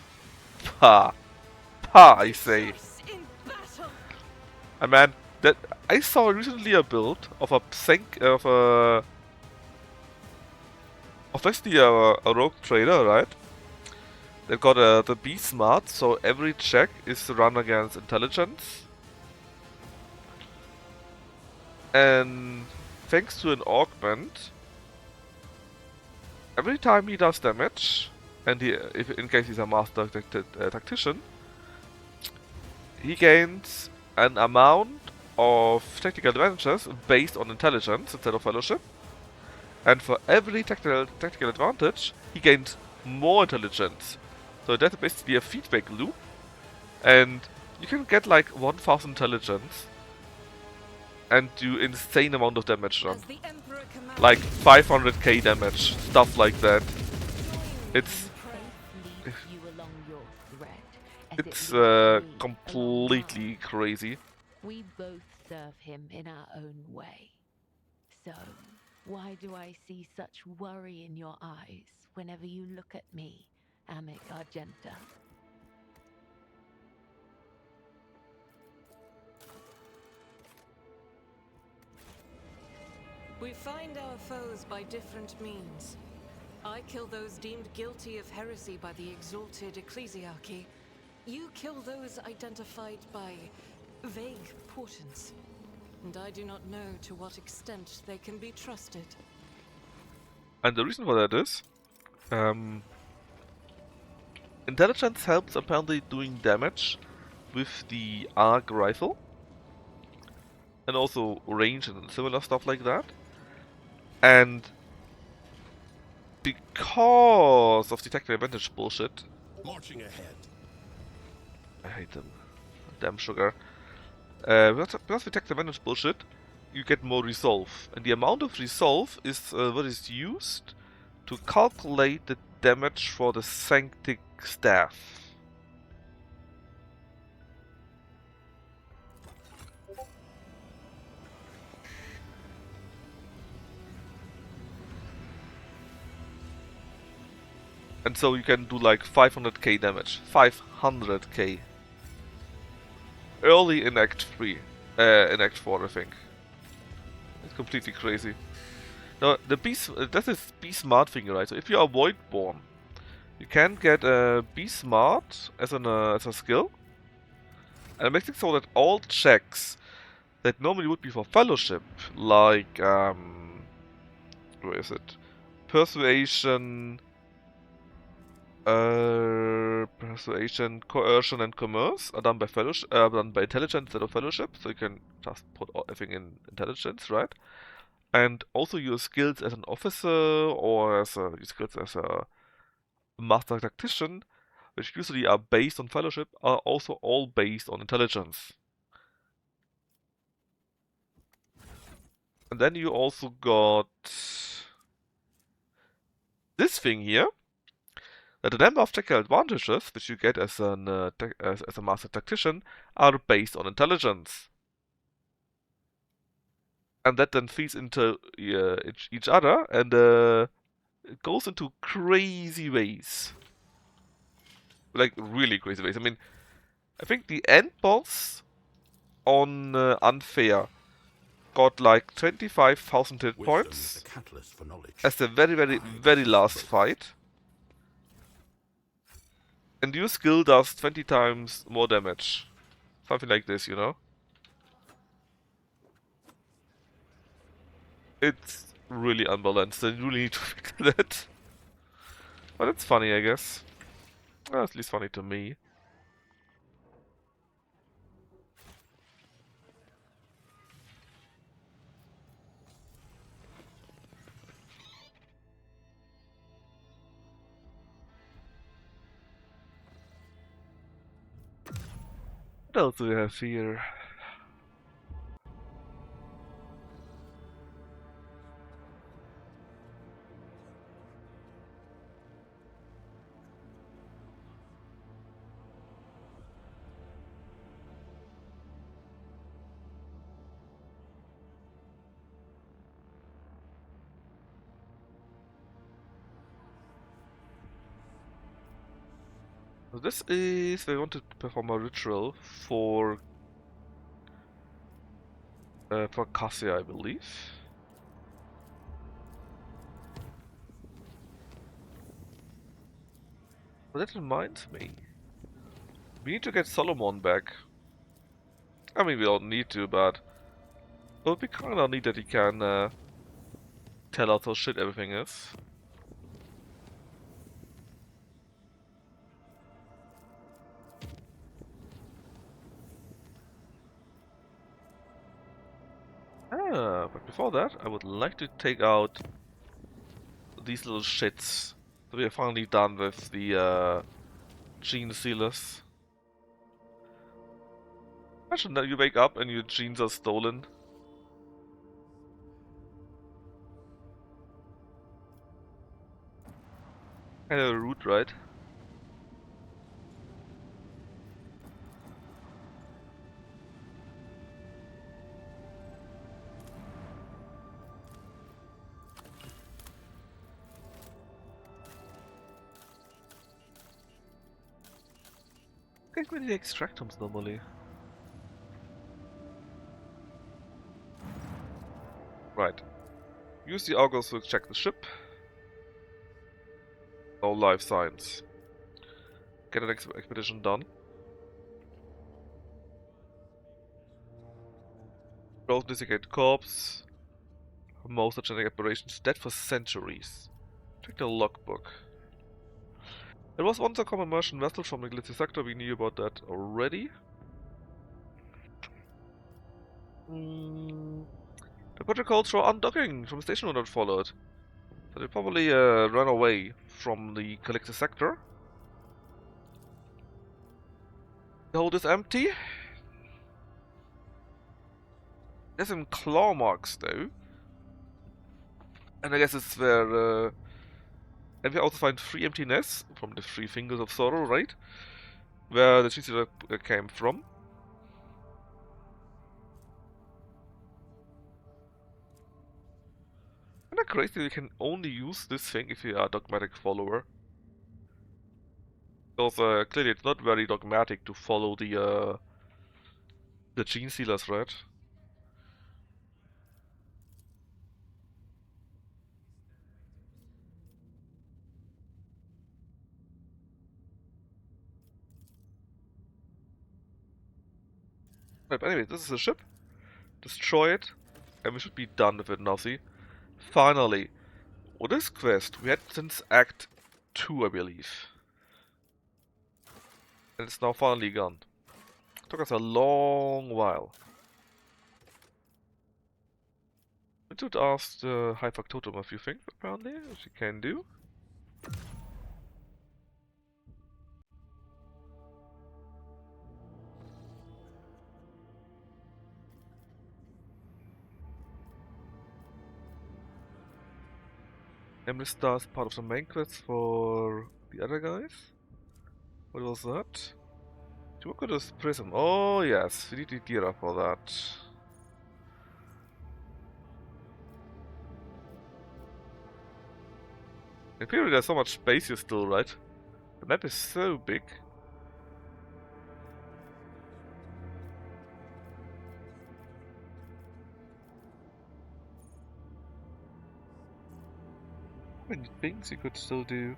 Pa. Pa, I say. In battle. And man, that I saw recently a build of basically a rogue trader, right? They've got the B smart, so every check is run against intelligence. And thanks to an augment, every time he does damage, and if in case he's a master tactician, he gains an amount of tactical advantages based on intelligence instead of fellowship. And for every tactical advantage, he gains more intelligence. So that's basically a feedback loop. And you can get like 1000 intelligence and do insane amount of damage on. As the Emperor commands. Like 500k damage, stuff like that. It's Faith leads you along your thread, as it it's leads me along completely mine. crazy. We both serve him in our own way. So, why do I see such worry in your eyes whenever you look at me, Amic Argenta? We find our foes by different means. I kill those deemed guilty of heresy by the exalted ecclesiarchy. You kill those identified by vague portents. And I do not know to what extent they can be trusted. And the reason for that is, intelligence helps apparently doing damage with the arc rifle. And also range and similar stuff like that. And because of the tactical advantage bullshit, Marching ahead. I hate them. Damn sugar. Because of the tactical advantage bullshit, you get more resolve. And the amount of resolve is what is used to calculate the damage for the Sanctic Staff. And so you can do like 500k damage. 500k. Early in Act 3. In Act 4, I think. It's completely crazy. Now, the that is Be Smart thing, right? So if you are Voidborn, you can get Be Smart as a skill. And it makes it so that all checks that normally would be for Fellowship, like, where is it? Persuasion, Persuasion, Coercion, and Commerce are done by Fellowship, done by Intelligence instead of Fellowship, so you can just put everything in Intelligence, right? And also your skills as an officer or your skills as a master tactician, which usually are based on Fellowship, are also all based on Intelligence. And then you also got this thing here, that the number of tactical advantages which you get as as a master tactician are based on Intelligence. And that then feeds into each other, and it goes into crazy ways. Like, really crazy ways. I mean, I think the end boss on Unfair got like 25,000 hit Wisdom is points the catalyst for knowledge. as the very last fight. And your skill does 20 times more damage. Something like this, you know? It's really unbalanced, and you really need to fix that. But it's funny, I guess. Well, at least funny to me. What else do we have here? So this is, they want to perform a ritual for Cassia, I believe. But that reminds me, we need to get Solomon back. I mean, we don't need to, but it would be kinda neat that he can tell us how shit everything is. But before that, I would like to take out these little shits. So we are finally done with the gene sealers. Imagine that you wake up and your genes are stolen. Kinda rude, right? Can't really extract them normally. Right. Use the augurs to check the ship. No life signs. Get an expedition done. Browse investigate corpse. Most of genetic aberrations dead for centuries. Check the logbook. There was once a common Martian vessel from the Eclipse sector. We knew about that already. The protocols for undocking from the station were not followed. So they probably ran away from the collector sector. The hold is empty. There's some claw marks though. And I guess it's where... and we also find 3 empty nests from the 3 fingers of sorrow, right? Where the cheese came from. Isn't that crazy? You can only use this thing if you are a dogmatic follower. Because clearly it's not very dogmatic to follow the gene sealers, right? Right, but anyway, this is a ship. Destroy it, and we should be done with it, Nazi. Finally, with this quest we had since Act 2, I believe. And it's now finally gone. Took us a long while. We should ask the High Factotum a few things, apparently, which you can do. Emily Star is part of the main quest for the other guys. What was that? To work with this prism. Oh yes, we need the Dira for that. In theory there's so much space here still, right? The map is so big. Many things you could still do.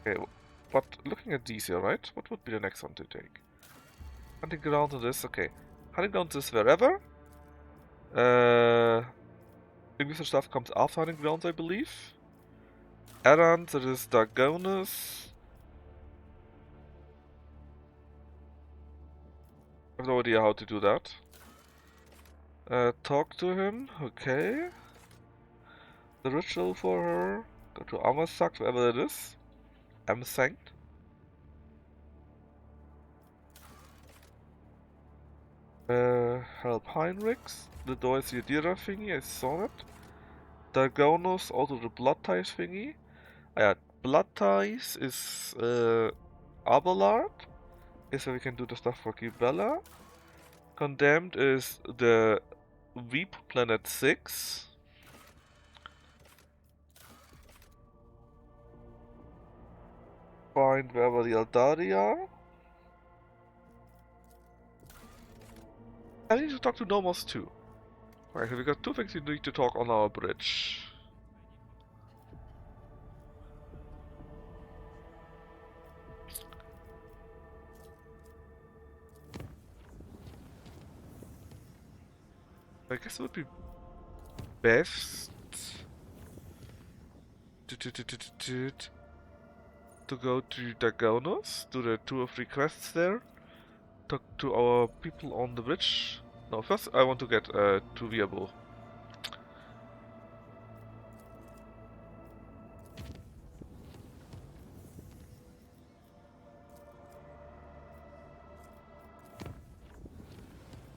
Okay, but looking at these here, right? What would be the next one to take? Hunting ground to this, okay. Hunting ground is wherever. English stuff comes after hunting grounds, I believe. Errand, that is Dagonus. I have no idea how to do that. Talk to him, okay. The ritual for her. Go to Amasak, wherever it is. Amsankt. Help Heinrichs. The door is the Adira thingy, I saw that. Dagonus, also the blood ties thingy. Ah, yeah, blood ties is Abelard. Is where we can do the stuff for Gibella. Condemned is the Weep Planet 6. Find wherever the Eldari are. I need to talk to Nomos too. Alright, so we got 2 things we need to talk on our bridge. I guess it would be best to go to Dagonos, do the 2 or 3 quests there, talk to our people on the bridge. No, first I want to get to Viabo.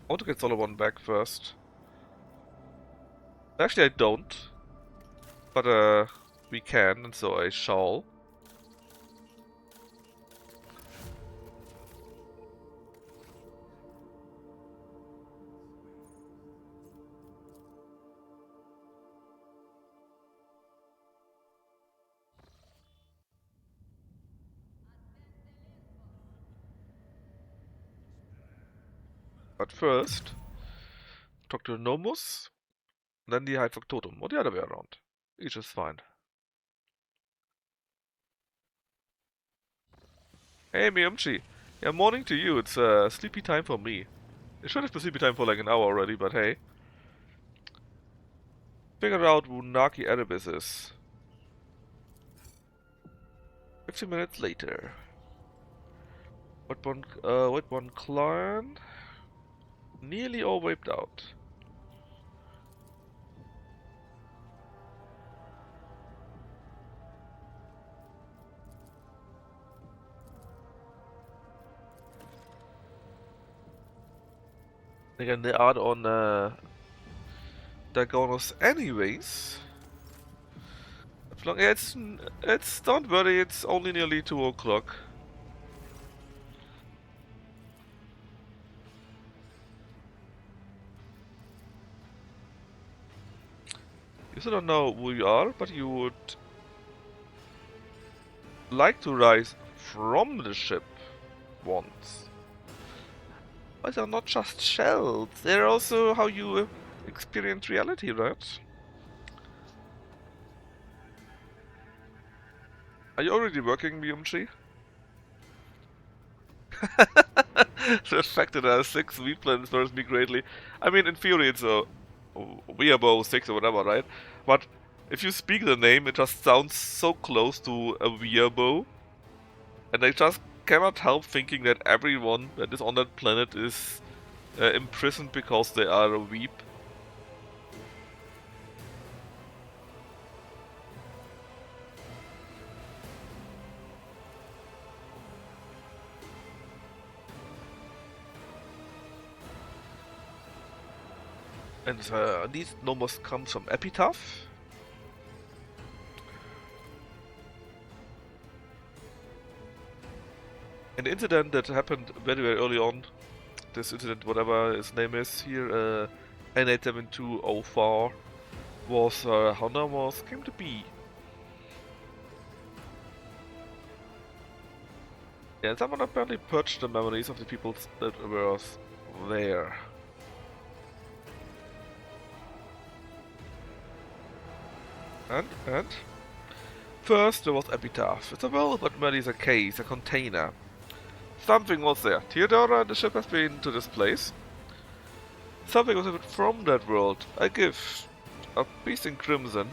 I want to get Solomon back first. Actually I don't, but we can, and so I shall. But first, talk to Nomus Then die Heizfaktotum, or the other way around. Each is fine. Hey, Miyamchi. Yeah, morning to you. It's sleepy time for me. It should have been sleepy time for like an hour already, but hey. Figured out who Naki Erebus is. 15 minutes later. What one clan? Nearly all wiped out. Again, they are on Dagonos anyways. Yeah, it's don't worry, it's only nearly 2 o'clock. You still don't know who you are, but you would like to rise from the ship once. But they're not just shells, they're also how you experience reality, right? Are you already working, BMG? The fact that there are 6 V-planes worries me greatly. I mean, in theory it's a Weeaboo 6 or whatever, right? But if you speak the name, it just sounds so close to a Weeaboo. And I just cannot help thinking that everyone that is on that planet is imprisoned because they are a weep. And these numbers come from Epitaph. An incident that happened very, very early on. This incident, whatever his name is here, N87204, was how numbers came to be. Yeah, someone apparently purged the memories of the people that were there. And? First there was Epitaph. It's a well, but merely a case, a container. Something was there. Theodora and the ship has been to this place. Something was from that world. A gift. A piece in crimson.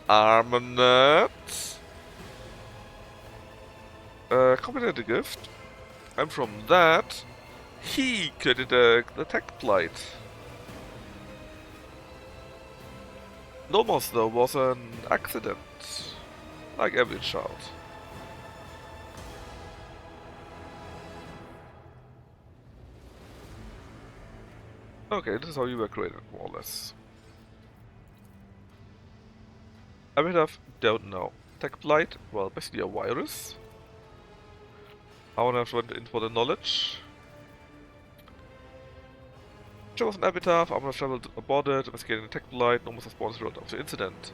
Armanet. Completed the gift. And from that, he created the tech plate. Nomos, though, was an accident. Like every child. Okay, this is how you were created, more or less. I would have don't know. Tech blight, well, basically a virus. I wanna have went in for the knowledge. There was an epitaph, I'm gonna traveled aboard it, investigating the tech blight, no more responsible of the incident.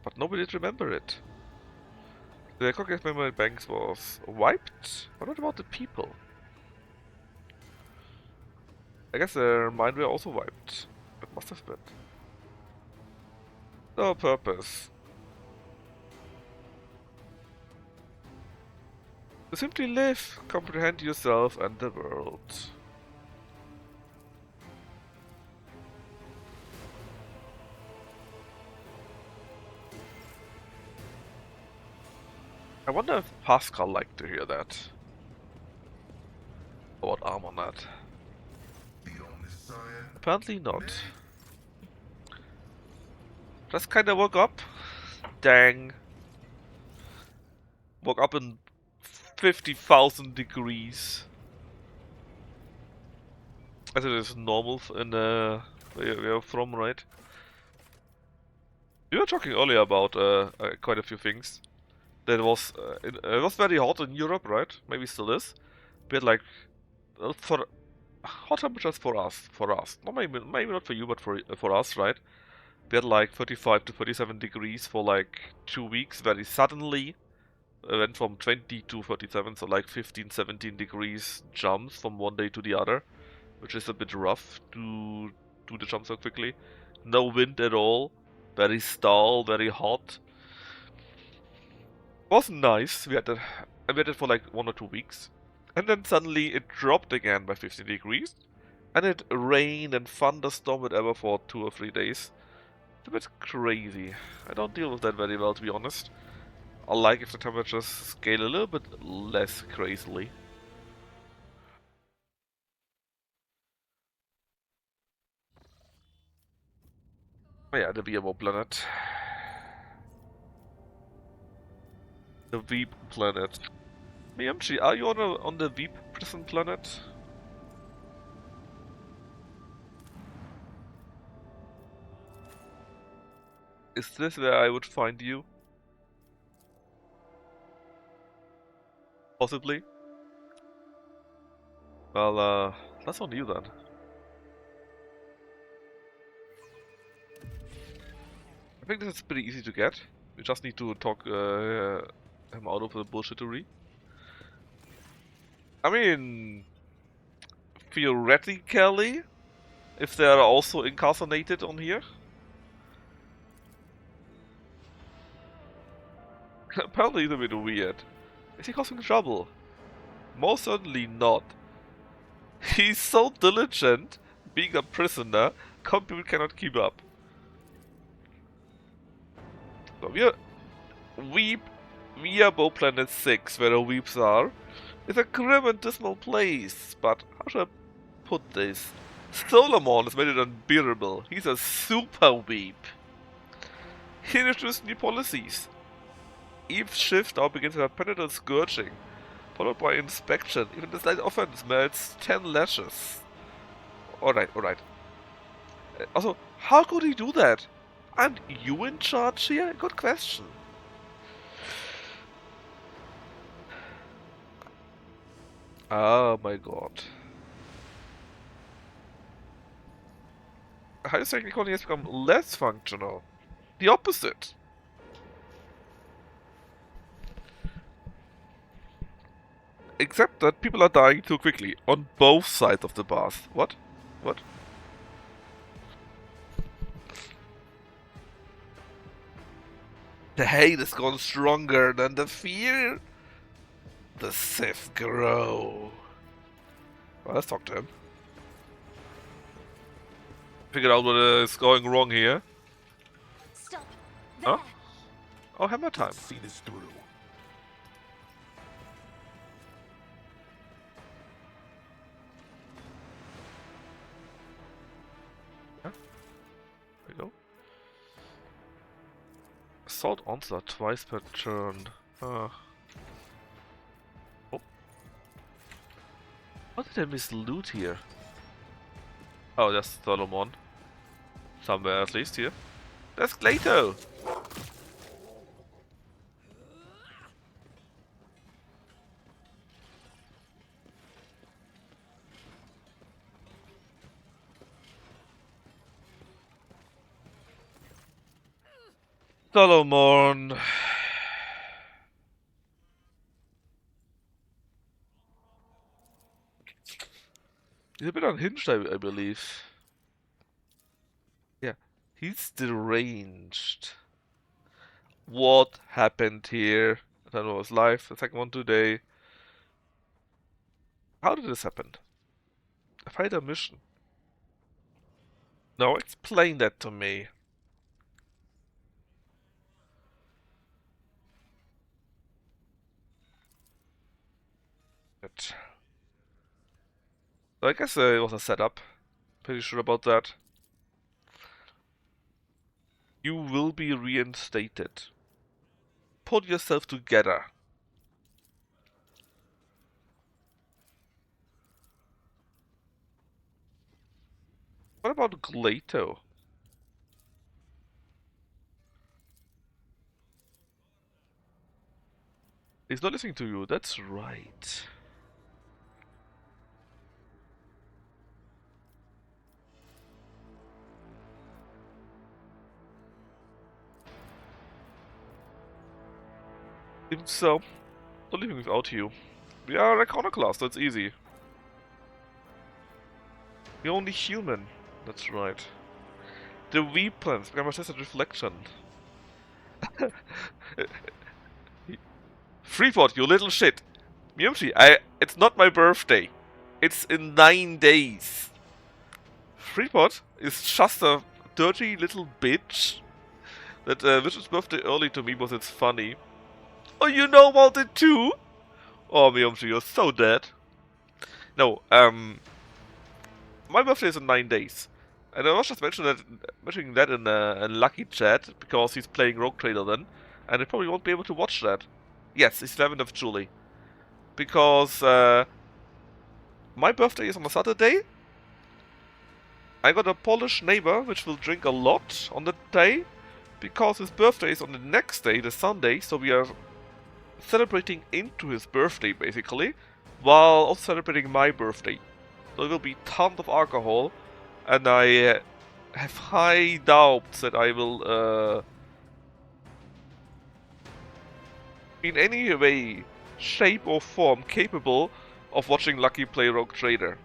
But nobody did remember it. The cognitive memory banks was wiped? But what about the people? I guess their mind were also wiped. It must have been. No purpose. To simply live, comprehend yourself and the world. I wonder if Pascal liked to hear that. Or what arm on that? Apparently not. Just kinda woke up. Dang. Woke up in 50,000 degrees. As it is normal in where you're from, right? We were talking earlier about quite a few things. That was it was very hot in Europe, right? Maybe still is. We had like for hot temperatures for us. No, maybe not for you, but for us, right? We had like 35 to 37 degrees for like 2 weeks. Very suddenly, went from 20 to 37, so like 15, 17 degrees jumps from one day to the other, which is a bit rough to do the jump so quickly. no wind at all, very stale, very hot. Wasn't nice. We had it for like 1 or 2 weeks, and then suddenly it dropped again by 15 degrees, and it rained and thunderstormed whatever for 2 or 3 days. It's a bit crazy. I don't deal with that very well, to be honest. I like if the temperatures scale a little bit less crazily. Oh yeah, the VMO planet. The Veep planet. Miyamchi, are you on the Veep prison planet? Is this where I would find you? Possibly? Well, that's on you then. I think this is pretty easy to get. We just need to talk him out of the bullshittery. I mean, theoretically, if they are also incarcerated on here. Apparently it's a bit weird. Is he causing trouble? Most certainly not. He's so diligent, being a prisoner, computer cannot keep up. So we are Bow Planet 6, where the Weeps are. It's a grim and dismal place, but how should I put this? Solomon has made it unbearable. He's a super Weep. He introduced new policies. Each shift now begins with a predator scourging, followed by inspection. Even the slight offense merits 10 lashes. Alright. Also, how could he do that? Aren't you in charge here? Good question. Oh my god. Highest technically has become less functional. The opposite. Except that people are dying too quickly on both sides of the bath. What? What? The hate has gone stronger than the fear. The Sith grow. Well, let's talk to him. Figure out what is going wrong here. Stop. Huh? There. Oh, hammer time. Let's see this through. There we go. Assault onslaught twice per turn. Oh. How did I miss loot here? Oh, there's Solomon. Somewhere at least here. There's Glato! Solomon! He's a bit unhinged, I believe. Yeah, he's deranged. What happened here? That was live, the second one today. How did this happen? A fighter mission. Now explain that to me. Good. So I guess it was a setup. Pretty sure about that. You will be reinstated. Put yourself together. What about Glato? He's not listening to you, that's right. Even so, not living without you. We are a iconoclast, that's easy. We're only human, that's right. The weapons become a twisted reflection. Freeport, you little shit. Mumsy, it's not my birthday. It's in 9 days. Freeport is just a dirty little bitch that wished its birthday early to me because it's funny. Oh, you know about it too? Oh, Mumsy, you're so dead. No, my birthday is in 9 days. And I was just mentioning that in Lucky Chat, because he's playing Rogue Trader then, and I probably won't be able to watch that. Yes, it's 11th of July. Because my birthday is on a Saturday. I got a Polish neighbor which will drink a lot on that day, because his birthday is on the next day, the Sunday, so we are celebrating into his birthday basically, while also celebrating my birthday. So there will be tons of alcohol, and I have high doubts that I will in any way, shape or form capable of watching Lucky play Rogue Trader.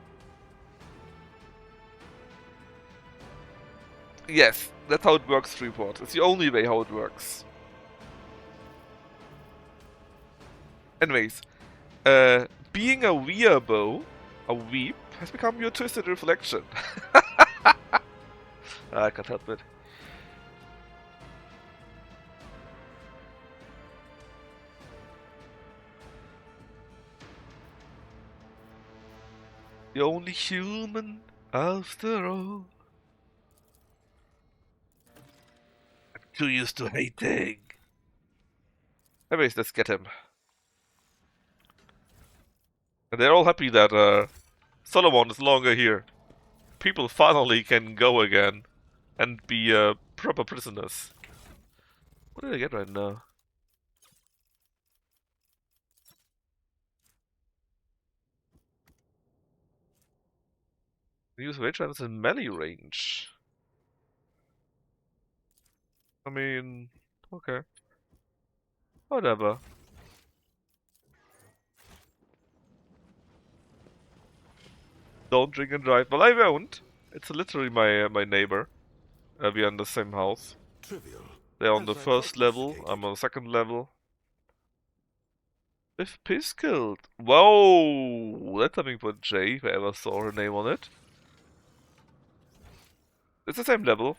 Yes, that's how it works, Freeport. It's the only way how it works. Anyways, being a weeabo, a weep, has become your twisted reflection. I can't help it. You're only human after all. I'm too used to hating. Anyways, let's get him. And they're all happy that Solomon is longer here. People finally can go again and be proper prisoners. What did I get right now? Use range weapons in melee range. I mean, okay. Whatever. Don't drink and drive. Well, I won't. It's literally my neighbor. We're in the same house. Trivial. They're on As the I first level. prognosticated. I'm on the second level. With piss killed. Whoa! That's something for Jay, if I ever saw her name on it. It's the same level.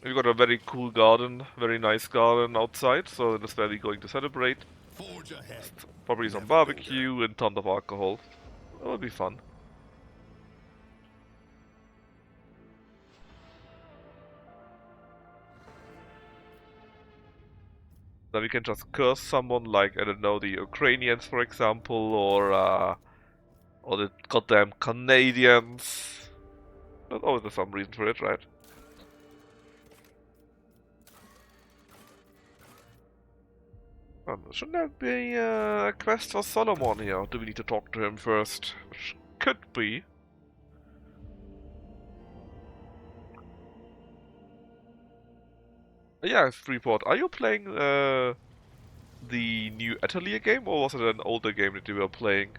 We've got a very cool garden, very nice garden outside, so that's where we're going to celebrate. Forge ahead. Probably some Never barbecue and tons of alcohol. It'll be fun. Then we can just curse someone like, I don't know, the Ukrainians for example, or the goddamn Canadians. There's always some reason for it, right? Shouldn't there be a quest for Solomon here? Do we need to talk to him first? Which could be. Yeah, Freeport, are you playing the new Atelier game, or was it an older game that you were playing?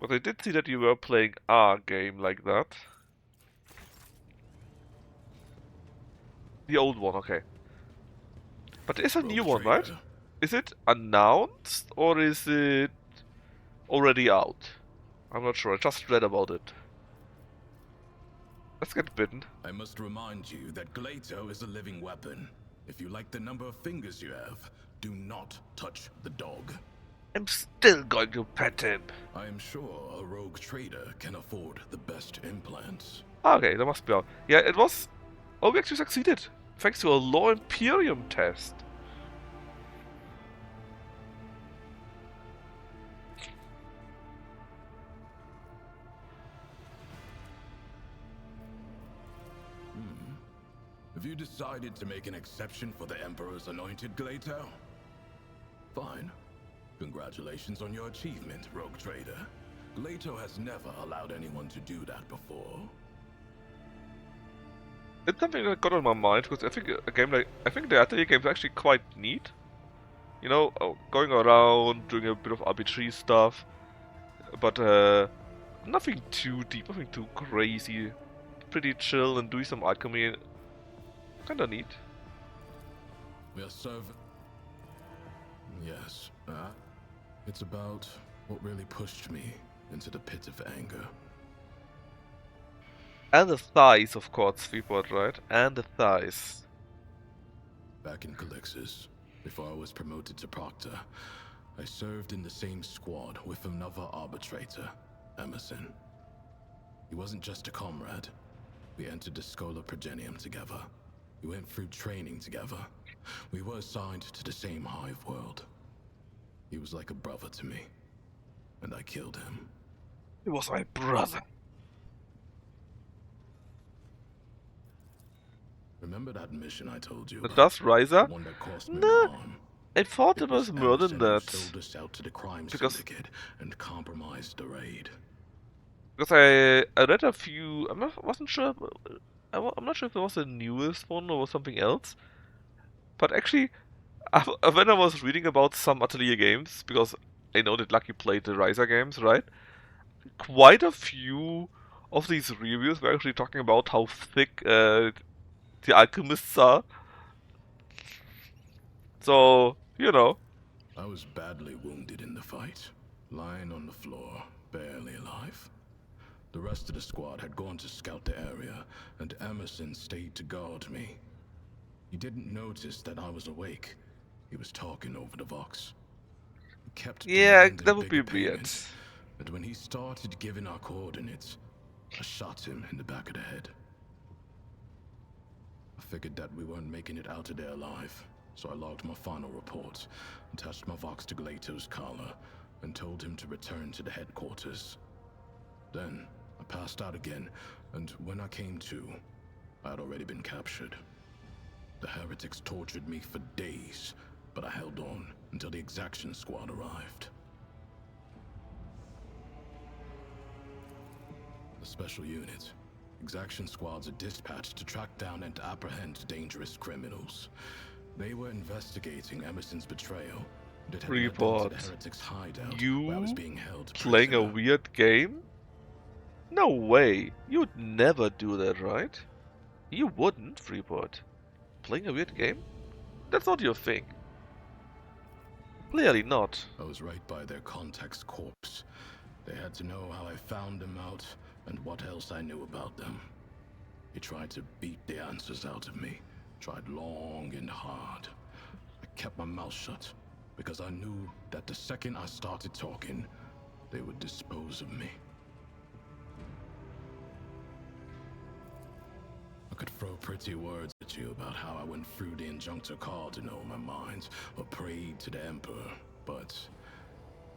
But I did see that you were playing a game like that. The old one, okay. But there is a new one, right? Is it announced, or is it already out? I'm not sure, I just read about it. Let's get bitten. I must remind you that Glato is a living weapon. If you like the number of fingers you have, do not touch the dog. I'm still going to pet him. I am sure a rogue trader can afford the best implants. Okay, that must be out. Yeah, it was... Oh, we actually succeeded. Thanks to a Law Imperium test. Have you decided to make an exception for the Emperor's anointed Glato? Fine. Congratulations on your achievement, Rogue Trader. Glato has never allowed anyone to do that before. It's something that got on my mind, because I think a game like... I think the Atelier game is actually quite neat. You know, going around, doing a bit of RPG stuff. But nothing too deep, nothing too crazy. Pretty chill and doing some alchemy Kinda neat. We are serving. Yes, it's about what really pushed me into the pit of anger. And the thighs, of course, Freeport, right? And the thighs. Back in Calixis, before I was promoted to Proctor, I served in the same squad with another arbitrator, Emerson. He wasn't just a comrade. We entered the Schola Progenium together. We went through training together. We were assigned to the same hive world. He was like a brother to me, and I killed him. He was my brother. Remember that mission I told you The about? Dust Riser? The one that cost me No, my arm? I thought it It was was more than Emerson who that. sold us out to the crime Because- syndicate and compromised the raid. Because I read a few. Wasn't sure. I'm not sure if it was the newest one or something else. But actually, when I was reading about some Atelier games, because I know that Lucky played the Riser games, right? Quite a few of these reviews were actually talking about how thick the alchemists are. So, you know. I was badly wounded in the fight, lying on the floor, barely alive. The rest of the squad had gone to scout the area, and Emerson stayed to guard me. He didn't notice that I was awake. He was talking over the Vox. He kept Yeah, demanding that would be bigger weird. payments, but when he started giving our coordinates, I shot him in the back of the head. I figured that we weren't making it out of there alive, so I logged my final report, attached my Vox to Glato's collar, and told him to return to the headquarters. Then, I passed out again, and when I came to, I had already been captured. The heretics tortured me for days, but I held on until the exaction squad arrived. A special unit. Exaction squads are dispatched to track down and apprehend dangerous criminals. They were investigating Emerson's betrayal. And it had led them to Report. the heretics' hideout, You where I was being held playing a prisoner. weird game? No way. You'd never do that, right? You wouldn't, Freeport. Playing a weird game? That's not your thing. Clearly not. I was right by their contact's corpse. They had to know how I found them out and what else I knew about them. He tried to beat the answers out of me, tried long and hard. I kept my mouth shut because I knew that the second I started talking, they would dispose of me. I could throw pretty words at you about how I went through the Injunctor Cardinal in my mind, or prayed to the Emperor, but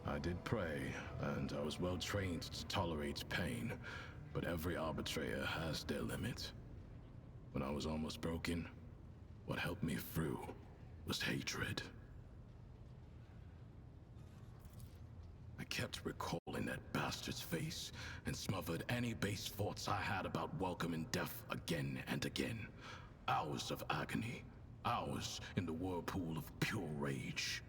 I did pray, and I was well trained to tolerate pain, but every arbitrator has their limit. When I was almost broken, what helped me through was hatred. I kept recalling that bastard's face and smothered any base thoughts I had about welcoming death again and again. Hours of agony, hours in the whirlpool of pure rage.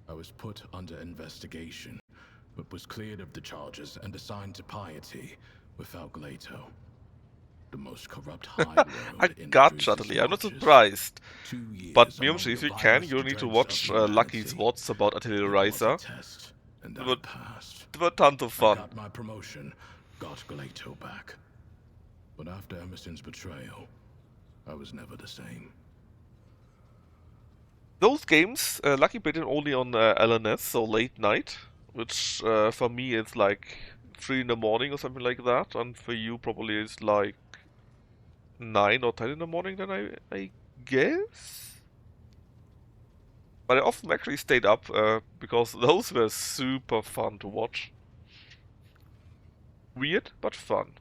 I was put under investigation, but was cleared of the charges and assigned to piety without Glato. The most corrupt high world I in got Druse's Shuttley, I'm not lodges. surprised. 2 years But among Miumshi, if the you can, vilest you need to dregs watch of Lucky's humanity. VODs about Atelier It was a Riser. test, and They I were- passed. They were tons of I fun. got my promotion, got Glato back. But after Emerson's betrayal, I was never the same. Those games, Lucky played it only on LNS, so late night, which for me is like 3 in the morning or something like that, and for you probably is like 9 or 10 in the morning then I guess? But I often actually stayed up because those were super fun to watch. Weird, but fun.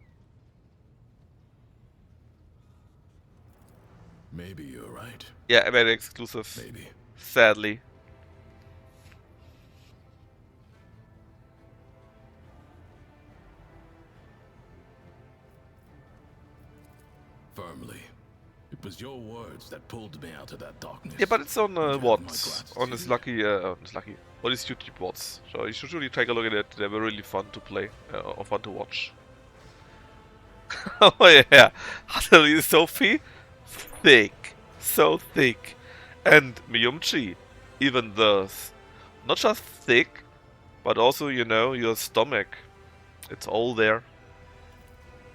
Maybe you're right. Yeah, very exclusive, Maybe. sadly. Firmly. It was your words that pulled me out of that darkness. Yeah, but it's on You have my VODs, on his gratitude. on his YouTube VODs. So you should really take a look at it. They were really fun to play, or fun to watch. Oh yeah, Hattori Sophie, thick, so thick, and Miyumchi, even those, not just thick, but also your stomach. It's all there.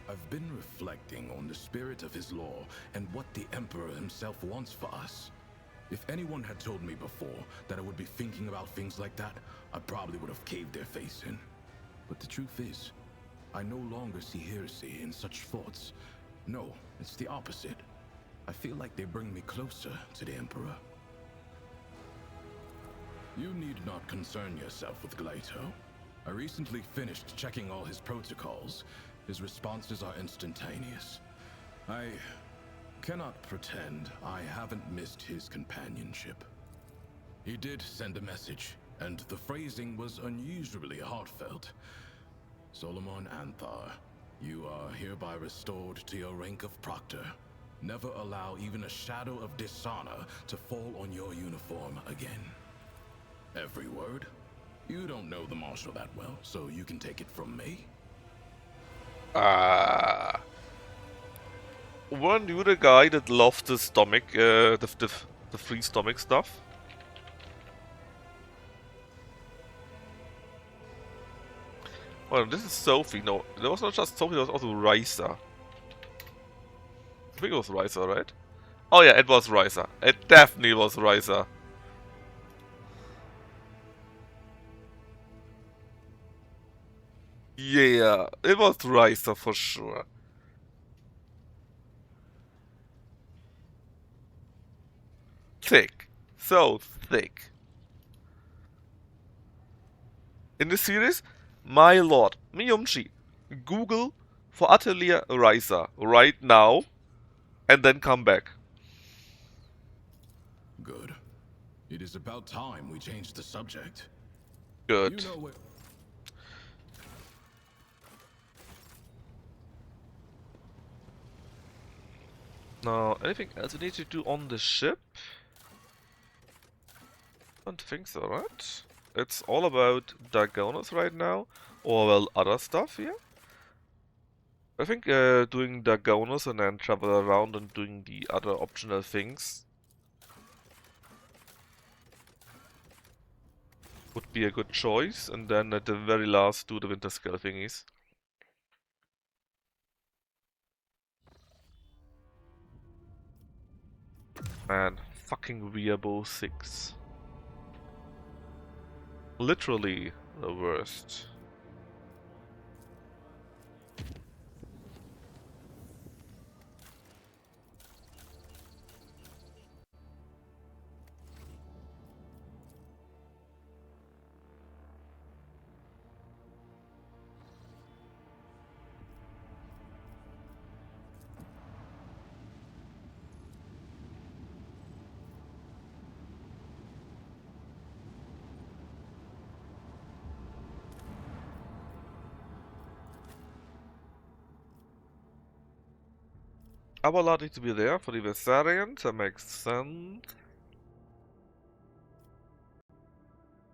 I've been reflecting on the spirit of his law and what the Emperor himself wants for us. If anyone had told me before that I would be thinking about things like that, I probably would have caved their face in. But the truth is, I no longer see heresy in such thoughts. No, it's the opposite. I feel like they bring me closer to the Emperor. You need not concern yourself with Gleito. I recently finished checking all his protocols. His responses are instantaneous. I cannot pretend I haven't missed his companionship. He did send a message, and the phrasing was unusually heartfelt. Solomon Anthar, you are hereby restored to your rank of Proctor. Never allow even a shadow of dishonor to fall on your uniform again. Every word? You don't know the Marshal that well, so you can take it from me. Weren't you the guy that loved the stomach, the free stomach stuff? Well, this is Sophie. No, there was not just Sophie, there was also Raisa. I think it was Raisa, right? Oh yeah, it was Raisa. It definitely was Raisa. Yeah, it was Raisa for sure. Thick. So thick. In this series, my lord, Miyumchi, Google for Atelier Raisa right now and then come back. Good. It is about time we changed the subject. Good. You know what? Now, anything else we need to do on the ship? Don't think so, right? It's all about Dagonas right now, or well, other stuff here. I think doing Dagonas and then travel around and doing the other optional things would be a good choice, and then at the very last do the winter scale thingies. Man, fucking Weeaboo 6. Literally the worst. Avalon needs to be there for the Versarians, that makes sense.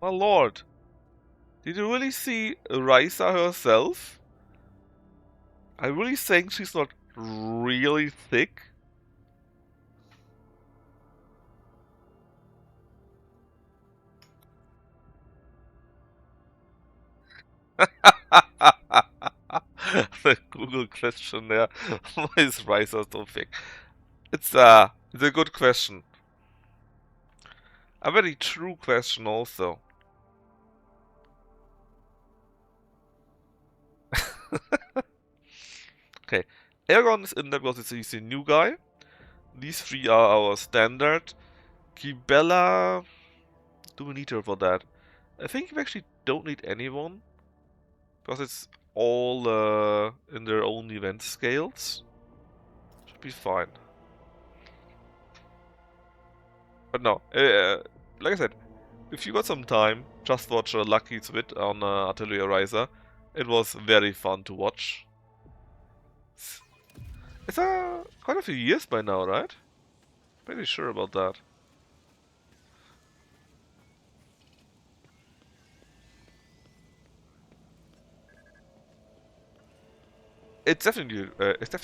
My lord, did you really see Raisa herself? I'm really saying she's not really thick? The Google question there. Why is Raisa so thick? It's a good question. A very true question also. Okay, Aragon is in there because he's a new guy. These three are our standard. Kibella, do we need her for that? I think we actually don't need anyone. Because it's all in their own event scales. Should be fine. But no, like I said, if you got some time, just watch Lucky Swit on Atelier Riser. It was very fun to watch. It's quite a few years by now, right? Pretty sure about that. It's definitely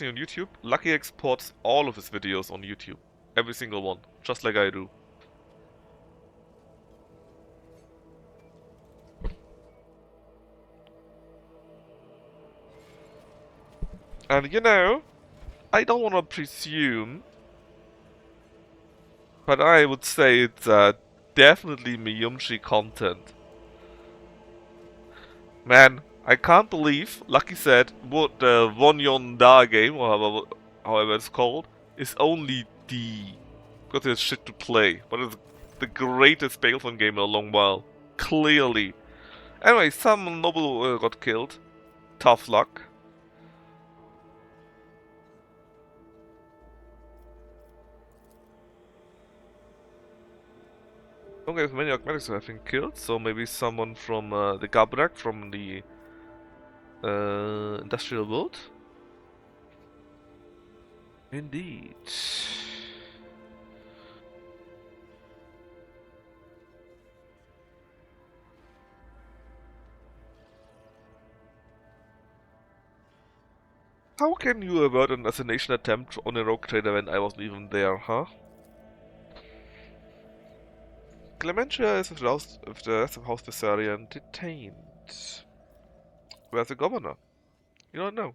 on YouTube. Lucky exports all of his videos on YouTube, every single one, just like I do. And you know, I don't want to presume, but I would say it's definitely Miyumchi content. Man, I can't believe Lucky said what the Wonyon Da game, or however it's called, is only D. Because there's shit to play. But it's the greatest Battlefront game in a long while. Clearly. Anyway, some noble got killed. Tough luck. Don't have many Augmatics have been killed, so maybe someone from the Gabrak from the industrial world? Indeed. How can you avert an assassination attempt on a rogue trader when I wasn't even there, huh? Clementia is with the rest of House Viserion detained. Where's the governor? You don't know.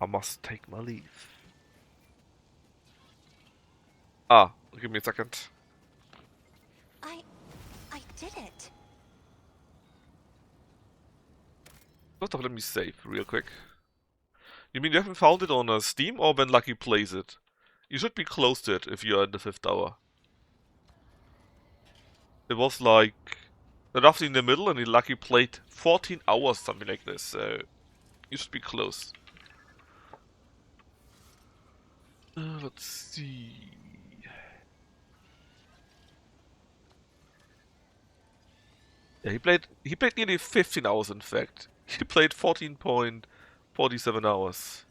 I must take my leave. Ah, give me a second. I did it. First off, let me save real quick. You mean you haven't found it on Steam or when Lucky plays it? You should be close to it if you're in the 5th hour. It was like roughly in the middle and Lucky played 14 hours, something like this, so you should be close. Let's see. Yeah, he played nearly 15 hours in fact. He played 14.47 hours.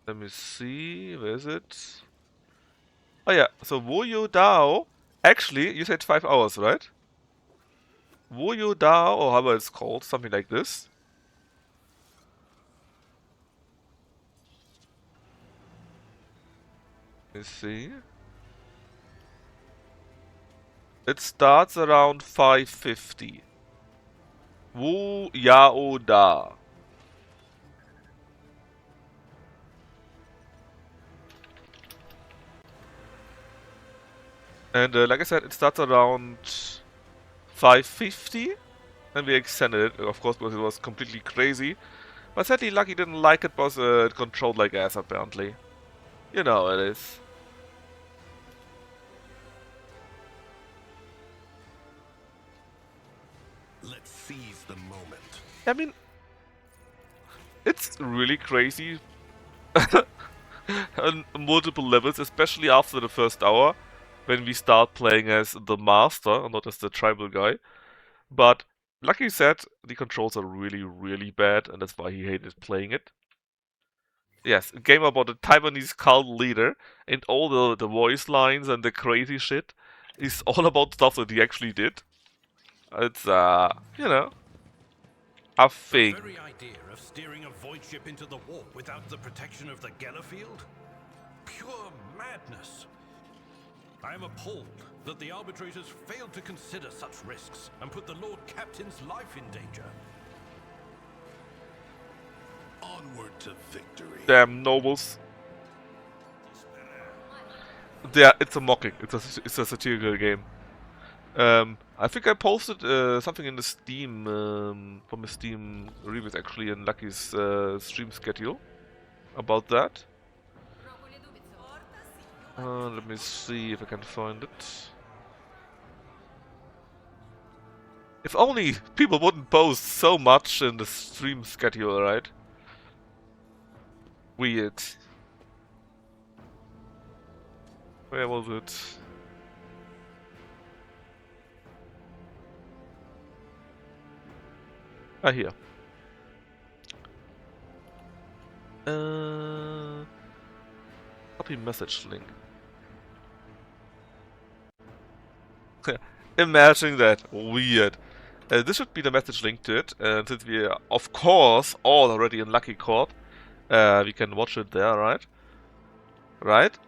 Let me see, where is it? Oh yeah, so Wu Yu Dao, actually you said 5 hours, right? Wu Yu Dao, or however it's called, something like this. Let me see. It starts around 5:50. Wu Yao Da. And like I said, it starts around 5:50, and we extended it, of course, because it was completely crazy. But sadly, Lucky didn't like it because it controlled like ass, apparently. You know how it is. Let's seize the moment. I mean, it's really crazy on multiple levels, especially after the first hour, when we start playing as the master, and not as the tribal guy. But like you said, the controls are really, really bad, and that's why he hated playing it. Yes, a game about a Taiwanese cult leader, and all the voice lines and the crazy shit is all about stuff that he actually did. It's, you know, a thing. The very idea of steering a void ship into the warp without the protection of the Gellerfield? Pure madness. I am appalled that the arbitrators failed to consider such risks and put the Lord Captain's life in danger. Onward to victory. Damn nobles. Yeah, it's a mocking. It's a satirical game. I think I posted something in the Steam from the Steam reviews actually in Lucky's stream schedule about that. Let me see if I can find it. If only people wouldn't post so much in the stream schedule, right? Weird. Where was it? Ah, here. Copy message link. Imagine that. Weird. This should be the message linked to it, and since we are, of course, all already in Lucky Corp, we can watch it there, right? Right?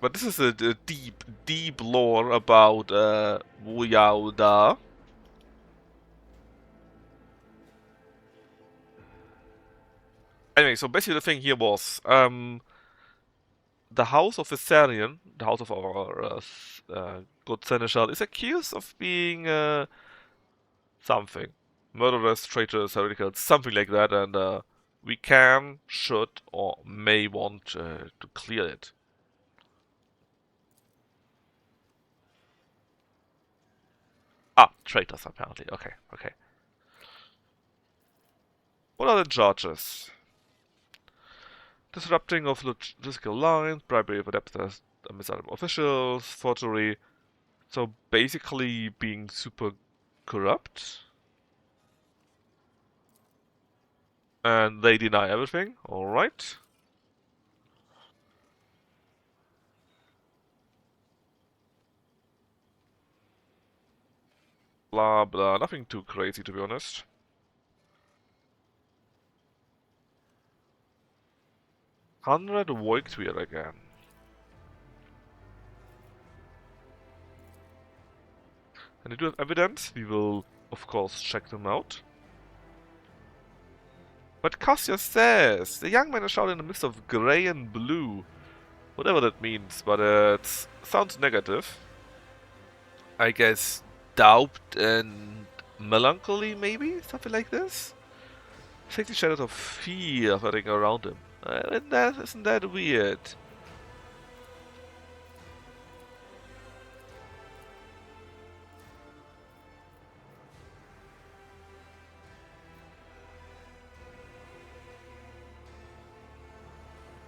But this is a deep, deep lore about Wu Yao Da. Anyway, so basically the thing here was, the house of Viserion, the house of our good seneschal, is accused of being something. Murderers, traitors, hereticals, something like that, and we can, should, or may want to clear it. Ah, traitors apparently. Okay, okay. What are the charges? Disrupting of logistical lines, bribery of adapters, misguided officials, forgery. So basically being super corrupt. And they deny everything. Alright. Blah blah. Nothing too crazy to be honest. Hundred Voigtweir again. And they do have evidence. We will, of course, check them out. But Cassia says, the young man is shot in the midst of grey and blue. Whatever that means, but it sounds negative. I guess doubt and melancholy, maybe? Something like this? 60 shadows of fear hovering around him. Isn't that weird?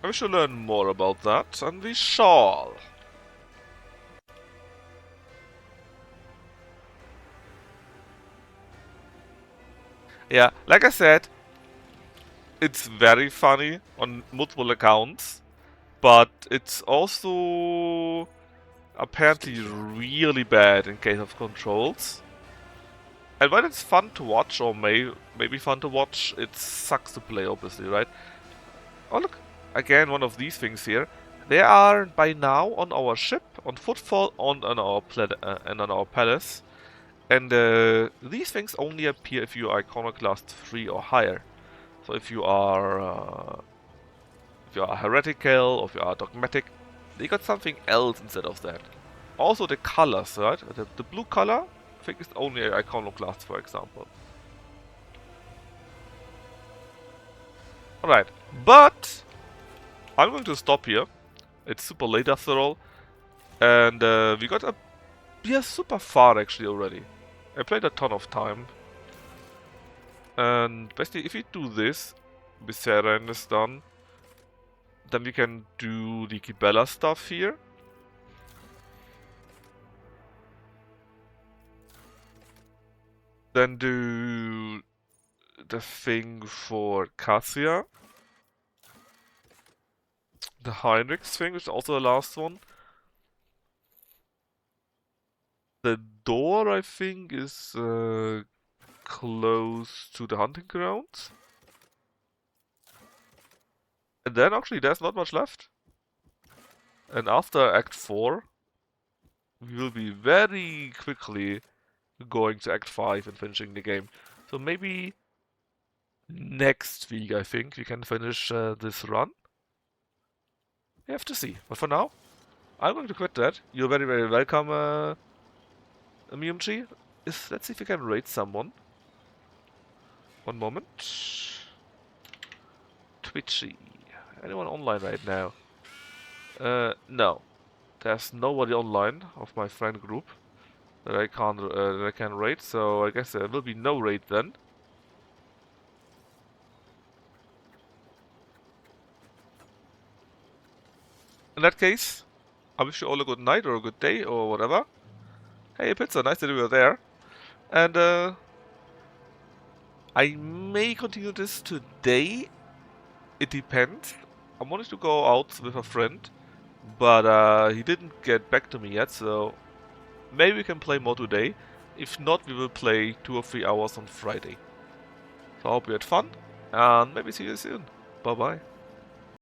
We should learn more about that, and we shall. Yeah, like I said, it's very funny on multiple accounts, but it's also apparently really bad in case of controls. And while it's fun to watch, or maybe fun to watch, it sucks to play, obviously, right? Oh look, again one of these things here. They are by now on our ship, on Footfall, on our and on our palace. And these things only appear if you are Iconoclast 3 or higher. So if you are heretical, or if you are dogmatic, they got something else instead of that. Also the colors, right? The blue color, I think is only Iconoclast, for example. Alright, but I'm going to stop here. It's super late after all. And we are super far actually already. I played a ton of time. And basically if we do this, Viserion is done, then we can do the Kibella stuff here. Then do the thing for Cassia. The Heinrichs thing, which is also the last one. The door, I think, is close to the hunting grounds. And then actually there's not much left. And after Act 4, we will be very quickly going to Act 5 and finishing the game. So maybe next week, I think, we can finish this run. We have to see. But for now, I'm going to quit that. You're very, very welcome, MMG. Let's see if we can raid someone. One moment. Twitchy. Anyone online right now? No. There's nobody online of my friend group that I can raid, so I guess there will be no raid then. In that case, I wish you all a good night or a good day or whatever. Hey Pizza, nice that you were there. And I may continue this today. It depends. I wanted to go out with a friend, but he didn't get back to me yet, so Maybe we can play more today. If not, we will play 2 or 3 hours on Friday. So I hope you had fun, and maybe see you soon. Bye bye.